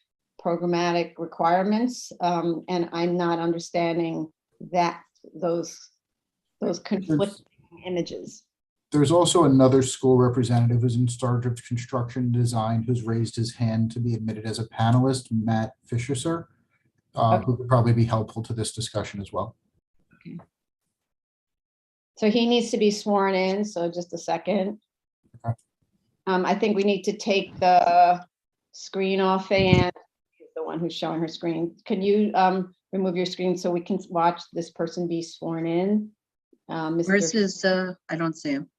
programmatic requirements. And I'm not understanding that those conflicting images. There's also another school representative who's in charge of construction design who's raised his hand to be admitted as a panelist, Matt Fisher, sir. Who could probably be helpful to this discussion as well. Okay. So he needs to be sworn in, so just a second. Okay. I think we need to take the screen off, and the one who's showing her screen. Can you remove your screen so we can watch this person be sworn in? Where's his, I don't see him.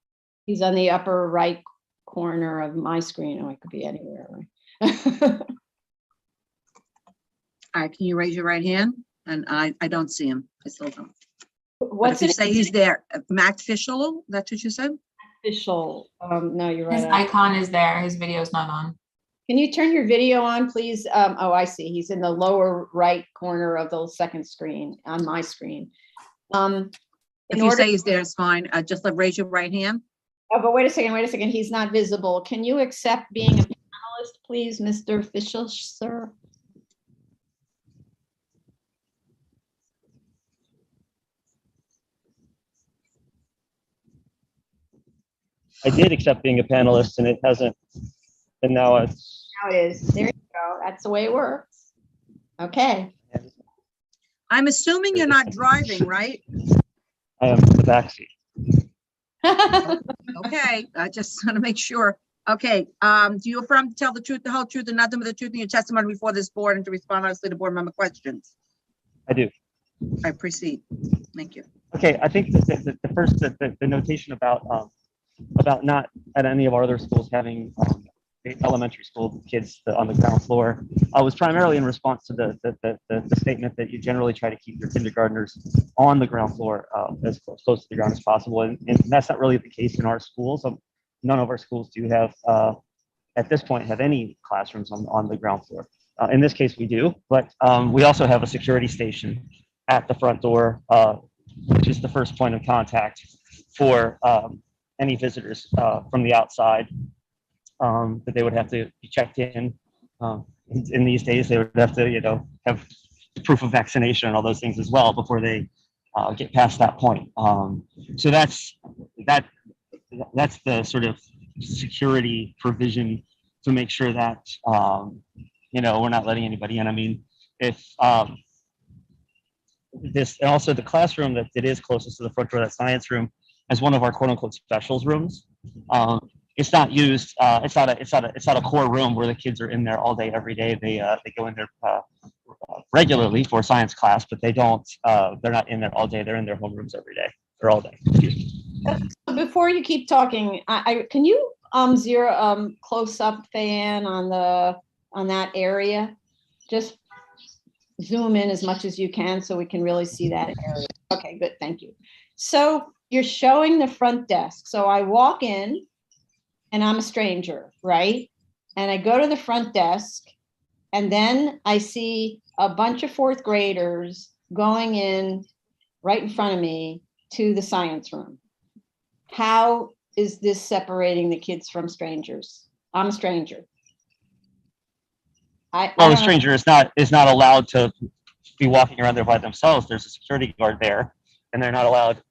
He's on the upper right corner of my screen. Oh, it could be anywhere. All right, can you raise your right hand? And I don't see him. I still don't. What's But if you say he's there? Matt Fischel, that's what you said? Fischel. No, you're right. His icon is there. His video is not on. Can you turn your video on, please? Oh, I see. He's in the lower right corner of the second screen on my screen. If you say he's there, it's fine. Just raise your right hand. Oh, but wait a second. He's not visible. Can you accept being a panelist, please, Mr. Fischel, sir? I did accept being a panelist, and it hasn't, and now it's. Now it is. There you go. That's the way it works. Okay. I'm assuming you're not driving, right? I am in the backseat. Okay, I just want to make sure. Okay, do you affirm to tell the truth, the whole truth, and nothing but the truth in your testimony before this board and to respond honestly to board member questions? I do. I proceed. Thank you. Okay, I think the first, the notation about not at any of our other schools having elementary school kids on the ground floor was primarily in response to the statement that you generally try to keep your kindergartners on the ground floor as close to the ground as possible. And that's not really the case in our schools. None of our schools do have, at this point, have any classrooms on the ground floor. In this case, we do, but we also have a security station at the front door, which is the first point of contact for any visitors from the outside that they would have to be checked in. In these days, they would have to, have proof of vaccination and all those things as well before they get past that point. So that's the sort of security provision to make sure that we're not letting anybody in. I mean, if this, and also the classroom that it is closest to the front door, that science room, as one of our quote unquote specials rooms. It's not used. It's not a core room where the kids are in there all day, every day. They go in there regularly for science class, but they don't. They're not in there all day. They're in their homerooms every day or all day. Excuse me. Before you keep talking, can you zero close up fan on that area? Just zoom in as much as you can so we can really see that area. Okay, good, thank you. So you're showing the front desk. So I walk in and I'm a stranger, right? And I go to the front desk and then I see a bunch of fourth graders going in right in front of me to the science room. How is this separating the kids from strangers? I'm a stranger. Well, the stranger is not allowed to be walking around there by themselves. There's a security guard there, and they're not allowed,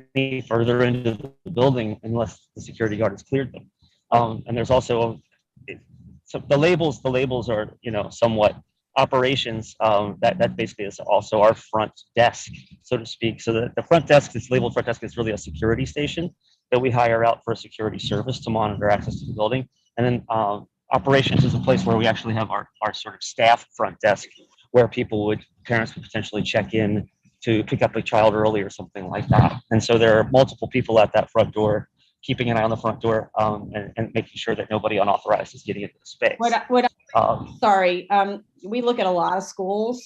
any further into the building unless the security guard has cleared them. And there's also, so the labels are, somewhat operations. That basically is also our front desk, so to speak. So the front desk is labeled front desk. Is really a security station that we hire out for a security service to monitor access to the building. And then operations is a place where we actually have our sort of staff front desk, where parents would potentially check in to pick up a child early or something like that. And so there are multiple people at that front door, keeping an eye on the front door and making sure that nobody unauthorized is getting into the space. We look at a lot of schools.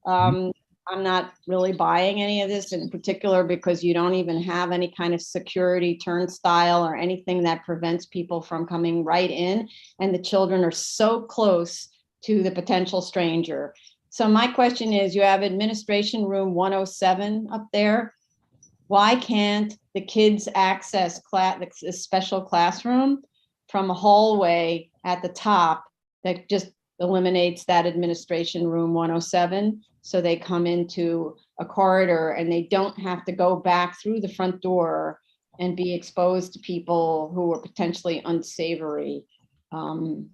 I'm not really buying any of this in particular because you don't even have any kind of security turnstile or anything that prevents people from coming right in. And the children are so close to the potential stranger. So my question is, you have administration room 107 up there. Why can't the kids access the special classroom from a hallway at the top that just eliminates that administration room 107? So they come into a corridor and they don't have to go back through the front door and be exposed to people who are potentially unsavory in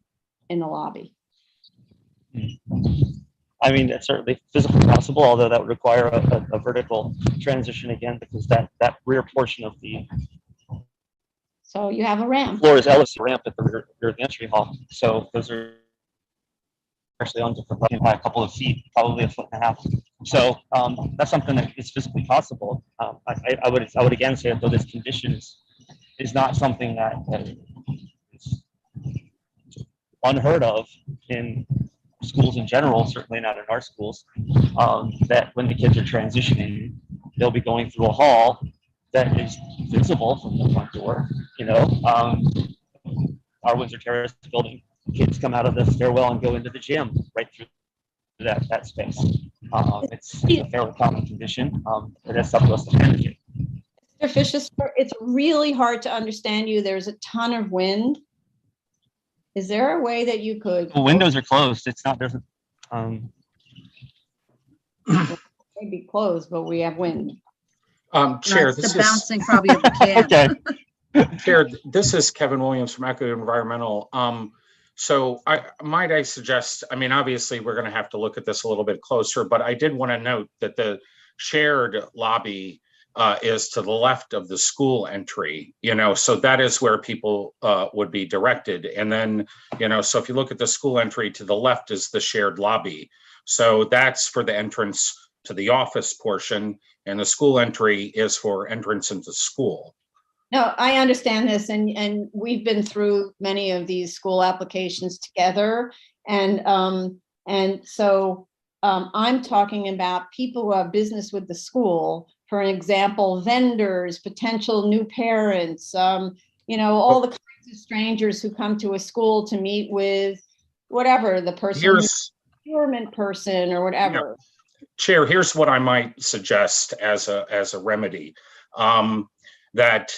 the lobby. I mean, it's certainly physically possible, although that would require a vertical transition again, because that rear portion of the So you have a ramp. floor is elevated ramp at the rear of the entry hall. So those are actually on different by a couple of feet, probably a foot and a half. So that's something that is physically possible. I would again say that though this condition is not something that is unheard of in schools in general, certainly not in our schools, that when the kids are transitioning, they'll be going through a hall that is visible from the front door. Our Windsor Terrace building, kids come out of the stairwell and go into the gym right through that space. It's a fairly common condition. It is something else to manage. Mr. Fisher, it's really hard to understand you. There's a ton of wind. Is there a way that you could? The windows are closed. It's not, maybe closed, but we have wind. Chair, That's the bouncing probably of the can. Okay. Chair, this is Kevin Williams from Echo Environmental. So might I suggest, I mean, obviously we're going to have to look at this a little bit closer, but I did want to note that the shared lobby is to the left of the school entry, so that is where people would be directed. And then, so if you look at the school entry, to the left is the shared lobby. So that's for the entrance to the office portion, and the school entry is for entrance into school. No, I understand this, and we've been through many of these school applications together, and so I'm talking about people who have business with the school. For example, vendors, potential new parents, all the kinds of strangers who come to a school to meet with whatever the person, procurement person or whatever. Chair, here's what I might suggest as a remedy. That,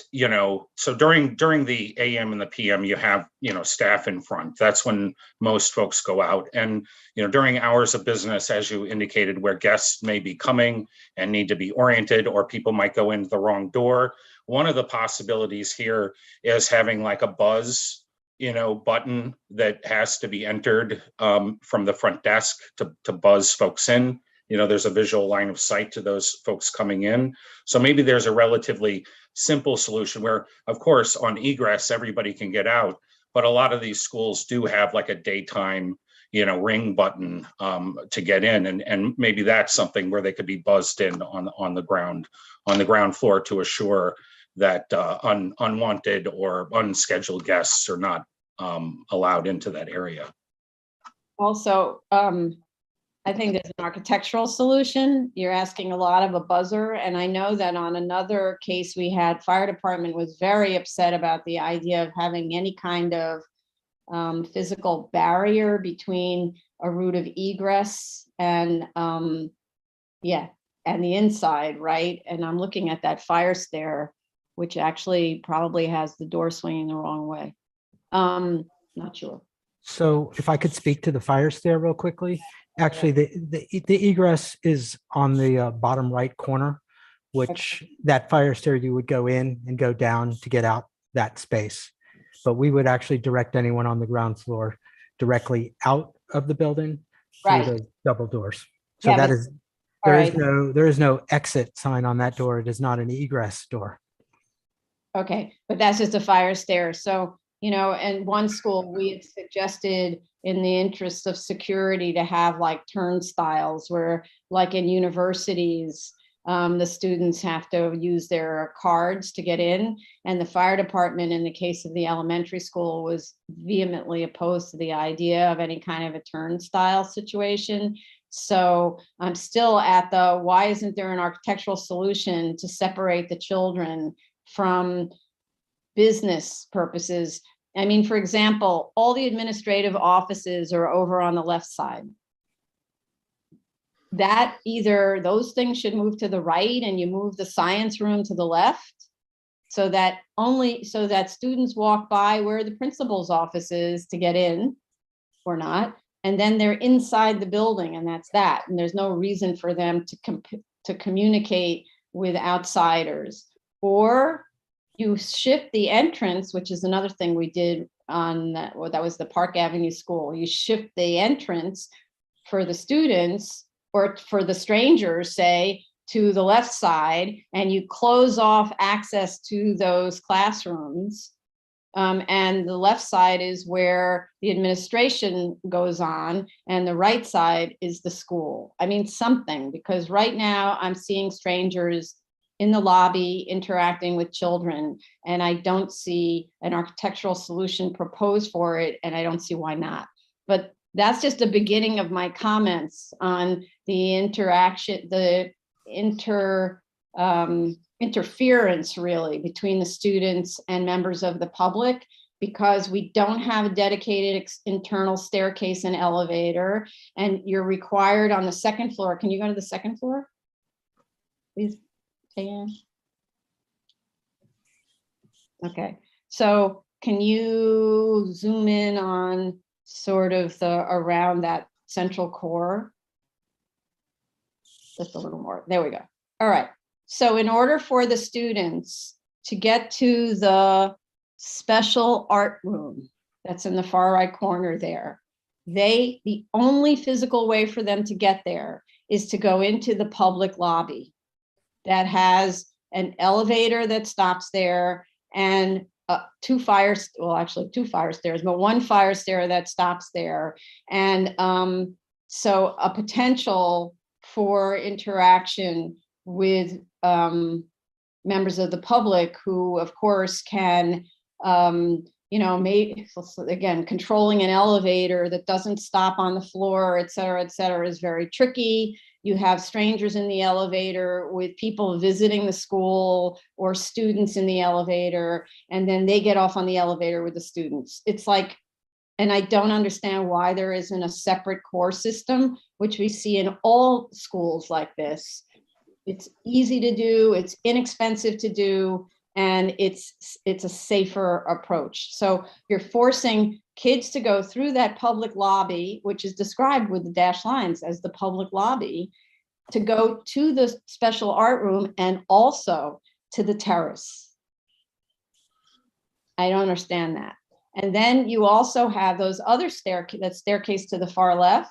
so during the AM and the PM, you have, staff in front. That's when most folks go out. And, during hours of business, as you indicated, where guests may be coming and need to be oriented, or people might go into the wrong door. One of the possibilities here is having like a buzz, button that has to be entered from the front desk to buzz folks in. There's a visual line of sight to those folks coming in. So maybe there's a relatively simple solution where, of course, on egress, everybody can get out, but a lot of these schools do have like a daytime, ring button to get in. And maybe that's something where they could be buzzed in on the ground floor to assure that unwanted or unscheduled guests are not allowed into that area. Also, I think there's an architectural solution. You're asking a lot of a buzzer. And I know that on another case we had, fire department was very upset about the idea of having any kind of physical barrier between a route of egress and and the inside, right? And I'm looking at that fire stair, which actually probably has the door swinging the wrong way. Not sure. So if I could speak to the fire stair real quickly. Actually, the egress is on the bottom right corner, which that fire stair you would go in and go down to get out that space. But we would actually direct anyone on the ground floor directly out of the building through those double doors. So that is, there is no exit sign on that door. It is not an egress door. Okay, but that's just a fire stair. So, in one school, we had suggested in the interest of security to have like turnstiles where, like in universities, the students have to use their cards to get in. And the fire department, in the case of the elementary school, was vehemently opposed to the idea of any kind of a turnstile situation. So I'm still at why isn't there an architectural solution to separate the children from business purposes? I mean, for example, all the administrative offices are over on the left side. That either those things should move to the right and you move the science room to the left so that students walk by where the principal's office is to get in or not. And then they're inside the building and that's that. And there's no reason for them to communicate with outsiders. Or you shift the entrance, which is another thing we did on that. Well, that was the Park Avenue School. You shift the entrance for the students or for the strangers, say, to the left side, and you close off access to those classrooms. And the left side is where the administration goes on, and the right side is the school. I mean, something, because right now I'm seeing strangers in the lobby interacting with children, and I don't see an architectural solution proposed for it, and I don't see why not. But that's just the beginning of my comments on the interaction, the interference really between the students and members of the public, because we don't have a dedicated internal staircase and elevator, and you're required on the second floor. Can you go to the second floor, please? Okay, so can you zoom in on sort of around that central core? Just a little more. There we go. All right. So in order for the students to get to the special art room that's in the far right corner there, the only physical way for them to get there is to go into the public lobby that has an elevator that stops there and two fire stairs, but one fire stair that stops there. And so a potential for interaction with members of the public who, of course, can, again, controlling an elevator that doesn't stop on the floor, et cetera, is very tricky. You have strangers in the elevator with people visiting the school or students in the elevator, and then they get off on the elevator with the students. It's like, and I don't understand why there isn't a separate core system, which we see in all schools like this. It's easy to do, it's inexpensive to do, and it's a safer approach. So you're forcing kids to go through that public lobby, which is described with the dashed lines as the public lobby, to go to the special art room and also to the terrace. I don't understand that. And then you also have those other that staircase to the far left.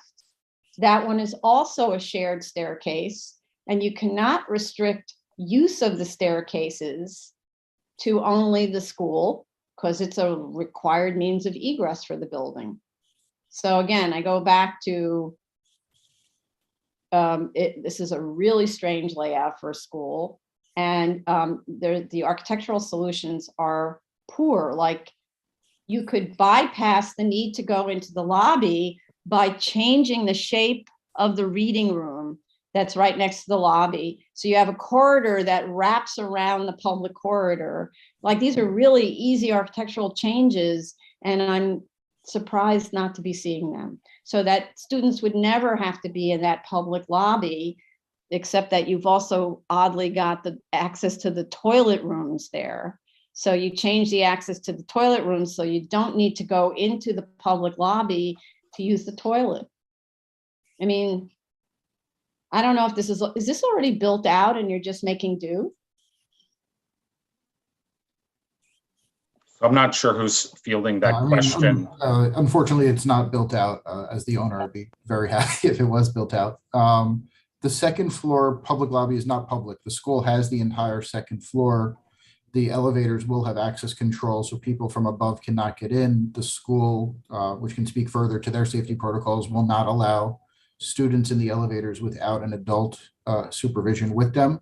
That one is also a shared staircase, and you cannot restrict use of the staircases to only the school because it's a required means of egress for the building. So again, I go back to this is a really strange layout for a school, and the architectural solutions are poor. Like, you could bypass the need to go into the lobby by changing the shape of the reading room that's right next to the lobby. So you have a corridor that wraps around the public corridor. Like, these are really easy architectural changes, and I'm surprised not to be seeing them. So that students would never have to be in that public lobby, except that you've also oddly got the access to the toilet rooms there. So you change the access to the toilet rooms so you don't need to go into the public lobby to use the toilet. I mean, I don't know if is this already built out and you're just making do? I'm not sure who's fielding that question. Unfortunately, it's not built out. As the owner, I'd be very happy if it was built out. The second floor public lobby is not public. The school has the entire second floor. The elevators will have access control, so people from above cannot get in. The school, which can speak further to their safety protocols, will not allow students in the elevators without an adult supervision with them.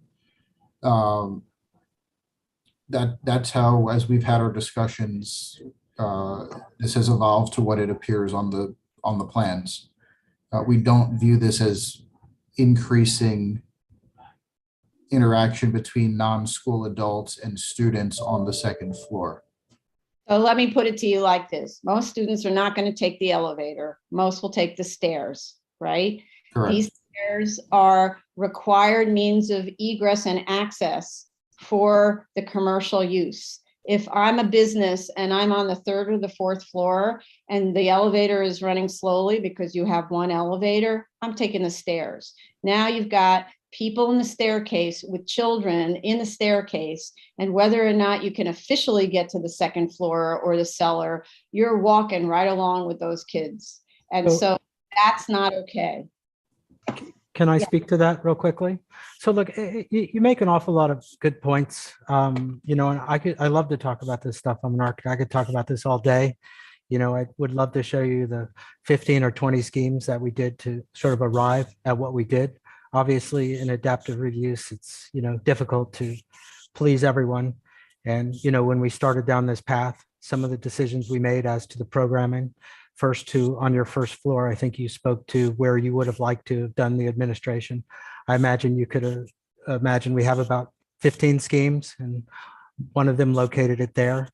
That's how, as we've had our discussions, this has evolved to what it appears on the plans. We don't view this as increasing interaction between non-school adults and students on the second floor. So let me put it to you like this. Most students are not going to take the elevator. Most will take the stairs, right? Correct. These stairs are required means of egress and access for the commercial use. If I'm a business and I'm on the third or the fourth floor and the elevator is running slowly because you have one elevator, I'm taking the stairs. Now you've got people in the staircase with children in the staircase, and whether or not you can officially get to the second floor or the cellar, you're walking right along with those kids. And so that's not okay. Can I speak to that real quickly? So look, you make an awful lot of good points. And I love to talk about this stuff. I'm an architect. I could talk about this all day. I would love to show you the 15 or 20 schemes that we did to sort of arrive at what we did. Obviously, in adaptive reuse, it's, difficult to please everyone. And, when we started down this path, some of the decisions we made as to the programming, on your first floor, I think you spoke to where you would have liked to have done the administration. I imagine you could imagine we have about 15 schemes, and one of them located it there.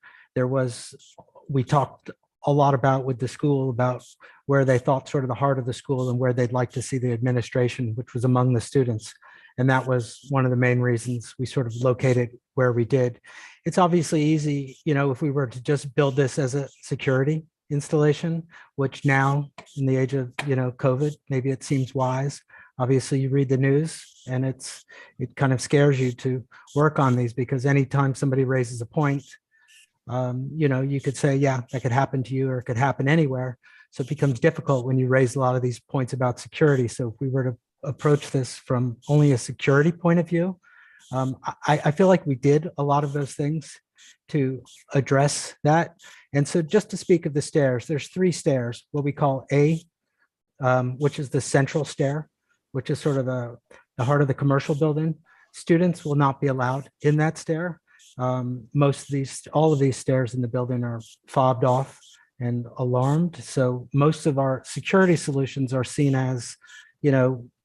We talked a lot about with the school about where they thought sort of the heart of the school and where they'd like to see the administration, which was among the students. And that was one of the main reasons we sort of located where we did. It's obviously easy, if we were to just build this as a security installation, which now in the age of, COVID, maybe it seems wise. Obviously you read the news and it kind of scares you to work on these, because anytime somebody raises a point, you could say, yeah, that could happen to you or it could happen anywhere. So it becomes difficult when you raise a lot of these points about security. So if we were to approach this from only a security point of view, I feel like we did a lot of those things to address that. And so just to speak of the stairs, there's 3 stairs, what we call A, which is the central stair, which is sort of the heart of the commercial building. Students will not be allowed in that stair. All of these stairs in the building are fobbed off and alarmed. So most of our security solutions are seen as,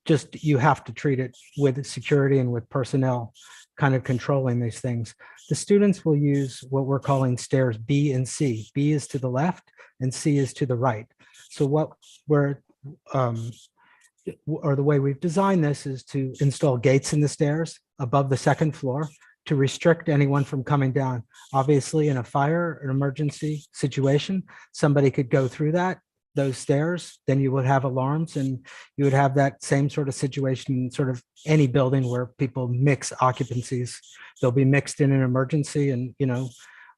just you have to treat it with security and with personnel kind of controlling these things. The students will use what we're calling stairs B and C. B is to the left and C is to the right. So what we're, or the way we've designed this is to install gates in the stairs above the 2nd floor to restrict anyone from coming down. Obviously, in a fire, an emergency situation, somebody could go through those stairs, then you would have alarms, and you would have that same sort of situation in sort of any building where people mix occupancies. They'll be mixed in an emergency, and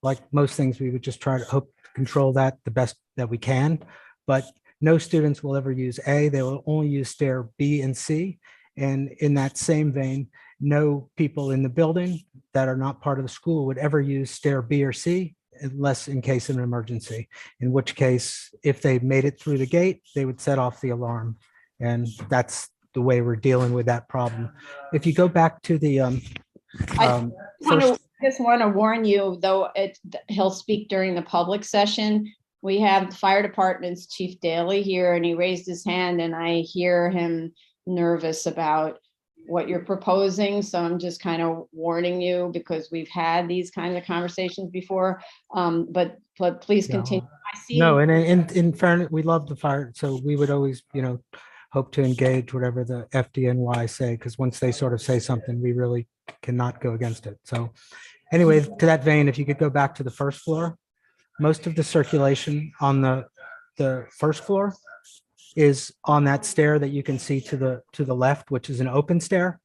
like most things, we would just try to hope to control that the best that we can. But no students will ever use A, they will only use stair B and C. And in that same vein, no people in the building that are not part of the school would ever use stair B or C unless in case of an emergency, in which case, if they made it through the gate, they would set off the alarm. And that's the way we're dealing with that problem. If you go back to the just want to warn you, though, he'll speak during the public session. We have the fire department's Chief Daly here, and he raised his hand, and I hear him nervous about what you're proposing. So I'm just kind of warning you, because we've had these kinds of conversations before. But please continue. No, and in fairness, we love the fire. So we would always, hope to engage whatever the FDNY say, because once they sort of say something, we really cannot go against it. So anyway, to that vein, if you could go back to the 1st floor, most of the circulation on the 1st floor is on that stair that you can see to the left, which is an open stair,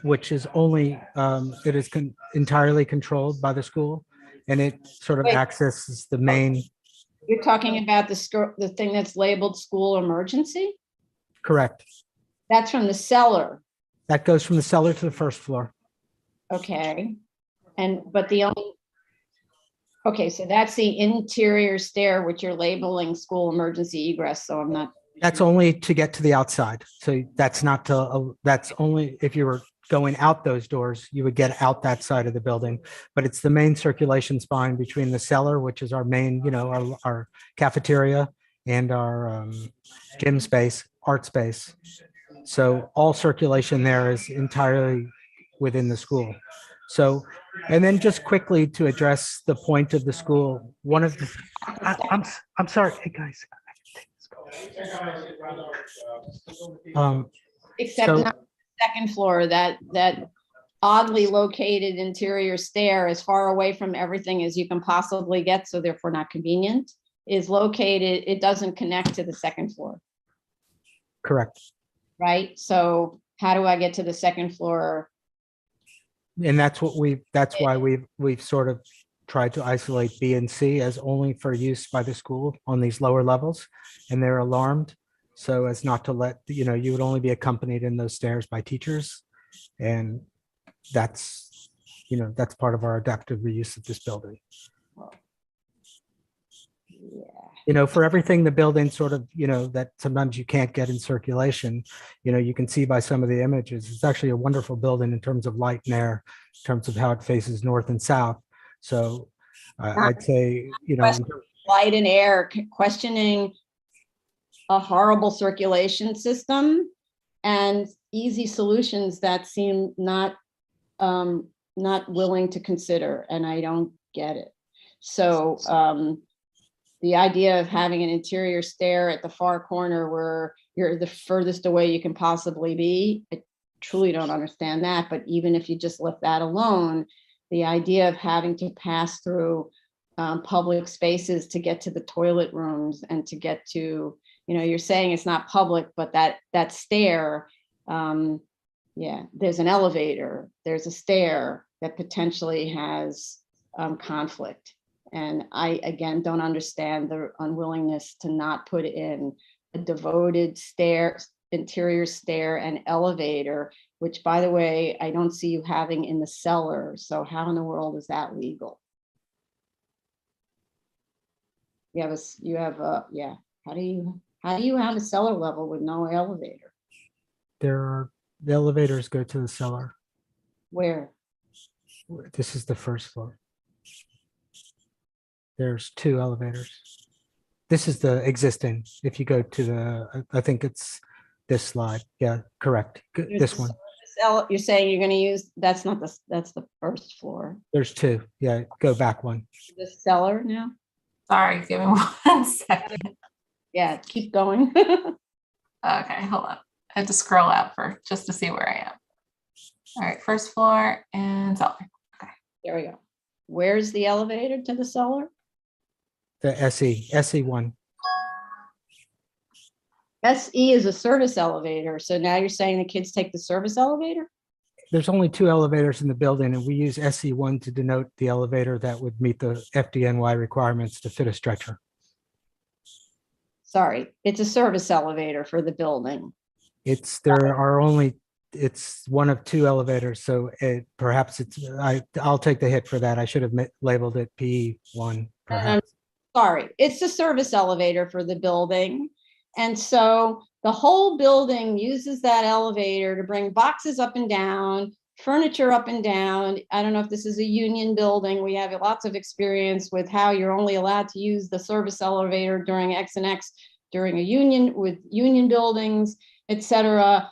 which is only, it is entirely controlled by the school, and it sort of accesses the main. You're talking about the thing that's labeled school emergency? Correct. That's from the cellar. That goes from the cellar to the 1st floor. Okay. Okay, so that's the interior stair, which you're labeling school emergency egress, so I'm not. That's only to get to the outside. So that's that's only if you were going out those doors, you would get out that side of the building. But it's the main circulation spine between the cellar, which is our main, our cafeteria, and our gym space, art space. So all circulation there is entirely within the school. So, and then just quickly to address the point of the school, one of the, I'm sorry, hey guys. Except so- not the 2nd floor, that oddly located interior stair, as far away from everything as you can possibly get, so therefore not convenient, is located, it doesn't connect to the 2nd floor. Correct. Right? So how do I get to the 2nd floor? And that's why we've sort of tried to isolate B and C as only for use by the school on these lower levels, and they're alarmed so as not to let, you would only be accompanied in those stairs by teachers, and that's part of our adaptive reuse of this building. For everything the building sort of, that sometimes you can't get in circulation, you can see by some of the images, it's actually a wonderful building in terms of light and air, in terms of how it faces north and south. So I'd say, light and air, questioning a horrible circulation system and easy solutions that seem not willing to consider, and I don't get it. So the idea of having an interior stair at the far corner where you're the furthest away you can possibly be, I truly don't understand that. But even if you just left that alone, the idea of having to pass through public spaces to get to the toilet rooms and to get to, you're saying it's not public, but that stair, there's an elevator, there's a stair that potentially has conflict. And I, again, don't understand the unwillingness to not put in a devoted stair interior stair and elevator, which, by the way, I don't see you having in the cellar. So how in the world is that legal? Yeah. How do you have a cellar level with no elevator? The elevators go to the cellar. Where? This is the first floor. There's 2 elevators. This is the existing. If you go to I think it's this slide. Yeah, correct. This one. You're saying you're going to use, that's the first floor. There's 2. Yeah, go back one. The cellar now? Sorry, give me 1 second. Yeah, keep going. Okay, hold on. I had to scroll out just to see where I am. All right, first floor and cellar. Okay. There we go. Where's the elevator to the cellar? The SE1. SE is a service elevator. So now you're saying the kids take the service elevator? There's only 2 elevators in the building, and we use SE1 to denote the elevator that would meet the FDNY requirements to fit a stretcher. Sorry, it's a service elevator for the building. It's one of 2 elevators, so perhaps I'll take the hit for that. I should have labeled it P1. Perhaps. Sorry, it's a service elevator for the building. And so the whole building uses that elevator to bring boxes up and down, furniture up and down. I don't know if this is a union building. We have lots of experience with how you're only allowed to use the service elevator during X and X during a union with union buildings, etc.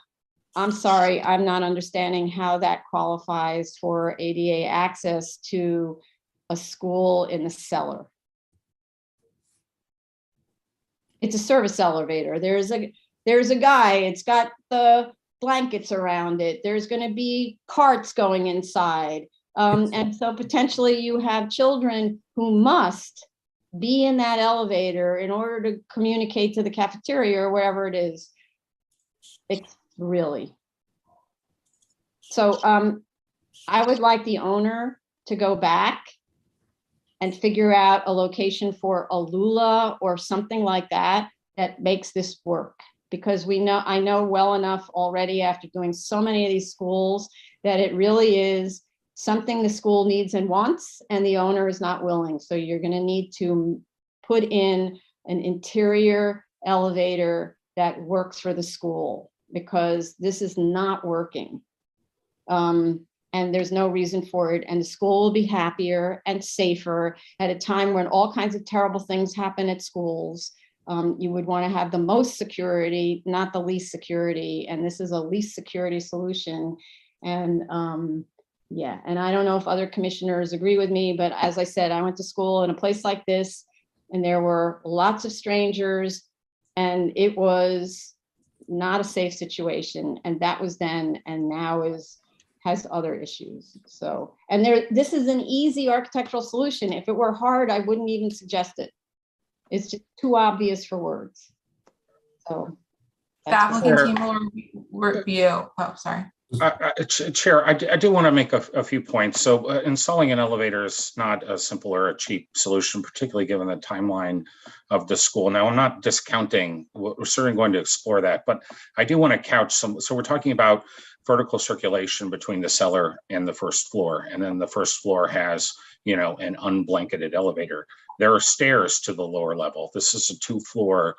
I'm sorry, I'm not understanding how that qualifies for ADA access to a school in the cellar. It's a service elevator. There's a guy, it's got the blankets around it. There's going to be carts going inside. And so potentially you have children who must be in that elevator in order to communicate to the cafeteria or wherever it is. It's really. So I would like the owner to go back and figure out a location for a Lula or something like that that makes this work. Because I know well enough already after doing so many of these schools that it really is something the school needs and wants, and the owner is not willing. So you're going to need to put in an interior elevator that works for the school, because this is not working. And there's no reason for it. And the school will be happier and safer at a time when all kinds of terrible things happen at schools. You would want to have the most security, not the least security. And this is a least security solution. And yeah, and I don't know if other commissioners agree with me, but as I said, I went to school in a place like this, and there were lots of strangers, and it was not a safe situation. And that was then, and now has other issues. So, and this is an easy architectural solution. If it were hard, I wouldn't even suggest it. It's just too obvious for words. So. The applicant team will review. Oh, sorry. Chair, I do want to make a few points. So installing an elevator is not a simple or a cheap solution, particularly given the timeline of the school. Now, I'm not discounting, we're certainly going to explore that, but I do want to couch some. So we're talking about vertical circulation between the cellar and the first floor. And then the first floor has, an unblanketed elevator. There are stairs to the lower level. This is a 2-floor,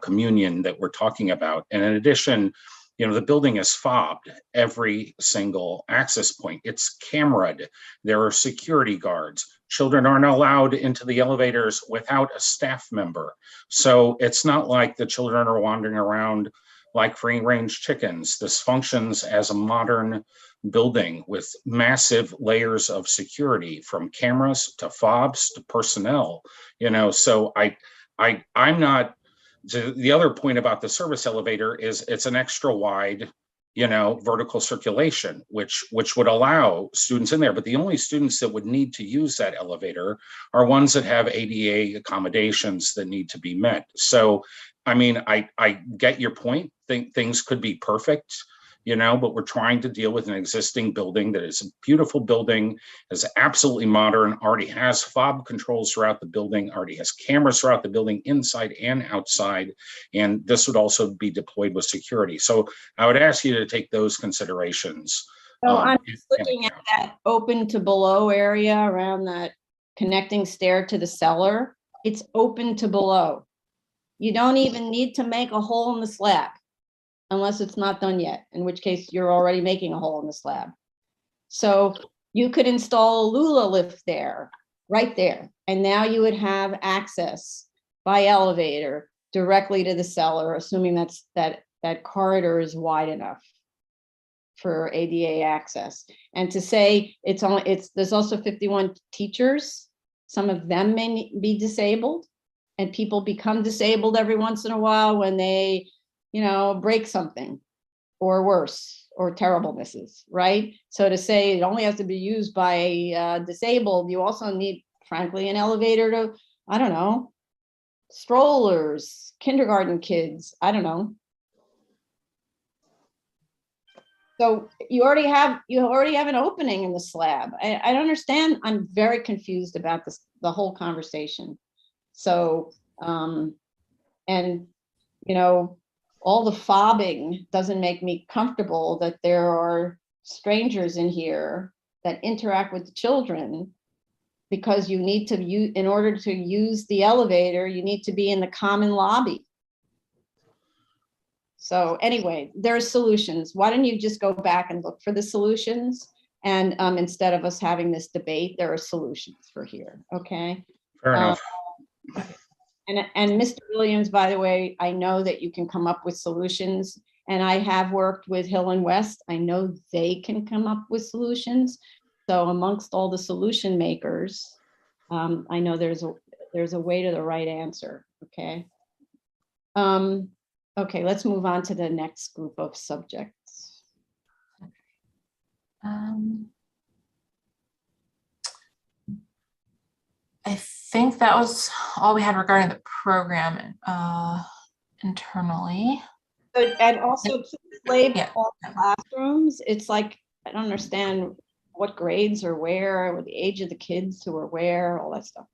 communion that we're talking about. And in addition, the building is fobbed every single access point. It's cameraed. There are security guards. Children aren't allowed into the elevators without a staff member. So it's not like the children are wandering around like free-range chickens. This functions as a modern building with massive layers of security, from cameras to fobs to personnel. So I'm not. The other point about the service elevator is it's an extra wide, vertical circulation, which would allow students in there. But the only students that would need to use that elevator are ones that have ADA accommodations that need to be met. So, I mean, I get your point. Things could be perfect, but we're trying to deal with an existing building that is a beautiful building, is absolutely modern, already has fob controls throughout the building, already has cameras throughout the building, inside and outside. And this would also be deployed with security. So I would ask you to take those considerations. So I'm just looking at that open to below area around that connecting stair to the cellar. It's open to below. You don't even need to make a hole in the slab unless it's not done yet, in which case you're already making a hole in the slab. So you could install a Lula lift there, right there. And now you would have access by elevator directly to the cellar, assuming that corridor is wide enough for ADA access. And to say there's also 51 teachers. Some of them may be disabled, and people become disabled every once in a while when they, break something or worse, or terriblenesses, right? So to say it only has to be used by disabled, you also need, frankly, an elevator to, I don't know, strollers, kindergarten kids, I don't know. So you already have an opening in the slab. I don't understand. I'm very confused about the whole conversation. So, all the fobbing doesn't make me comfortable that there are strangers in here that interact with the children, because you need to use, in order to use the elevator, you need to be in the common lobby. So anyway, there are solutions. Why don't you just go back and look for the solutions? And instead of us having this debate, there are solutions for here, okay? Fair enough. And Mr. Williams, by the way, I know that you can come up with solutions, and I have worked with Hill and West. I know they can come up with solutions. So amongst all the solution makers, I know there's a way to the right answer, okay? Okay, let's move on to the next group of subjects. I think that was all we had regarding the program internally. And also label all classrooms. It's like, I don't understand what grades are where, what the age of the kids who are where, all that stuff.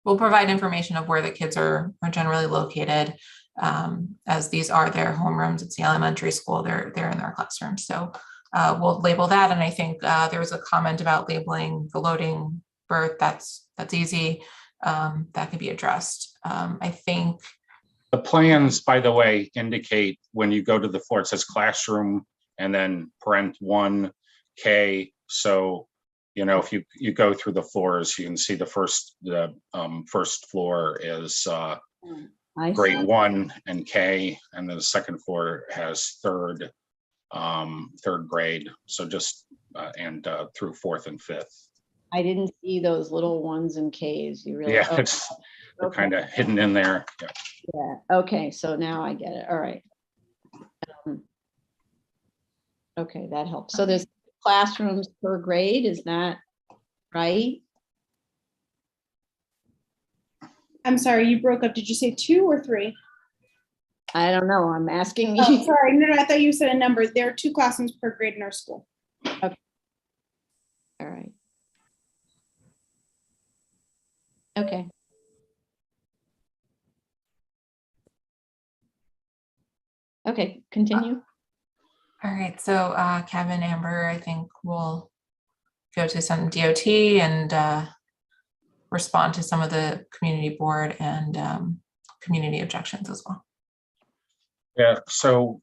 We'll provide information of where the kids are generally located, as these are their homerooms. It's the elementary school, they're in their classrooms. So we'll label that. And I think there was a comment about labeling the loading berth. That's easy. That could be addressed. I think the plans, by the way, indicate when you go to the floor, it says classroom and then parent 1K. So, if you go through the floors, you can see the first floor is grade 1 and K, and then the second floor has third grade. So just and through 4th and 5th. I didn't see those little ones and Ks. You really? Yeah, they're kind of hidden in there. Yeah. Okay. So now I get it. All right. Okay, that helps. So there's classrooms per grade. Is that right? I'm sorry, you broke up. Did you say 2 or 3? I don't know. I'm asking you. Oh, sorry. No, I thought you said a number. There are 2 classrooms per grade in our school. Okay. All right. Okay. Okay, continue. all right. So Kevin, Amber, I think we'll go to some DOT and respond to some of the community board and community objections as well. Yeah, so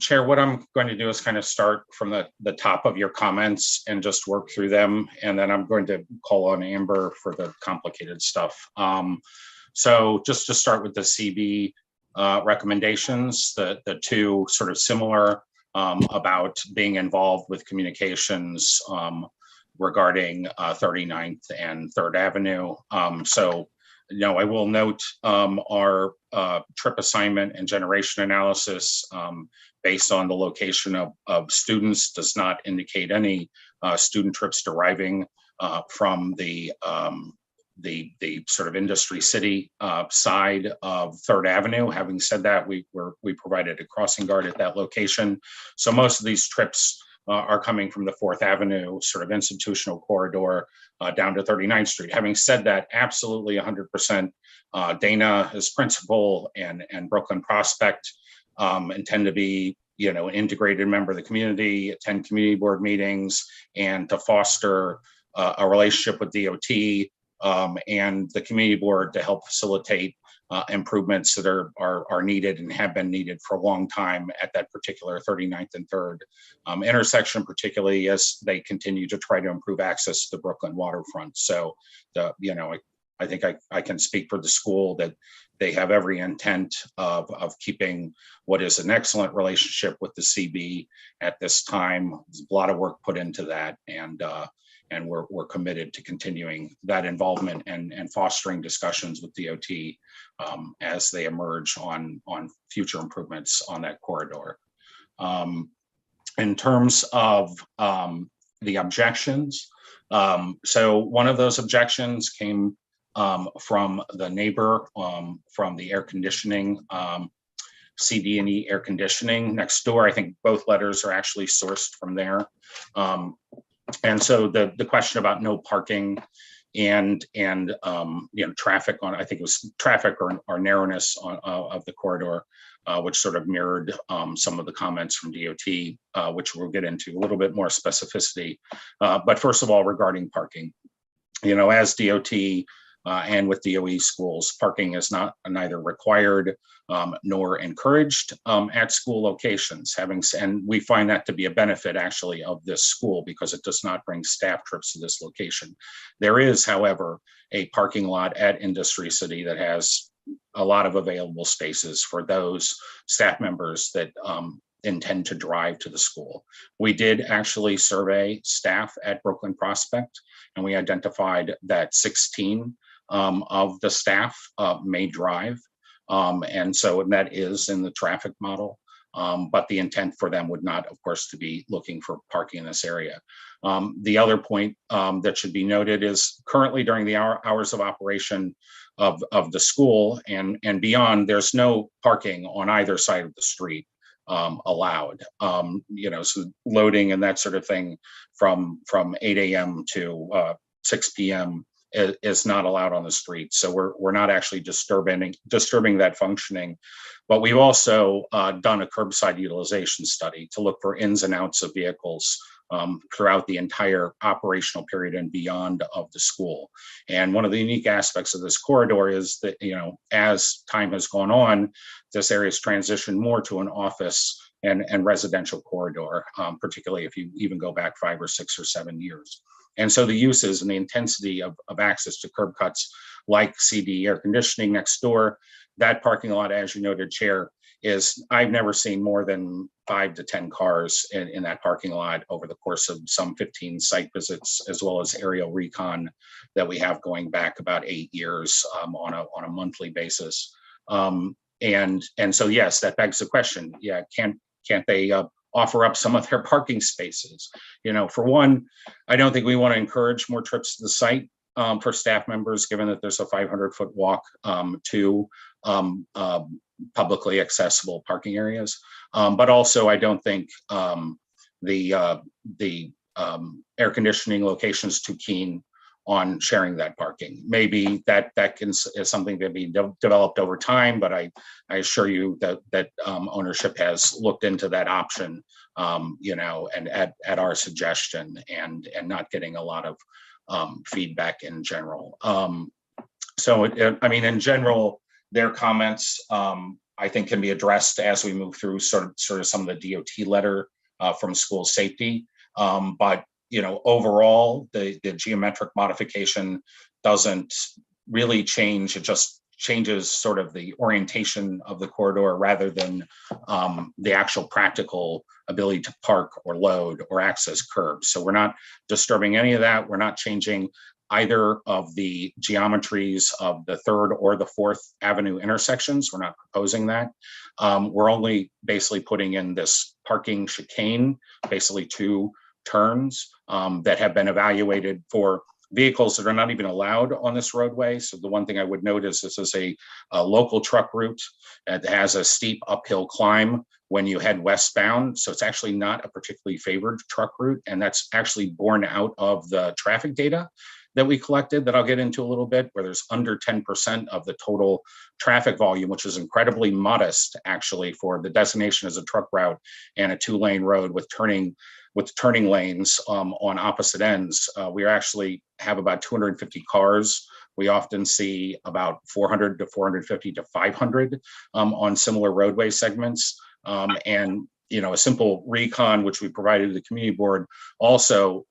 Chair, what I'm going to do is kind of start from the top of your comments and just work through them. And then I'm going to call on Amber for the complicated stuff. So just to start with the CB recommendations, the 2 sort of similar about being involved with communications regarding 39th and 3rd Avenue. I will note our trip assignment and generation analysis based on the location of students does not indicate any student trips deriving from the the sort of industry city side of Third Avenue. Having said that, we provided a crossing guard at that location. So most of these trips are coming from the 4th Avenue sort of institutional corridor down to 39th Street. Having said that, absolutely 100%. Dana is principal and Brooklyn Prospect intend to be, you know, an integrated member of the community, attend community board meetings, and to foster a relationship with DOT and the community board to help facilitate improvements that are needed and have been needed for a long time at that particular 39th and 3rd intersection, particularly as they continue to try to improve access to the Brooklyn waterfront. So, you know, I think I can speak for the school that they have every intent of keeping what is an excellent relationship with the CB at this time. There's a lot of work put into that, and we're committed to continuing that involvement and fostering discussions with DOT as they emerge on future improvements on that corridor. In terms of the objections, so one of those objections came from the neighbor from the air conditioning, CD&E air conditioning next door. I think both letters are actually sourced from there. And so the question about no parking and you know, traffic on, I think it was traffic or narrowness of the corridor, which sort of mirrored some of the comments from DOT, which we'll get into a little bit more specificity. But first of all, regarding parking, you know, as DOT and with DOE schools, parking is neither required nor encouraged at school locations. And we find that to be a benefit actually of this school because it does not bring staff trips to this location. There is, however, a parking lot at Industry City that has a lot of available spaces for those staff members that intend to drive to the school. We did actually survey staff at Brooklyn Prospect, and we identified that 16 of the staff may drive. And so that is in the traffic model, but the intent for them would not, of course, to be looking for parking in this area. The other point that should be noted is currently during the hours of operation of the school and beyond, there's no parking on either side of the street allowed. You know, so loading and that sort of thing from 8 a.m. to 6 p.m. is not allowed on the street. So we're not actually disturbing that functioning. But we've also done a curbside utilization study to look for ins and outs of vehicles throughout the entire operational period and beyond of the school. And one of the unique aspects of this corridor is that, you know, as time has gone on, this area has transitioned more to an office and residential corridor, particularly if you even go back 5 or 6 or 7 years. And so the uses and the intensity of access to curb cuts like CD air conditioning next door, that parking lot, as you noted, Chair, is I've never seen more than 5 to 10 cars in that parking lot over the course of some 15 site visits, as well as aerial recon that we have going back about 8 years on a monthly basis. And so, yes, that begs the question, yeah, can't they offer up some of their parking spaces? You know, for one, I don't think we want to encourage more trips to the site for staff members, given that there's a 500-foot walk to publicly accessible parking areas. But also, I don't think the air conditioning location is too keen on sharing that parking. Maybe that is something that be developed over time, but I assure you that ownership has looked into that option, you know, and at our suggestion, and not getting a lot of feedback in general. So I mean, in general, their comments I think can be addressed as we move through sort of some of the DOT letter from school safety, but you know, overall, the geometric modification doesn't really change. It just changes sort of the orientation of the corridor rather than the actual practical ability to park or load or access curbs. So we're not disturbing any of that. We're not changing either of the geometries of the 3rd or the 4th Avenue intersections. We're not proposing that. We're only basically putting in this parking chicane, basically 2 turns that have been evaluated for vehicles that are not even allowed on this roadway. So the one thing I would note is this is a local truck route. It has a steep uphill climb when you head westbound. So it's actually not a particularly favored truck route. And that's actually borne out of the traffic data that we collected that I'll get into a little bit, where there's under 10% of the total traffic volume, which is incredibly modest actually for the designation as a truck route and a 2-lane road with turning lanes on opposite ends. We actually have about 250 cars. We often see about 400 to 450 to 500 on similar roadway segments. And a simple recon, which we provided to the community board, also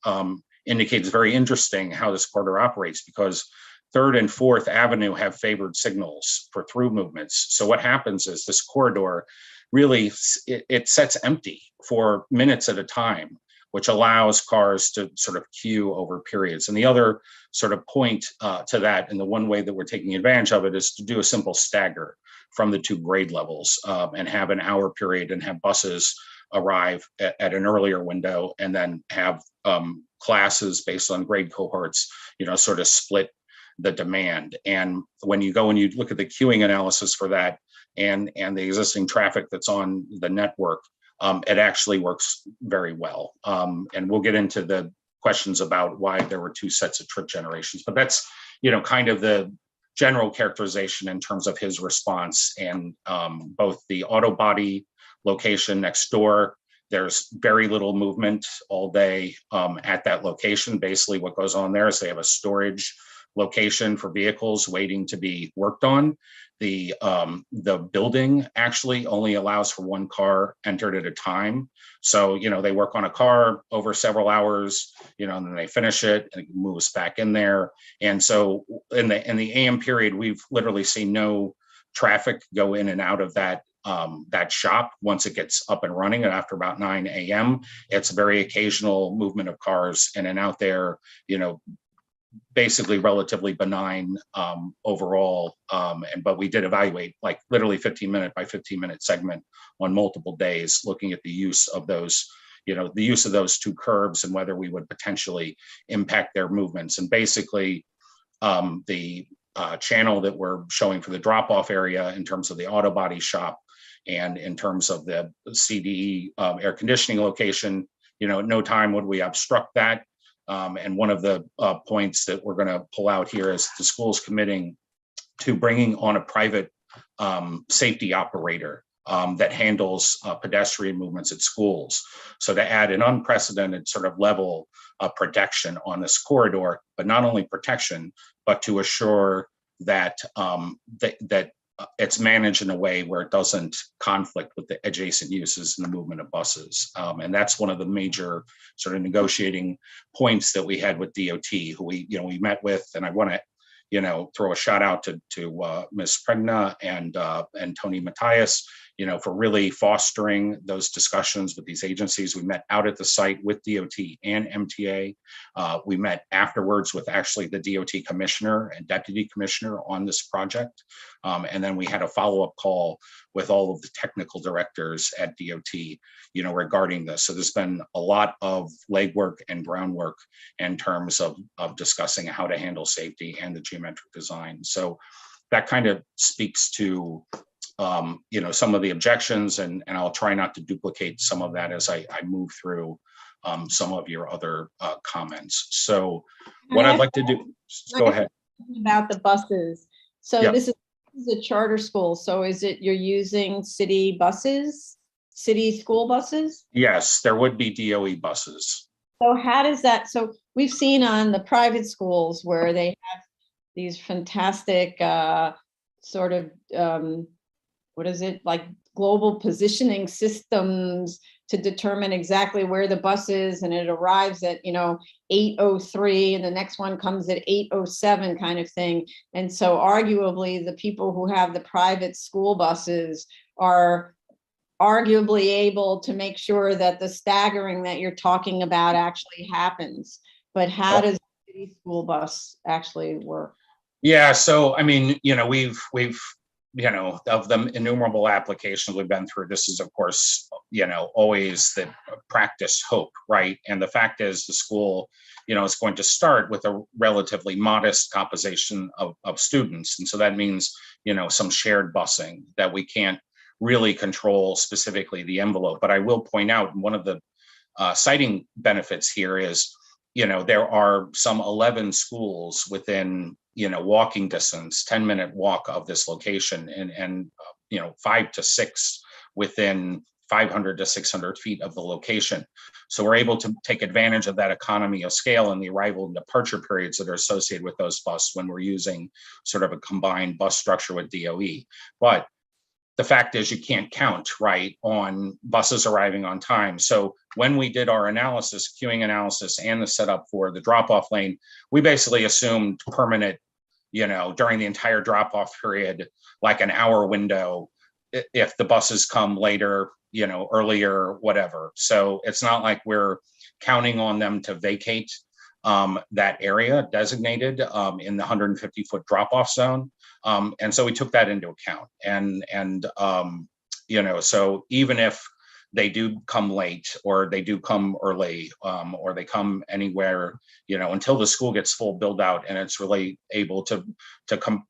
indicates very interesting how this corridor operates, because 3rd and 4th Avenue have favored signals for through movements. So what happens is this corridor really, it sets empty for minutes at a time, which allows cars to sort of queue over periods. And the other sort of point to that, and the one way that we're taking advantage of it, is to do a simple stagger from the 2 grade levels and have an hour period and have buses arrive at an earlier window, and then have classes based on grade cohorts, sort of split the demand. And when you go and you look at the queuing analysis for that and the existing traffic that's on the network, it actually works very well. And we'll get into the questions about why there were 2 sets of trip generations, but that's, kind of the general characterization in terms of his response. And both the auto body location next door, there's very little movement all day at that location. Basically what goes on there is they have a storage location for vehicles waiting to be worked on. The building actually only allows for 1 car entered at a time. So, they work on a car over several hours, and then they finish it and it moves back in there. And so in the AM period, we've literally seen no traffic go in and out of that shop once it gets up and running. And after about 9 a.m., it's very occasional movement of cars in and out there, basically relatively benign overall. But we did evaluate like literally 15-minute by 15-minute segment on multiple days, looking at the use of those, the use of those 2 curbs and whether we would potentially impact their movements. And basically the channel that we're showing for the drop-off area in terms of the auto body shop and in terms of the CDE air conditioning location, at no time would we obstruct that. And one of the points that we're going to pull out here is the school's committing to bringing on a private safety operator that handles pedestrian movements at schools. So to add an unprecedented sort of level of protection on this corridor, but not only protection, but to assure that that it's managed in a way where it doesn't conflict with the adjacent uses and the movement of buses. And that's one of the major sort of negotiating points that we had with DOT, who we met with. And I want to, throw a shout out to Ms. Pregna and Tony Matthias, for really fostering those discussions with these agencies. We met out at the site with DOT and MTA. We met afterwards with actually the DOT commissioner and deputy commissioner on this project. And then we had a follow-up call with all of the technical directors at DOT, regarding this. So there's been a lot of legwork and groundwork in terms of discussing how to handle safety and the geometric design. So that kind of speaks to some of the objections, and I'll try not to duplicate some of that as I move through some of your other comments. So what I'd like to do, go ahead. About the buses. So Yep. This is a charter school. So is it you're using city buses, city school buses? Yes, there would be DOE buses. So how does that, so we've seen on the private schools where they have these fantastic sort of, what is it, like global positioning systems to determine exactly where the bus is, and it arrives at 8:03 and the next one comes at 8:07 kind of thing. And so arguably the people who have the private school buses are arguably able to make sure that the staggering that you're talking about actually happens. But how does the city school bus actually work? Yeah, so I mean, we've of the innumerable applications we've been through, this is of course, always the practice hope, right? And the fact is the school, is going to start with a relatively modest composition of students. And so that means, some shared busing that we can't really control specifically the envelope. But I will point out one of the citing benefits here is, there are some 11 schools within, walking distance, 10-minute walk of this location, and 5 to 6 within 500 to 600 feet of the location. So we're able to take advantage of that economy of scale and the arrival and departure periods that are associated with those buses when we're using sort of a combined bus structure with DOE. But the fact is you can't count, right, on buses arriving on time. So when we did our analysis, queuing analysis, and the setup for the drop-off lane, we basically assumed permanent, during the entire drop-off period, like an hour window, if the buses come later, earlier, whatever. So it's not like we're counting on them to vacate that area designated in the 150-foot drop-off zone. And so we took that into account. And so even if they do come late, or they do come early, or they come anywhere, until the school gets full build out and it's really able to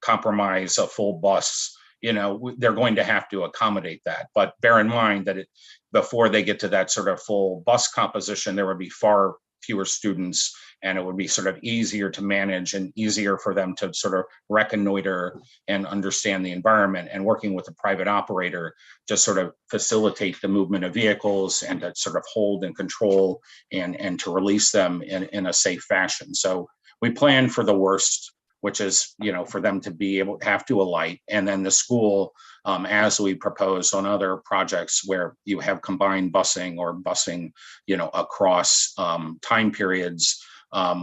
compromise a full bus, they're going to have to accommodate that. But bear in mind that before they get to that sort of full bus composition, there would be far fewer students, and it would be sort of easier to manage and easier for them to sort of reconnoiter and understand the environment, and working with a private operator to sort of facilitate the movement of vehicles and to sort of hold and control and to release them in a safe fashion. So we plan for the worst, which is, for them to be able to have to alight. And then the school, as we propose on other projects where you have combined busing or busing, across time periods,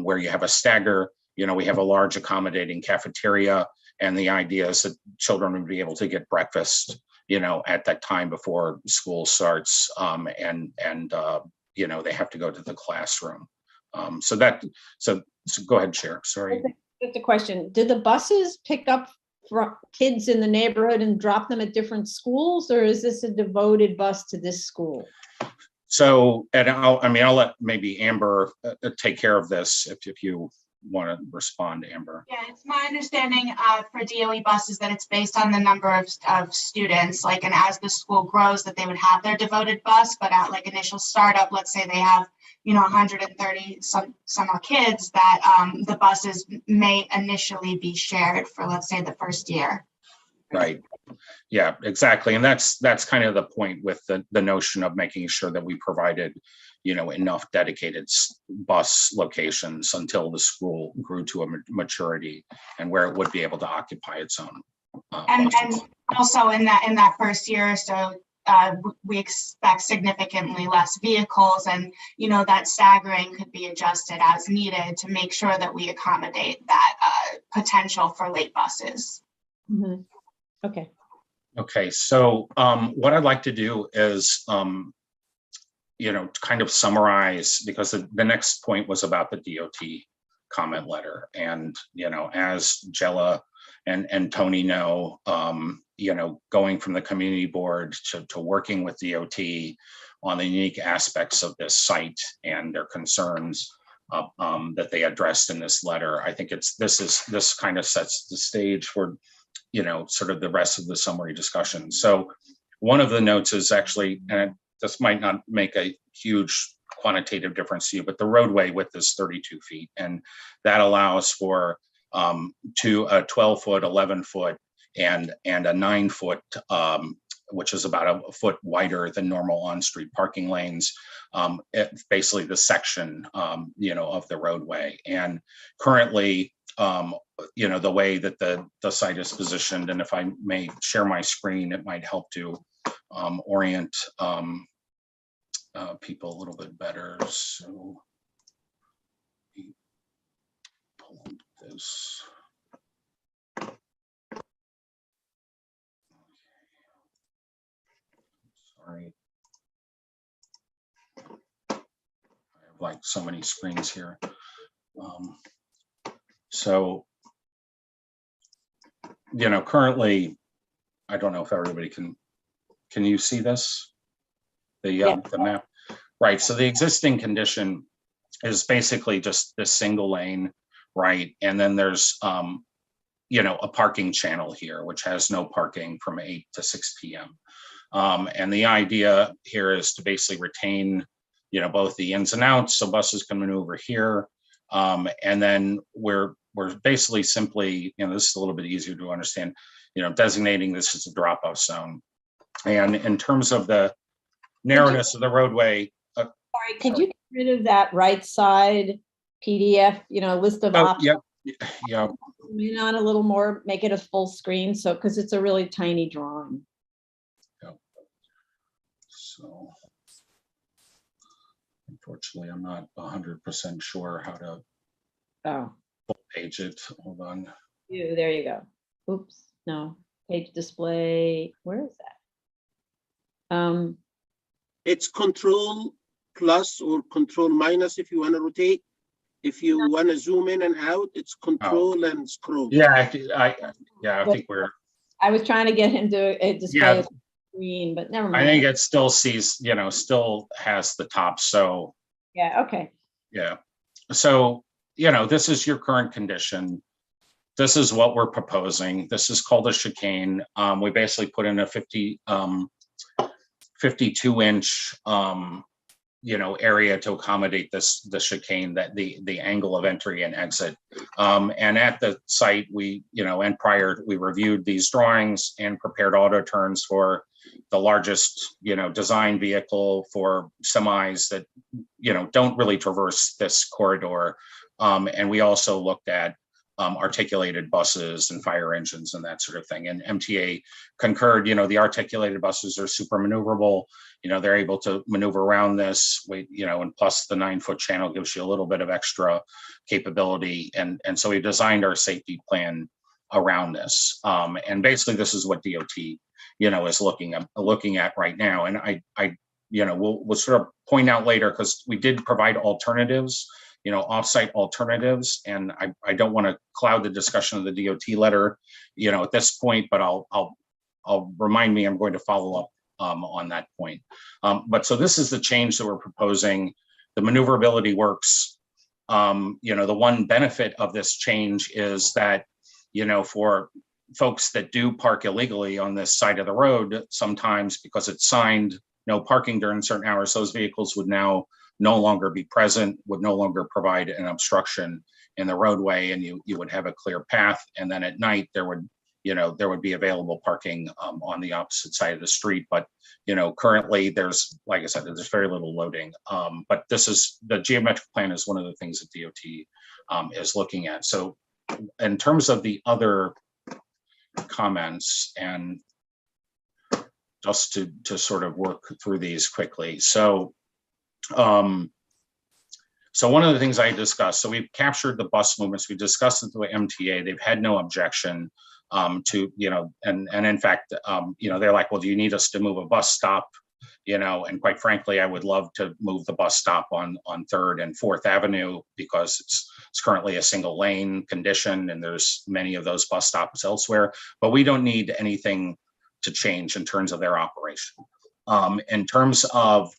where you have a stagger, we have a large accommodating cafeteria. And the idea is that children would be able to get breakfast, at that time before school starts, and they have to go to the classroom. So go ahead, Chair, sorry. Just a question. Did the buses pick up kids in the neighborhood and drop them at different schools, or is this a devoted bus to this school? So, and I'll let maybe Amber take care of this if you want to respond, Amber. Yeah, it's my understanding for DOE buses that it's based on the number of students, and as the school grows that they would have their devoted bus, but at initial startup, let's say they have 130 some kids, that the buses may initially be shared for, let's say, the first year. Right. Yeah, exactly. And that's kind of the point with the notion of making sure that we provided, enough dedicated bus locations until the school grew to a maturity and where it would be able to occupy its own. And also in that first year or so, we expect significantly less vehicles, and that staggering could be adjusted as needed to make sure that we accommodate that potential for late buses. Mm-hmm. Okay. Okay, so what I'd like to do is, kind of summarize, because the next point was about the DOT comment letter. And, as Jella and Tony know, going from the community board to working with DOT on the unique aspects of this site and their concerns that they addressed in this letter, I think this kind of sets the stage for sort of the rest of the summary discussion. So one of the notes is actually, and this might not make a huge quantitative difference to you, but the roadway width is 32 feet. And that allows for to a 12-foot, 11-foot, and a 9-foot, which is about a foot wider than normal on-street parking lanes, basically the section, of the roadway. And currently, the way that the site is positioned, and if I may share my screen, it might help to orient people a little bit better. So let me pull up this. Sorry. I have like so many screens here. So, currently, I don't know if everybody can you see this? The map? Right, so the existing condition is basically just this single lane, right? And then there's, a parking channel here, which has no parking from 8 to 6 p.m. And the idea here is to basically retain, both the ins and outs, so buses can maneuver here. And then we're basically simply, this is a little bit easier to understand, designating this as a drop-off zone. And in terms of the narrowness of the roadway. Sorry, could you get rid of that right side PDF, list of options? Yep. Yeah. Zoom in on a little more, make it a full screen, so, because it's a really tiny drawing. So unfortunately, I'm not 100% sure how to full page it. Hold on. There you go. Oops, no, page display, where is that? It's Control plus or Control minus if you want to rotate. If you want to zoom in and out, it's Control and scroll. Yeah, I think we're. I was trying to get him to display a screen, but never mind. I think it still sees, still has the top. So. Yeah. Okay. Yeah. So, this is your current condition. This is what we're proposing. This is called a chicane. We basically put in a 52-inch, area to accommodate the chicane, that the angle of entry and exit. And at the site, we reviewed these drawings and prepared auto turns for the largest, design vehicle for semis that, don't really traverse this corridor. And we also looked at articulated buses and fire engines and that sort of thing. And MTA concurred, the articulated buses are super maneuverable. They're able to maneuver around this, and plus the 9-foot channel gives you a little bit of extra capability. And so we designed our safety plan around this. And basically this is what DOT, is looking at right now. And we'll sort of point out later, because we did provide alternatives, offsite alternatives. And I don't want to cloud the discussion of the DOT letter, at this point, but I'll remind me, I'm going to follow up on that point. But so this is the change that we're proposing. The maneuverability works. The one benefit of this change is that, for folks that do park illegally on this side of the road, sometimes because it's signed no parking during certain hours, those vehicles would now no longer be present, would no longer provide an obstruction in the roadway, and you would have a clear path. And then at night there would be available parking on the opposite side of the street. But currently there's, like I said, there's very little loading. But this is the geometric plan is one of the things that DOT is looking at. So in terms of the other comments, and just to sort of work through these quickly. So one of the things I discussed, so we've captured the bus movements, we discussed it with MTA, they've had no objection to, and in fact, they're like, well, do you need us to move a bus stop? And quite frankly, I would love to move the bus stop on 3rd and 4th Avenue, because it's currently a single lane condition and there's many of those bus stops elsewhere, but we don't need anything to change in terms of their operation. In terms of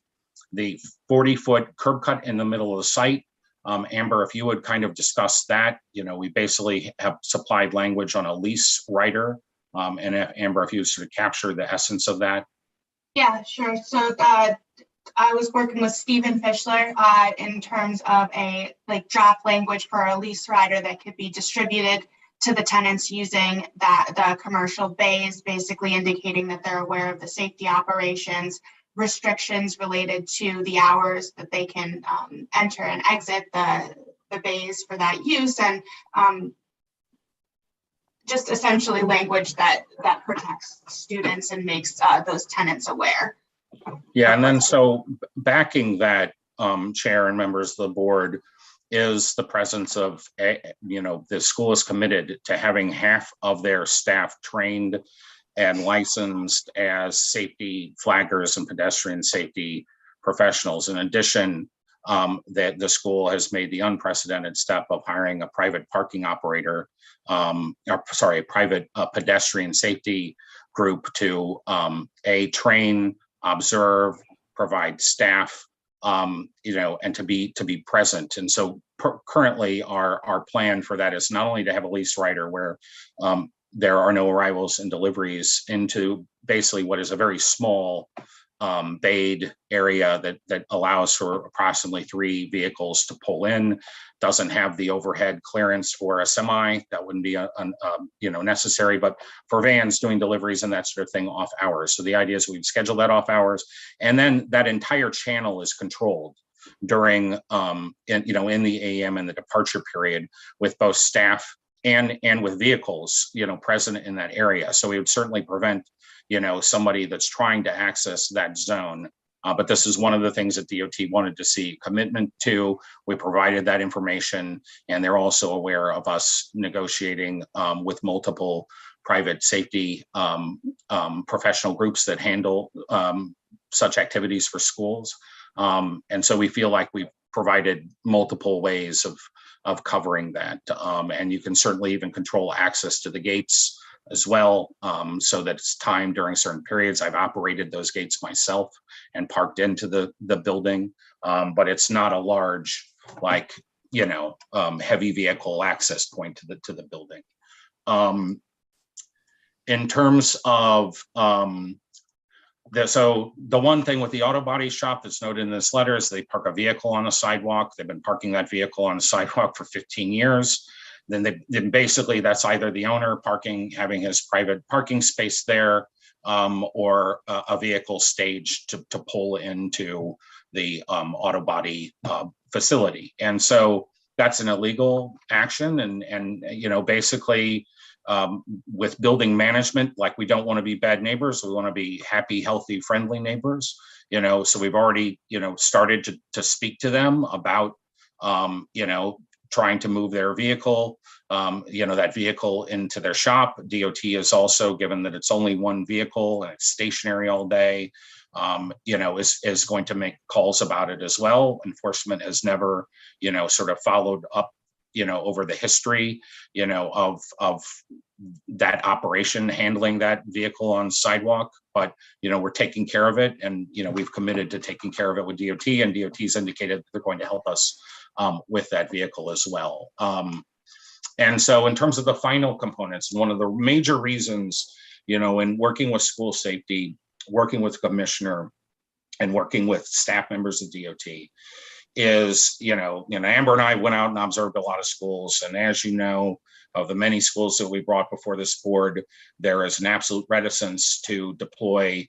the 40-foot curb cut in the middle of the site, Amber, if you would kind of discuss that, we basically have supplied language on a lease rider. And Amber, if you sort of capture the essence of that. Yeah, sure. So I was working with Stephen Fischler in terms of a draft language for a lease rider that could be distributed to the tenants using the commercial bays, basically indicating that they're aware of the safety operations, restrictions related to the hours that they can enter and exit the bays for that use, and just essentially language that protects students and makes those tenants aware. Yeah, and then so backing that, Chair and members of the board, is the presence of, the school is committed to having half of their staff trained and licensed as safety flaggers and pedestrian safety professionals. In addition, that the school has made the unprecedented step of hiring a private parking operator, a private pedestrian safety group to train, observe, provide staff and to be present. And so currently our plan for that is not only to have a lease rider where there are no arrivals and deliveries into basically what is a very small bayed area that allows for approximately 3 vehicles to pull in, doesn't have the overhead clearance for a semi. That wouldn't be necessary, but for vans doing deliveries and that sort of thing off hours. So the idea is we'd schedule that off hours, and then that entire channel is controlled during in the AM and the departure period with both staff and with vehicles present in that area. So we would certainly prevent somebody that's trying to access that zone. But this is one of the things that DOT wanted to see commitment to. We provided that information, and they're also aware of us negotiating with multiple private safety professional groups that handle such activities for schools. And so we feel like we've provided multiple ways of covering that. And you can certainly even control access to the gates as well, so that it's timed during certain periods. I've operated those gates myself and parked into the building, but it's not a large, heavy vehicle access point to the building. In terms of so the one thing with the auto body shop that's noted in this letter is they park a vehicle on a sidewalk. They've been parking that vehicle on a sidewalk for 15 years. Then basically that's either the owner having his private parking space there, or a vehicle staged to pull into the auto body facility. And so that's an illegal action. And basically with building management, we don't want to be bad neighbors. We want to be happy, healthy, friendly neighbors. So we've already started to speak to them about trying to move their vehicle, that vehicle into their shop. DOT is also, given that it's only one vehicle and it's stationary all day, is going to make calls about it as well. Enforcement has never, sort of followed up, over the history, of that operation, handling that vehicle on sidewalk. But, we're taking care of it, and, we've committed to taking care of it with DOT, and DOT's indicated that they're going to help us with that vehicle as well. And so in terms of the final components, one of the major reasons, in working with school safety, working with the commissioner, and working with staff members of DOT is, Amber and I went out and observed a lot of schools. And as you know, of the many schools that we brought before this board, there is an absolute reticence to deploy,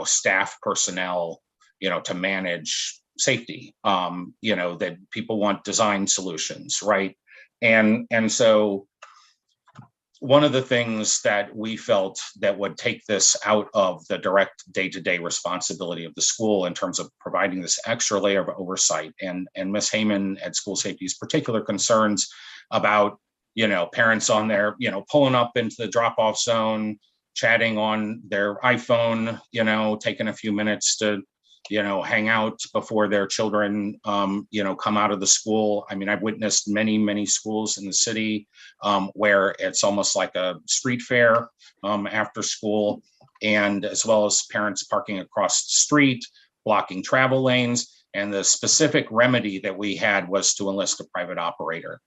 staff personnel, to manage safety, that people want design solutions, right? And so one of the things that we felt that would take this out of the direct day-to-day responsibility of the school in terms of providing this extra layer of oversight, and Ms. Heyman at School Safety's particular concerns about, parents on their, pulling up into the drop-off zone, chatting on their iPhone, taking a few minutes to hang out before their children, come out of the school. I mean, I've witnessed many, many schools in the city where it's almost like a street fair after school, and as well as parents parking across the street, blocking travel lanes. And the specific remedy that we had was to enlist a private operator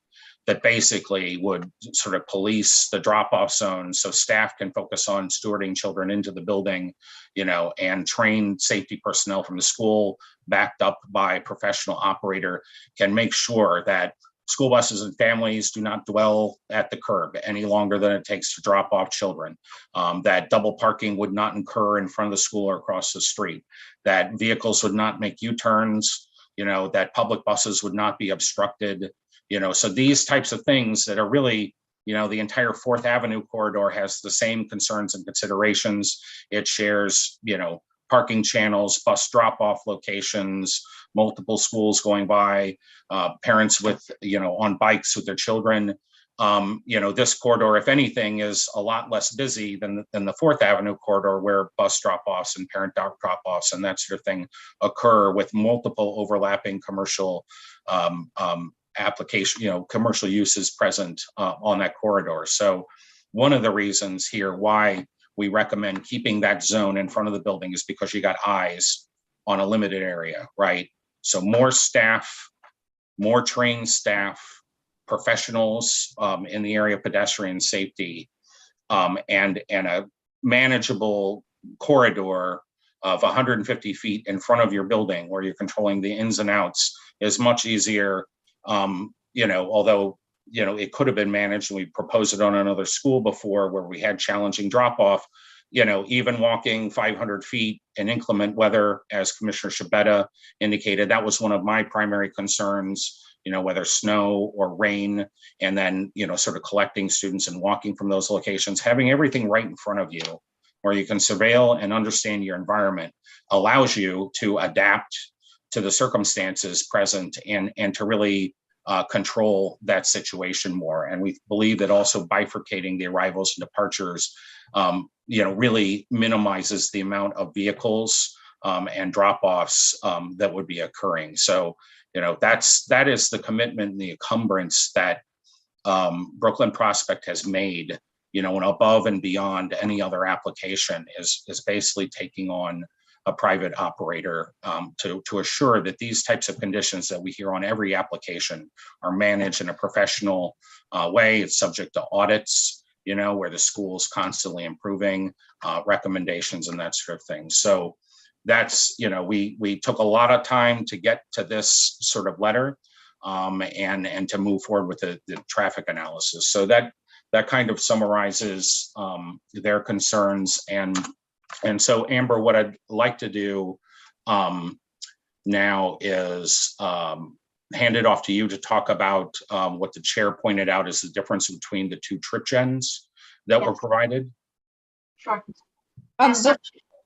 that basically would sort of police the drop-off zone so staff can focus on stewarding children into the building, and trained safety personnel from the school, backed up by a professional operator, can make sure that school buses and families do not dwell at the curb any longer than it takes to drop off children, that double parking would not occur in front of the school or across the street, that vehicles would not make U-turns, that public buses would not be obstructed. So these types of things that are really, the entire 4th Avenue corridor has the same concerns and considerations. It shares, parking channels, bus drop-off locations, multiple schools going by, parents with, on bikes with their children. This corridor, if anything, is a lot less busy than the 4th Avenue corridor, where bus drop-offs and parent drop-offs and that sort of thing occur, with multiple overlapping commercial application, commercial uses present on that corridor. So one of the reasons here why we recommend keeping that zone in front of the building is because you got eyes on a limited area, right? So more staff, more trained staff, professionals in the area of pedestrian safety, and a manageable corridor of 150 feet in front of your building where you're controlling the ins and outs is much easier. Although, it could have been managed, and we proposed it on another school before where we had challenging drop off, even walking 500 feet in inclement weather, as Commissioner Shabeta indicated, that was one of my primary concerns, whether snow or rain, and then, sort of collecting students and walking from those locations, having everything right in front of you where you can surveil and understand your environment allows you to adapt to the circumstances present and to really control that situation more. And we believe that also bifurcating the arrivals and departures, really minimizes the amount of vehicles and drop-offs that would be occurring. So, that is the commitment and the encumbrance that Brooklyn Prospect has made, and above and beyond any other application is basically taking on a private operator to assure that these types of conditions that we hear on every application are managed in a professional way. It's subject to audits, where the school is constantly improving recommendations and that sort of thing. So that's, we took a lot of time to get to this sort of letter and to move forward with the traffic analysis. So that kind of summarizes their concerns. And so, Amber, what I'd like to do now is hand it off to you to talk about what the chair pointed out is the difference between the two trip gens that were provided. Sure. But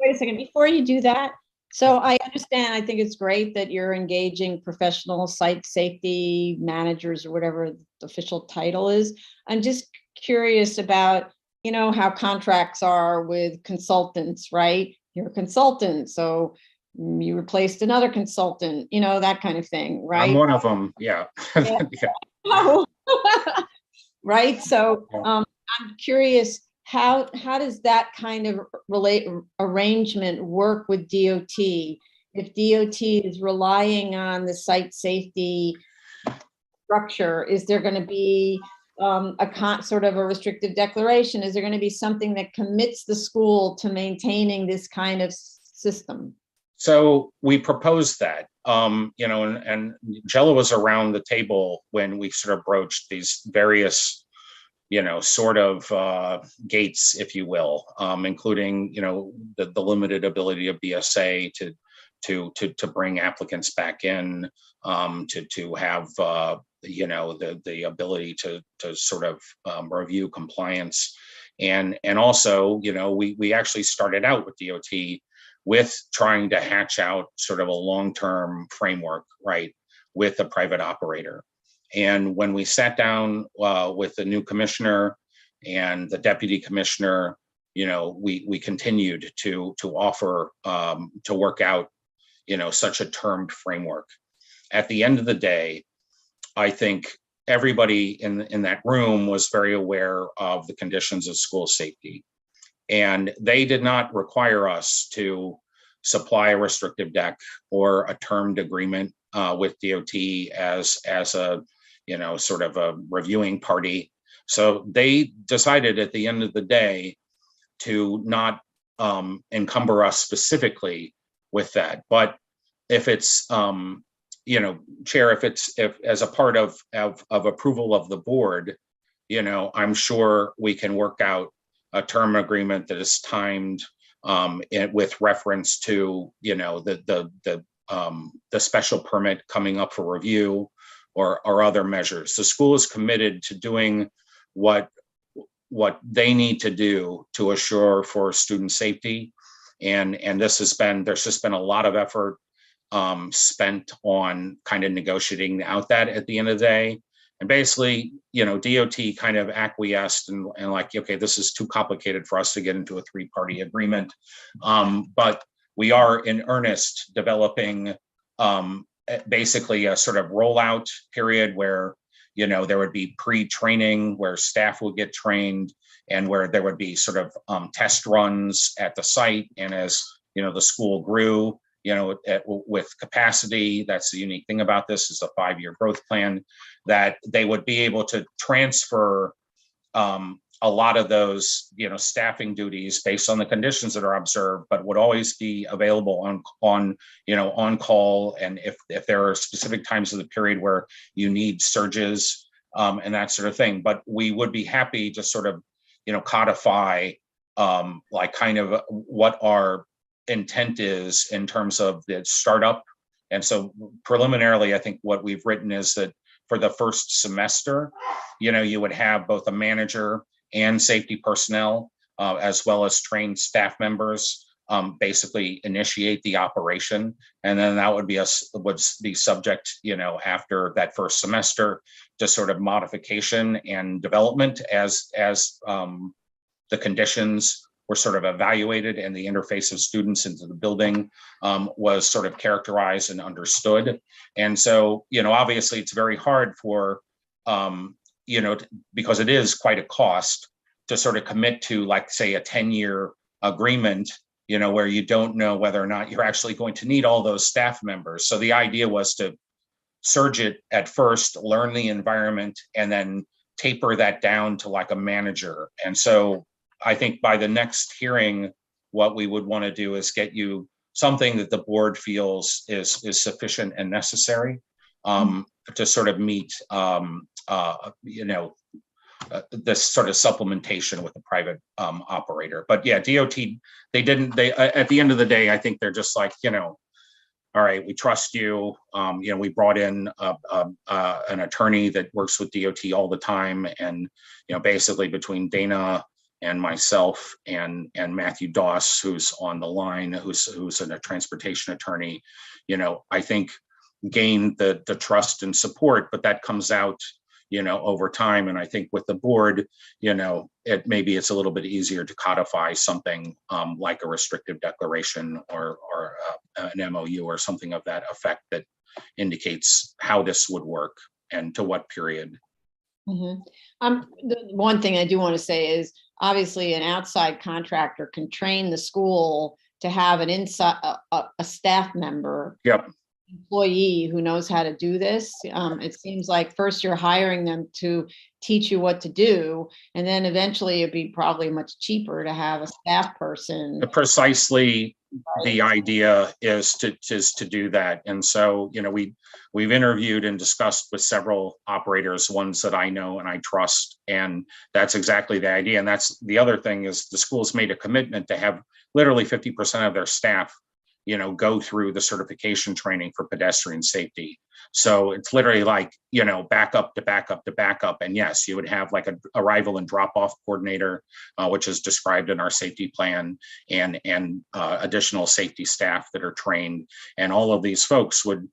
wait a second, before you do that, so I understand, I think it's great that you're engaging professional site safety managers or whatever the official title is. I'm just curious about, how contracts are with consultants, right? You're a consultant, so you replaced another consultant, that kind of thing, right? I'm one of them, yeah. Yeah. Right, so I'm curious, how does that kind of arrangement work with DOT? If DOT is relying on the site safety structure, is there going to be sort of a restrictive declaration? Is there going to be something that commits the school to maintaining this kind of system? So we proposed that, and Jella was around the table when we sort of broached these various, sort of gates, if you will, including, the limited ability of BSA to bring applicants back in, to have, the ability to sort of review compliance. And also, we actually started out with DOT with trying to hatch out sort of a long-term framework, right, with a private operator. And when we sat down with the new commissioner and the deputy commissioner, we continued to offer to work out, such a termed framework. At the end of the day, I think everybody in that room was very aware of the conditions of school safety. And they did not require us to supply a restrictive deck or a termed agreement with DOT as a, sort of a reviewing party. So they decided at the end of the day to not encumber us specifically with that. But if it's, Chair, if as a part of approval of the board, I'm sure we can work out a term agreement that is timed with reference to, the special permit coming up for review or other measures. The school is committed to doing what they need to do to assure for student safety. And there's just been a lot of effort spent on kind of negotiating out that at the end of the day. And basically, DOT kind of acquiesced and like, okay, this is too complicated for us to get into a three-party agreement. But we are in earnest developing basically a sort of rollout period where, there would be pre-training where staff will get trained and where there would be sort of test runs at the site. And as, the school grew with capacity. That's the unique thing about this, is a 5-year growth plan, that they would be able to transfer a lot of those, staffing duties based on the conditions that are observed, but would always be available on call. And if there are specific times of the period where you need surges and that sort of thing, but we would be happy to sort of, codify like kind of what our intent is in terms of the startup. And so preliminarily, I think what we've written is that for the first semester, you would have both a manager and safety personnel, as well as trained staff members, basically initiate the operation. And then that would be subject, after that first semester, to sort of modification and development as the conditions were sort of evaluated and the interface of students into the building was sort of characterized and understood. And so, obviously it's very hard for, because it is quite a cost to sort of commit to, like, say, a 10-year agreement, where you don't know whether or not you're actually going to need all those staff members. So the idea was to surge it at first, learn the environment, and then taper that down to like a manager. And so I think by the next hearing, what we would want to do is get you something that the board feels is sufficient and necessary to sort of meet, this sort of supplementation with the private operator. But yeah, DOT, they at the end of the day, I think they're just like, all right, we trust you. We brought in an attorney that works with DOT all the time. And, basically between Dana and myself and Matthew Doss, who's on the line, who's a transportation attorney, I think gained the trust and support, but that comes out, over time. And I think with the board, maybe it's a little bit easier to codify something like a restrictive declaration or an MOU or something of that effect that indicates how this would work and to what period. The one thing I do want to say is, obviously an outside contractor can train the school to have an inside a staff member. Yep. Employee who knows how to do this. It seems like first you're hiring them to teach you what to do, and then eventually it'd be probably much cheaper to have a staff person. Precisely, the idea is to do that. And so, we've interviewed and discussed with several operators, ones that I know and I trust, and that's exactly the idea. And that's the other thing, is the school's made a commitment to have literally 50% of their staff go through the certification training for pedestrian safety. So it's literally like, backup to backup to backup. And yes, you would have like an arrival and drop off coordinator, which is described in our safety plan, and additional safety staff that are trained. And all of these folks would,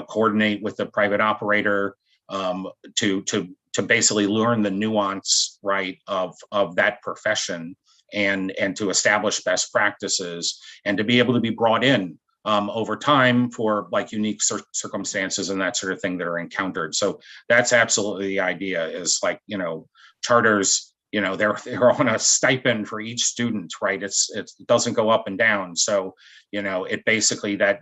coordinate with the private operator to basically learn the nuance, right, of that profession. And to establish best practices, and to be able to be brought in over time for like unique circumstances and that sort of thing that are encountered. So that's absolutely the idea, is like, charters, they're on a stipend for each student, right? It doesn't go up and down. So, it basically that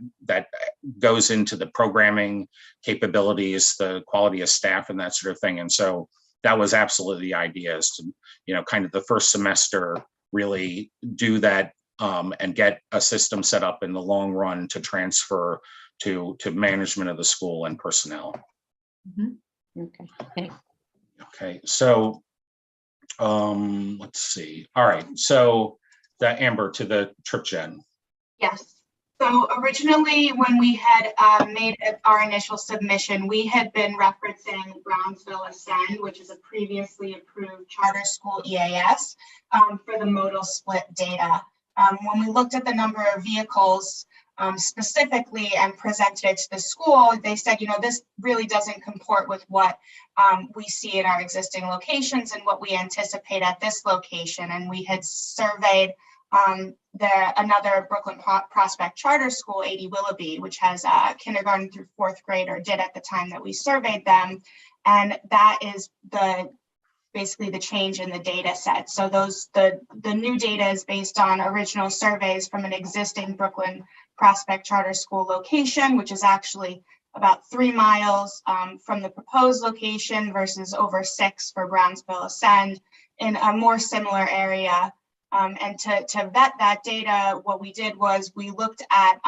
goes into the programming capabilities, the quality of staff and that sort of thing. And so that was absolutely the idea, is to, kind of the first semester, really do that and get a system set up in the long run to transfer to management of the school and personnel. Okay, thanks. Okay, so let's see. All right, so the Amber, to the trip gen. Yes. So originally, when we had made our initial submission, we had been referencing Brownsville Ascend, which is a previously approved charter school EAS for the modal split data. When we looked at the number of vehicles specifically and presented it to the school, they said, this really doesn't comport with what we see in our existing locations and what we anticipate at this location. And we had surveyed another Brooklyn Prospect charter school, 80 Willoughby, which has kindergarten through 4th grade, or did at the time that we surveyed them. And that is basically the change in the data set. So the new data is based on original surveys from an existing Brooklyn Prospect Charter School location, which is actually about 3 miles from the proposed location versus over 6 for Brownsville Ascend in a more similar area. And to vet that data, what we did was we looked at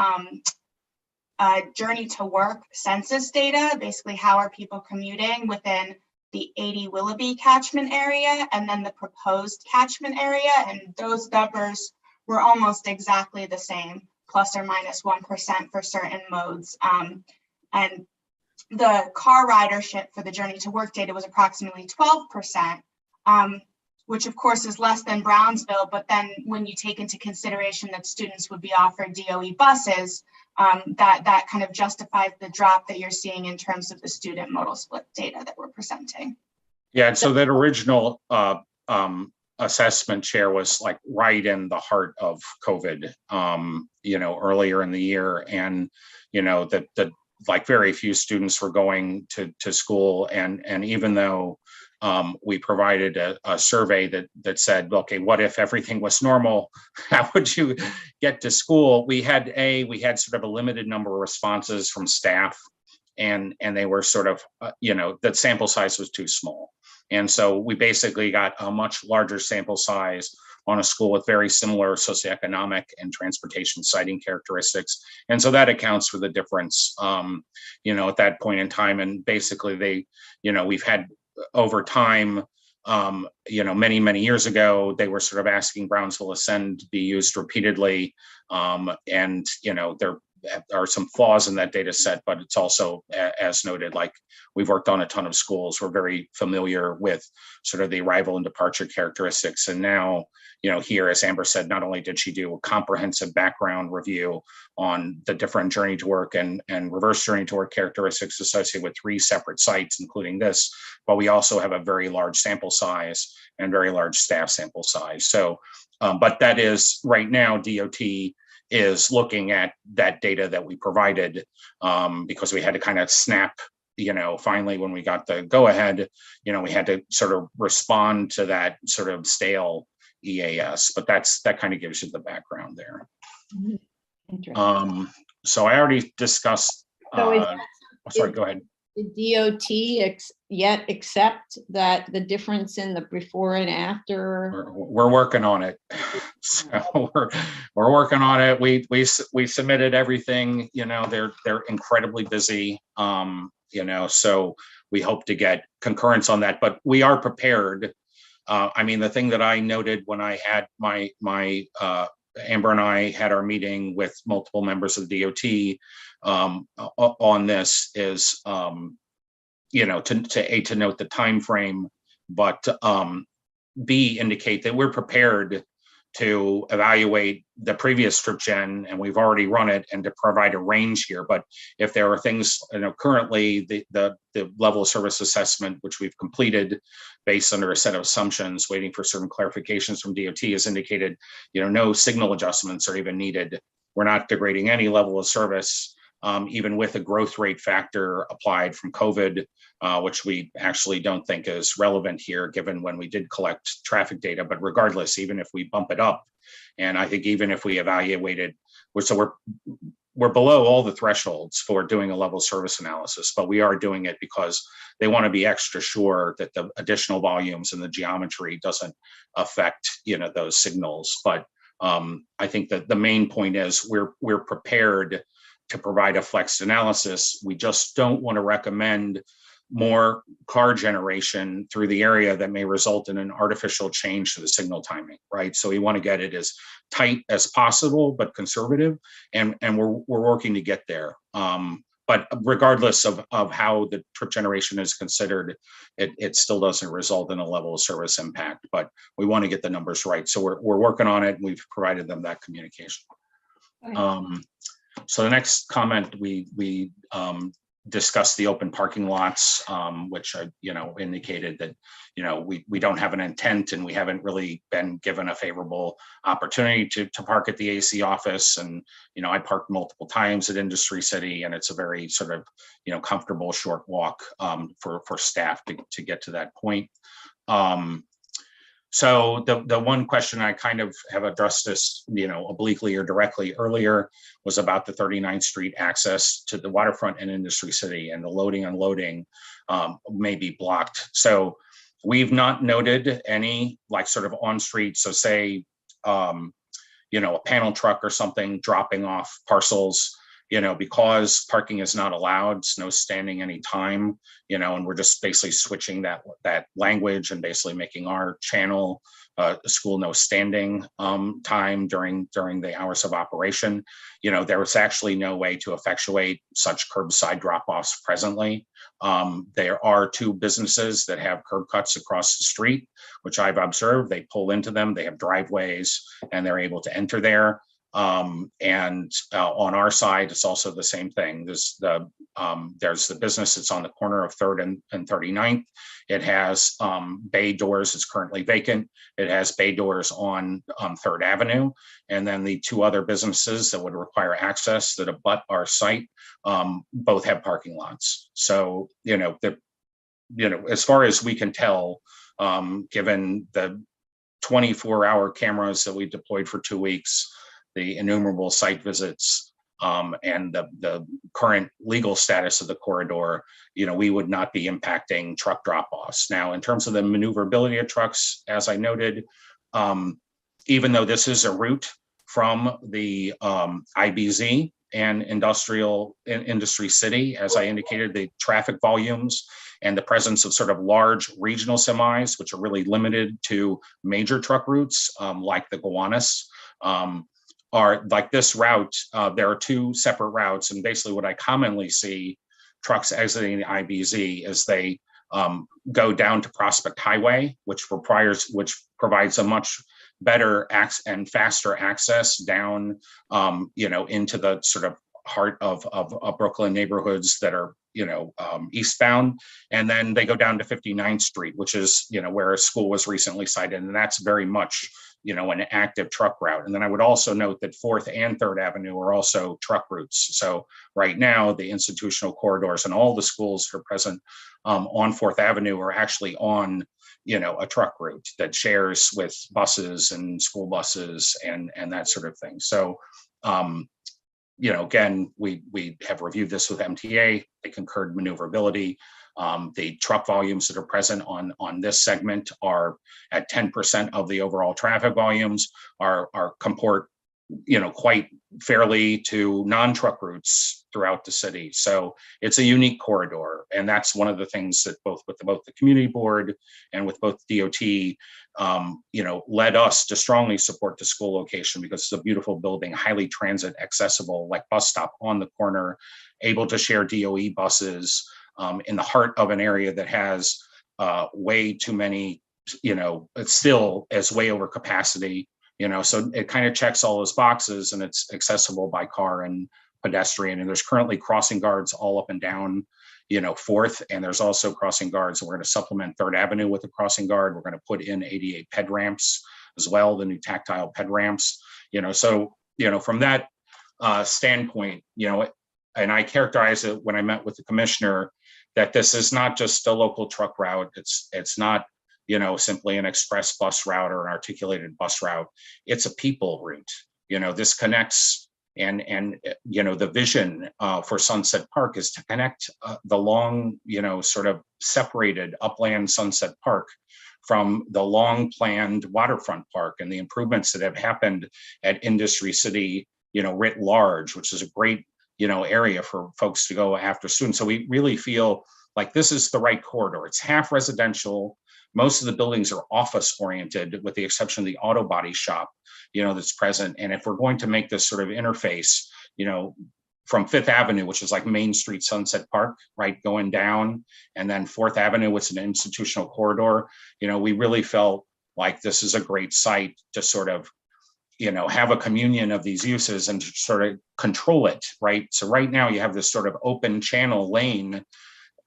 journey to work census data, basically how are people commuting within the 80 Willoughby catchment area and then the proposed catchment area. And those numbers were almost exactly the same, plus or minus 1% for certain modes. And the car ridership for the journey to work data was approximately 12%, which of course is less than Brownsville. But then when you take into consideration that students would be offered DOE buses, that kind of justifies the drop that you're seeing in terms of the student modal split data that we're presenting. Yeah, and so that original assessment, Chair, was like right in the heart of COVID, earlier in the year. And, that like very few students were going to school. And even though we provided a survey that said, okay, what if everything was normal? How would you get to school? We had sort of a limited number of responses from staff, and they were sort of, that sample size was too small. And so we basically got a much larger sample size on a school with very similar socioeconomic and transportation siting characteristics. And so that accounts for the difference, at that point in time. And basically we've had over time, many, many years ago, they were sort of asking Brownsville Ascend to be used repeatedly. And, there are some flaws in that data set, but it's also, as noted, like we've worked on a ton of schools. We're very familiar with sort of the arrival and departure characteristics. And now, here, as Amber said, not only did she do a comprehensive background review on the different journey to work and reverse journey to work characteristics associated with 3 separate sites, including this, but we also have a very large sample size and very large staff sample size. So, but that is right now, DOT is looking at that data that we provided because we had to kind of snap, finally when we got the go ahead, we had to sort of respond to that sort of stale EAS, but that kind of gives you the background there. So I already discussed, sorry, go ahead. The DOT yet accept that the difference in the before and after? We're working on it. So we're working on it. We submitted everything. They're incredibly busy. So we hope to get concurrence on that. But we are prepared. The thing that I noted when I had my Amber and I had our meeting with multiple members of the DOT on this is, to note the time frame, but B, indicate that we're prepared to evaluate the previous strip gen, and we've already run it, and to provide a range here. But if there are things, currently the level of service assessment, which we've completed based under a set of assumptions, waiting for certain clarifications from DOT, has indicated, no signal adjustments are even needed. We're not degrading any level of service, even with a growth rate factor applied from COVID, which we actually don't think is relevant here, given when we did collect traffic data. But regardless, even if we bump it up, and I think even if we evaluated, we're below all the thresholds for doing a level service analysis, but we are doing it because they want to be extra sure that the additional volumes and the geometry doesn't affect, those signals. But I think that the main point is we're prepared to provide a flexed analysis. We just don't want to recommend more car generation through the area that may result in an artificial change to the signal timing, right? So we want to get it as tight as possible, but conservative, and we're working to get there. But regardless of how the trip generation is considered, it still doesn't result in a level of service impact, but we want to get the numbers right. So we're working on it, and we've provided them that communication. So the next comment, we discussed the open parking lots, which I, indicated that, we don't have an intent, and we haven't really been given a favorable opportunity to park at the AC office. And, I parked multiple times at Industry City, and it's a very sort of, comfortable short walk for staff to get to that point. So the one question I kind of have addressed this, obliquely or directly earlier, was about the 39th Street access to the waterfront and Industry City, and the loading unloading may be blocked. So we've not noted any like sort of on street. So say, a panel truck or something dropping off parcels, because parking is not allowed, it's no standing any time, and we're just basically switching that language and basically making our channel school no standing time during the hours of operation. There was actually no way to effectuate such curbside drop-offs presently. There are 2 businesses that have curb cuts across the street, which I've observed. They pull into them, they have driveways, and they're able to enter there. And on our side, it's also the same thing. There's the business that's on the corner of 3rd and 39th. It has bay doors. It's currently vacant. It has bay doors on 3rd Avenue. And then the 2 other businesses that would require access that abut our site both have parking lots. So, as far as we can tell, given the 24-hour cameras that we deployed for 2 weeks, the innumerable site visits, and the current legal status of the corridor, we would not be impacting truck drop-offs. Now, in terms of the maneuverability of trucks, as I noted, even though this is a route from the IBZ and Industry City, as I indicated, the traffic volumes and the presence of sort of large regional semis, which are really limited to major truck routes, like the Gowanus, are like this route. There are 2 separate routes, and basically what I commonly see trucks exiting the IBZ is they go down to Prospect Highway, which provides a much better and faster access down, into the sort of heart of Brooklyn neighborhoods that are, eastbound. And then they go down to 59th Street, which is, where a school was recently cited. And that's very much, an active truck route. And then I would also note that 4th and 3rd Avenue are also truck routes. So right now, the institutional corridors and all the schools that are present on 4th Avenue are actually on, a truck route that shares with buses and school buses and that sort of thing. So, again, we have reviewed this with MTA. They concurred maneuverability. The truck volumes that are present on this segment are at 10% of the overall traffic volumes, are comport, quite fairly to non-truck routes throughout the city. So it's a unique corridor. And that's one of the things that both the community board and with both DOT, led us to strongly support the school location, because it's a beautiful building, highly transit accessible, like bus stop on the corner, able to share DOE buses, in the heart of an area that has way too many, it still is way over capacity, so it kind of checks all those boxes, and it's accessible by car and pedestrian. And there's currently crossing guards all up and down, 4th, and there's also crossing guards. We're going to supplement 3rd Avenue with a crossing guard. We're going to put in ADA ped ramps as well, the new tactile ped ramps, so, from that standpoint, and I characterize it when I met with the commissioner, that this is not just a local truck route. It's not, simply an express bus route or an articulated bus route. It's a people route. This connects, and the vision for Sunset Park is to connect the long, sort of separated upland Sunset Park from the long planned waterfront park and the improvements that have happened at Industry City, writ large, which is a great, area for folks to go after students. So we really feel like this is the right corridor. It's half residential. Most of the buildings are office oriented, with the exception of the auto body shop, that's present. And if we're going to make this sort of interface, from 5th Avenue, which is like Main Street Sunset Park, right, going down, and then 4th Avenue, which is an institutional corridor, we really felt like this is a great site to sort of, have a communion of these uses and to sort of control it, right? So right now you have this sort of open channel lane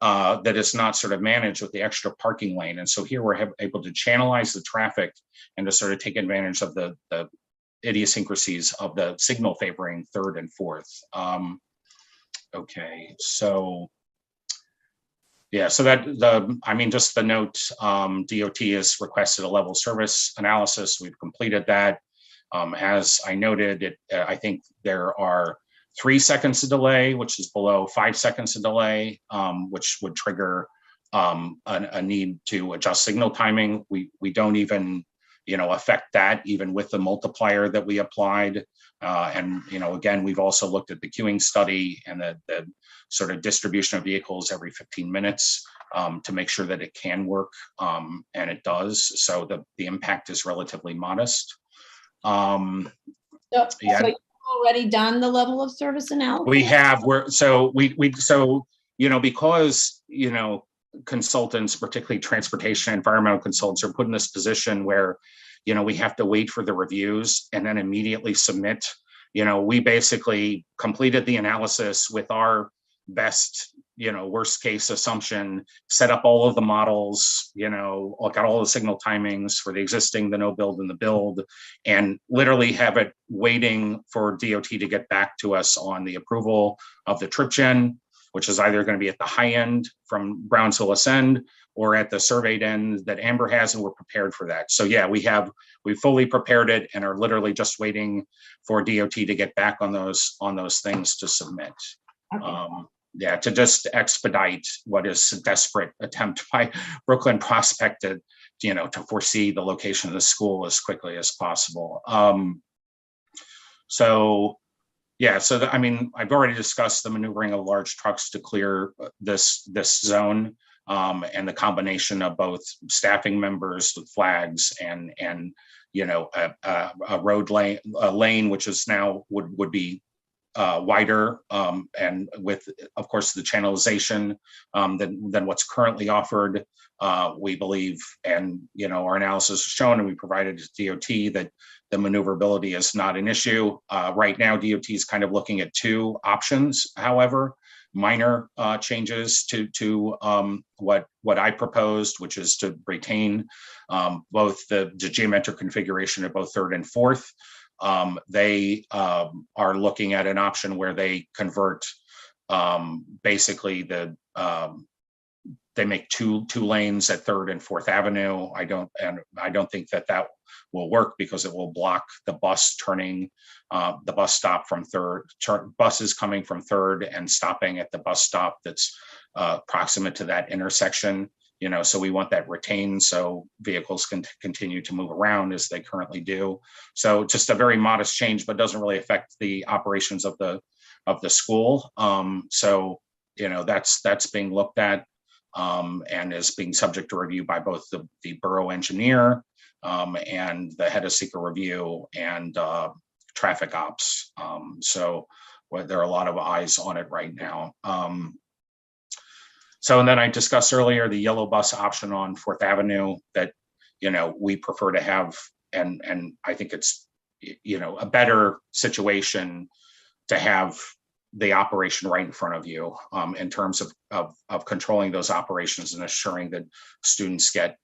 that is not sort of managed with the extra parking lane. And so here we're able to channelize the traffic and to sort of take advantage of the idiosyncrasies of the signal favoring 3rd and 4th. Okay, so Yeah, so just the note, DOT has requested a level service analysis. We've completed that. As I noted, I think there are 3 seconds of delay, which is below 5 seconds of delay, which would trigger a need to adjust signal timing. We don't even, affect that even with the multiplier that we applied. And, again, we've also looked at the queuing study and the sort of distribution of vehicles every 15 minutes to make sure that it can work, and it does. So the impact is relatively modest. So Yeah. you've already done the level of service analysis? We have, because, consultants, particularly transportation, environmental consultants, are put in this position where, we have to wait for the reviews and then immediately submit. We basically completed the analysis with our best, worst case assumption, set up all of the models, got all the signal timings for the existing, the no build and the build, and literally have it waiting for DOT to get back to us on the approval of the trip gen, which is either going to be at the high end from Brownsville Ascend or at the surveyed end that Amber has, and we're prepared for that. So yeah, we fully prepared it and are literally just waiting for DOT to get back on those things to submit. Okay. To just expedite what is a desperate attempt by Brooklyn Prospect to foresee the location of the school as quickly as possible. I've already discussed the maneuvering of large trucks to clear this zone, and the combination of both staffing members with flags and a road lane, which is now would be wider, and with, of course, the channelization than what's currently offered. We believe, and our analysis has shown, and we provided to DOT, that the maneuverability is not an issue. Right now, DOT is kind of looking at 2 options, however, minor changes to what I proposed, which is to retain both the geometric configuration of both 3rd and 4th. They are looking at an option where they convert basically they make two lanes at 3rd and 4th Avenue. I don't think that will work because it will block the bus turning, the bus stop from 3rd, buses coming from 3rd and stopping at the bus stop that's proximate to that intersection. So we want that retained so vehicles can continue to move around as they currently do. So just a very modest change, but doesn't really affect the operations of the school. That's being looked at, and is being subject to review by both the borough engineer and the head of seeker review and traffic ops. There are a lot of eyes on it right now. And then I discussed earlier the yellow bus option on 4th Avenue that, we prefer to have, and I think it's, a better situation to have the operation right in front of you, in terms of controlling those operations and assuring that students get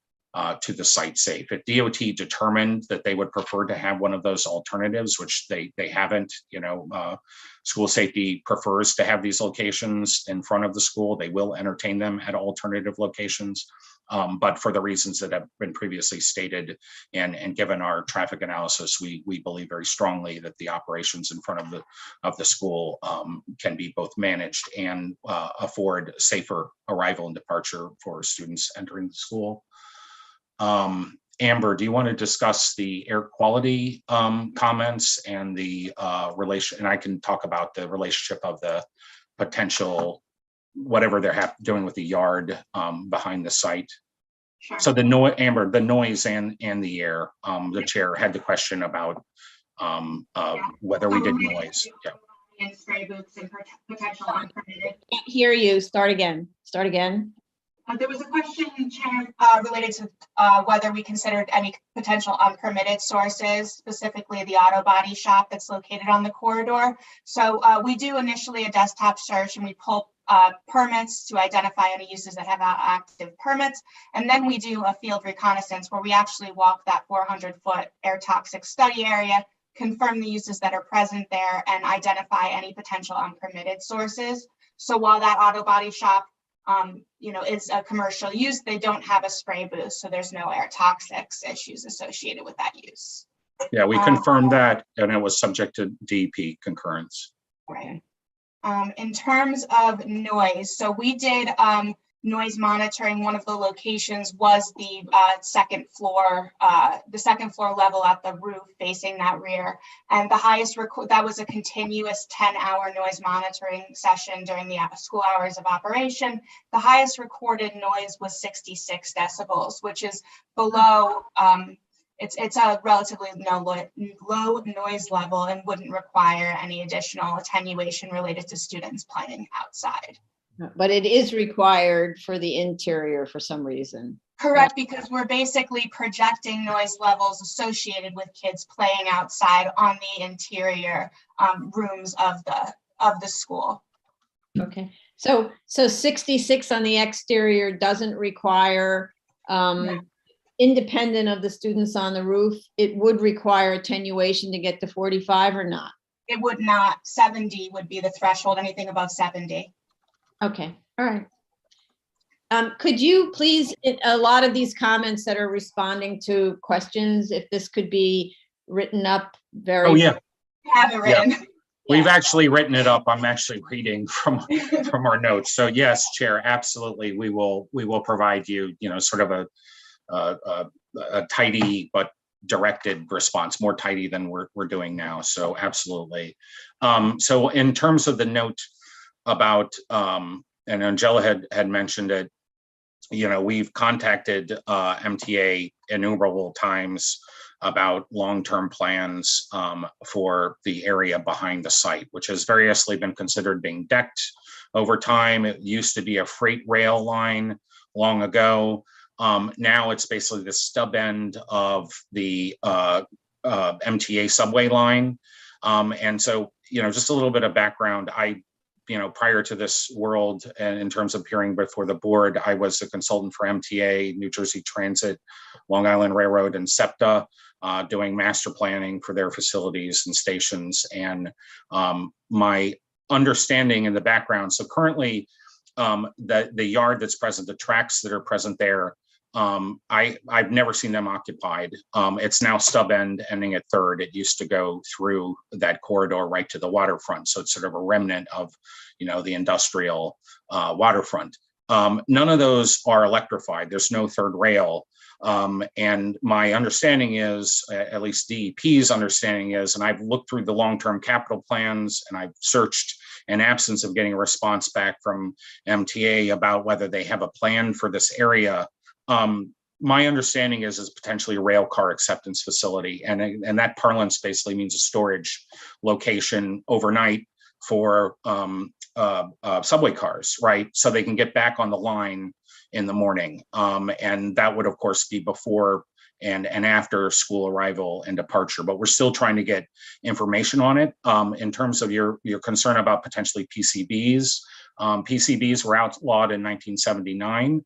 to the site safe. If DOT determined that they would prefer to have one of those alternatives, which they haven't, school safety prefers to have these locations in front of the school, they will entertain them at alternative locations. But for the reasons that have been previously stated and given our traffic analysis, we believe very strongly that the operations in front of the school can be both managed and afford safer arrival and departure for students entering the school. Amber, do you want to discuss the air quality comments and the relation? And I can talk about the relationship of the potential, whatever they're doing with the yard behind the site. Sure. So Amber, the noise and the air. The chair had the question about whether we did noise. Yeah. And spray booths and potential unpermitted. Can't hear you. Start again. There was a question, Chair, related to whether we considered any potential unpermitted sources, specifically the auto body shop that's located on the corridor. So we do initially a desktop search and we pull permits to identify any uses that have active permits. And then we do a field reconnaissance where we actually walk that 400-foot air toxic study area, confirm the uses that are present there, and identify any potential unpermitted sources. So while that auto body shop is a commercial use. They don't have a spray booth, so there's no air toxics issues associated with that use. Yeah, we confirmed that, and it was subject to DEP concurrence. Right. In terms of noise, so we did noise monitoring. One of the locations was the second floor level at the roof facing that rear. And the highest that was a continuous 10-hour noise monitoring session during the school hours of operation. The highest recorded noise was 66 decibels, which is below, it's a relatively low noise level and wouldn't require any additional attenuation related to students playing outside. But it is required for the interior for some reason. Correct, because we're basically projecting noise levels associated with kids playing outside on the interior rooms of the school. Okay, so 66 on the exterior doesn't require, independent of the students on the roof, it would require attenuation to get to 45 or not? It would not. 70 would be the threshold, anything above 70. Okay, all right. Could you please, a lot of these comments that are responding to questions, if this could be written up very. Oh, yeah. Have it written. Yeah. We've actually written it up. I'm actually reading from our notes. So yes, Chair, absolutely. We will provide you, sort of a tidy but directed response, more tidy than we're doing now. So absolutely. So in terms of the note about, and Angela had mentioned it, we've contacted MTA innumerable times about long-term plans for the area behind the site, which has variously been considered being decked over time. It used to be a freight rail line long ago. Now it's basically the stub end of the MTA subway line. And so, just a little bit of background. Prior to this world, and in terms of appearing before the board, I was a consultant for MTA, New Jersey Transit, Long Island Railroad, and SEPTA, doing master planning for their facilities and stations. And my understanding in the background, so currently the yard that's present, the tracks that are present there, I've never seen them occupied. It's now stub end ending at 3rd. It used to go through that corridor right to the waterfront. So it's sort of a remnant of, the industrial waterfront. None of those are electrified. There's no 3rd rail. And my understanding is, at least DEP's understanding is, and I've looked through the long-term capital plans and I've searched in absence of getting a response back from MTA about whether they have a plan for this area. My understanding is potentially a rail car acceptance facility, and that parlance basically means a storage location overnight for subway cars, right? So they can get back on the line in the morning, and that would of course be before and after school arrival and departure. But we're still trying to get information on it. In terms of your concern about potentially PCBs. PCBs were outlawed in 1979,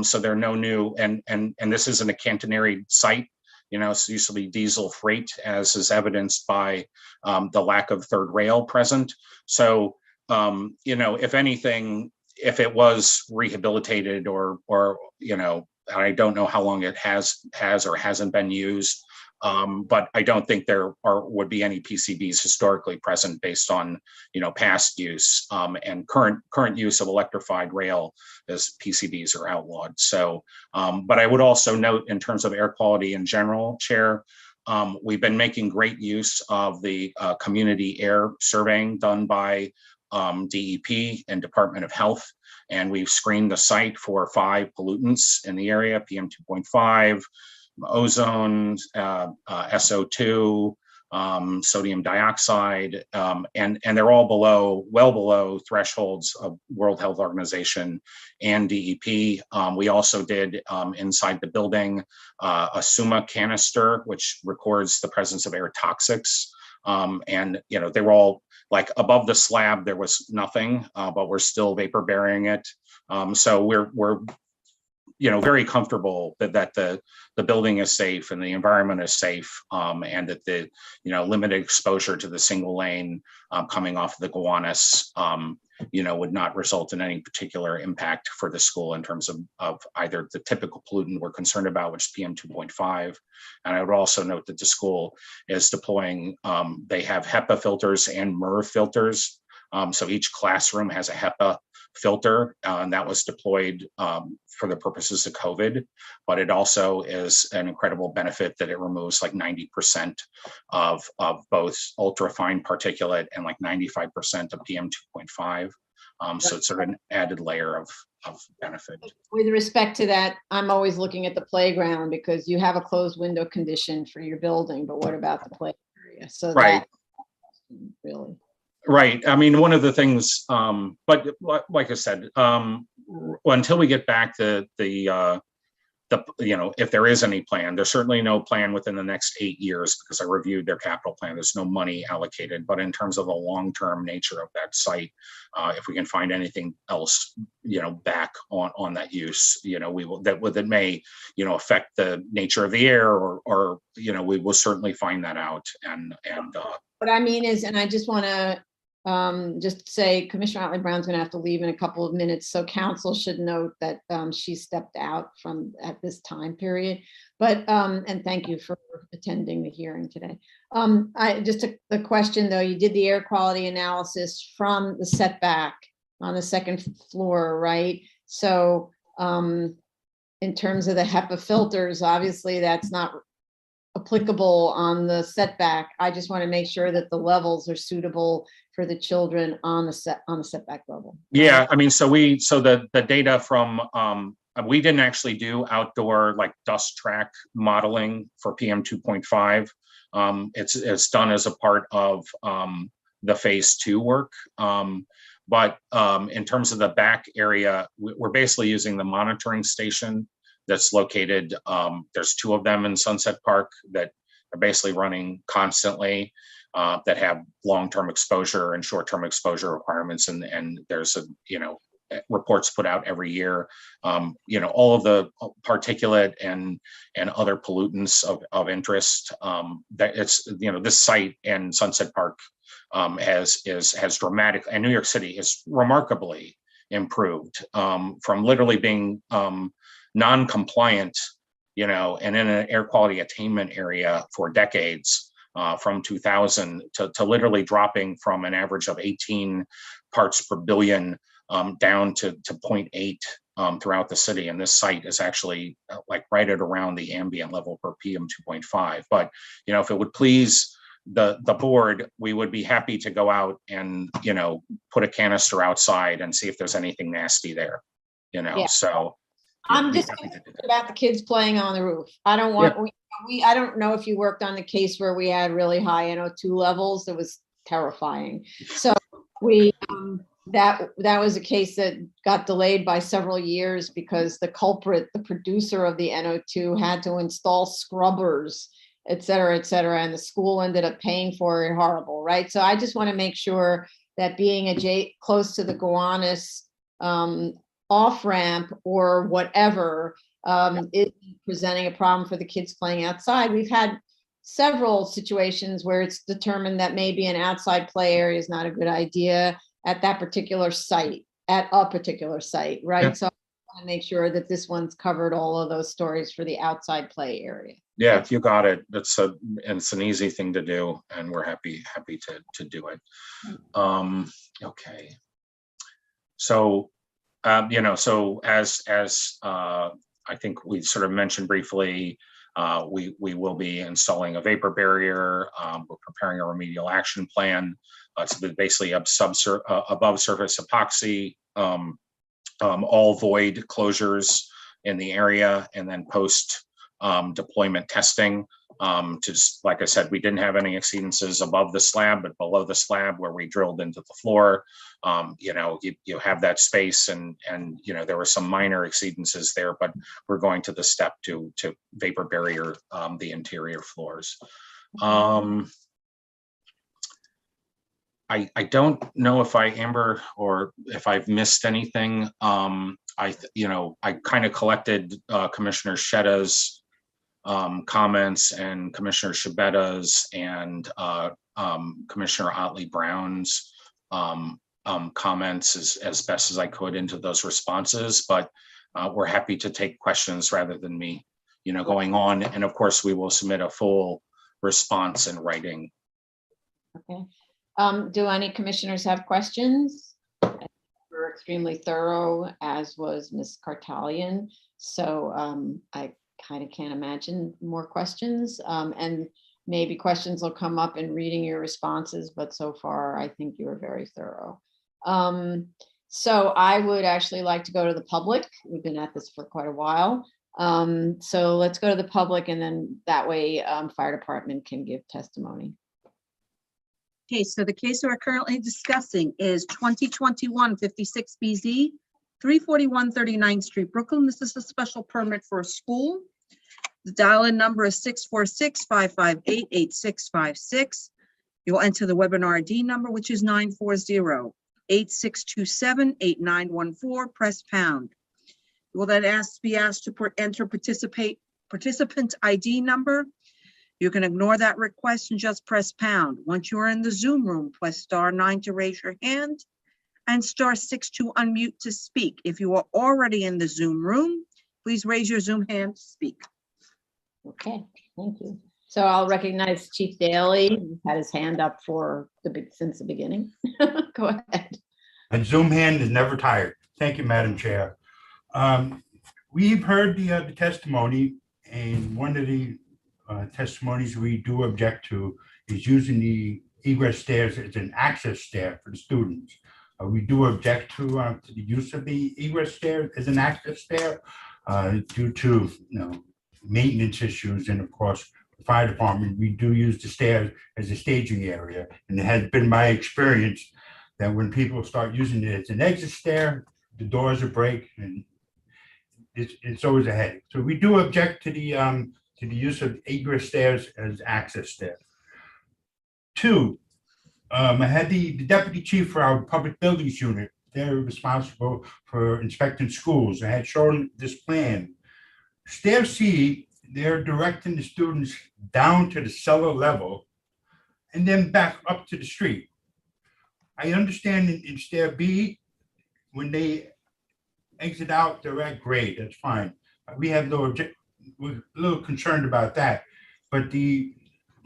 so they're no new, and this isn't a cantonary site. So it used to be diesel freight, as is evidenced by the lack of 3rd rail present. So if anything, if it was rehabilitated or I don't know how long it has or hasn't been used. But I don't think there would be any PCBs historically present based on, past use, and current use of electrified rail as PCBs are outlawed. So, but I would also note in terms of air quality in general, Chair, we've been making great use of the community air surveying done by DEP and Department of Health. And we've screened the site for 5 pollutants in the area, PM 2.5, ozone, SO2, sodium dioxide, and they're all well below thresholds of World Health Organization and DEP. We also did inside the building a SUMA canister, which records the presence of air toxics. And they were all like above the slab, there was nothing, but we're still vapor bearing it. So we're very comfortable that the building is safe and the environment is safe, and that the limited exposure to the single lane coming off the Gowanus would not result in any particular impact for the school in terms of either the typical pollutant we're concerned about, which is PM 2.5. And I would also note that the school is deploying, they have HEPA filters and MERV filters. So each classroom has a HEPA filter, and that was deployed for the purposes of COVID, but it also is an incredible benefit that it removes like 90% of both ultrafine particulate and like 95% of PM 2.5. So it's sort of an added layer of benefit. With respect to that, I'm always looking at the playground because you have a closed window condition for your building, but what about the play area? So right. That really. Right. I mean, one of the things, but like I said, until we get back the if there is any plan, there's certainly no plan within the next 8 years because I reviewed their capital plan. There's no money allocated, but in terms of the long-term nature of that site, if we can find anything else, back on that use, we will, that may, affect the nature of the air or we will certainly find that out. And what I mean is, and I just want to just say Commissioner Otley Brown's going to have to leave in a couple of minutes. So council should note that she stepped out at this time period. But, and thank you for attending the hearing today. The question though, you did the air quality analysis from the setback on the second floor, right? So in terms of the HEPA filters, obviously that's not applicable on the setback. I just want to make sure that the levels are suitable for the children on the setback level. Yeah, I mean, so the data from we didn't actually do outdoor like dust track modeling for PM 2.5. It's done as a part of the phase 2 work. But in terms of the back area, we're basically using the monitoring station that's located, there's 2 of them in Sunset Park that are basically running constantly, that have long-term exposure and short-term exposure requirements. And there's reports put out every year. All of the particulate and other pollutants of interest, that it's, this site in Sunset Park has dramatically, and New York City has remarkably improved from literally being non-compliant, and in an air quality attainment area for decades, from 2000 to literally dropping from an average of 18 parts per billion down to 0.8 throughout the city. And this site is actually like right at around the ambient level for PM 2.5. But, if it would please the board, we would be happy to go out and, put a canister outside and see if there's anything nasty there, Yeah. So. I'm just concerned about the kids playing on the roof. I don't want, I don't know if you worked on the case where we had really high NO2 levels. It was terrifying. So we, that was a case that got delayed by several years because the culprit, the producer of the NO2 had to install scrubbers, et cetera, and the school ended up paying for it. Horrible, right? So I just want to make sure that being close to the Gowanus off-ramp or whatever is presenting a problem for the kids playing outside. We've had several situations where it's determined that maybe an outside play area is not a good idea at that particular site, right? Yeah. So I want to make sure that this one's covered all of those stories for the outside play area. Yeah, you got it. It's an easy thing to do, and we're happy to do it. Okay. So so as I think we sort of mentioned briefly, we will be installing a vapor barrier. We're preparing a remedial action plan. It's basically above surface epoxy, all void closures in the area, and then post deployment testing. Just like I said, we didn't have any exceedances above the slab, but below the slab where we drilled into the floor, you have that space, and there were some minor exceedances there, but we're going to the step to vapor barrier the interior floors. I don't know if Amber, or if I've missed anything. I kind of collected Commissioner Shetta's comments and Commissioner Shabetta's and Commissioner Otley Brown's comments as best as I could into those responses, but we're happy to take questions rather than me, going on. And of course, we will submit a full response in writing. Okay. Do any commissioners have questions? We're extremely thorough, as was Ms. Kartalian. So I kind of can't imagine more questions. And maybe questions will come up in reading your responses, but so far I think you were very thorough. So I would actually like to go to the public. We've been at this for quite a while. So let's go to the public, and then that way fire department can give testimony. Okay, so the case we're currently discussing is 2021-56BZ, 341 39th Street, Brooklyn. This is a special permit for a school. The dial-in number is 646-558-8656. You'll enter the webinar ID number, which is 940-8627-8914. Press pound. You will then be asked to enter participant ID number. You can ignore that request and just press pound. Once you are in the Zoom room, press *9 to raise your hand and *6 to unmute to speak. If you are already in the Zoom room, please raise your Zoom hand to speak. Okay, thank you. So I'll recognize Chief Daly, who's had his hand up since the beginning. Go ahead. My Zoom hand is never tired. Thank you, Madam Chair. We've heard the testimony, and one of the testimonies we do object to is using the egress stairs as an access stair for the students. We do object to the use of the egress stairs as an access stair due to maintenance issues, and of course the fire department, we do use the stairs as a staging area, and it has been my experience that when people start using it as an exit stair, the doors will break, and it's always a headache. So we do object to the use of egress stairs as access stairs. Two, I had the deputy chief for our public buildings unit. They're responsible for inspecting schools. I had shown this plan. Stair C, they're directing the students down to the cellar level and then back up to the street. I understand in stair B, when they exit out, they're at grade. That's fine. We have no object. We're a little concerned about that. But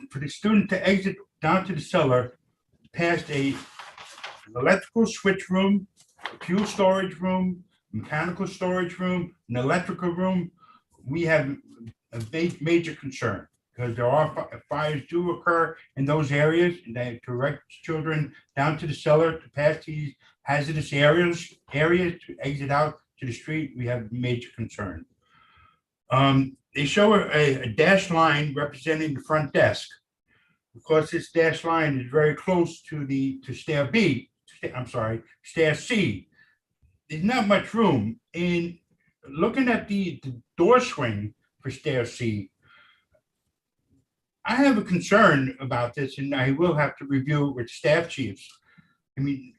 for the student to exit down to the cellar, past an electrical switch room, a fuel storage room, mechanical storage room, an electrical room, we have a major concern, because there are fires do occur in those areas, and they direct children down to the cellar to pass these hazardous areas to exit out to the street. We have major concern. They show a dashed line representing the front desk. Because this dashed line is very close to stair B, stair C, there's not much room. And looking at the door swing for stair C, I have a concern about this, and I will have to review it with staff chiefs. I mean,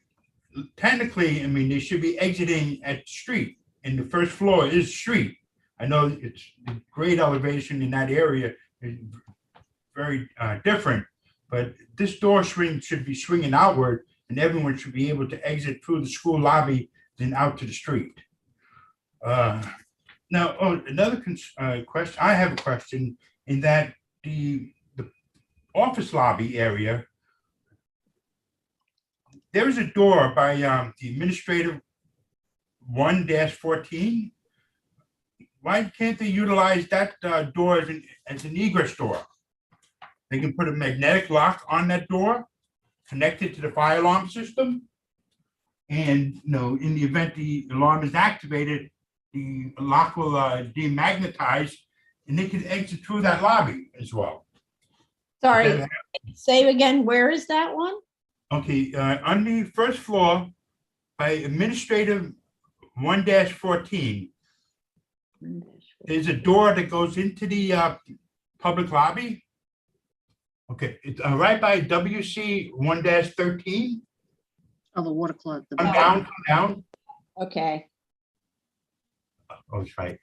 technically, they should be exiting at the street, and the first floor is street. I know it's the grade elevation in that area is very different, but this door swing should be swinging outward, and everyone should be able to exit through the school lobby, then out to the street. Now, another question, I have a question in that the office lobby area, there is a door by the administrative 1-14. Why can't they utilize that door as an egress door? They can put a magnetic lock on that door, connected to the fire alarm system. And in the event the alarm is activated, the lock will demagnetize, and they can exit through that lobby as well. Sorry, say again, where is that one? Okay, on the first floor by administrative 1-14, there's a door that goes into the public lobby. Okay, it's right by WC 1-13. Oh, the water club. Come down. Okay. Oh, it's right.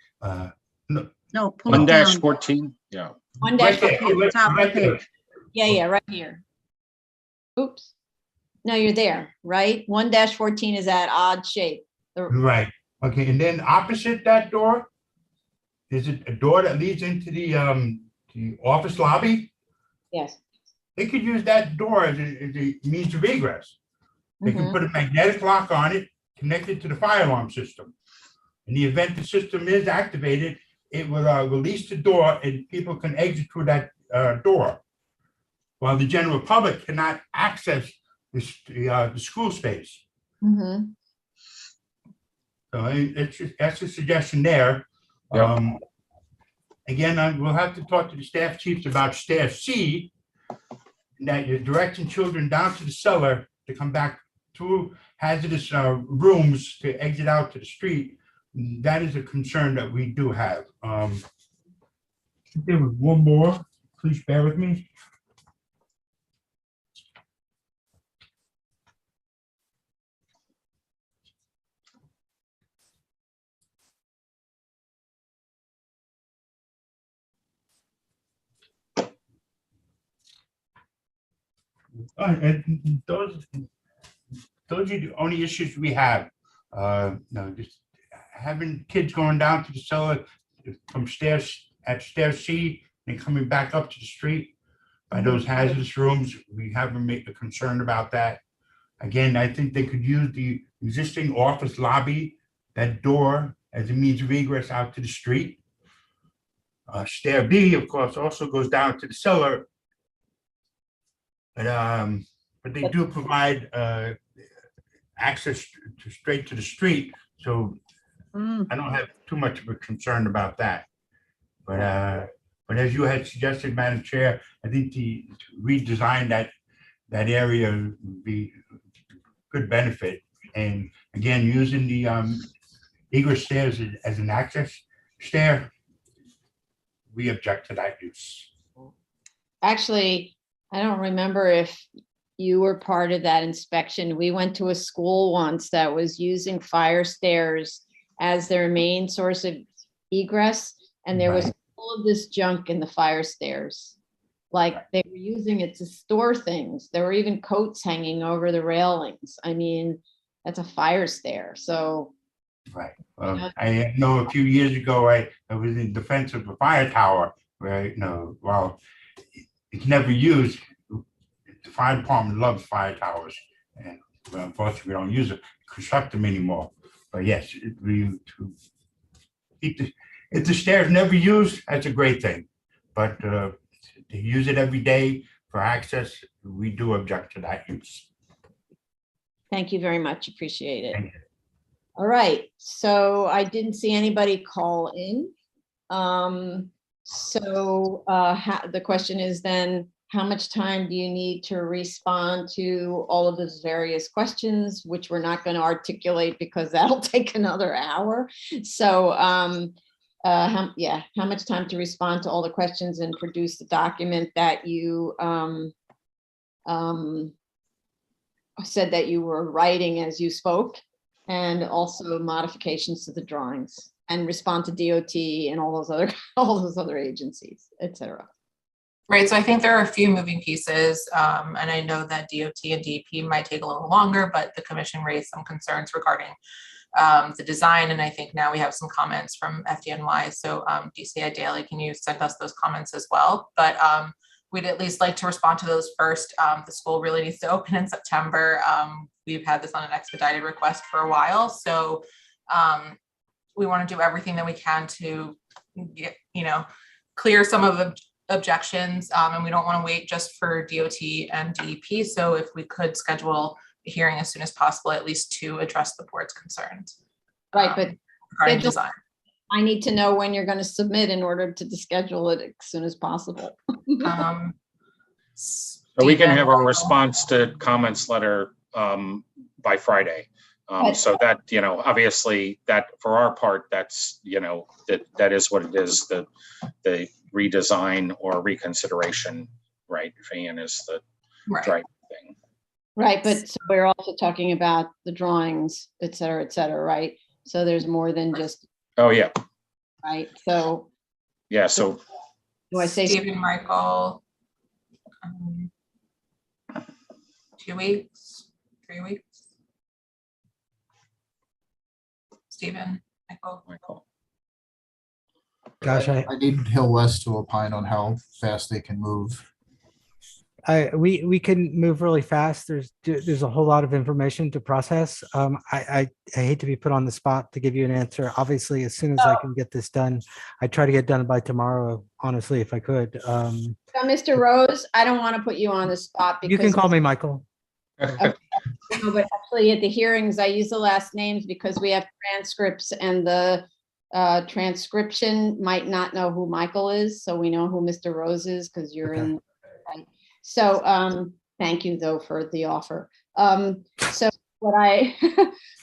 No, pull it down. 1-14, yeah. 1-14. Top of the page. Yeah, right here. Oops. No, you're there, right? 1-14 is that odd shape. Right. Okay, and then opposite that door, is it a door that leads into the office lobby? Yes. They could use that door as a means of egress. They can Mhm. put a magnetic lock on it, connected to the fire alarm system. In the event the system is activated, it will release the door and people can exit through that door. While the general public cannot access the school space. Mhm. So that's a suggestion there. Yep. Again, we'll have to talk to the staff chiefs about stair C, that you're directing children down to the cellar to come back through hazardous rooms to exit out to the street. That is a concern that we do have. There was one more, please bear with me. And those are the only issues we have. No, just having kids going down to the cellar from stairs at stair C and coming back up to the street by those hazardous rooms, we have a concern about that. Again, I think they could use the existing office lobby, that door, as a means of egress out to the street. Stair B, of course, also goes down to the cellar. But they do provide access straight to the street, so I don't have too much of a concern about that. But as you had suggested, Madam Chair, I think to redesign that area would be good benefit. And again, using the egress stairs as an access stair, we object to that use. Actually, I don't remember if you were part of that inspection. We went to a school once that was using fire stairs as their main source of egress, and there was all of this junk in the fire stairs. Like they were using it to store things. There were even coats hanging over the railings. I mean, that's a fire stair. So. Right. I know a few years ago, I was in defense of a fire tower where, well, it's never used. The fire department loves fire towers, and unfortunately, we don't use it, construct them anymore. But yes, if the stairs never used, that's a great thing. But to use it every day for access, we do object to that use. Thank you very much. Appreciate it. All right. So I didn't see anybody call in. The question is then, how much time do you need to respond to all of those various questions, which we're not going to articulate because that'll take another hour. So how much time to respond to all the questions and produce the document that you said that you were writing as you spoke, and also modifications to the drawings, and respond to DOT and all those other agencies, et cetera. Right, so I think there are a few moving pieces, and I know that DOT and DEP might take a little longer, but the commission raised some concerns regarding the design, and I think now we have some comments from FDNY. So DCI Daily, can you send us those comments as well? But we'd at least like to respond to those first. The school really needs to open in September. We've had this on an expedited request for a while, so we want to do everything that we can to get, clear some of the objections, and we don't want to wait just for DOT and DEP. So if we could schedule a hearing as soon as possible, at least to address the board's concerns. Right, but regarding design. I need to know when you're going to submit in order to schedule it as soon as possible. So we can have a response to comments letter by Friday. So that, obviously that for our part, that's, that is what it is, the redesign or reconsideration, right? Fan is the right thing. Right, but so we're also talking about the drawings, et cetera, right? So there's more than just. Oh, yeah. Right, so. Yeah, so. Do I say? Stephen Michael, 2 weeks. 3 weeks? Stephen, Michael? Gosh, I need Hill West to opine on how fast they can move. we can move really fast. There's a whole lot of information to process. I hate to be put on the spot to give you an answer. Obviously, as soon as I can get this done, I try to get done by tomorrow, honestly, if I could. So, Mr. Rose, I don't want to put you on the spot because You can call me Michael. Okay. No, but actually at the hearings, I use the last names because we have transcripts and the transcription might not know who Michael is. So we know who Mr. Rose is because you're Okay. in. Right. So thank you though for the offer. So what I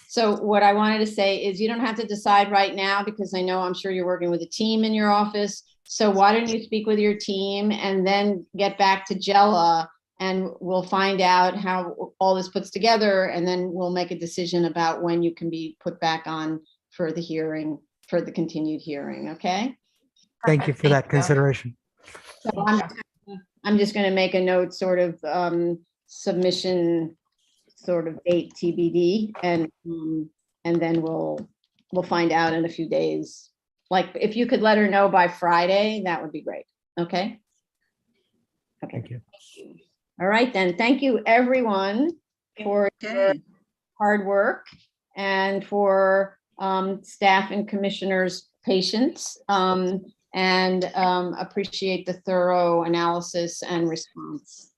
so what I wanted to say is you don't have to decide right now because I know I'm sure you're working with a team in your office. So why don't you speak with your team and then get back to Jella and we'll find out how all this puts together and then we'll make a decision about when you can be put back on for the hearing, for the continued hearing, okay? Thank you for that consideration. So I'm just going to make a note, sort of submission, sort of date TBD, and then we'll find out in a few days. Like if you could let her know by Friday, that would be great. Okay. Okay. Thank you. All right then. Thank you everyone for your hard work and for staff and commissioners' patience. And appreciate the thorough analysis and response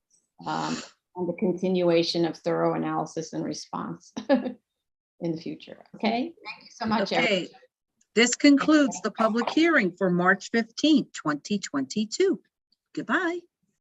and the continuation of thorough analysis and response in the future. Okay, thank you so much. Okay, this concludes the public hearing for March 15th, 2022. Goodbye.